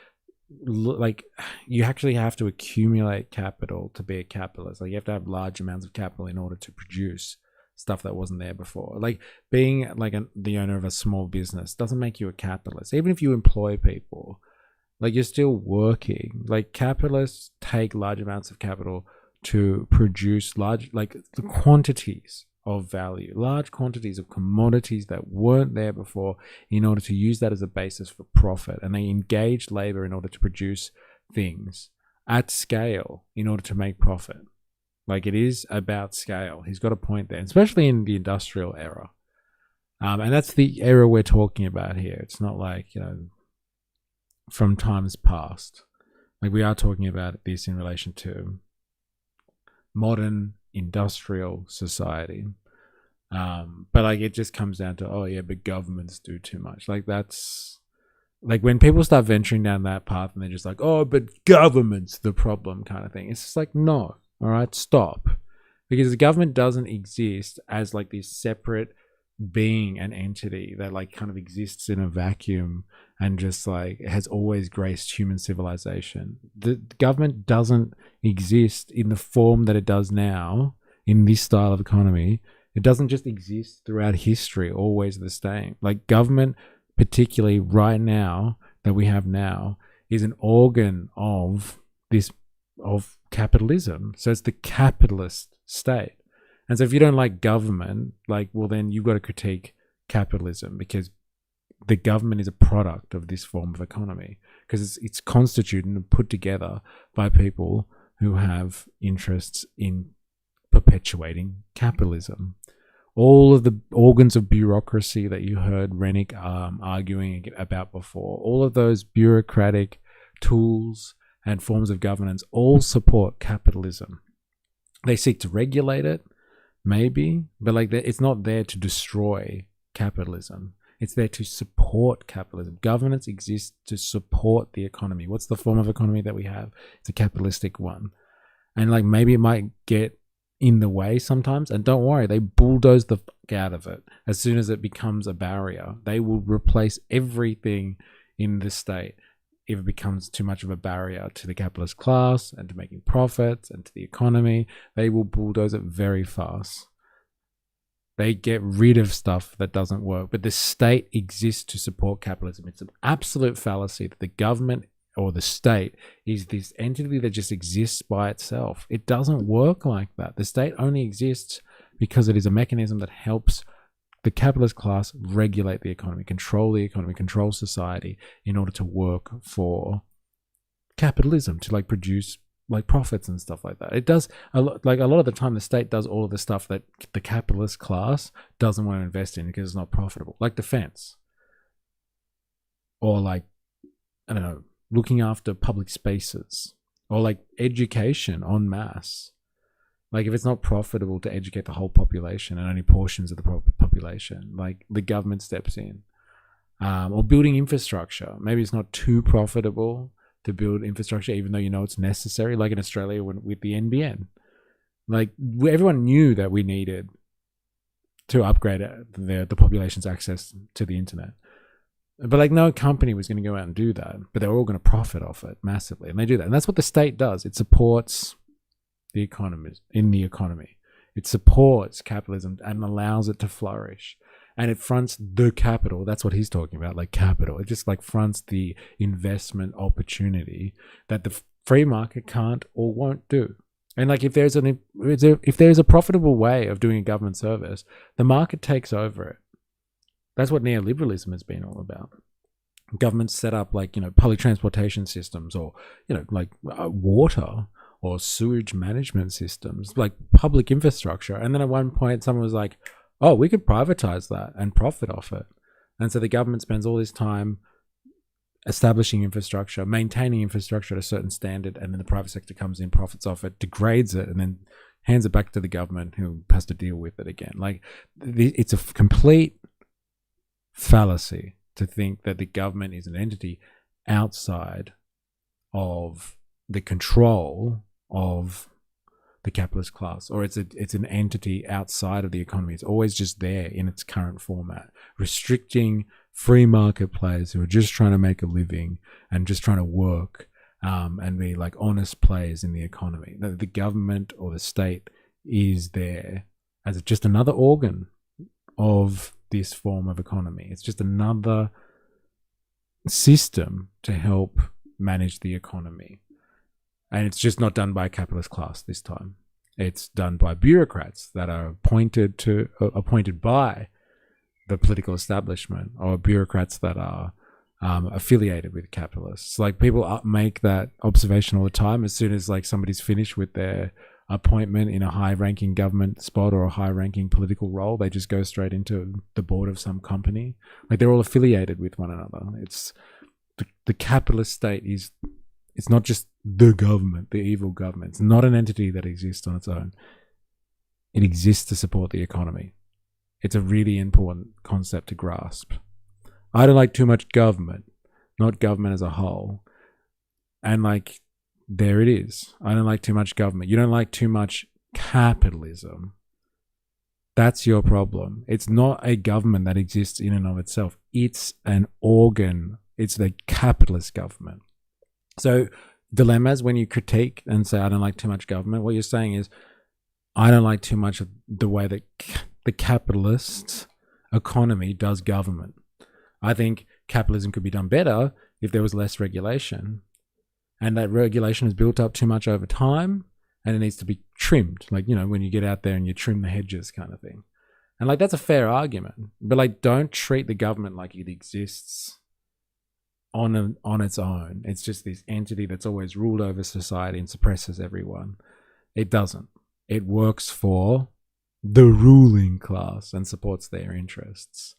you actually have to accumulate capital to be a capitalist. Like, you have to have large amounts of capital in order to produce stuff that wasn't there before. Like, being like the owner of a small business doesn't make you a capitalist. Even if you employ people, like, you're still working. Like, capitalists take large amounts of capital to produce large, like, the quantities of value, large quantities of commodities that weren't there before, in order to use that as a basis for profit. And they engage labor in order to produce things at scale in order to make profit. Like, it is about scale. He's got a point there, especially in the industrial era. And that's the era we're talking about here. It's not like, from times past. Like, we are talking about this in relation to modern industrial society. But like, it just comes down to, oh yeah, but governments do too much. Like, that's like, when people start venturing down that path and they're just like, oh, but government's the problem kind of thing. It's just like, no, all right, stop. Because the government doesn't exist as like this separate being and entity that like kind of exists in a vacuum and just like has always graced human civilization. The government doesn't exist in the form that it does now in this style of economy. It doesn't just exist throughout history, always the same. Like, government, particularly right now, that we have now, is an organ of capitalism. So it's the capitalist state. And so if you don't like government, like, well, then you've got to critique capitalism, because the government is a product of this form of economy, because it's constituted and put together by people who have interests in perpetuating capitalism. All of the organs of bureaucracy that you heard Rennick arguing about before, all of those bureaucratic tools and forms of governance all support capitalism. They seek to regulate it, maybe, but like, it's not there to destroy capitalism. It's there to support capitalism. Governance exists to support the economy. What's the form of economy that we have? It's a capitalistic one. And like, maybe it might get in the way sometimes, and don't worry, they bulldoze the fuck out of it as soon as it becomes a barrier. They will replace everything in the state if it becomes too much of a barrier to the capitalist class and to making profits and to the economy. They will bulldoze it very fast. They get rid of stuff that doesn't work, but the state exists to support capitalism. It's an absolute fallacy that the government or the state is this entity that just exists by itself. It doesn't work like that. The state only exists because it is a mechanism that helps the capitalist class regulate the economy, control society in order to work for capitalism, to like produce like profits and stuff like that. It does a lot of the time. The state does all of the stuff that the capitalist class doesn't want to invest in because it's not profitable, like defense, or like, I don't know, looking after public spaces or like education en masse. Like if it's not profitable to educate the whole population and only portions of the population, like the government steps in. Or building infrastructure. Maybe it's not too profitable to build infrastructure, even though you know it's necessary. Like in Australia with the NBN, like everyone knew that we needed to upgrade the population's access to the internet. But like no company was going to go out and do that, but they were all going to profit off it massively, and they do that. And that's what the state does. It supports the economy in the economy. It supports capitalism and allows it to flourish. And it fronts the capital. That's what he's talking about, like capital. It just like fronts the investment opportunity that the free market can't or won't do. And like if there's a profitable way of doing a government service, the market takes over it. That's what neoliberalism has been all about. Governments set up like, public transportation systems or, like water or sewage management systems, like public infrastructure. And then at one point someone was like, oh, we could privatize that and profit off it. And so the government spends all this time establishing infrastructure, maintaining infrastructure at a certain standard, and then the private sector comes in, profits off it, degrades it, and then hands it back to the government who has to deal with it again. Like it's a complete fallacy to think that the government is an entity outside of the control of the capitalist class, or it's an entity outside of the economy. It's always just there in its current format, restricting free market players who are just trying to make a living and just trying to work and be like honest players in the economy. The government or the state is there as just another organ of this form of economy. It's just another system to help manage the economy. And it's just not done by a capitalist class this time. It's done by bureaucrats that are appointed by the political establishment, or bureaucrats that are affiliated with capitalists. Like people make that observation all the time. As soon as like somebody's finished with their appointment in a high-ranking government spot or a high-ranking political role, they just go straight into the board of some company. Like they're all affiliated with one another. It's the capitalist state is. It's not just the government, the evil government. It's not an entity that exists on its own. It exists to support the economy. It's a really important concept to grasp. I don't like too much government, not government as a whole. And like, there it is. I don't like too much government. You don't like too much capitalism. That's your problem. It's not a government that exists in and of itself. It's an organ. It's the capitalist government. So dilemmas when you critique and say, I don't like too much government, what you're saying is, I don't like too much of the way that the capitalist economy does government. I think capitalism could be done better if there was less regulation. And that regulation is built up too much over time and it needs to be trimmed. Like, when you get out there and you trim the hedges kind of thing. And like, that's a fair argument. But like, don't treat the government like it exists on its own. It's just this entity that's always ruled over society and suppresses everyone. It doesn't. It works for the ruling class and supports their interests.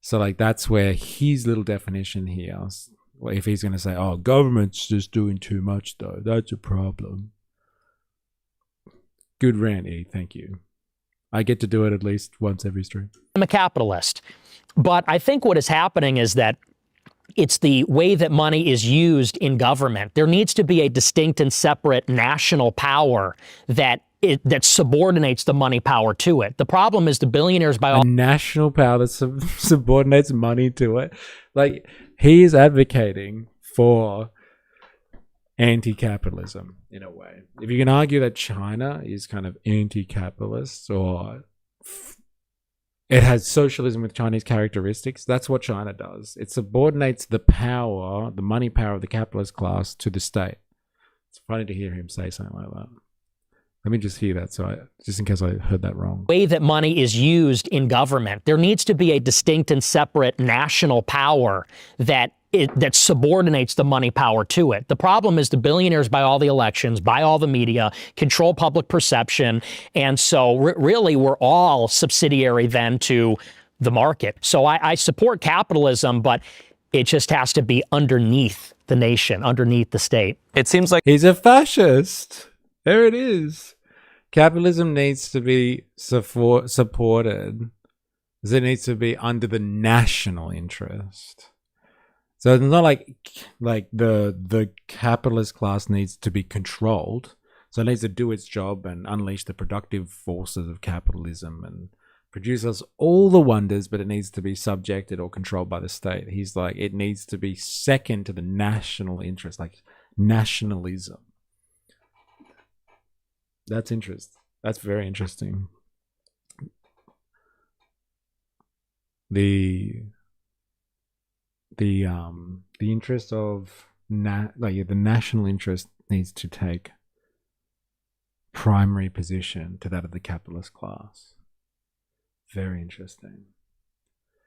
So like that's where his little definition here, if he's going to say, oh, government's just doing too much though, that's a problem. Good rant, E. Thank you. I get to do it at least once every stream. I'm a capitalist, but I think what is happening is that it's the way that money is used in government. There needs to be a distinct and separate national power that subordinates the money power to it. The problem is the billionaires by all... A national power that subordinates money to it. Like, he is advocating for anti-capitalism in a way. If you can argue that China is kind of anti-capitalist or it has socialism with Chinese characteristics, that's what China does. It subordinates the power, the money power of the capitalist class to the state. It's funny to hear him say something like that. Let me just hear that, just in case I heard that wrong. The way that money is used in government, there needs to be a distinct and separate national power that subordinates the money power to it. The problem is the billionaires buy all the elections, buy all the media, control public perception, and so really we're all subsidiary then to the market. So I support capitalism, but it just has to be underneath the nation, underneath the state. It seems like he's a fascist. There it is. Capitalism needs to be supported. It needs to be under the national interest. So it's not like the capitalist class needs to be controlled. So it needs to do its job and unleash the productive forces of capitalism and produce us all the wonders, but it needs to be subjected or controlled by the state. He's like, it needs to be second to the national interest, like nationalism. That's interesting. That's very interesting. The interest of the national interest needs to take primary position to that of the capitalist class. Very interesting.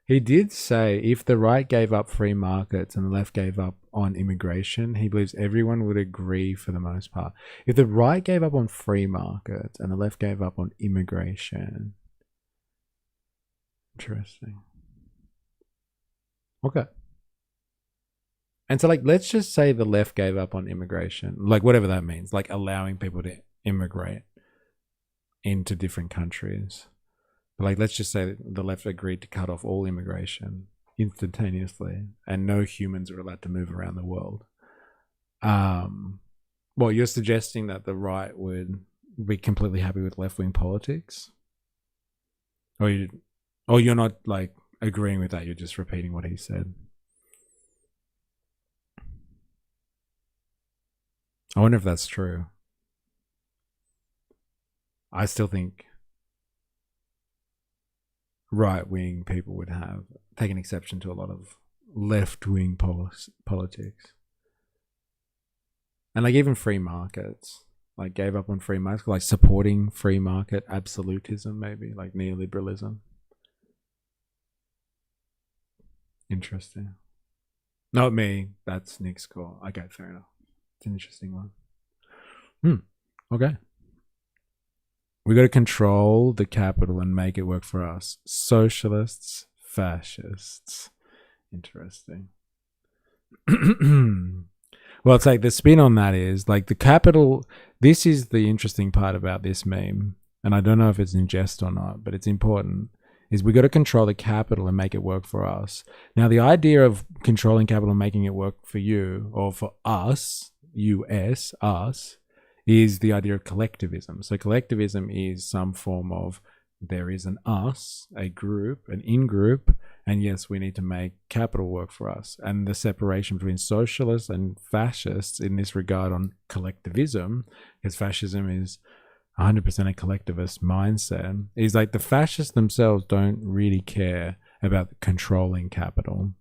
He did say if the right gave up free markets and the left gave up on immigration, he believes everyone would agree for the most part. If the right gave up on free markets and the left gave up on immigration. Interesting. Okay. And so, like, let's just say the left gave up on immigration, like whatever that means, like allowing people to immigrate into different countries. But like, let's just say that the left agreed to cut off all immigration instantaneously and no humans are allowed to move around the world. Well, you're suggesting that the right would be completely happy with left-wing politics? Or you're not like agreeing with that, you're just repeating what he said. I wonder if that's true. I still think right-wing people would have taken exception to a lot of left-wing politics. And like even free markets, like gave up on free markets, like supporting free market absolutism, maybe like neoliberalism. Interesting. Not me. That's Nick's call. Okay, fair enough. It's an interesting one. Okay. We got to control the capital and make it work for us. Socialists, fascists. Interesting. Well, it's like the spin on that is like the capital. This is the interesting part about this meme. And I don't know if it's in jest or not, but it's important. Is we got to control the capital and make it work for us. Now, the idea of controlling capital and making it work for you or for us, US, us, is the idea of collectivism. So collectivism is some form of there is an us, a group, an in-group, and yes, we need to make capital work for us. And the separation between socialists and fascists in this regard on collectivism, because fascism is 100% a collectivist mindset, is like the fascists themselves don't really care about controlling capital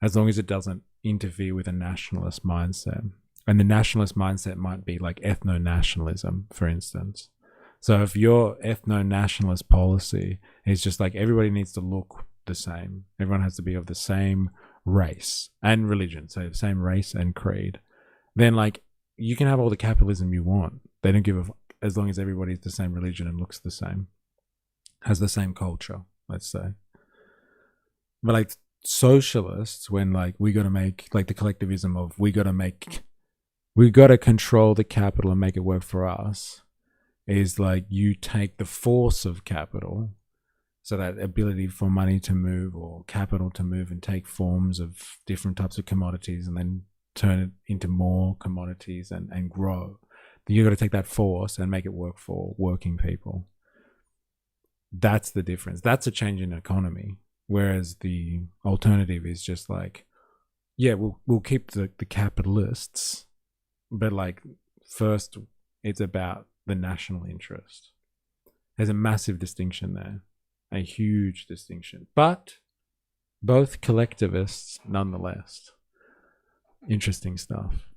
as long as it doesn't interfere with a nationalist mindset. And the nationalist mindset might be like ethno-nationalism, for instance. So if your ethno-nationalist policy is just like everybody needs to look the same, everyone has to be of the same race and religion, so the same race and creed, then like you can have all the capitalism you want. They don't give a fuck as long as everybody's the same religion and looks the same, has the same culture, let's say. But like socialists, when like we got to make like the collectivism of we got to control the capital and make it work for us, is like you take the force of capital, so that ability for money to move or capital to move and take forms of different types of commodities and then turn it into more commodities and grow. You got to take that force and make it work for working people. That's the difference. That's a change in economy. Whereas the alternative is just like, yeah, we'll keep the capitalists, but like first it's about the national interest. There's a massive distinction there, a huge distinction, but both collectivists nonetheless. Interesting stuff.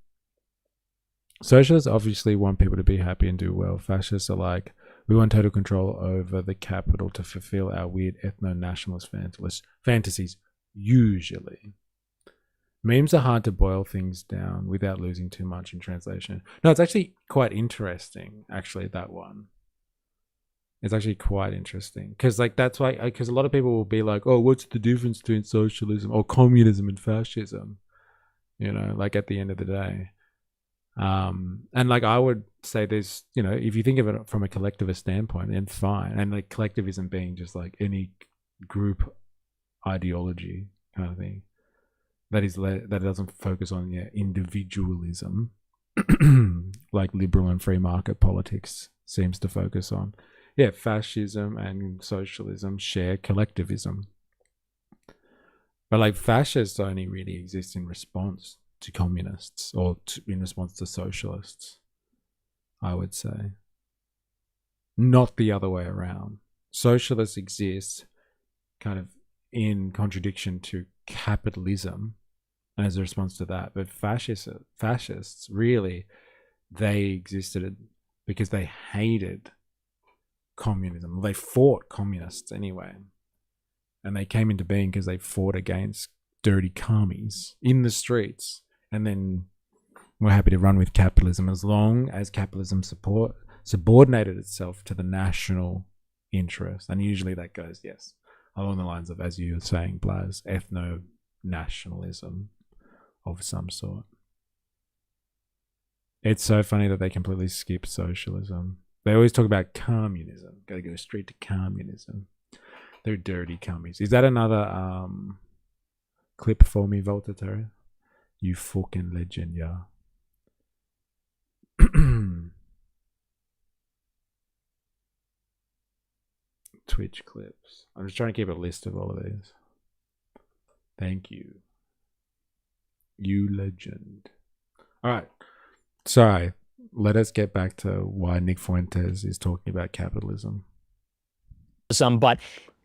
Socialists obviously want people to be happy and do well. Fascists are like, we want total control over the capital to fulfill our weird ethno-nationalist fantasies, usually. Memes are hard to boil things down without losing too much in translation. No, it's actually quite interesting, actually, that one. It's actually quite interesting. Because like that's why, because a lot of people will be like, oh, what's the difference between socialism or communism and fascism? you know, like at the end of the day. And like I would say there's, you know, if you think of it from a collectivist standpoint, then fine. And like collectivism being just like any group ideology kind of thing that doesn't focus on individualism like liberal and free market politics seems to focus on. Yeah, fascism and socialism share collectivism. But like fascists only really exist in response to communists or in response to socialists, I would say. Not the other way around. Socialists exist kind of in contradiction to capitalism and as a response to that. But fascists really, they existed because they hated communism. They fought communists anyway. And they came into being because they fought against dirty commies in the streets. And then we're happy to run with capitalism as long as capitalism subordinated itself to the national interest. And usually that goes, yes, along the lines of, as you were saying, Blaz, ethno-nationalism of some sort. It's so funny that they completely skip socialism. They always talk about communism. Gotta go straight to communism. They're dirty commies. Is that another clip for me, Volta Terry? You fucking legend, yeah. Twitch clips. I'm just trying to keep a list of all of these. Thank you. You legend. All right. Sorry. Let us get back to why Nick Fuentes is talking about capitalism. But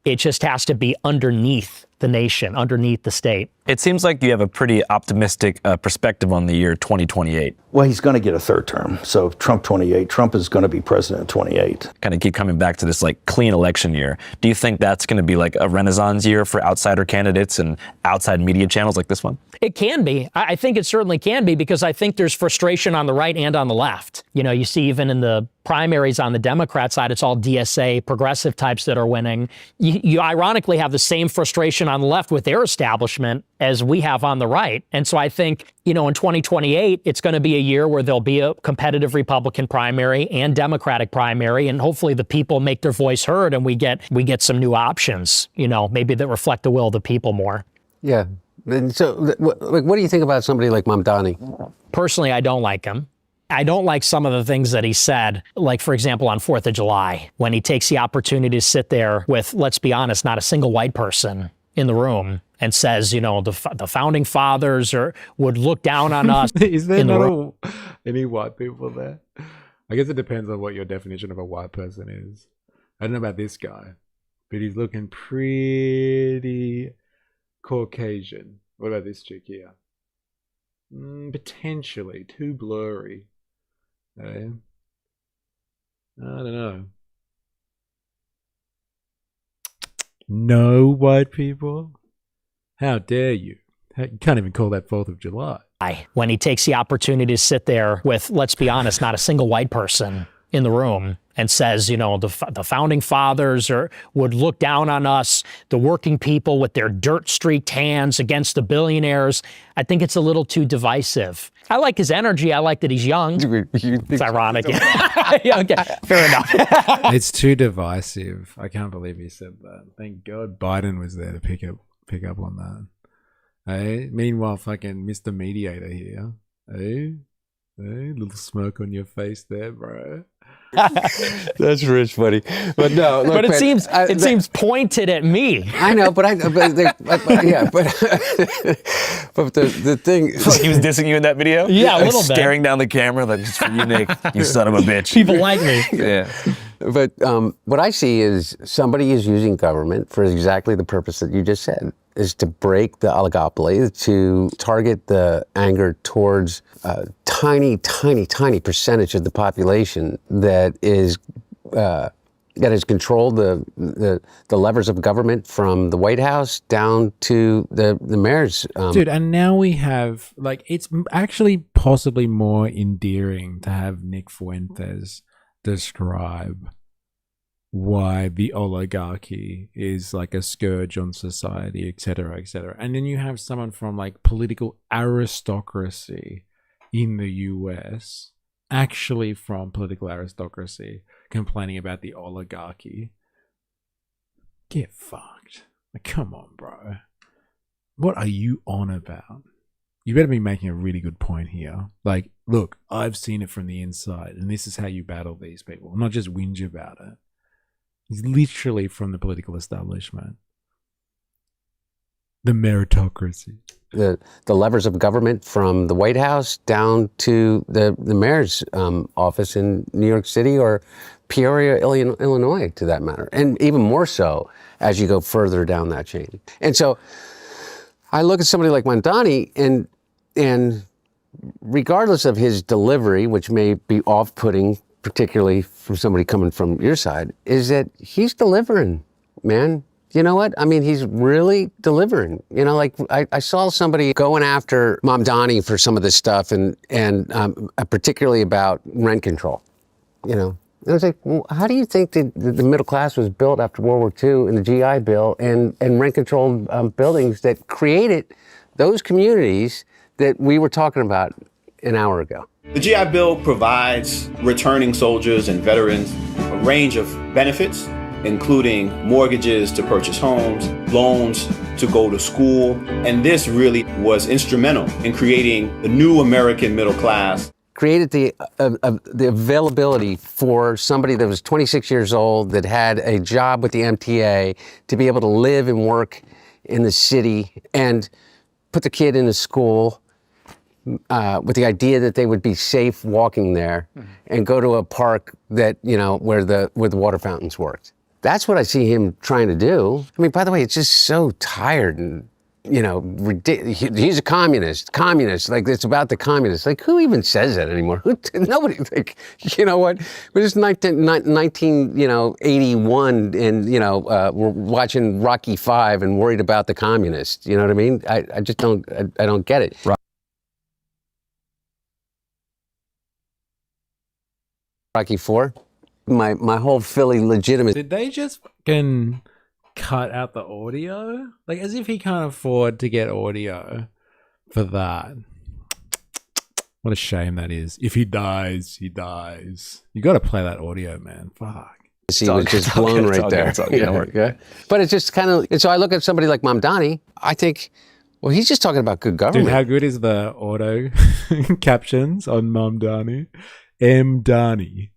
it just has to be underneath the nation, underneath the state. It seems like you have a pretty optimistic perspective on the year 2028. Well, he's going to get a third term. So Trump 28, Trump is going to be president in 28. Kind of keep coming back to this like clean election year. Do you think that's going to be like a renaissance year for outsider candidates and outside media channels like this one? It can be. I think it certainly can be, because I think there's frustration on the right and on the left. You know, you see even in the primaries on the Democrat side, it's all DSA progressive types that are winning. You ironically have the same frustration on the left with their establishment as we have on the right. And so I think, you know, in 2028, it's going to be a year where there'll be a competitive Republican primary and Democratic primary, and hopefully the people make their voice heard and we get some new options, you know, maybe that reflect the will of the people more. Yeah. And so what do you think about somebody like Mamdani? Personally, I don't like him. I don't like some of the things that he said, like, for example, on 4th of July, when he takes the opportunity to sit there with, let's be honest, not a single white person in the room and says, you know, the founding fathers would look down on us. Is there not any white people there? I guess it depends on what your definition of a white person is. I don't know about this guy, but he's looking pretty Caucasian. What about this chick here? Potentially too blurry. I don't know. No white people? How dare you? You can't even call that 4th of July. When he takes the opportunity to sit there with, let's be honest, not a single white person in the room and says, you know, the founding fathers would look down on us, the working people with their dirt-streaked hands against the billionaires. I think it's a little too divisive. I like his energy. I like that he's young. It's ironic. Yeah, okay, fair enough. It's too divisive. I can't believe he said that. Thank God Biden was there to pick up on that. Hey, meanwhile, fucking Mr. Mediator here. Hey, little smirk on your face there, bro. That's rich, buddy. But no, look, but it seems pointed at me. I know, but yeah, but the thing. He was dissing you in that video. Yeah, a little bit. Staring down the camera, like, it's for you, Nick. You son of a bitch. People like me. Yeah. But what I see is somebody is using government for exactly the purpose that you just said, is to break the oligopoly, to target the anger towards a tiny percentage of the population that has controlled the levers of government from the White House down to the mayor's. Dude, and now we have, like, it's actually possibly more endearing to have Nick Fuentes describe why the oligarchy is like a scourge on society, etc., etc. And then you have someone from like political aristocracy in the US, actually from political aristocracy, complaining about the oligarchy. Get fucked. Like, come on, bro. What are you on about? You better be making a really good point here. Like, look, I've seen it from the inside, and this is how you battle these people. Not just whinge about it. He's literally from the political establishment. The meritocracy. The levers of government, from the White House down to the mayor's office in New York City or Peoria, Illinois, to that matter. And even more so as you go further down that chain. And so I look at somebody like Mamdani, and regardless of his delivery, which may be off-putting, particularly from somebody coming from your side, is that he's delivering, man. You know what? I mean, he's really delivering. You know, like I saw somebody going after Mamdani for some of this stuff, and particularly about rent control. You know, and I was like, well, how do you think that the middle class was built after World War II and the GI Bill and rent controlled buildings that created those communities that we were talking about an hour ago? The GI Bill provides returning soldiers and veterans a range of benefits, including mortgages to purchase homes, loans to go to school. And this really was instrumental in creating the new American middle class. Created the availability for somebody that was 26 years old, that had a job with the MTA, to be able to live and work in the city and put the kid in a school with the idea that they would be safe walking there and go to a park that, you know, where the water fountains worked. That's what I see him trying to do. I mean, by the way, it's just so tired and, you know, ridiculous. He's a communist, like it's about the communists. Like, who even says that anymore? Nobody, like, you know what? We're just 1981 and, you know, we're watching Rocky V and worried about the communists. You know what I mean? I just don't, I don't get it. Rocky IV? My whole Philly legitimate. Did they just fucking cut out the audio? Like, as if he can't afford to get audio for that. What a shame that is. If he dies, he dies. You got to play that audio, man. Fuck. He was just blown right there. Yeah. But it's just kind of, and so I look at somebody like Mamdani, I think, well, he's just talking about good government. Dude, how good is the auto captions on Mamdani? Mamdani.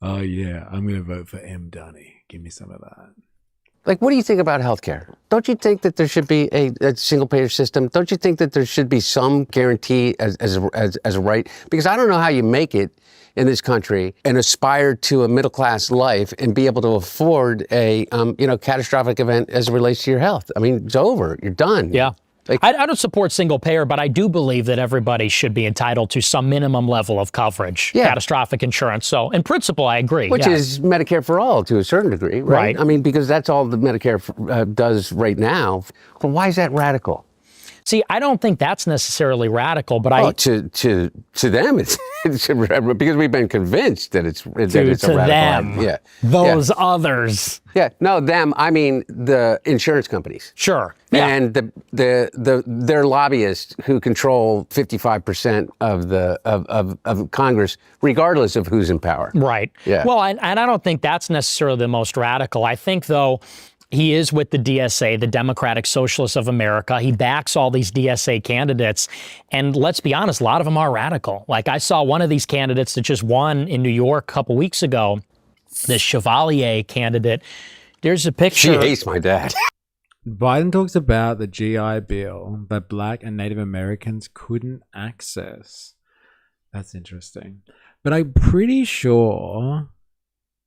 Oh, yeah, I'm going to vote for Mamdani. Give me some of that. Like, what do you think about healthcare? Don't you think that there should be a single-payer system? Don't you think that there should be some guarantee as a right? Because I don't know how you make it in this country and aspire to a middle-class life and be able to afford a catastrophic event as it relates to your health. I mean, it's over. You're done. Yeah. I don't support single payer, but I do believe that everybody should be entitled to some minimum level of coverage, catastrophic insurance. So in principle, I agree. Which is Medicare for all to a certain degree, right? I mean, because that's all the Medicare does right now. Well, why is that radical? See, I don't think that's necessarily radical, but to them, it's because we've been convinced that it's a radical. Them, yeah, those others. Yeah, no, them. I mean the insurance companies. Sure. Yeah. And their lobbyists who control 55% of Congress, regardless of who's in power. Right. Yeah. Well, and I don't think that's necessarily the most radical. I think, though, he is with the DSA, the Democratic Socialists of America. He backs all these DSA candidates. And let's be honest, a lot of them are radical. Like, I saw one of these candidates that just won in New York a couple weeks ago, this Chevalier candidate. There's a picture. She hates my dad. Biden talks about the GI Bill that Black and Native Americans couldn't access. That's interesting. But I'm pretty sure,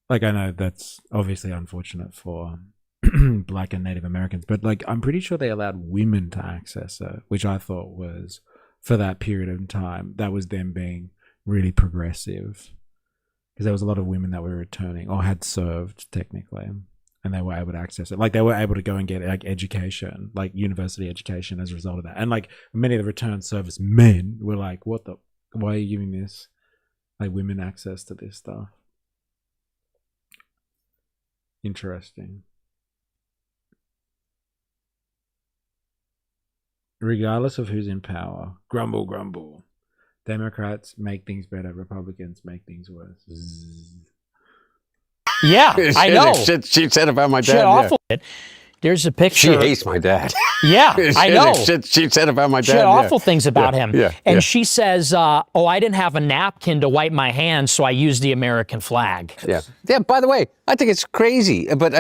like, I know that's obviously unfortunate for Black and Native Americans, but like, I'm pretty sure they allowed women to access it, which I thought was, for that period of time, that was them being really progressive, because there was a lot of women that were returning or had served technically, and they were able to access it. Like, they were able to go and get like education, like university education, as a result of that. And like, many of the return service men were like, why are you giving this, like, women access to this stuff? Interesting. Regardless of who's in power, grumble, grumble. Democrats make things better. Republicans make things worse. Yeah, I know. Shit she said about my dad. Shit awful. There's a picture. She hates my dad. Yeah, I know. Shit she said about my dad. Shit awful things about him. Yeah, and she says, oh, I didn't have a napkin to wipe my hands, so I used the American flag. Yeah. Yeah, by the way, I think it's crazy. But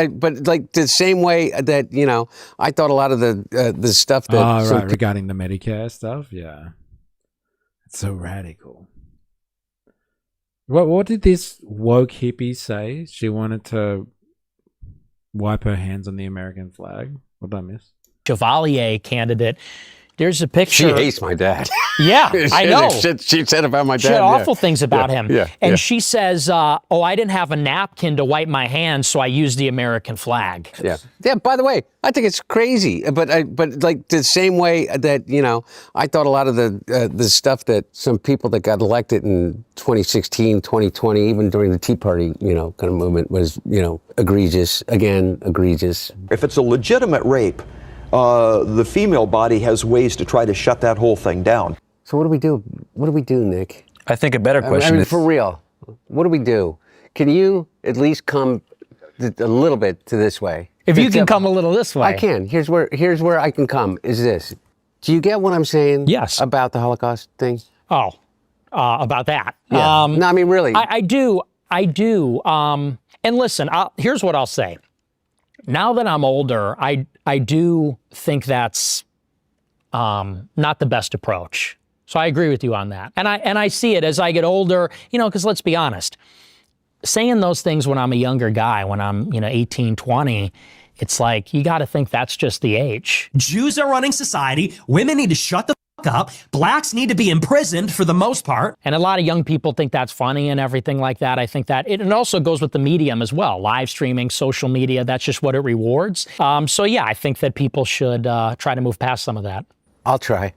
like the same way that, you know, I thought a lot of the stuff that regarding the Medicare stuff, yeah. It's so radical. What did this woke hippie say? She wanted to wipe her hands on the American flag. What did I miss? Chevalier candidate. There's a picture. She hates my dad. Yeah, I know. Shit she said about my dad. Shit awful things about him. Yeah, and she says, oh, I didn't have a napkin to wipe my hands, so I used the American flag. Yeah. Yeah, by the way, I think it's crazy. But like the same way that, you know, I thought a lot of the stuff that some people that got elected in 2016, 2020, even during the Tea Party, you know, kind of movement was, you know, egregious. Again, egregious. If it's a legitimate rape, the female body has ways to try to shut that whole thing down. So what do we do? What do we do, Nick? I think a better question is... for real, what do we do? Can you at least come a little bit to this way? If you can come a little this way. I can. Here's where I can come, is this. Do you get what I'm saying? Yes. About the Holocaust thing? Oh, about that. Yeah. No, I mean, really. I do. And listen, here's what I'll say. Now that I'm older, I do think that's not the best approach. So I agree with you on that. And I see it as I get older, you know, because let's be honest, saying those things when I'm a younger guy, when I'm, 18, 20, it's like, you got to think that's just the age. Jews are running society. Women need to shut the fuck up. Blacks need to be imprisoned for the most part. And a lot of young people think that's funny and everything like that. I think that it also goes with the medium as well. Live streaming, social media, that's just what it rewards. So yeah, I think that people should try to move past some of that. I'll try.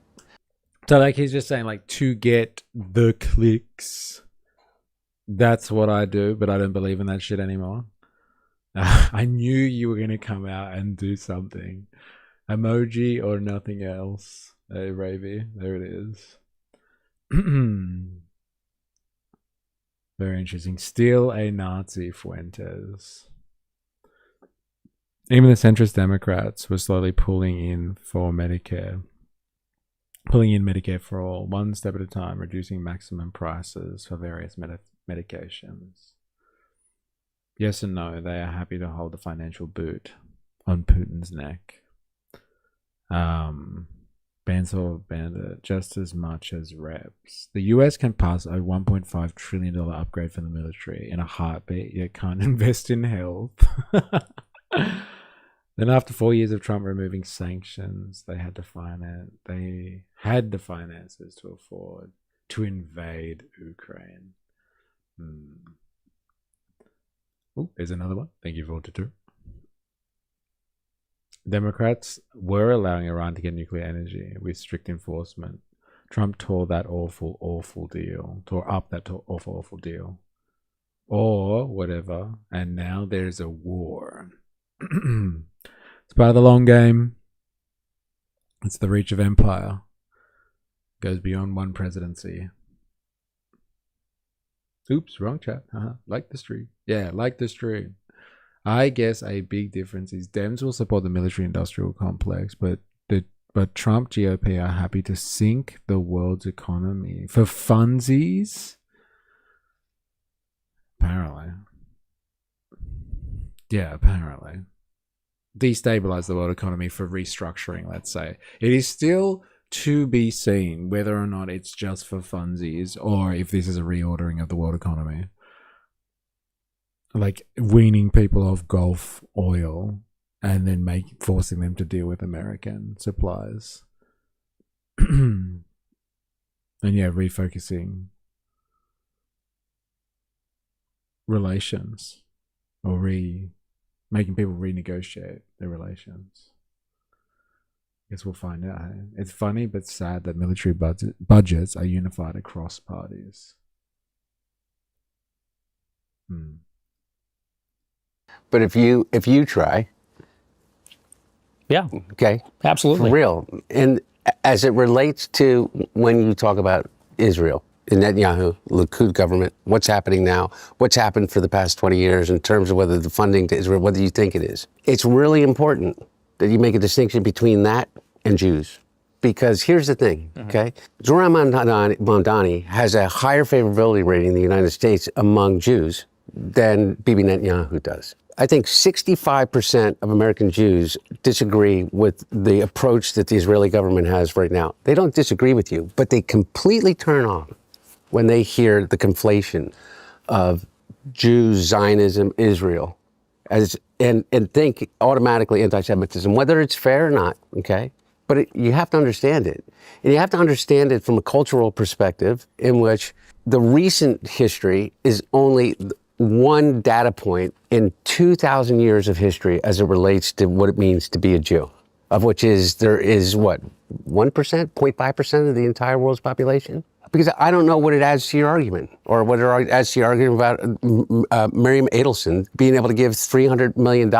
So like he's just saying like to get the clicks. That's what I do, but I don't believe in that shit anymore. I knew you were going to come out and do something. Emoji or nothing else. Hey, Ravy, there it is. Very interesting. Still a Nazi, Fuentes. Even the centrist Democrats were slowly pulling in Medicare for all, one step at a time, reducing maximum prices for various medications. Yes and no, they are happy to hold the financial boot on Putin's neck. Bandsaw Bandit, just as much as reps. The US can pass a $1.5 trillion upgrade for the military in a heartbeat, yet can't invest in health. Then after 4 years of Trump removing sanctions, they had the finances to afford to invade Ukraine. Oh, there's another one. Thank you, Voltature. Democrats were allowing Iran to get nuclear energy with strict enforcement. Trump tore up that awful deal. Or whatever. And now there's a war. It's part of the long game. It's the reach of empire. Goes beyond one presidency. Oops, wrong chat. Like the stream. Yeah, like the stream. I guess a big difference is Dems will support the military-industrial complex, but Trump GOP are happy to sink the world's economy for funsies. Apparently. Yeah, apparently. Destabilize the world economy for restructuring, let's say. It is still to be seen whether or not it's just for funsies or if this is a reordering of the world economy. Like weaning people off Gulf oil and then forcing them to deal with American supplies. And yeah, refocusing relations or making people renegotiate their relations. Guess we'll find out. Hey? It's funny but sad that military budgets are unified across parties. But if you try, yeah, okay, absolutely, for real. And as it relates to when you talk about Israel, the Netanyahu, Likud government, what's happening now, what's happened for the past 20 years in terms of whether the funding to Israel, whether you think it is, it's really important that you make a distinction between that and Jews. Because here's the thing, okay? Zoran Mamdani has a higher favorability rating in the United States among Jews than Bibi Netanyahu does. I think 65% of American Jews disagree with the approach that the Israeli government has right now. They don't disagree with you, but they completely turn off when they hear the conflation of Jews, Zionism, Israel, and think automatically anti-Semitism, whether it's fair or not, okay? But you have to understand it. And you have to understand it from a cultural perspective in which the recent history is only one data point in 2,000 years of history as it relates to what it means to be a Jew, of which there is what, 1%, 0.5% of the entire world's population? Because I don't know what it adds to your argument, or what it adds to your argument about Miriam Adelson being able to give $300 million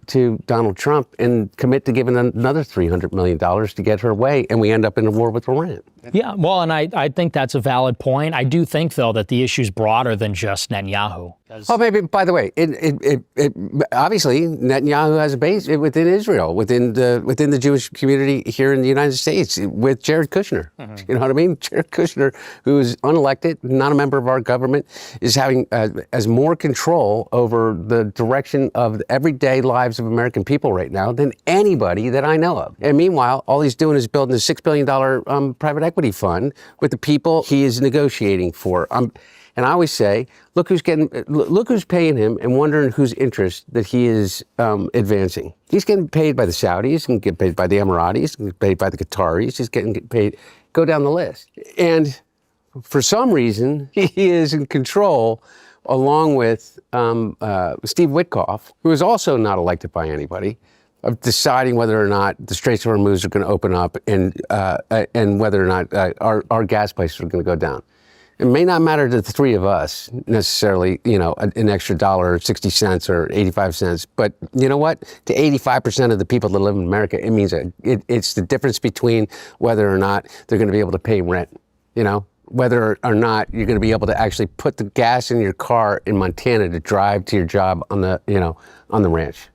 to Donald Trump and commit to giving another $300 million to get her way, and we end up in a war with Iran. Yeah, well, and I think that's a valid point. I do think, though, that the issue's broader than just Netanyahu. Oh, maybe, by the way, obviously Netanyahu has a base within Israel, within the Jewish community here in the United States, with Jared Kushner. You know what I mean? Jared Kushner, who is unelected, not a member of our government, is having as more control over the direction of the everyday lives of American people right now than anybody that I know of. And meanwhile, all he's doing is building a $6 billion private equity fund with the people he is negotiating for. And I always say, look who's paying him, and wondering whose interest that he is advancing. He's getting paid by the Saudis, he's getting paid by the Emiratis, he's getting paid by the Qataris, he's getting paid, go down the list. And for some reason, he is in control, along with Steve Witkoff, who is also not elected by anybody, of deciding whether or not the Straits of Hormuz are going to open up, and whether or not our gas prices are going to go down. It may not matter to the three of us necessarily, an extra $1.60 or 85 cents, but you know what? To 85% of the people that live in America, it means it's the difference between whether or not they're going to be able to pay rent, whether or not you're going to be able to actually put the gas in your car in Montana to drive to your job on the ranch.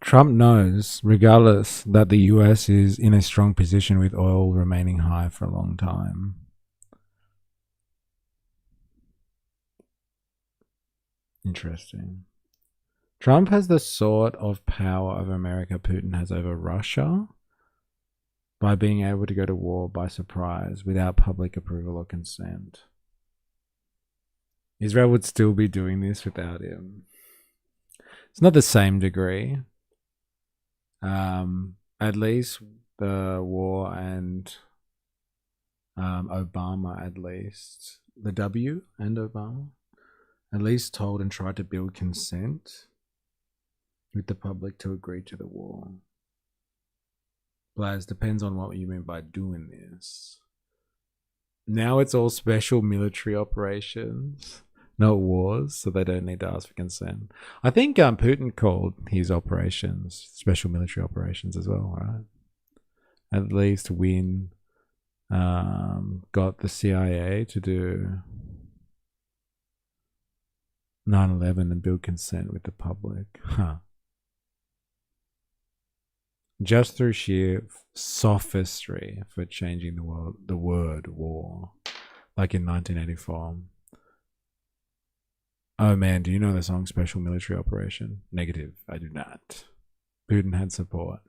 Trump knows, regardless, that the US is in a strong position with oil remaining high for a long time. Interesting. Trump has the sort of power over America Putin has over Russia by being able to go to war by surprise without public approval or consent. Israel would still be doing this without him. It's not the same degree. At least the war and Obama, at least the W and Obama, at least told and tried to build consent with the public to agree to the war. Blaz, depends on what you mean by doing this. Now it's all special military operations, not wars, so they don't need to ask for consent. I think Putin called his operations special military operations as well, right? At least Win got the CIA to do 9/11 and build consent with the public. Just through sheer sophistry for changing the word war, like in 1984. Oh man, do you know the song Special Military Operation? Negative, I do not. Putin had support.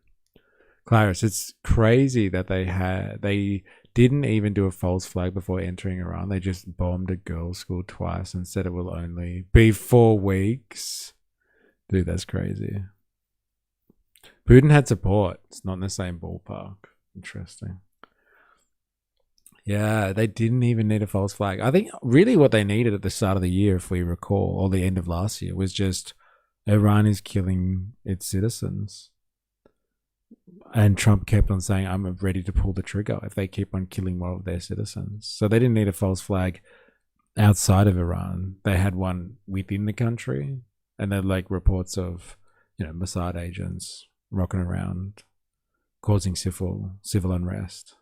Clarice, it's crazy that they didn't even do a false flag before entering Iran. They just bombed a girls' school twice and said it will only be 4 weeks. Dude, that's crazy. Putin had support. It's not in the same ballpark. Interesting. Yeah, they didn't even need a false flag. I think really what they needed at the start of the year, if we recall, or the end of last year, was just Iran is killing its citizens. And Trump kept on saying, I'm ready to pull the trigger if they keep on killing more of their citizens. So they didn't need a false flag outside of Iran. They had one within the country, and they're like reports of, Mossad agents rocking around, causing civil unrest.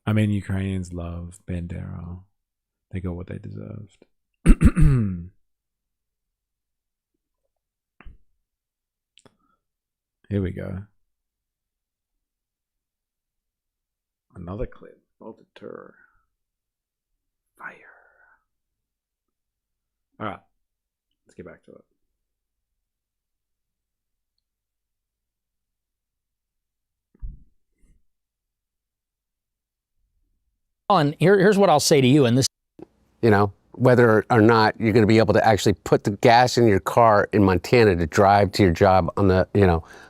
I mean, Ukrainians love Bandera. They got what they deserved. Here we go. Another clip. Voltaire. Fire. Alright. Let's get back to it. And here's what I'll say to you, and this, whether or not you're going to be able to actually put the gas in your car in Montana to drive to your job on the,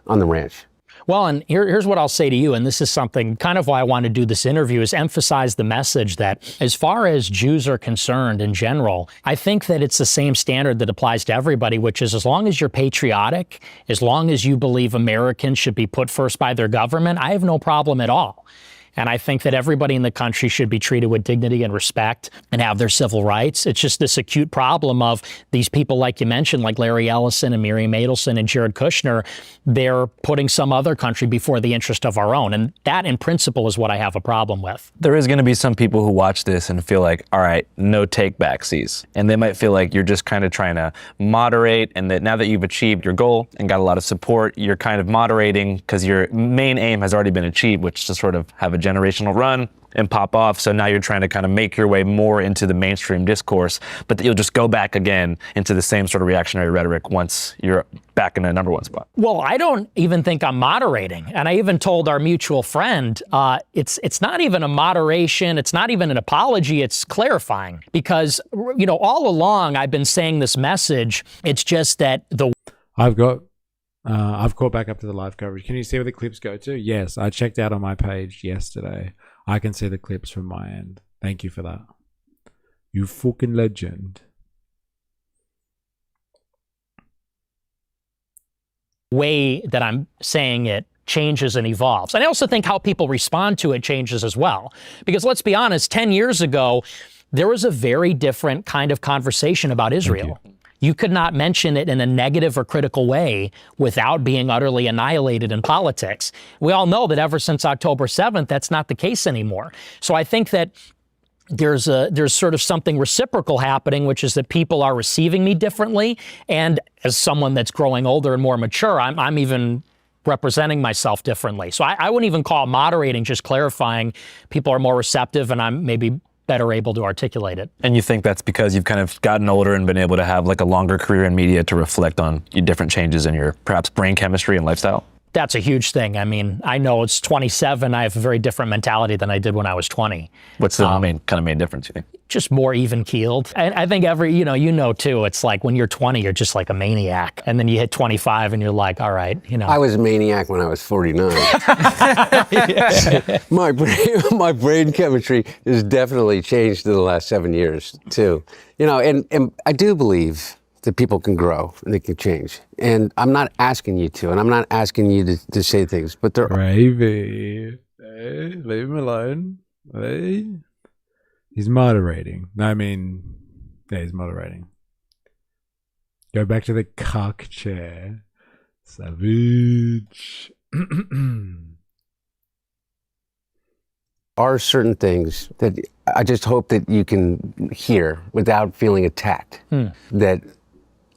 on the ranch. Well, and here's what I'll say to you, and this is something kind of why I want to do this interview, is emphasize the message that as far as Jews are concerned in general, I think that it's the same standard that applies to everybody, which is as long as you're patriotic, as long as you believe Americans should be put first by their government, I have no problem at all. And I think that everybody in the country should be treated with dignity and respect and have their civil rights. It's just this acute problem of these people, like you mentioned, like Larry Ellison and Miriam Adelson and Jared Kushner, they're putting some other country before the interest of our own. And that, in principle, is what I have a problem with. There is going to be some people who watch this and feel like, all right, no take-backsies. And they might feel like you're just kind of trying to moderate, and that now that you've achieved your goal and got a lot of support, you're kind of moderating because your main aim has already been achieved, which is to sort of have a generational run and pop off. So now you're trying to kind of make your way more into the mainstream discourse, but that you'll just go back again into the same sort of reactionary rhetoric once you're back in the number one spot. Well, I don't even think I'm moderating. And I even told our mutual friend, it's not even a moderation. It's not even an apology. It's clarifying, because, all along I've been saying this message. It's just that I've caught back up to the live coverage. Can you see where the clips go to? Yes, I checked out on my page yesterday. I can see the clips from my end. Thank you for that. You fucking legend. way that I'm saying it changes and evolves. And I also think how people respond to it changes as well. Because let's be honest, 10 years ago, there was a very different kind of conversation about Israel. You could not mention it in a negative or critical way without being utterly annihilated in politics. We all know that ever since October 7th, that's not the case anymore. So I think that there's sort of something reciprocal happening, which is that people are receiving me differently. And as someone that's growing older and more mature, I'm even representing myself differently. So I wouldn't even call it moderating, just clarifying. People are more receptive, and I'm maybe better able to articulate it. And you think that's because you've kind of gotten older and been able to have like a longer career in media to reflect on your different changes in your perhaps brain chemistry and lifestyle? That's a huge thing. I mean, I know it's 27. I have a very different mentality than I did when I was 20. What's the main difference, you think? Just more even keeled. And I think you know too, it's like when you're 20, you're just like a maniac. And then you hit 25 and you're like, all right, I was a maniac when I was 49. My brain chemistry has definitely changed in the last 7 years too. And I do believe that people can grow and they can change. And I'm not asking you to, and I'm not asking you to say things, but they're... Gravy. Hey, leave him alone. Hey. He's moderating. I mean, yeah, he's moderating. Go back to the cock chair. Savage. Are certain things that I just hope that you can hear without feeling attacked. That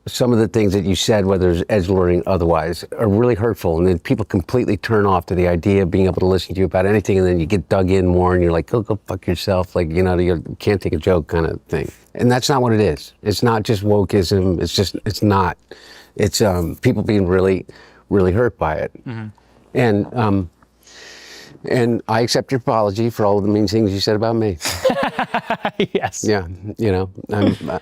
some of the things that you said, whether it's edgelording otherwise, are really hurtful, and then people completely turn off to the idea of being able to listen to you about anything, and then you get dug in more and you're like, go fuck yourself, like, you can't take a joke kind of thing. And that's not what it is. It's not just wokeism. It's not. It's people being really, really hurt by it. Mm-hmm. And I accept your apology for all of the mean things you said about me. Yes. Yeah,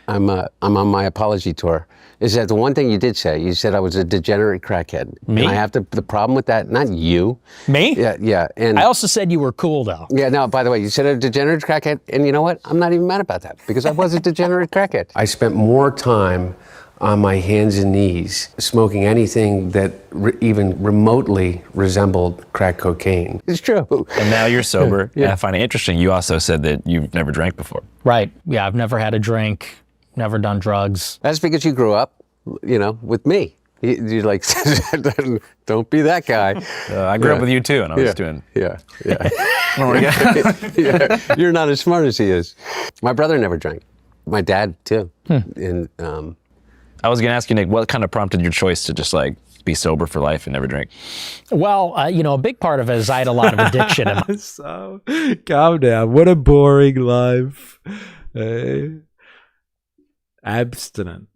I'm on my apology tour. Is that the one thing you did say? You said I was a degenerate crackhead. Me? And I have the problem with that, not you. Me? Yeah. And I also said you were cool, though. Yeah, no, by the way, you said a degenerate crackhead, and you know what? I'm not even mad about that, because I was a degenerate crackhead. I spent more time on my hands and knees, smoking anything that even remotely resembled crack cocaine. It's true. And now you're sober. Yeah. And I find it interesting. You also said that you've never drank before. Right. Yeah, I've never had a drink, never done drugs. That's because you grew up, with me. You're like, don't be that guy. I grew up with you too, and I was doing. Yeah. You're not as smart as he is. My brother never drank. My dad too. And I was gonna ask you, Nick, what kind of prompted your choice to just like be sober for life and never drink? Well, a big part of it is I had a lot of addiction. So, calm down. What a boring life. Abstinent.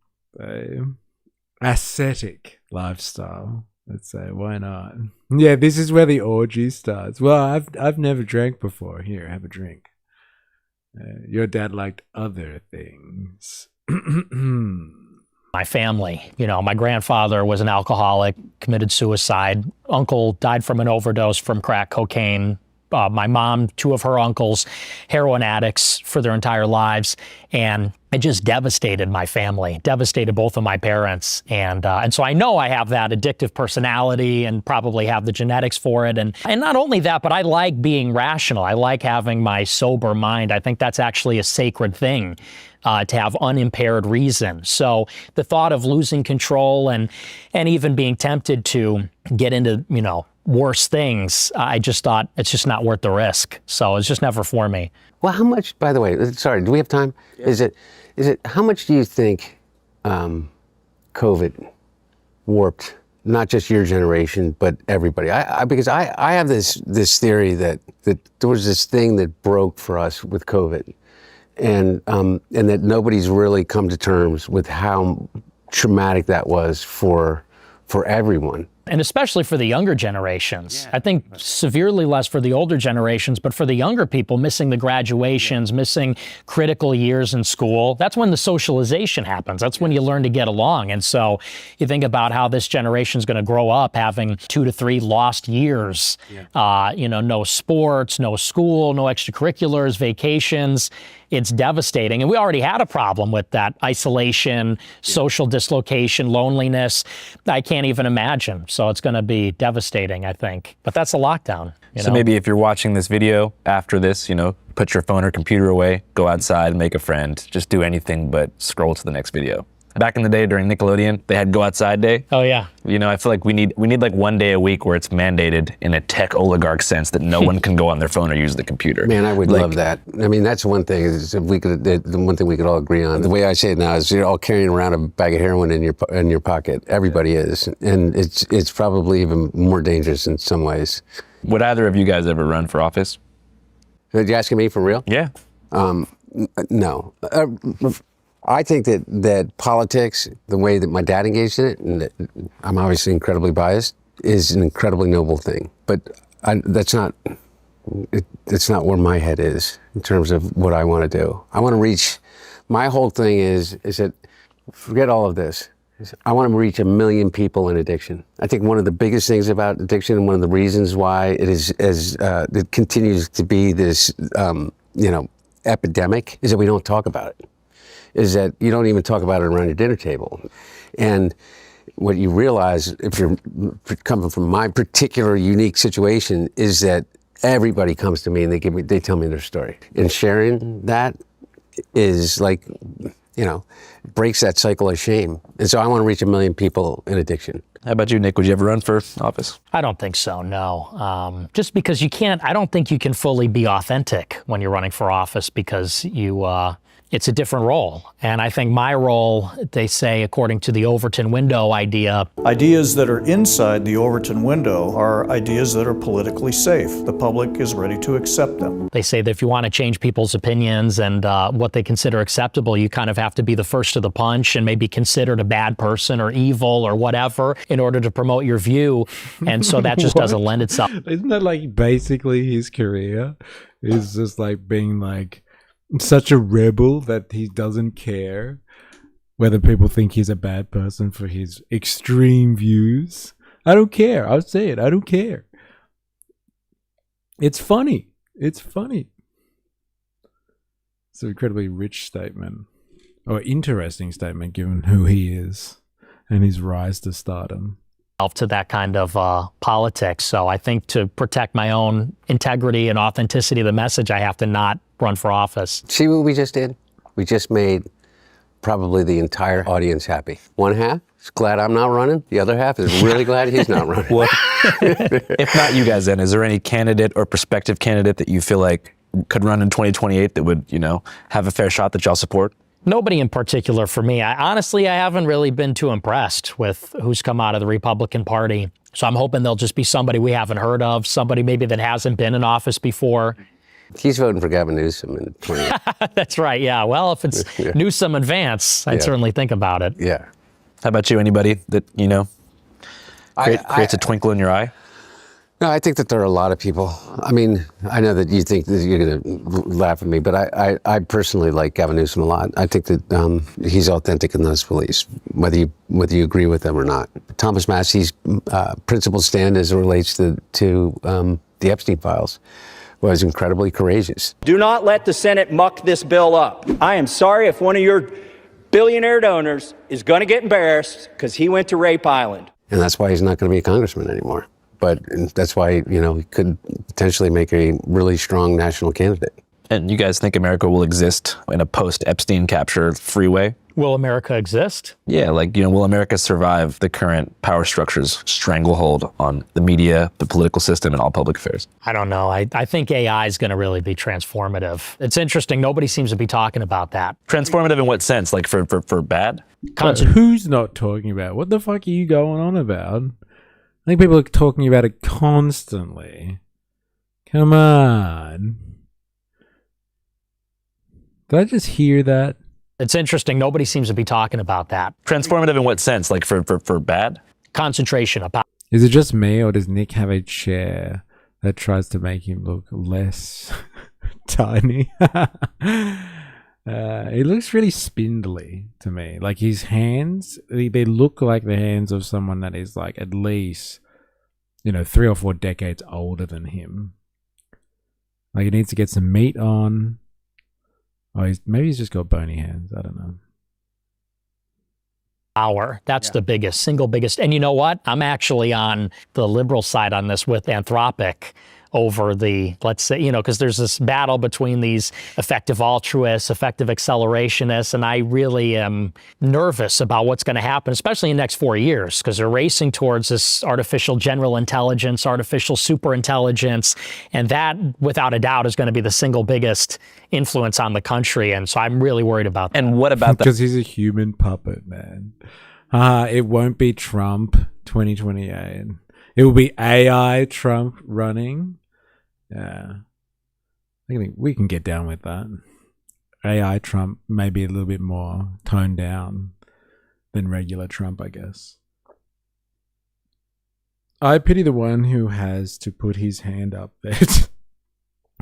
Ascetic lifestyle. Let's say, why not? Yeah, this is where the orgy starts. Well, I've never drank before. Here, have a drink. Your dad liked other things. My family, my grandfather was an alcoholic, committed suicide. Uncle died from an overdose from crack cocaine. My mom, 2 of her uncles, heroin addicts for their entire lives. And it just devastated my family, devastated both of my parents. And so I know I have that addictive personality and probably have the genetics for it. And not only that, but I like being rational. I like having my sober mind. I think that's actually a sacred thing. To have unimpaired reason. So the thought of losing control and even being tempted to get into, worse things, I just thought it's just not worth the risk. So it's just never for me. Well, how much, by the way, sorry, do we have time? Yeah. Is it, how much do you think COVID warped not just your generation, but everybody? Because I have this theory that there was this thing that broke for us with COVID. And that nobody's really come to terms with how traumatic that was for everyone. And especially for the younger generations. I think severely less for the older generations, but for the younger people, missing the graduations, missing critical years in school, that's when the socialization happens. That's when you learn to get along. And so you think about how this generation is going to grow up having 2 to 3 lost years, no sports, no school, no extracurriculars, vacations. It's devastating. And we already had a problem with that isolation, social dislocation, loneliness. I can't even imagine. So it's going to be devastating, I think. But that's a lockdown. So maybe if you're watching this video after this, put your phone or computer away, go outside, make a friend, just do anything but scroll to the next video. Back in the day during Nickelodeon, they had Go Outside Day. Oh yeah. I feel like we need like one day a week where it's mandated in a tech oligarch sense that no one can go on their phone or use the computer. Man, I would love that. I mean, that's one thing. Is if we could, the one thing we could all agree on. The way I say it now is you're all carrying around a bag of heroin in your pocket. Everybody is, and it's probably even more dangerous in some ways. Would either of you guys ever run for office? Are you asking me for real? Yeah. No. I think that politics, the way that my dad engaged in it, and that I'm obviously incredibly biased, is an incredibly noble thing. But that's not where my head is in terms of what I want to do. I want to reach. My whole thing is that forget all of this. I want to reach 1 million people in addiction. I think one of the biggest things about addiction, and one of the reasons why it it continues to be this epidemic, is that we don't talk about it. Is that you don't even talk about it around your dinner table. And what you realize, if you're coming from my particular unique situation, is that everybody comes to me and they tell me their story. And sharing that is like, breaks that cycle of shame. And so I want to reach 1 million people in addiction. How about you, Nick? Would you ever run for office? I don't think so, no. Just because I don't think you can fully be authentic when you're running for office because it's a different role. And I think my role, they say, according to the Overton window idea. Ideas that are inside the Overton window are ideas that are politically safe. The public is ready to accept them. They say that if you want to change people's opinions and what they consider acceptable, you kind of have to be the first to the punch and maybe considered a bad person or evil or whatever in order to promote your view. And so that just doesn't lend itself. Isn't that like basically his career? Is just like being like such a rebel that he doesn't care whether people think he's a bad person for his extreme views. I don't care. I'll say it. I don't care. It's funny. It's funny. It's an incredibly rich statement. Or interesting statement given who he is and his rise to stardom. To that kind of politics. So I think to protect my own integrity and authenticity of the message, I have to not run for office. See what we just did? We just made probably the entire audience happy. One half is glad I'm not running. The other half is really glad he's not running. Well, if not you guys, then is there any candidate or prospective candidate that you feel like could run in 2028 that would, have a fair shot that y'all support? Nobody in particular for me. I haven't really been too impressed with who's come out of the Republican Party. So I'm hoping they'll just be somebody we haven't heard of, somebody maybe that hasn't been in office before. He's voting for Gavin Newsom in 20. That's right, yeah. Well, if it's Newsom and Vance, I'd certainly think about it. Yeah. How about you? Anybody that, creates a twinkle in your eye? No, I think that there are a lot of people. I mean, I know that you think that you're going to laugh at me, but I personally like Gavin Newsom a lot. I think that he's authentic in those beliefs, whether you agree with them or not. Thomas Massey's principled stand as it relates to the Epstein files was incredibly courageous. Do not let the Senate muck this bill up. I am sorry if one of your billionaire donors is going to get embarrassed because he went to Rape Island. And that's why he's not going to be a congressman anymore. But that's why, he could potentially make a really strong national candidate. And you guys think America will exist in a post-Epstein capture freeway? Will America exist? Yeah, will America survive the current power structure's stranglehold on the media, the political system, and all public affairs? I don't know. I think AI is going to really be transformative. It's interesting. Nobody seems to be talking about that. Transformative in what sense? Like for bad? Who's not talking about? What the fuck are you going on about? I think people are talking about it constantly. Come on. Did I just hear that? It's interesting. Nobody seems to be talking about that. Transformative in what sense? Like for bad? Concentration of power. Is it just me, or does Nick have a chair that tries to make him look less tiny? It looks really spindly to me. Like his hands, they look like the hands of someone that is like at least, 3 or 4 decades older than him. Like he needs to get some meat on. Oh, maybe he's just got bony hands. I don't know. Power. That's the single biggest. And you know what? I'm actually on the liberal side on this with Anthropic over the, let's say, because there's this battle between these effective altruists, effective accelerationists, and I really am nervous about what's going to happen, especially in the next 4 years, because they're racing towards this artificial general intelligence, artificial super intelligence, and that, without a doubt, is going to be the single biggest influence on the country, and so I'm really worried about that. And what about that? Because he's a human puppet, man. It won't be Trump 2028. It will be AI Trump running. Yeah, I think we can get down with that. AI Trump may be a little bit more toned down than regular Trump, I guess. I pity the one who has to put his hand up there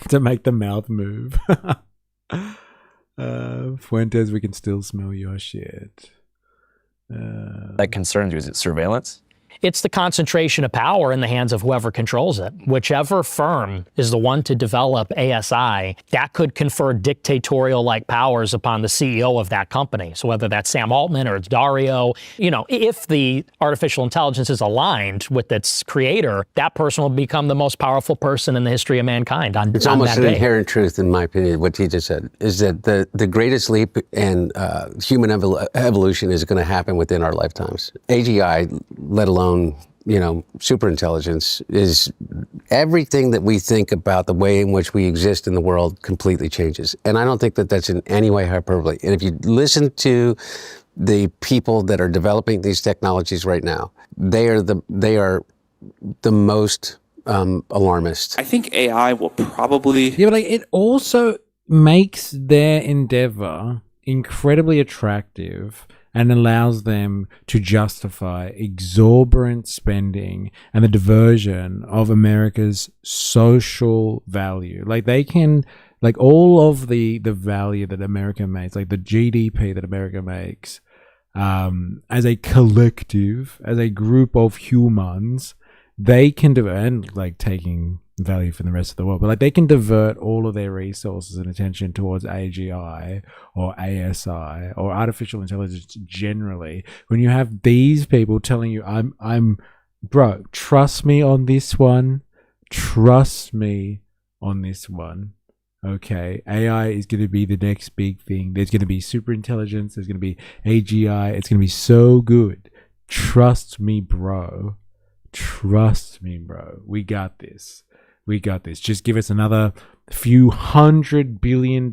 to make the mouth move. Fuentes, we can still smell your shit. That concerns you. Is it surveillance? It's the concentration of power in the hands of whoever controls it. Whichever firm is the one to develop ASI, that could confer dictatorial-like powers upon the CEO of that company. So whether that's Sam Altman or it's Dario, if the artificial intelligence is aligned with its creator, that person will become the most powerful person in the history of mankind on that day. It's almost an inherent truth, in my opinion, what he just said, is that the greatest leap in human evolution is going to happen within our lifetimes. AGI, let alone superintelligence, is everything that we think about the way in which we exist in the world completely changes. And I don't think that that's in any way hyperbole. And if you listen to the people that are developing these technologies right now, they are the most alarmist. I think AI will probably... Yeah, but it also makes their endeavor incredibly attractive and allows them to justify exorbitant spending and the diversion of America's social value. Like they can, like all of the value that America makes, like the GDP that America makes, as a collective, as a group of humans, they can do, and like taking value for the rest of the world. But like they can divert all of their resources and attention towards AGI or ASI or artificial intelligence generally. When you have these people telling you, bro, trust me on this one. Trust me on this one. Okay, AI is going to be the next big thing. There's going to be super intelligence. There's going to be AGI. It's going to be so good. Trust me, bro. Trust me, bro. We got this. We got this. Just give us another few $100 billion.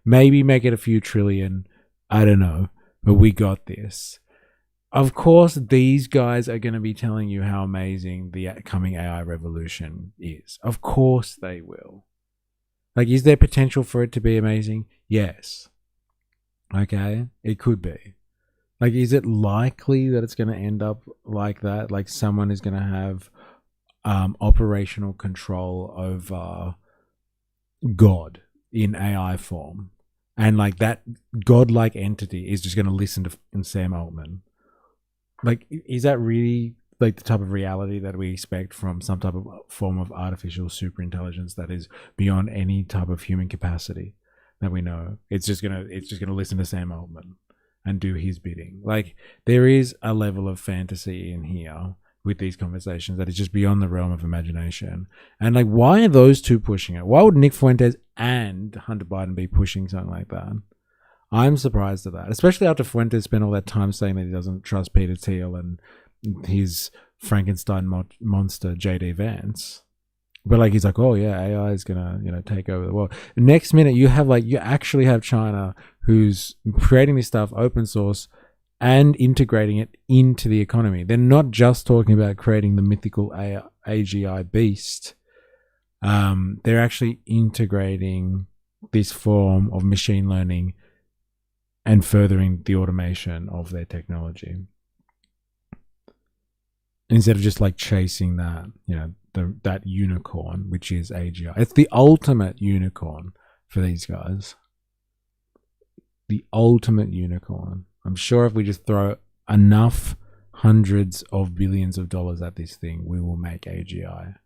Maybe make it a few trillion. I don't know. But we got this. Of course, these guys are going to be telling you how amazing the coming AI revolution is. Of course they will. Like, is there potential for it to be amazing? Yes. Okay, it could be. Like, is it likely that it's going to end up like that? Like, someone is going to have operational control over God in AI form. And, like, that godlike entity is just going to listen to Sam Altman. Like, is that really like the type of reality that we expect from some type of form of artificial superintelligence that is beyond any type of human capacity that we know? It's just gonna listen to Sam Altman and do his bidding. Like, there is a level of fantasy in here with these conversations that is just beyond the realm of imagination. And like, why are those two pushing it? Why would Nick Fuentes and Hunter Biden be pushing something like that? I'm surprised at that, especially after Fuentes spent all that time saying that he doesn't trust Peter Thiel and his Frankenstein monster JD Vance. But like, he's like, oh yeah, AI is gonna take over the world. Next minute you actually have China who's creating this stuff open source and integrating it into the economy. They're not just talking about creating the mythical AGI beast. They're actually integrating this form of machine learning and furthering the automation of their technology. Instead of just like chasing that, that unicorn, which is AGI. It's the ultimate unicorn for these guys. The ultimate unicorn. I'm sure if we just throw enough hundreds of billions of dollars at this thing, we will make AGI.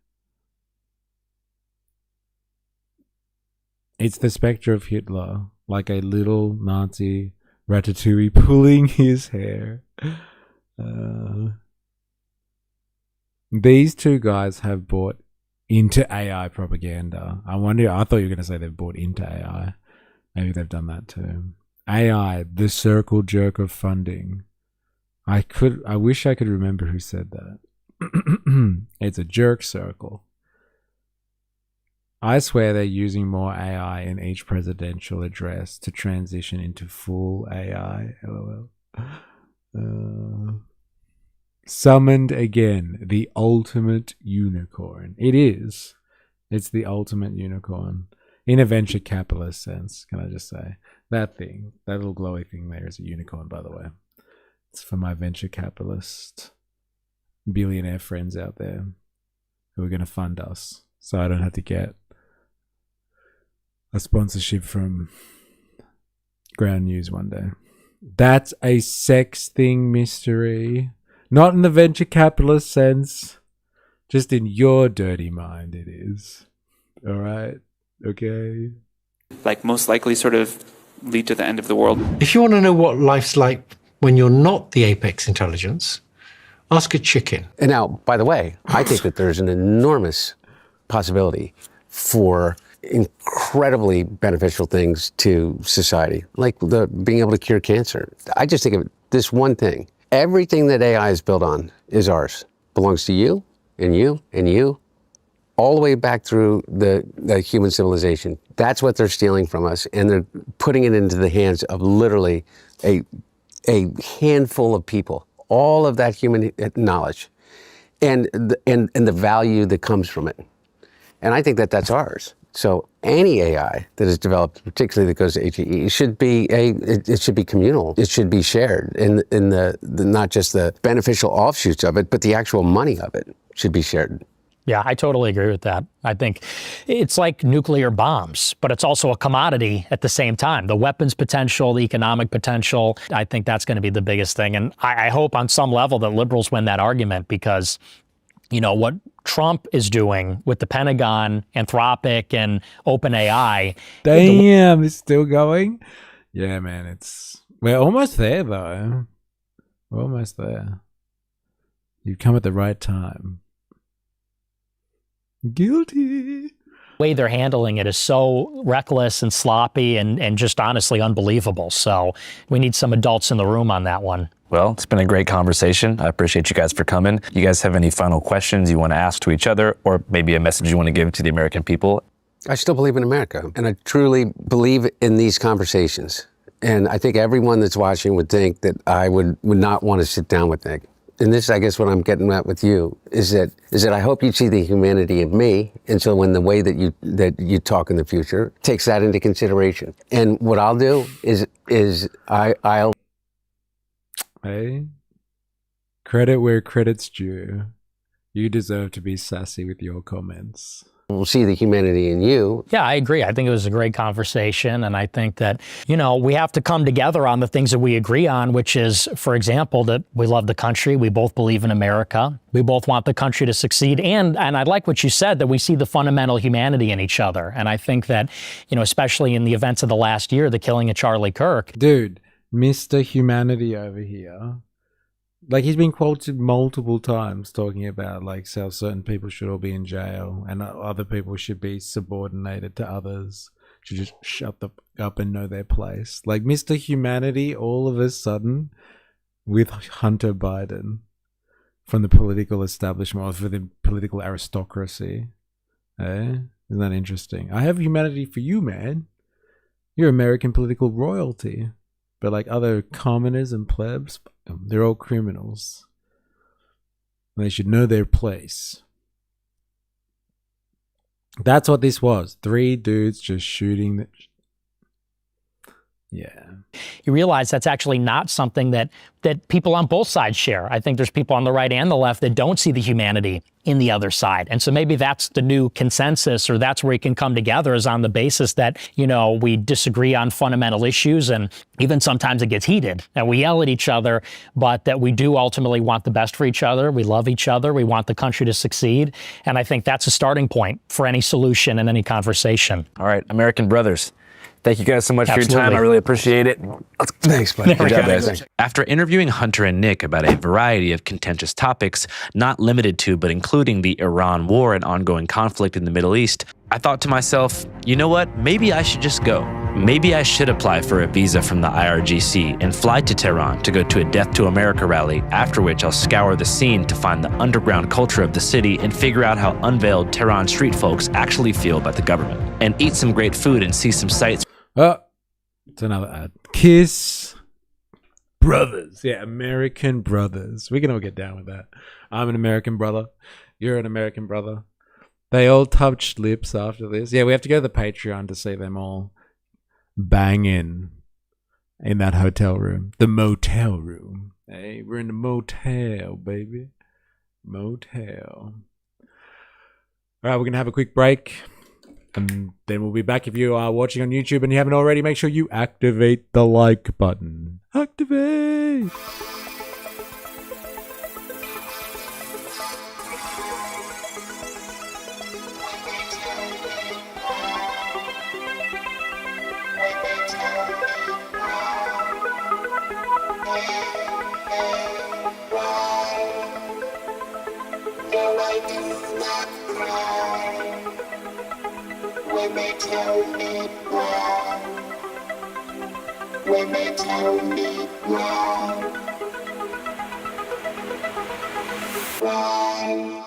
It's the spectre of Hitler, like a little Nazi Ratatouille pulling his hair. These two guys have bought into AI propaganda. I thought you were going to say they've bought into AI. Maybe they've done that too. AI, the circle jerk of funding. I wish I could remember who said that. It's a jerk circle. I swear they're using more AI in each presidential address to transition into full AI. LOL. Summoned again, the ultimate unicorn. It is. It's the ultimate unicorn. In a venture capitalist sense, can I just say. That thing, that little glowy thing there is a unicorn, by the way. It's for my venture capitalist billionaire friends out there who are going to fund us so I don't have to get a sponsorship from Ground News one day. That's a sex thing mystery. Not in the venture capitalist sense. Just in your dirty mind it is. Alright? Okay? Like, most likely sort of lead to the end of the world. If you want to know what life's like when you're not the apex intelligence, ask a chicken. And now, by the way, I think that there's an enormous possibility for incredibly beneficial things to society, like being able to cure cancer. I just think of this one thing. Everything that AI is built on is ours. Belongs to you, and you, and you, all the way back through the human civilization. That's what they're stealing from us, and they're putting it into the hands of literally a handful of people. All of that human knowledge, and the value that comes from it. And I think that that's ours. So any AI that is developed, particularly that goes to HEE, should be it should be communal. It should be shared in the not just the beneficial offshoots of it, but the actual money of it should be shared. Yeah, I totally agree with that. I think it's like nuclear bombs, but it's also a commodity at the same time. The weapons potential, the economic potential, I think that's going to be the biggest thing. And I hope on some level that liberals win that argument, because what Trump is doing with the Pentagon, Anthropic, and OpenAI. Damn, it's still going? Yeah, man, we're almost there, though. We're almost there. You've come at the right time. Guilty. The way they're handling it is so reckless and sloppy and just honestly unbelievable. So we need some adults in the room on that one. Well, it's been a great conversation. I appreciate you guys for coming. You guys have any final questions you want to ask to each other, or maybe a message you want to give to the American people? I still believe in America, and I truly believe in these conversations. And I think everyone that's watching would think that I would not want to sit down with Nick. And this, I guess, what I'm getting at with you is that I hope you see the humanity of me, and so when the way that you talk in the future takes that into consideration. And what I'll do is I'll. Hey, credit where credit's due. You deserve to be sassy with your comments. We'll see the humanity in you. Yeah, I agree. I think it was a great conversation. And I think that, we have to come together on the things that we agree on, which is, for example, that we love the country. We both believe in America. We both want the country to succeed. And I like what you said, that we see the fundamental humanity in each other. And I think that, especially in the events of the last year, the killing of Charlie Kirk. Dude, Mr. Humanity over here. Like, he's been quoted multiple times talking about, like, how certain people should all be in jail and other people should be subordinated to others, should just shut the fuck up and know their place. Like, Mr. Humanity all of a sudden with Hunter Biden from the political establishment, or for the political aristocracy. Eh? Isn't that interesting? I have humanity for you, man. You're American political royalty. But like other commoners and plebs, they're all criminals. And they should know their place. That's what this was. 3 dudes just shooting. Yeah. You realize that's actually not something that people on both sides share. I think there's people on the right and the left that don't see the humanity in the other side. And so maybe that's the new consensus, or that's where we can come together, is on the basis that, we disagree on fundamental issues, and even sometimes it gets heated and we yell at each other, but that we do ultimately want the best for each other. We love each other. We want the country to succeed. And I think that's a starting point for any solution and any conversation. All right, American brothers. Thank you guys so much Absolutely. for your time. I really appreciate it. Thanks, buddy. Good job, guys. After interviewing Hunter and Nick about a variety of contentious topics, not limited to but including the Iran war and ongoing conflict in the Middle East, I thought to myself, you know what? Maybe I should just go. Maybe I should apply for a visa from the IRGC and fly to Tehran to go to a Death to America rally, after which I'll scour the scene to find the underground culture of the city and figure out how unveiled Tehran street folks actually feel about the government, and eat some great food and see some sights. Oh, it's another ad. Kiss brothers. Yeah, American brothers. We can all get down with that. I'm an American brother. You're an American brother. They all touched lips after this. Yeah, we have to go to the Patreon to see them all banging in that hotel room. The motel room. Hey, we're in the motel, baby. Motel. All right, we're going to have a quick break. And then we'll be back. If you are watching on YouTube and you haven't already, make sure you activate the like button. Activate! When they tell me why, when they tell me why, why.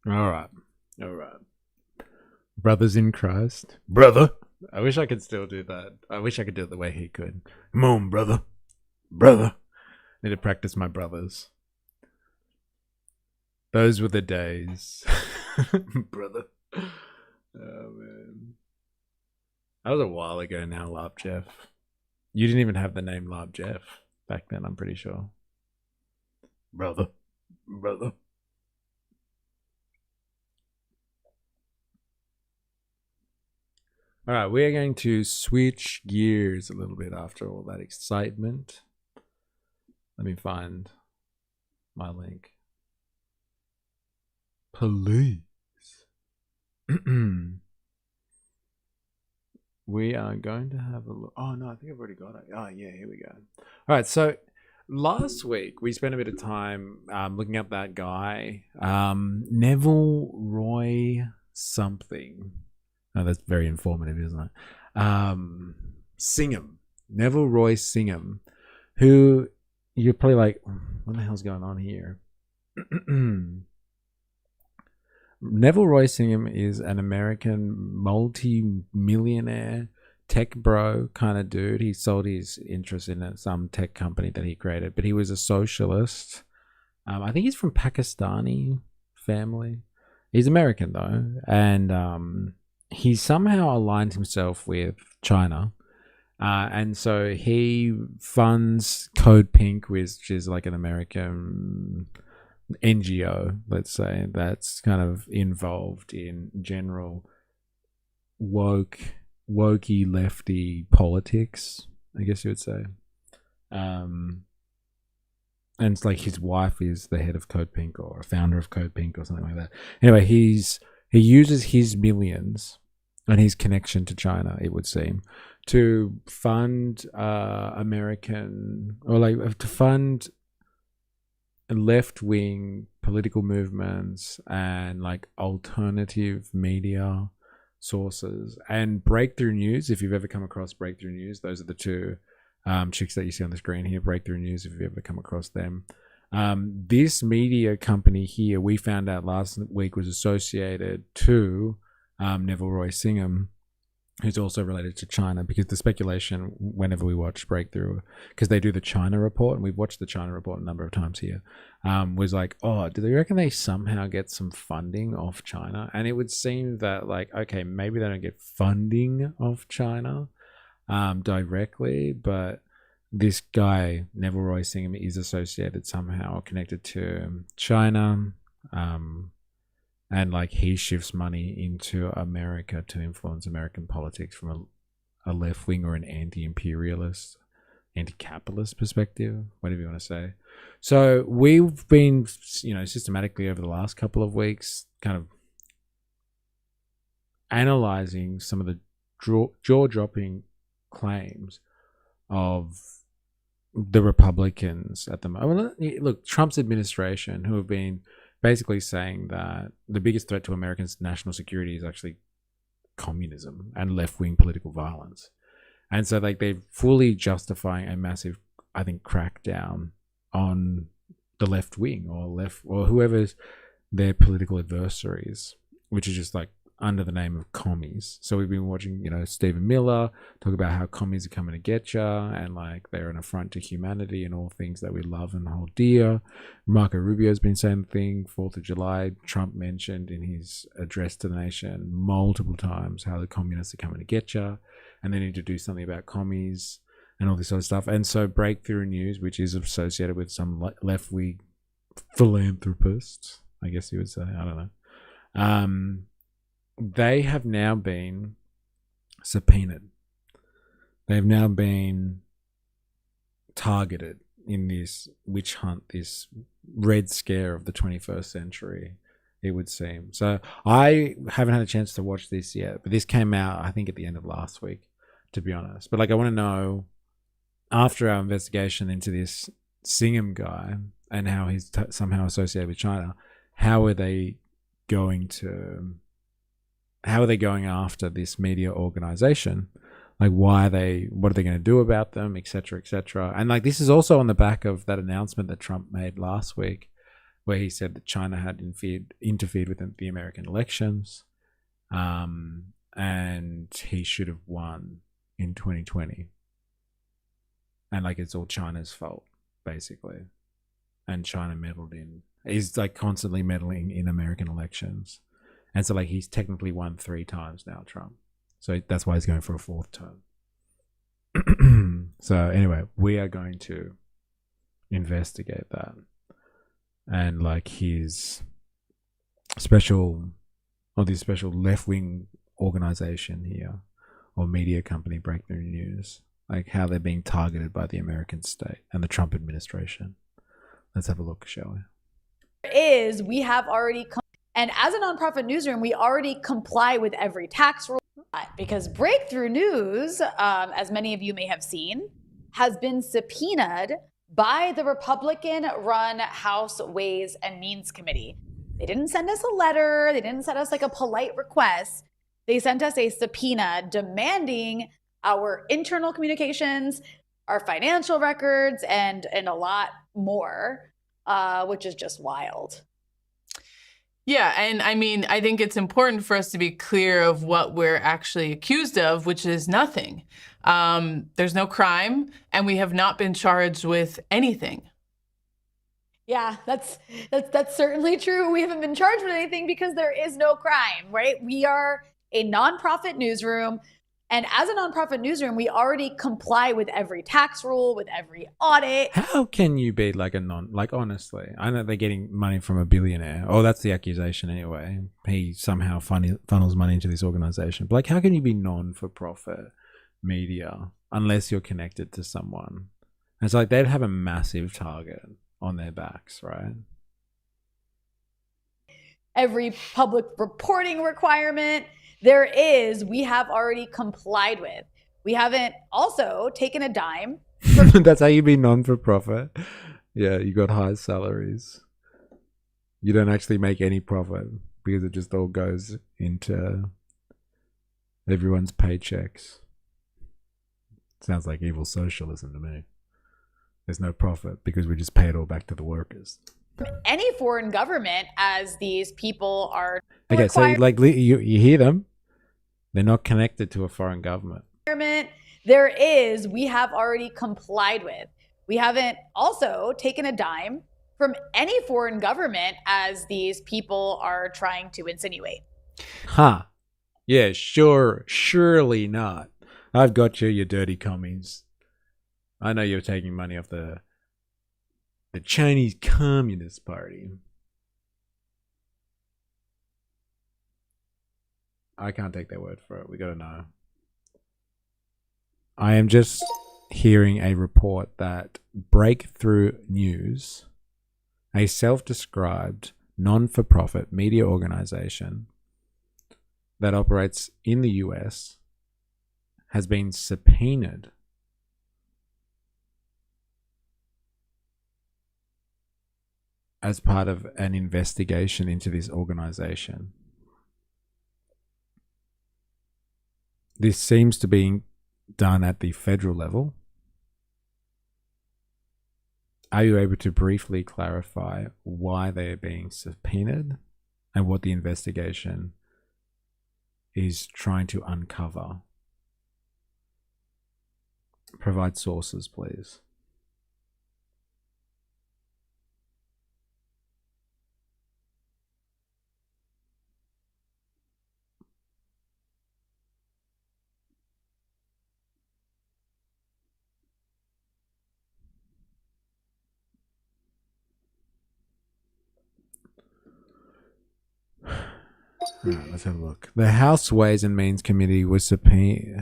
All right. Brothers in Christ. Brother. I wish I could still do that. I wish I could do it the way he could. Come on, brother. Brother. Need to practice my brothers. Those were the days. Brother. Oh, man. That was a while ago now, Larp Jeff. You didn't even have the name Larp Jeff back then, I'm pretty sure. Brother. All right, we are going to switch gears a little bit after all that excitement. Let me find my link. Police. We are going to have a look. Oh, no, I think I've already got it. Oh, yeah, here we go. All right, so last week we spent a bit of time looking up that guy, Neville Roy something. Oh, that's very informative, isn't it? Singham. Neville Roy Singham, who you're probably like, what the hell's going on here? Neville Roy Singham is an American multi-millionaire tech bro kind of dude. He sold his interest in some tech company that he created, but he was a socialist. I think he's from Pakistani family. He's American though, and he somehow aligned himself with China. And so he funds Code Pink, which is like an American NGO, let's say, that's kind of involved in general wokey lefty politics, I guess you would say. And it's like his wife is the head of Code Pink or a founder of Code Pink or something like that. Anyway, he uses his millions and his connection to China, it would seem, to fund American, or like to fund left-wing political movements and like alternative media sources. And Breakthrough News, if you've ever come across Breakthrough News, those are the two chicks that you see on the screen here. Breakthrough News, if you've ever come across them. This media company here, we found out last week, was associated to Neville Roy Singham, who's also related to China, because the speculation whenever we watch Breakthrough, because they do the China report, and we've watched the China report a number of times here, was like, oh, do they reckon they somehow get some funding off China? And it would seem that, like, okay, maybe they don't get funding off China directly, but this guy, Neville Roy Singham, is associated somehow or connected to China. And like he shifts money into America to influence American politics from a left wing or an anti-imperialist, anti-capitalist perspective, whatever you want to say. So we've been, systematically over the last couple of weeks, kind of analyzing some of the jaw-dropping claims of the Republicans at the moment. Look, Trump's administration, who have been basically saying that the biggest threat to Americans' national security is actually communism and left-wing political violence. And so like they're fully justifying a massive, I think, crackdown on the left wing or whoever's their political adversaries, which is just like under the name of commies. So we've been watching, Stephen Miller talk about how commies are coming to get ya, and like they're an affront to humanity and all things that we love and hold dear. Marco Rubio's been saying the thing. 4th of July, Trump mentioned in his address to the nation multiple times how the communists are coming to get ya, and they need to do something about commies and all this sort of stuff. And so Breakthrough News, which is associated with some left-wing philanthropists, I guess you would say, I don't know, they have now been subpoenaed. They've now been targeted in this witch hunt, this red scare of the 21st century, it would seem. So I haven't had a chance to watch this yet, but this came out, I think, at the end of last week, to be honest. But like, I want to know, after our investigation into this Singham guy and how he's somehow associated with China, how are they going after this media organization? Like, what are they going to do about them, etc., etc. And like, this is also on the back of that announcement that Trump made last week where he said that China had interfered with the American elections, and he should have won in 2020. And like it's all China's fault, basically. And China meddled in. He's like constantly meddling in American elections. And so like he's technically won 3 times now, Trump. So that's why he's going for a 4th term. So anyway, we are going to investigate that. And like his special left-wing organization here, or media company, Breakthrough News, like how they're being targeted by the American state and the Trump administration. Let's have a look, shall we? We have already, and as a nonprofit newsroom, we already comply with every tax rule, because Breakthrough News, as many of you may have seen, has been subpoenaed by the Republican-run House Ways and Means Committee. They didn't send us a letter. They didn't send us like a polite request. They sent us a subpoena demanding our internal communications, our financial records, and a lot more, which is just wild. Yeah, and I mean, I think it's important for us to be clear of what we're actually accused of, which is nothing. There's no crime, and we have not been charged with anything. Yeah, that's certainly true. We haven't been charged with anything because there is no crime, right? We are a nonprofit newsroom. And as a nonprofit newsroom, we already comply with every tax rule, with every audit. How can you be like honestly, I know they're getting money from a billionaire. Oh, that's the accusation anyway. He somehow funnels money into this organization. But like, how can you be non-for-profit media unless you're connected to someone? And it's like they'd have a massive target on their backs, right? Every public reporting requirement we have already complied with. We haven't also taken a dime. That's how you be non-for-profit. Yeah, you got high salaries. You don't actually make any profit because it just all goes into everyone's paychecks. Sounds like evil socialism to me. There's no profit because we just pay it all back to the workers. Any foreign government, as these people are okay, so like you hear them. They're not connected to a foreign government. We have already complied with. We haven't also taken a dime from any foreign government, as these people are trying to insinuate. Huh. Yeah, surely not. I've got you, you dirty commies. I know you're taking money off the Chinese Communist Party. I can't take their word for it. We gotta know. I am just hearing a report that Breakthrough News, a self-described non-for-profit media organization that operates in the US, has been subpoenaed as part of an investigation into this organization. This seems to be done at the federal level. Are you able to briefly clarify why they are being subpoenaed and what the investigation is trying to uncover? Provide sources, please. Right, let's have a look. The House Ways and Means Committee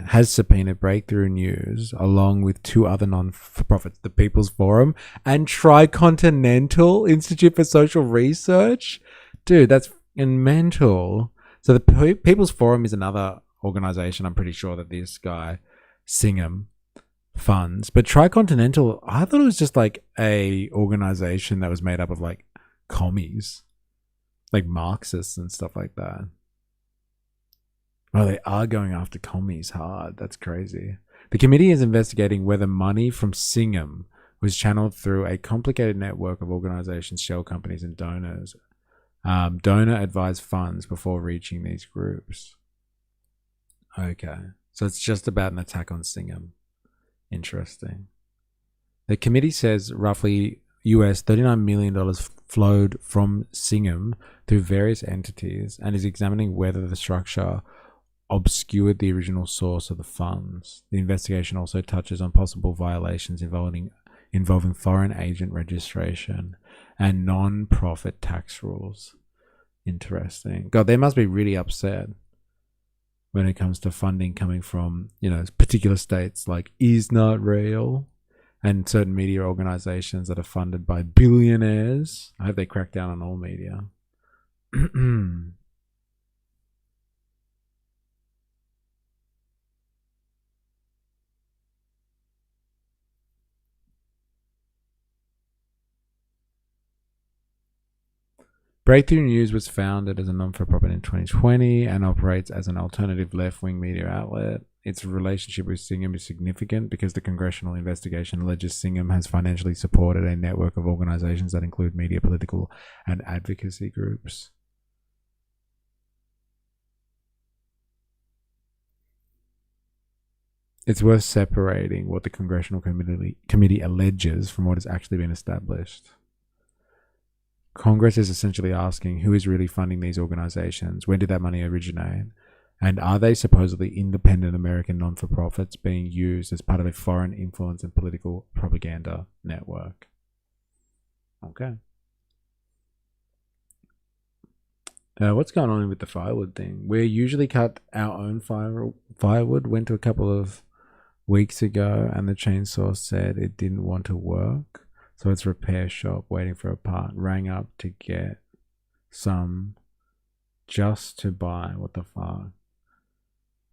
has subpoenaed Breakthrough News along with 2 other non-for-profits, the People's Forum and Tricontinental Institute for Social Research. Dude, that's mental. So the People's Forum is another organization. I'm pretty sure that this guy, Singham, funds. But Tricontinental, I thought it was just like a organization that was made up of like commies. Like Marxists and stuff like that. Oh, they are going after commies hard. That's crazy. The committee is investigating whether money from Singham was channeled through a complicated network of organizations, shell companies, and donors. Donor-advised funds before reaching these groups. Okay. So it's just about an attack on Singham. Interesting. The committee says roughly US $39 million flowed from Singham through various entities and is examining whether the structure obscured the original source of the funds. The investigation also touches on possible violations involving foreign agent registration and non-profit tax rules. Interesting. God, they must be really upset when it comes to funding coming from, particular states like is not real and certain media organizations that are funded by billionaires. I hope they crack down on all media. Breakthrough News was founded as a non-for-profit in 2020 and operates as an alternative left-wing media outlet. Its relationship with Singham is significant because the congressional investigation alleges Singham has financially supported a network of organizations that include media, political, and advocacy groups. It's worth separating what the congressional committee alleges from what has actually been established. Congress is essentially asking who is really funding these organizations, when did that money originate, and are they supposedly independent American non-for-profits being used as part of a foreign influence and political propaganda network? Okay. What's going on with the firewood thing? We usually cut our own firewood. Went to a couple of weeks ago and the chainsaw said it didn't want to work. So it's repair shop waiting for a part. Rang up to get some just to buy. What the fuck?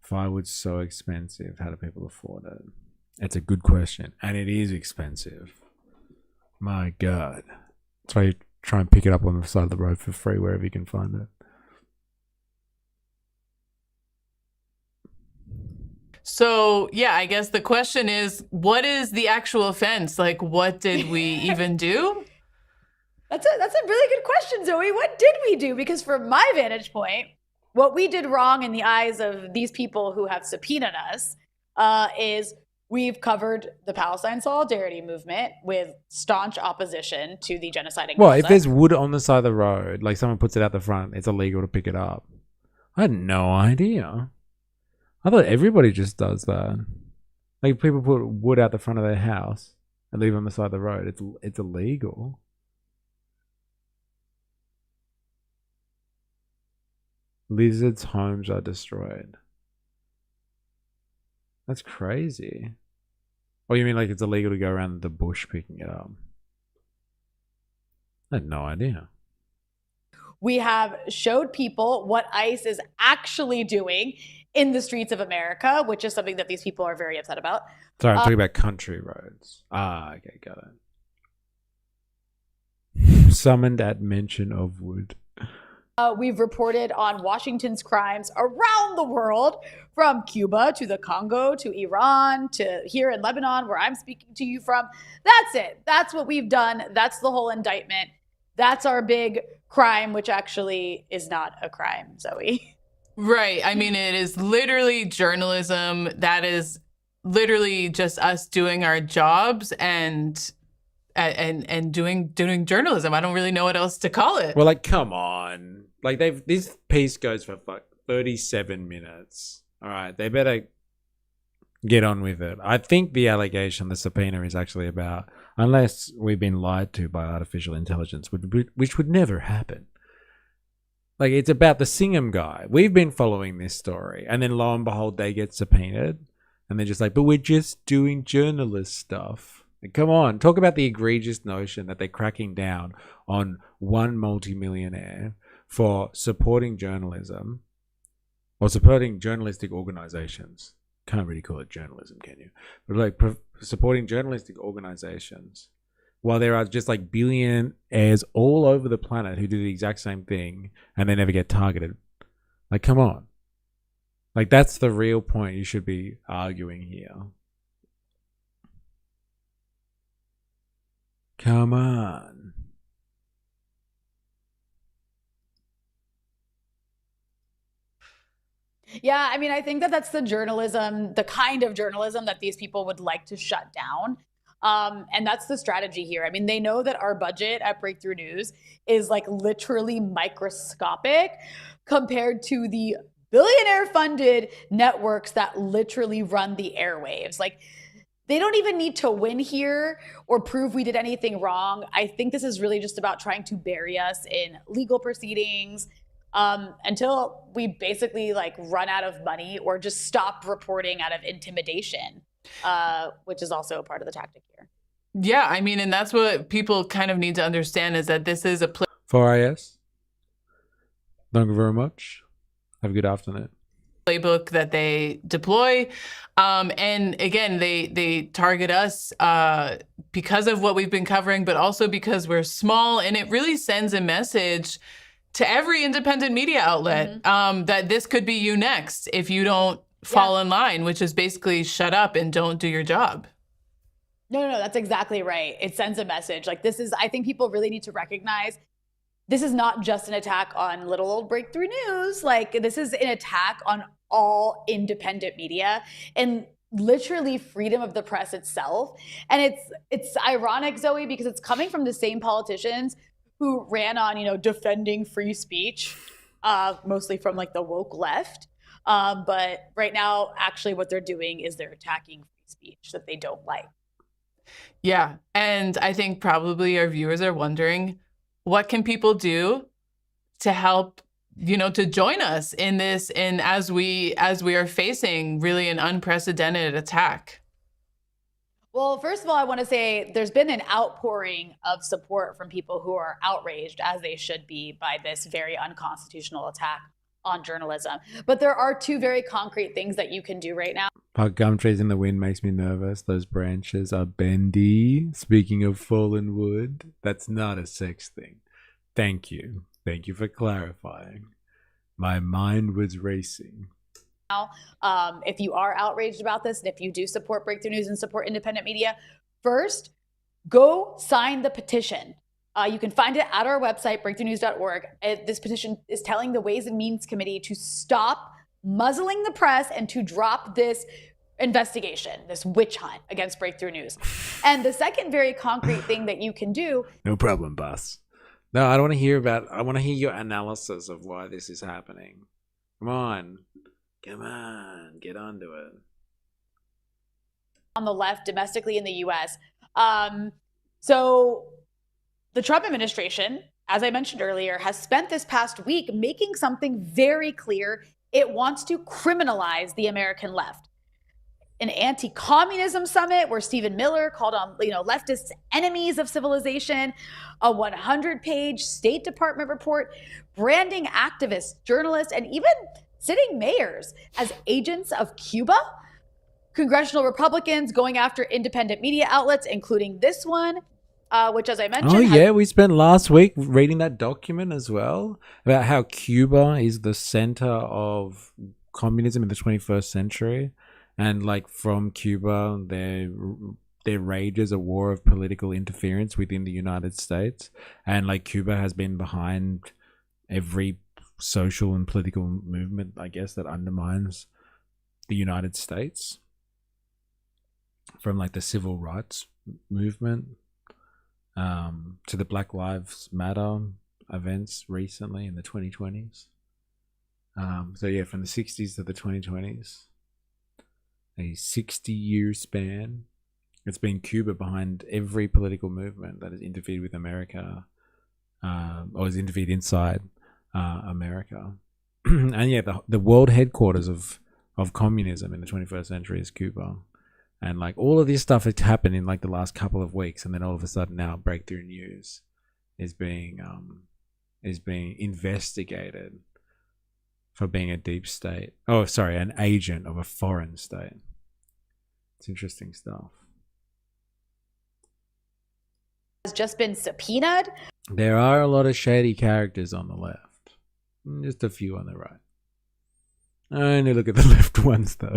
Firewood's so expensive. How do people afford it? It's a good question. And it is expensive. My God. That's why you try and pick it up on the side of the road for free wherever you can find it. So, yeah, I guess the question is, what is the actual offense? Like, what did we even do? That's a really good question, Zoe. What did we do? Because from my vantage point, what we did wrong in the eyes of these people who have subpoenaed us is we've covered the Palestine Solidarity Movement with staunch opposition to the genocide in Gaza. Well, if there's wood on the side of the road, like someone puts it out the front, it's illegal to pick it up. I had no idea. I thought everybody just does that. Like people put wood out the front of their house and leave it on the side of the road. It's illegal. Lizards' homes are destroyed. That's crazy. Oh, you mean like it's illegal to go around the bush picking it up? I had no idea. We have showed people what ICE is actually doing in the streets of America, which is something that these people are very upset about. Sorry, I'm talking about country roads. Okay, got it. Summoned at mention of wood. We've reported on Washington's crimes around the world, from Cuba to the Congo to Iran to here in Lebanon, where I'm speaking to you from. That's it. That's what we've done. That's the whole indictment. That's our big crime, which actually is not a crime, Zoe. Right. I mean, it is literally journalism. That is literally just us doing our jobs and doing journalism. I don't really know what else to call it. Well, like, come on. Like, this piece goes for 37 minutes. All right, they better get on with it. I think the allegation, the subpoena, is actually about, unless we've been lied to by artificial intelligence, which would never happen. Like, it's about the Singham guy. We've been following this story. And then lo and behold, they get subpoenaed. And they're just like, but we're just doing journalist stuff. Like, come on. Talk about the egregious notion that they're cracking down on one multimillionaire for supporting journalism or supporting journalistic organizations. Can't really call it journalism, can you? But like supporting journalistic organizations. While there are just like billionaires all over the planet who do the exact same thing and they never get targeted. Like, come on. Like, that's the real point you should be arguing here. Come on. Yeah, I mean, I think that that's the journalism, the kind of journalism that these people would like to shut down. And that's the strategy here. I mean, they know that our budget at Breakthrough News is like literally microscopic compared to the billionaire funded networks that literally run the airwaves. Like, they don't even need to win here or prove we did anything wrong. I think this is really just about trying to bury us in legal proceedings until we basically like run out of money or just stop reporting out of intimidation, which is also a part of the tactic here. Yeah, I mean, and that's what people kind of need to understand is that this is a 4IS. Thank you very much. Have a good afternoon. Playbook that they deploy. And again, they target us because of what we've been covering, but also because we're small. And it really sends a message to every independent media outlet that this could be you next if you don't fall in line, which is basically shut up and don't do your job. No, that's exactly right. It sends a message. Like, this is, I think people really need to recognize this is not just an attack on little old Breakthrough News. Like, this is an attack on all independent media and literally freedom of the press itself. And it's ironic, Zoe, because it's coming from the same politicians who ran on, defending free speech, mostly from like the woke left. But right now, actually what they're doing is they're attacking free speech that they don't like. Yeah. And I think probably our viewers are wondering, what can people do to help, to join us in this, and as we are facing really an unprecedented attack? Well, first of all, I want to say there's been an outpouring of support from people who are outraged, as they should be, by this very unconstitutional attack on journalism. But there are two very concrete things that you can do right now. Gum trees in the wind makes me nervous. Those branches are bendy. Speaking of fallen wood, that's not a sex thing. Thank you. Thank you for clarifying. My mind was racing. If you are outraged about this, and if you do support Breakthrough News and support independent media, first, go sign the petition. You can find it at our website, breakthroughnews.org. This petition is telling the Ways and Means Committee to stop muzzling the press and to drop this investigation, this witch hunt against Breakthrough News. And the second very concrete thing that you can do... No problem, boss. No, I don't want to hear I want to hear your analysis of why this is happening. Come on, get onto it. On the left, domestically in the U.S. So the Trump administration, as I mentioned earlier, has spent this past week making something very clear. It wants to criminalize the American left. An anti-communism summit where Stephen Miller called on leftists enemies of civilization, a 100-page State Department report branding activists, journalists, and even sitting mayors as agents of Cuba, congressional Republicans going after independent media outlets, including this one, which, as I mentioned... we spent last week reading that document as well about how Cuba is the center of communism in the 21st century. And like from Cuba, there rages a war of political interference within the United States. And like Cuba has been behind every social and political movement, I guess, that undermines the United States. From like the civil rights movement to the Black Lives Matter events recently in the 2020s. From the 60s to the 2020s. A 60-year span. It's been Cuba behind every political movement that has interfered with America, or has interfered inside America. And the world headquarters of communism in the 21st century is Cuba. And like all of this stuff has happened in like the last couple of weeks, and then all of a sudden now Breakthrough News is being investigated for being a deep state. An agent of a foreign state. It's interesting stuff. Has just been subpoenaed. There are a lot of shady characters on the left. Just a few on the right. I only look at the left ones though.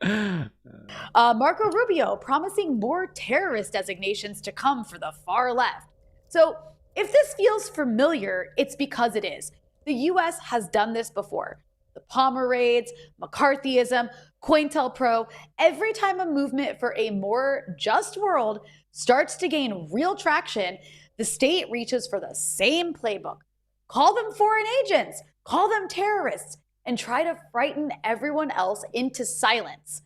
Marco Rubio promising more terrorist designations to come for the far left. So if this feels familiar, it's because it is. The US has done this before. The Palmer raids, McCarthyism, COINTELPRO, every time a movement for a more just world starts to gain real traction, the state reaches for the same playbook. Call them foreign agents, call them terrorists, and try to frighten everyone else into silence.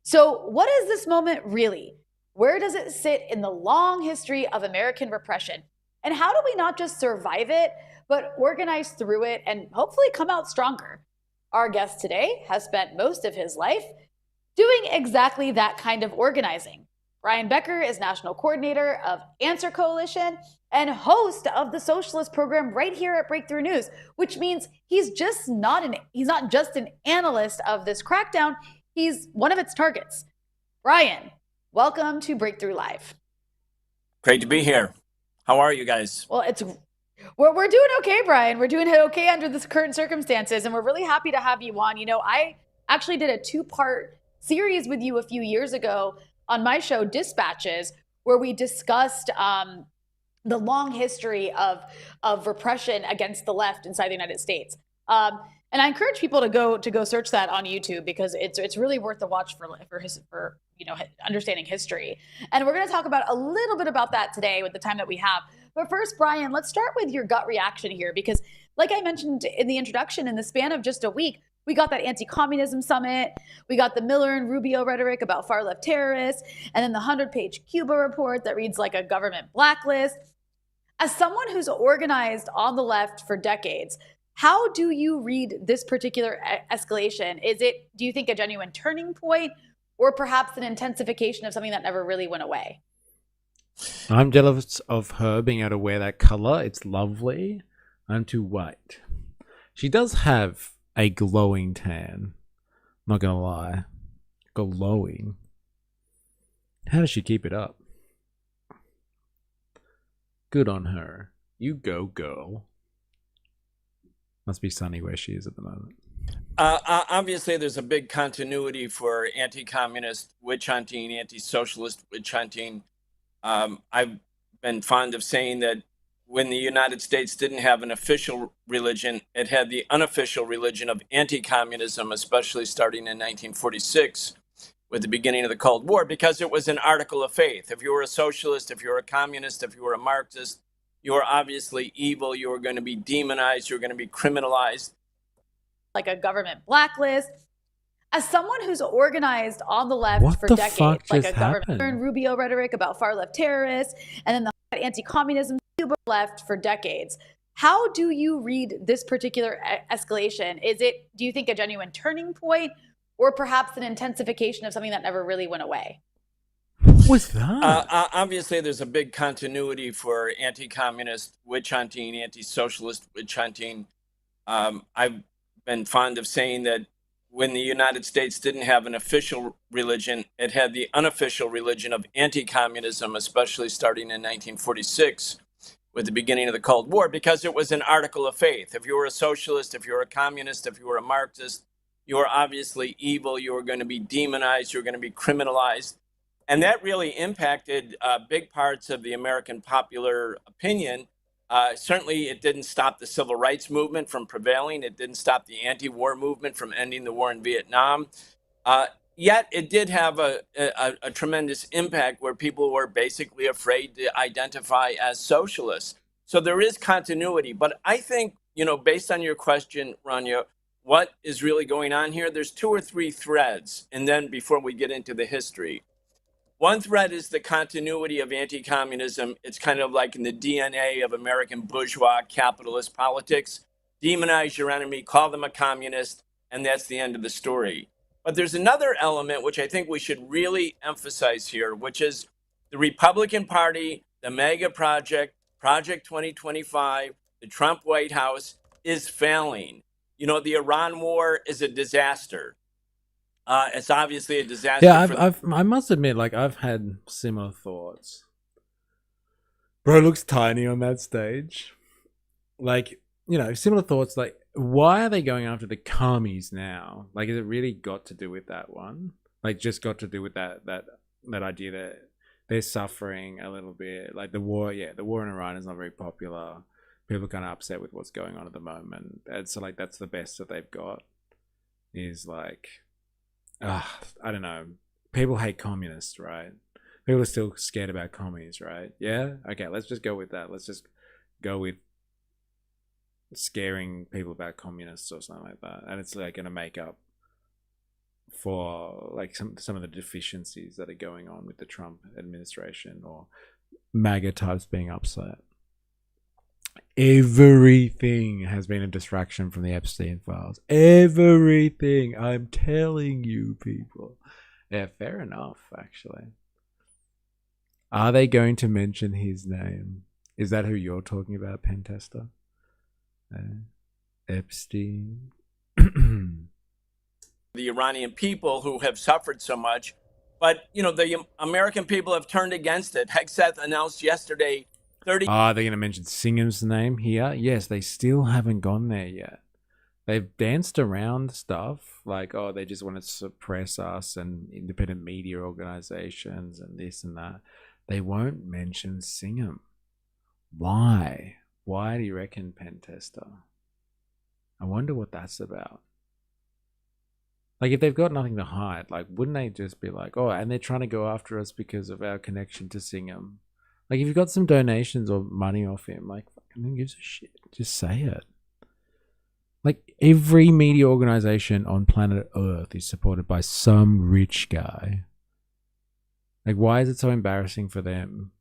So what is this moment really? Where does it sit in the long history of American repression? And how do we not just survive it, but organize through it and hopefully come out stronger? Our guest today has spent most of his life doing exactly that kind of organizing. Brian Becker is National Coordinator of Answer Coalition and host of the Socialist program right here at Breakthrough News, which means he's not just an analyst of this crackdown, he's one of its targets. Brian, welcome to Breakthrough Live. Great to be here. How are you guys? Well, we're doing okay, Brian. We're doing okay under the current circumstances, and we're really happy to have you on. You know, I actually did a 2-part series with you a few years ago on my show, Dispatches, where we discussed the long history of repression against the left inside the United States. And I encourage people to go search that on YouTube because it's really worth the watch for understanding history. And we're going to talk about a little bit about that today with the time that we have. But first, Brian, let's start with your gut reaction here because, like I mentioned in the introduction, in the span of just a week, we got that anti-communism summit, we got the Miller and Rubio rhetoric about far-left terrorists, and then the 100-page Cuba report that reads like a government blacklist. As someone who's organized on the left for decades, how do you read this particular escalation? Do you think a genuine turning point or perhaps an intensification of something that never really went away? I'm jealous of her being able to wear that color. It's lovely. I'm too white. She does have a glowing tan. Not gonna lie. Glowing. How does she keep it up? Good on her. You go, girl. Must be sunny where she is at the moment. Obviously, there's a big continuity for anti-communist witch hunting, anti-socialist witch hunting. I've been fond of saying that when the United States didn't have an official religion, it had the unofficial religion of anti-communism, especially starting in 1946 with the beginning of the Cold War, because it was an article of faith. If you were a socialist, if you were a communist, if you were a Marxist, you were obviously evil. You were going to be demonized. You were going to be criminalized. Like a government blacklist. As someone who's organized on the left for decades, like a government and Rubio rhetoric about far-left terrorists, and then the anti-communism Cuba left for decades, how do you read this particular escalation? Do you think a genuine turning point or perhaps an intensification of something that never really went away? What's that? Obviously, there's a big continuity for anti-communist witch hunting, anti-socialist witch hunting. I've been fond of saying that when the United States didn't have an official religion, it had the unofficial religion of anti-communism, especially starting in 1946 with the beginning of the Cold War, because it was an article of faith. If you were a socialist, if you were a communist, if you were a Marxist, you were obviously evil. You were going to be demonized. You were going to be criminalized. And that really impacted big parts of the American popular opinion. Certainly, it didn't stop the civil rights movement from prevailing. It didn't stop the anti-war movement from ending the war in Vietnam. Yet, it did have a tremendous impact where people were basically afraid to identify as socialists. So there is continuity. But I think, based on your question, Rania, what is really going on here? There's 2 or 3 threads. And then before we get into the history. One thread is the continuity of anti-communism. It's kind of like in the DNA of American bourgeois capitalist politics. Demonize your enemy, call them a communist, and that's the end of the story. But there's another element which I think we should really emphasize here, which is the Republican Party, the MAGA project, Project 2025, the Trump White House is failing. The Iran war is a disaster. It's obviously a disaster. Yeah, I must admit, I've had similar thoughts. Bro looks tiny on that stage. you know, similar thoughts. Like, why are they going after the commies now? Like, is it really got to do with that one? Like, just got to do with that idea that they're suffering a little bit. Like the war in Iran is not very popular. People are kind of upset with what's going on at the moment, and so like that's the best that they've got. Is like, I don't know. People hate communists, right? People are still scared about commies, right? Yeah? Okay, let's just go with that. Let's just go with scaring people about communists or something like that. And it's like going to make up for like some of the deficiencies that are going on with the Trump administration or MAGA types being upset. Everything has been a distraction from the Epstein files. Everything. I'm telling you, people. Yeah, fair enough, actually. Are they going to mention his name? Is that who you're talking about, Pentester? Epstein? The Iranian people who have suffered so much. But, you know, the American people have turned against it. Hegseth announced yesterday 30... Are they going to mention Singham's name here? Yes, they still haven't gone there yet. They've danced around stuff like, oh, they just want to suppress us and independent media organizations and this and that. They won't mention Singham. Why? Why do you reckon, Pentester? I wonder what that's about. Like, if they've got nothing to hide, like, wouldn't they just be like, oh, and they're trying to go after us because of our connection to Singham? Like, if you've got some donations or money off him, like, fucking who gives a shit? Just say it. Like, every media organization on planet Earth is supported by some rich guy. Like, why is it so embarrassing for them?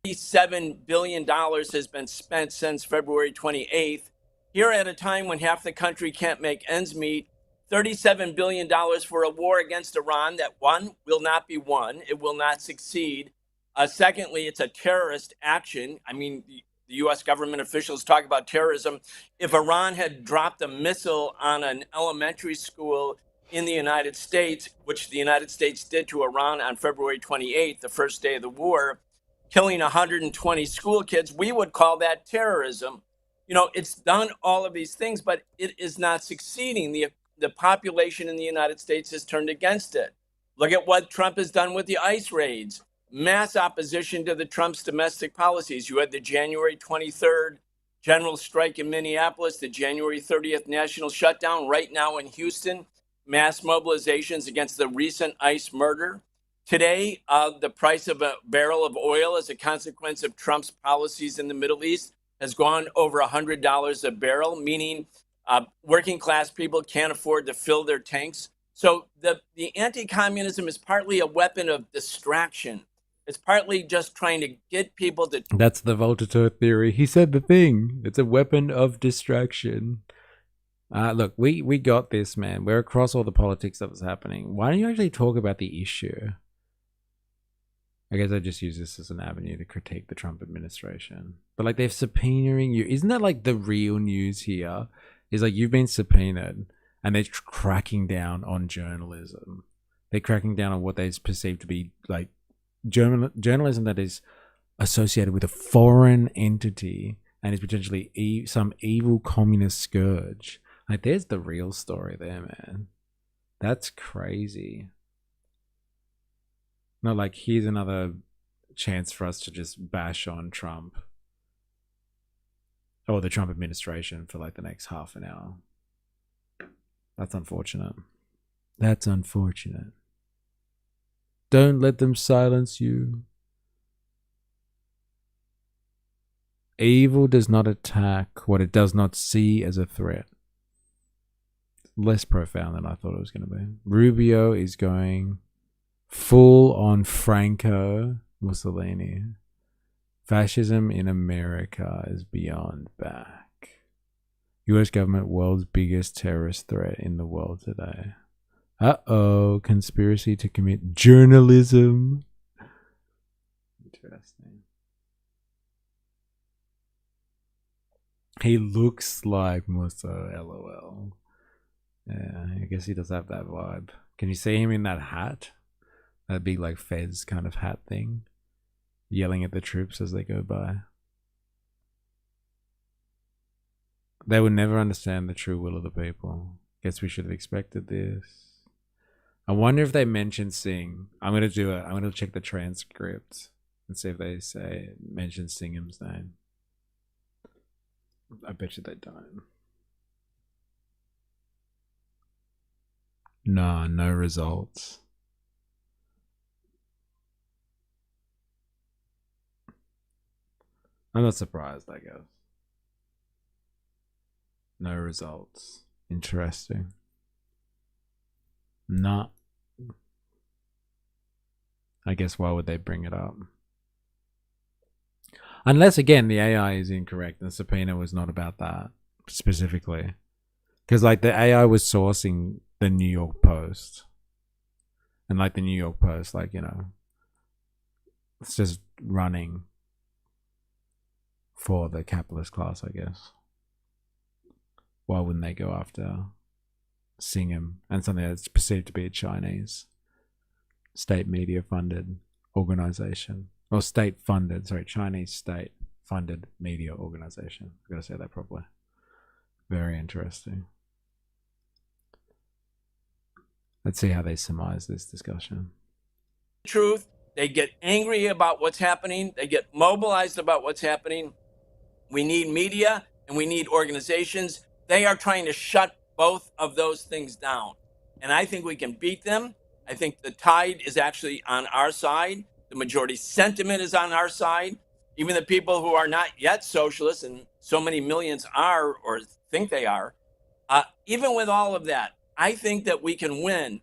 $7 billion has been spent since February 28th. Here at a time when half the country can't make ends meet, $37 billion for a war against Iran that, one, will not be won. It will not succeed. Secondly, it's a terrorist action. I mean, the U.S. government officials talk about terrorism. If Iran had dropped a missile on an elementary school in the United States, which the United States did to Iran on February 28th, the first day of the war, killing 120 school kids, we would call that terrorism. You know, it's done all of these things, but it is not succeeding. The population in the United States has turned against it. Look at what Trump has done with the ICE raids. Mass opposition to the Trump's domestic policies. You had the January 23rd general strike in Minneapolis, the January 30th national shutdown right now in Houston, mass mobilizations against the recent ICE murder. Today, the price of a barrel of oil as a consequence of Trump's policies in the Middle East has gone over $100 a barrel, meaning working class people can't afford to fill their tanks. So the anti-communism is partly a weapon of distraction. It's partly just trying to get people to... That's the Voltaire theory. He said the thing. It's a weapon of distraction. Look, we got this, man. We're across all the politics that was happening. Why don't you actually talk about the issue? I guess I just use this as an avenue to critique the Trump administration. But like, they're subpoenaing you. Isn't that like the real news here? Is like, you've been subpoenaed and they're cracking down on journalism. They're cracking down on what they perceive to be like journalism that is associated with a foreign entity and is potentially some evil communist scourge. Like, there's the real story there, man. That's crazy. Not like, here's another chance for us to just bash on Trump or the Trump administration for like the next half an hour. That's unfortunate. That's unfortunate. Don't let them silence you. Evil does not attack what it does not see as a threat. Less profound than I thought it was going to be. Rubio is going full on Franco Mussolini. Fascism in America is beyond back. US government, world's biggest terrorist threat in the world today. Uh-oh, conspiracy to commit journalism. Interesting. He looks like Musso, LOL. Yeah, I guess he does have that vibe. Can you see him in that hat? That big like Fez kind of hat thing. Yelling at the troops as they go by. They will never understand the true will of the people. Guess we should have expected this. I wonder if they mention Singh. I'm gonna do it. I'm gonna check the transcript and see if they mention Singham's name. I bet you they don't. No, no results. I'm not surprised, I guess. No results. Interesting. Nah. I guess why would they bring it up? Unless, again, the AI is incorrect and the subpoena was not about that specifically. Because, like, the AI was sourcing the New York Post. And, like, the New York Post, like, you know, it's just running for the capitalist class, I guess. Why wouldn't they go after Singham and something that's perceived to be a Chinese state media funded organization? Or state funded, sorry, Chinese state funded media organization. I've got to say that properly. Very interesting. Let's see how they surmise this discussion. Truth. They get angry about what's happening. They get mobilized about what's happening. We need media and we need organizations. They are trying to shut both of those things down. And I think we can beat them. I think the tide is actually on our side. The majority sentiment is on our side. Even the people who are not yet socialists, and so many millions are or think they are, even with all of that, I think that we can win.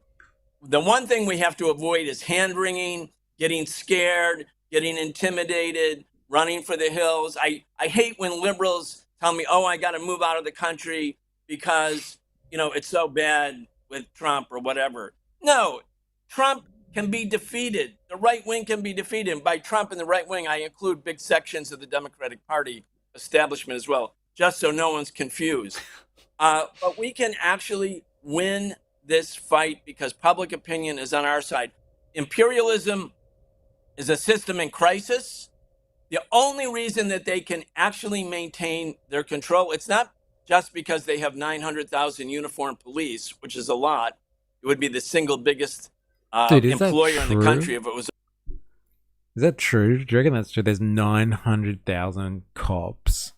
The one thing we have to avoid is hand-wringing, getting scared, getting intimidated, running for the hills. I hate when liberals tell me, oh, I got to move out of the country because, you know, it's so bad with Trump or whatever. No, Trump can be defeated. The right wing can be defeated. And by Trump and the right wing, I include big sections of the Democratic Party establishment as well, just so no one's confused. But we can actually win this fight because public opinion is on our side. Imperialism is a system in crisis. The only reason that they can actually maintain their control, it's not just because they have 900,000 uniformed police, which is a lot. It would be the single biggest employer in the country if it was. Is that true? Do you reckon that's true? There's 900,000 cops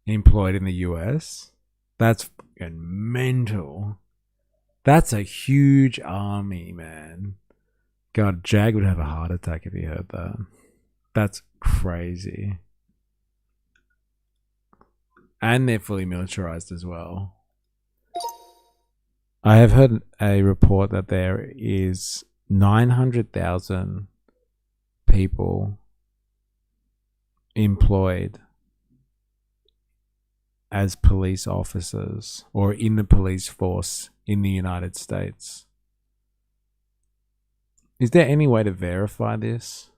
employed in the US? That's fucking mental. That's a huge army, man. God, Jag would have a heart attack if he heard that. That's crazy. And they're fully militarized as well. I have heard a report that there is 900,000 people employed as police officers or in the police force in the United States. Is there any way to verify this?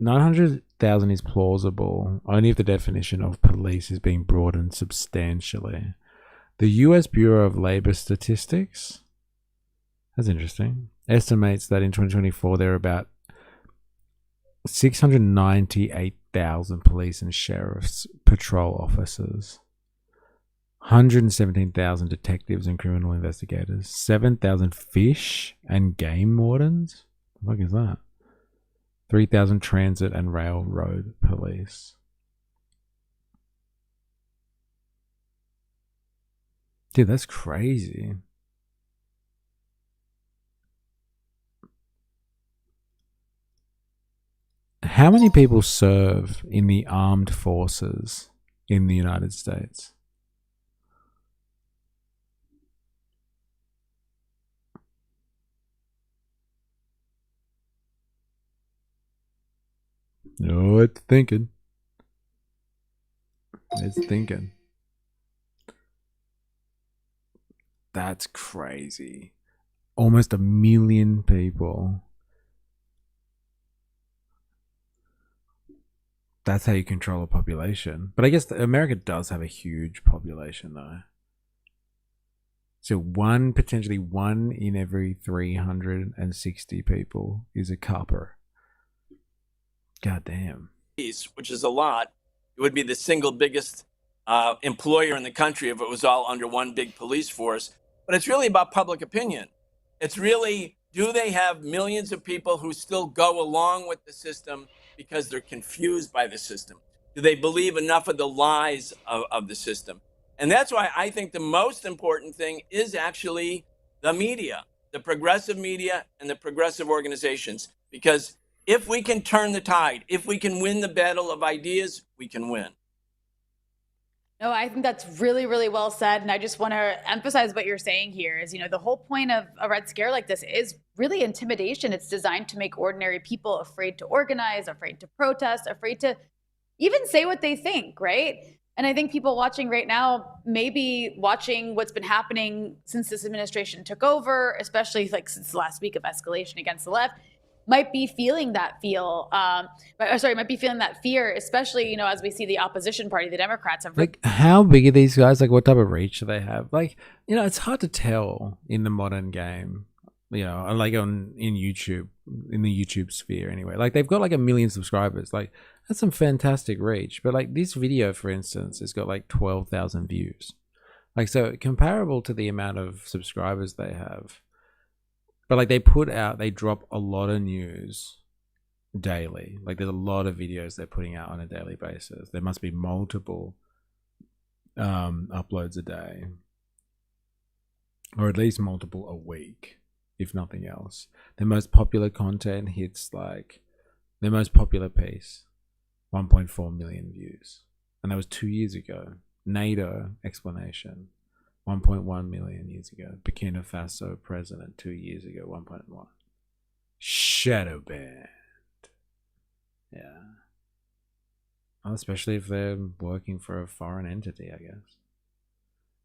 $900,000 is plausible only if the definition of police is being broadened substantially. The US Bureau of Labor Statistics, that's interesting, estimates that in 2024 there are about 698,000 police and sheriff's patrol officers, 117,000 detectives and criminal investigators, 7,000 fish and game wardens. What the fuck is that? 3,000 transit and railroad police. Dude, that's crazy. How many people serve in the armed forces in the United States? Oh, it's thinking. It's thinking. That's crazy. Almost 1 million people. That's how you control a population. But I guess America does have a huge population, though. So potentially one in every 360 people is a copper. God damn. Which is a lot. It would be the single biggest employer in the country if it was all under one big police force. But it's really about public opinion. It's really, do they have millions of people who still go along with the system because they're confused by the system? Do they believe enough of the lies of the system? And that's why I think the most important thing is actually the media, the progressive media and the progressive organizations. Because if we can turn the tide, if we can win the battle of ideas, we can win. No, I think that's really, really well said. And I just want to emphasize what you're saying here is, the whole point of a Red Scare like this is really intimidation. It's designed to make ordinary people afraid to organize, afraid to protest, afraid to even say what they think, right? And I think people watching right now, maybe watching what's been happening since this administration took over, especially like since the last week of escalation against the left, might be feeling that might be feeling that fear, especially, as we see the opposition party, the Democrats have like, how big are these guys? Like, what type of reach do they have? Like, it's hard to tell in the modern game, like in YouTube, in the YouTube sphere anyway. Like, they've got like 1 million subscribers. Like, that's some fantastic reach. But like this video, for instance, has got like 12,000 views. Like, so comparable to the amount of subscribers they have. But like they drop a lot of news daily. Like there's a lot of videos they're putting out on a daily basis. There must be multiple uploads a day. Or at least multiple a week, if nothing else. Their most popular content hits like their most popular piece, 1.4 million views. And that was 2 years ago. NATO explanation. 1.1 million years ago. Burkina Faso president 2 years ago, 1.1. Shadow banned. Yeah. Well, especially if they're working for a foreign entity, I guess.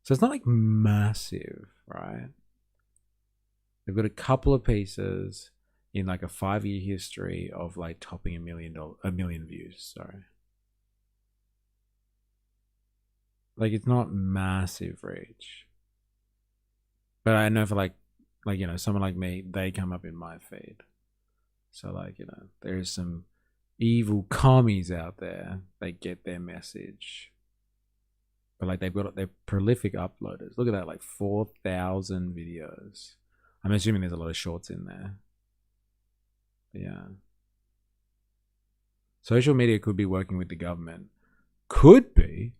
So it's not like massive, right? They've got a couple of pieces in like a 5-year history of like topping a million views, sorry. Like, it's not massive reach. But I know for like someone like me, they come up in my feed. So like, there's some evil commies out there. They get their message. But like, they're prolific uploaders. Look at that, like 4,000 videos. I'm assuming there's a lot of shorts in there. But yeah. Social media could be working with the government. Could be.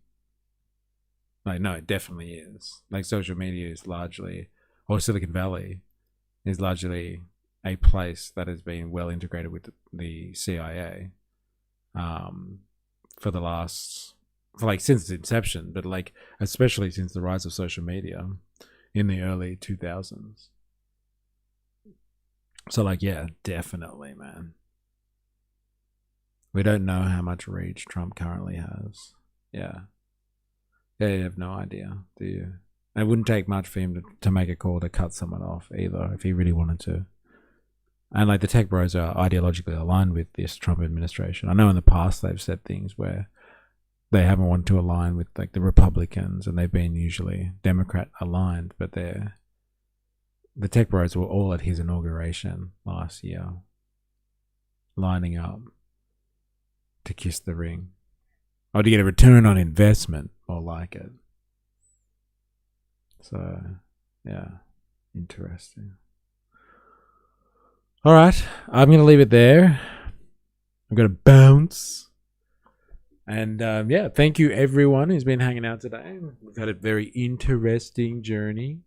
Like, no, it definitely is. Like, social media is largely, or Silicon Valley is largely a place that has been well integrated with the CIA since its inception, but like, especially since the rise of social media in the early 2000s. So like, yeah, definitely, man. We don't know how much reach Trump currently has. Yeah. Yeah, you have no idea, do you? It wouldn't take much for him to make a call to cut someone off either, if he really wanted to. And like, the tech bros are ideologically aligned with this Trump administration. I know in the past they've said things where they haven't wanted to align with like the Republicans, and they've been usually Democrat aligned, but the tech bros were all at his inauguration last year, lining up to kiss the ring. Or to get a return on investment, more like it. So, yeah, interesting. All right, I'm going to leave it there. I'm going to bounce. And yeah, thank you everyone who's been hanging out today. We've had a very interesting journey,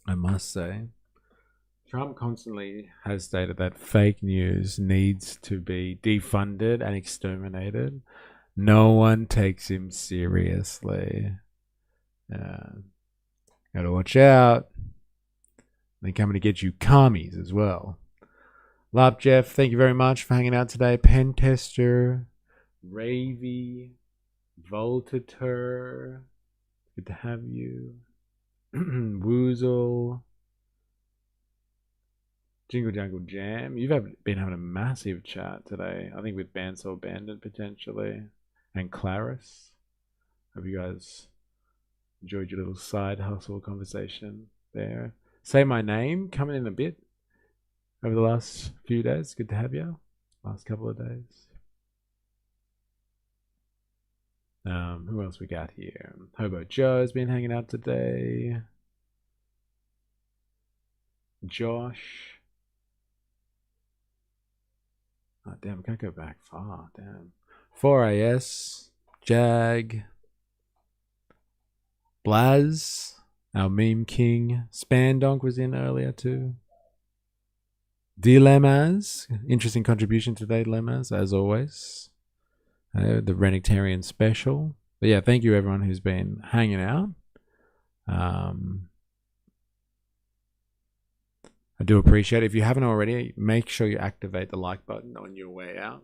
I must say. Trump constantly has stated that fake news needs to be defunded and exterminated. No one takes him seriously. Gotta watch out. They're coming to get you commies as well. Lap Jeff, thank you very much for hanging out today. Pentester, Ravy, Voltatur, good to have you. Woozle, Jingle Jangle Jam. You've been having a massive chat today. I think with Bandsaw Bandit potentially. And Claris. Hope you guys Enjoyed your little side hustle conversation there. Say my name coming in a bit over the last few days. Good to have you. Last couple of days. Who else we got here? Hobo Joe's been hanging out today. Josh. Oh, damn, I can't go back far. Damn. 4AS. Jag. Blaz. Our meme king. Spandonk was in earlier too. Dilemmas. Interesting contribution today, Dilemmas, as always. The Rennictarian special. But yeah, thank you everyone who's been hanging out. I do appreciate it. If you haven't already, make sure you activate the like button on your way out.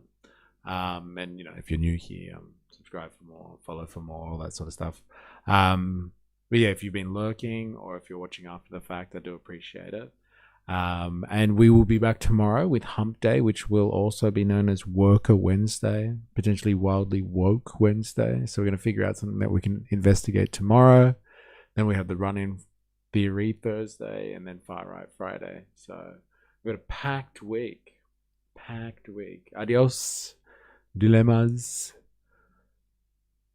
And, you know, if you're new here, subscribe for more, follow for more, all that sort of stuff. But yeah, if you've been lurking or if you're watching after the fact, I do appreciate it. And we will be back tomorrow with Hump Day, which will also be known as Worker Wednesday, potentially Wildly Woke Wednesday. So we're going to figure out something that we can investigate tomorrow. Then we have the Run-In Theory Thursday and then Far Right Friday. So we've got a packed week. Packed week. Adios, Dilemmas.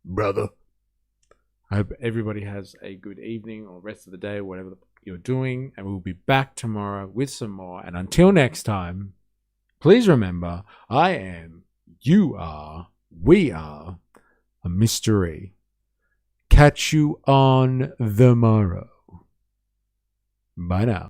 Brother. I hope everybody has a good evening or rest of the day, whatever you're doing, and we'll be back tomorrow with some more. And until next time, please remember, I am, you are, we are a mystery. Catch you on the morrow. Bye now.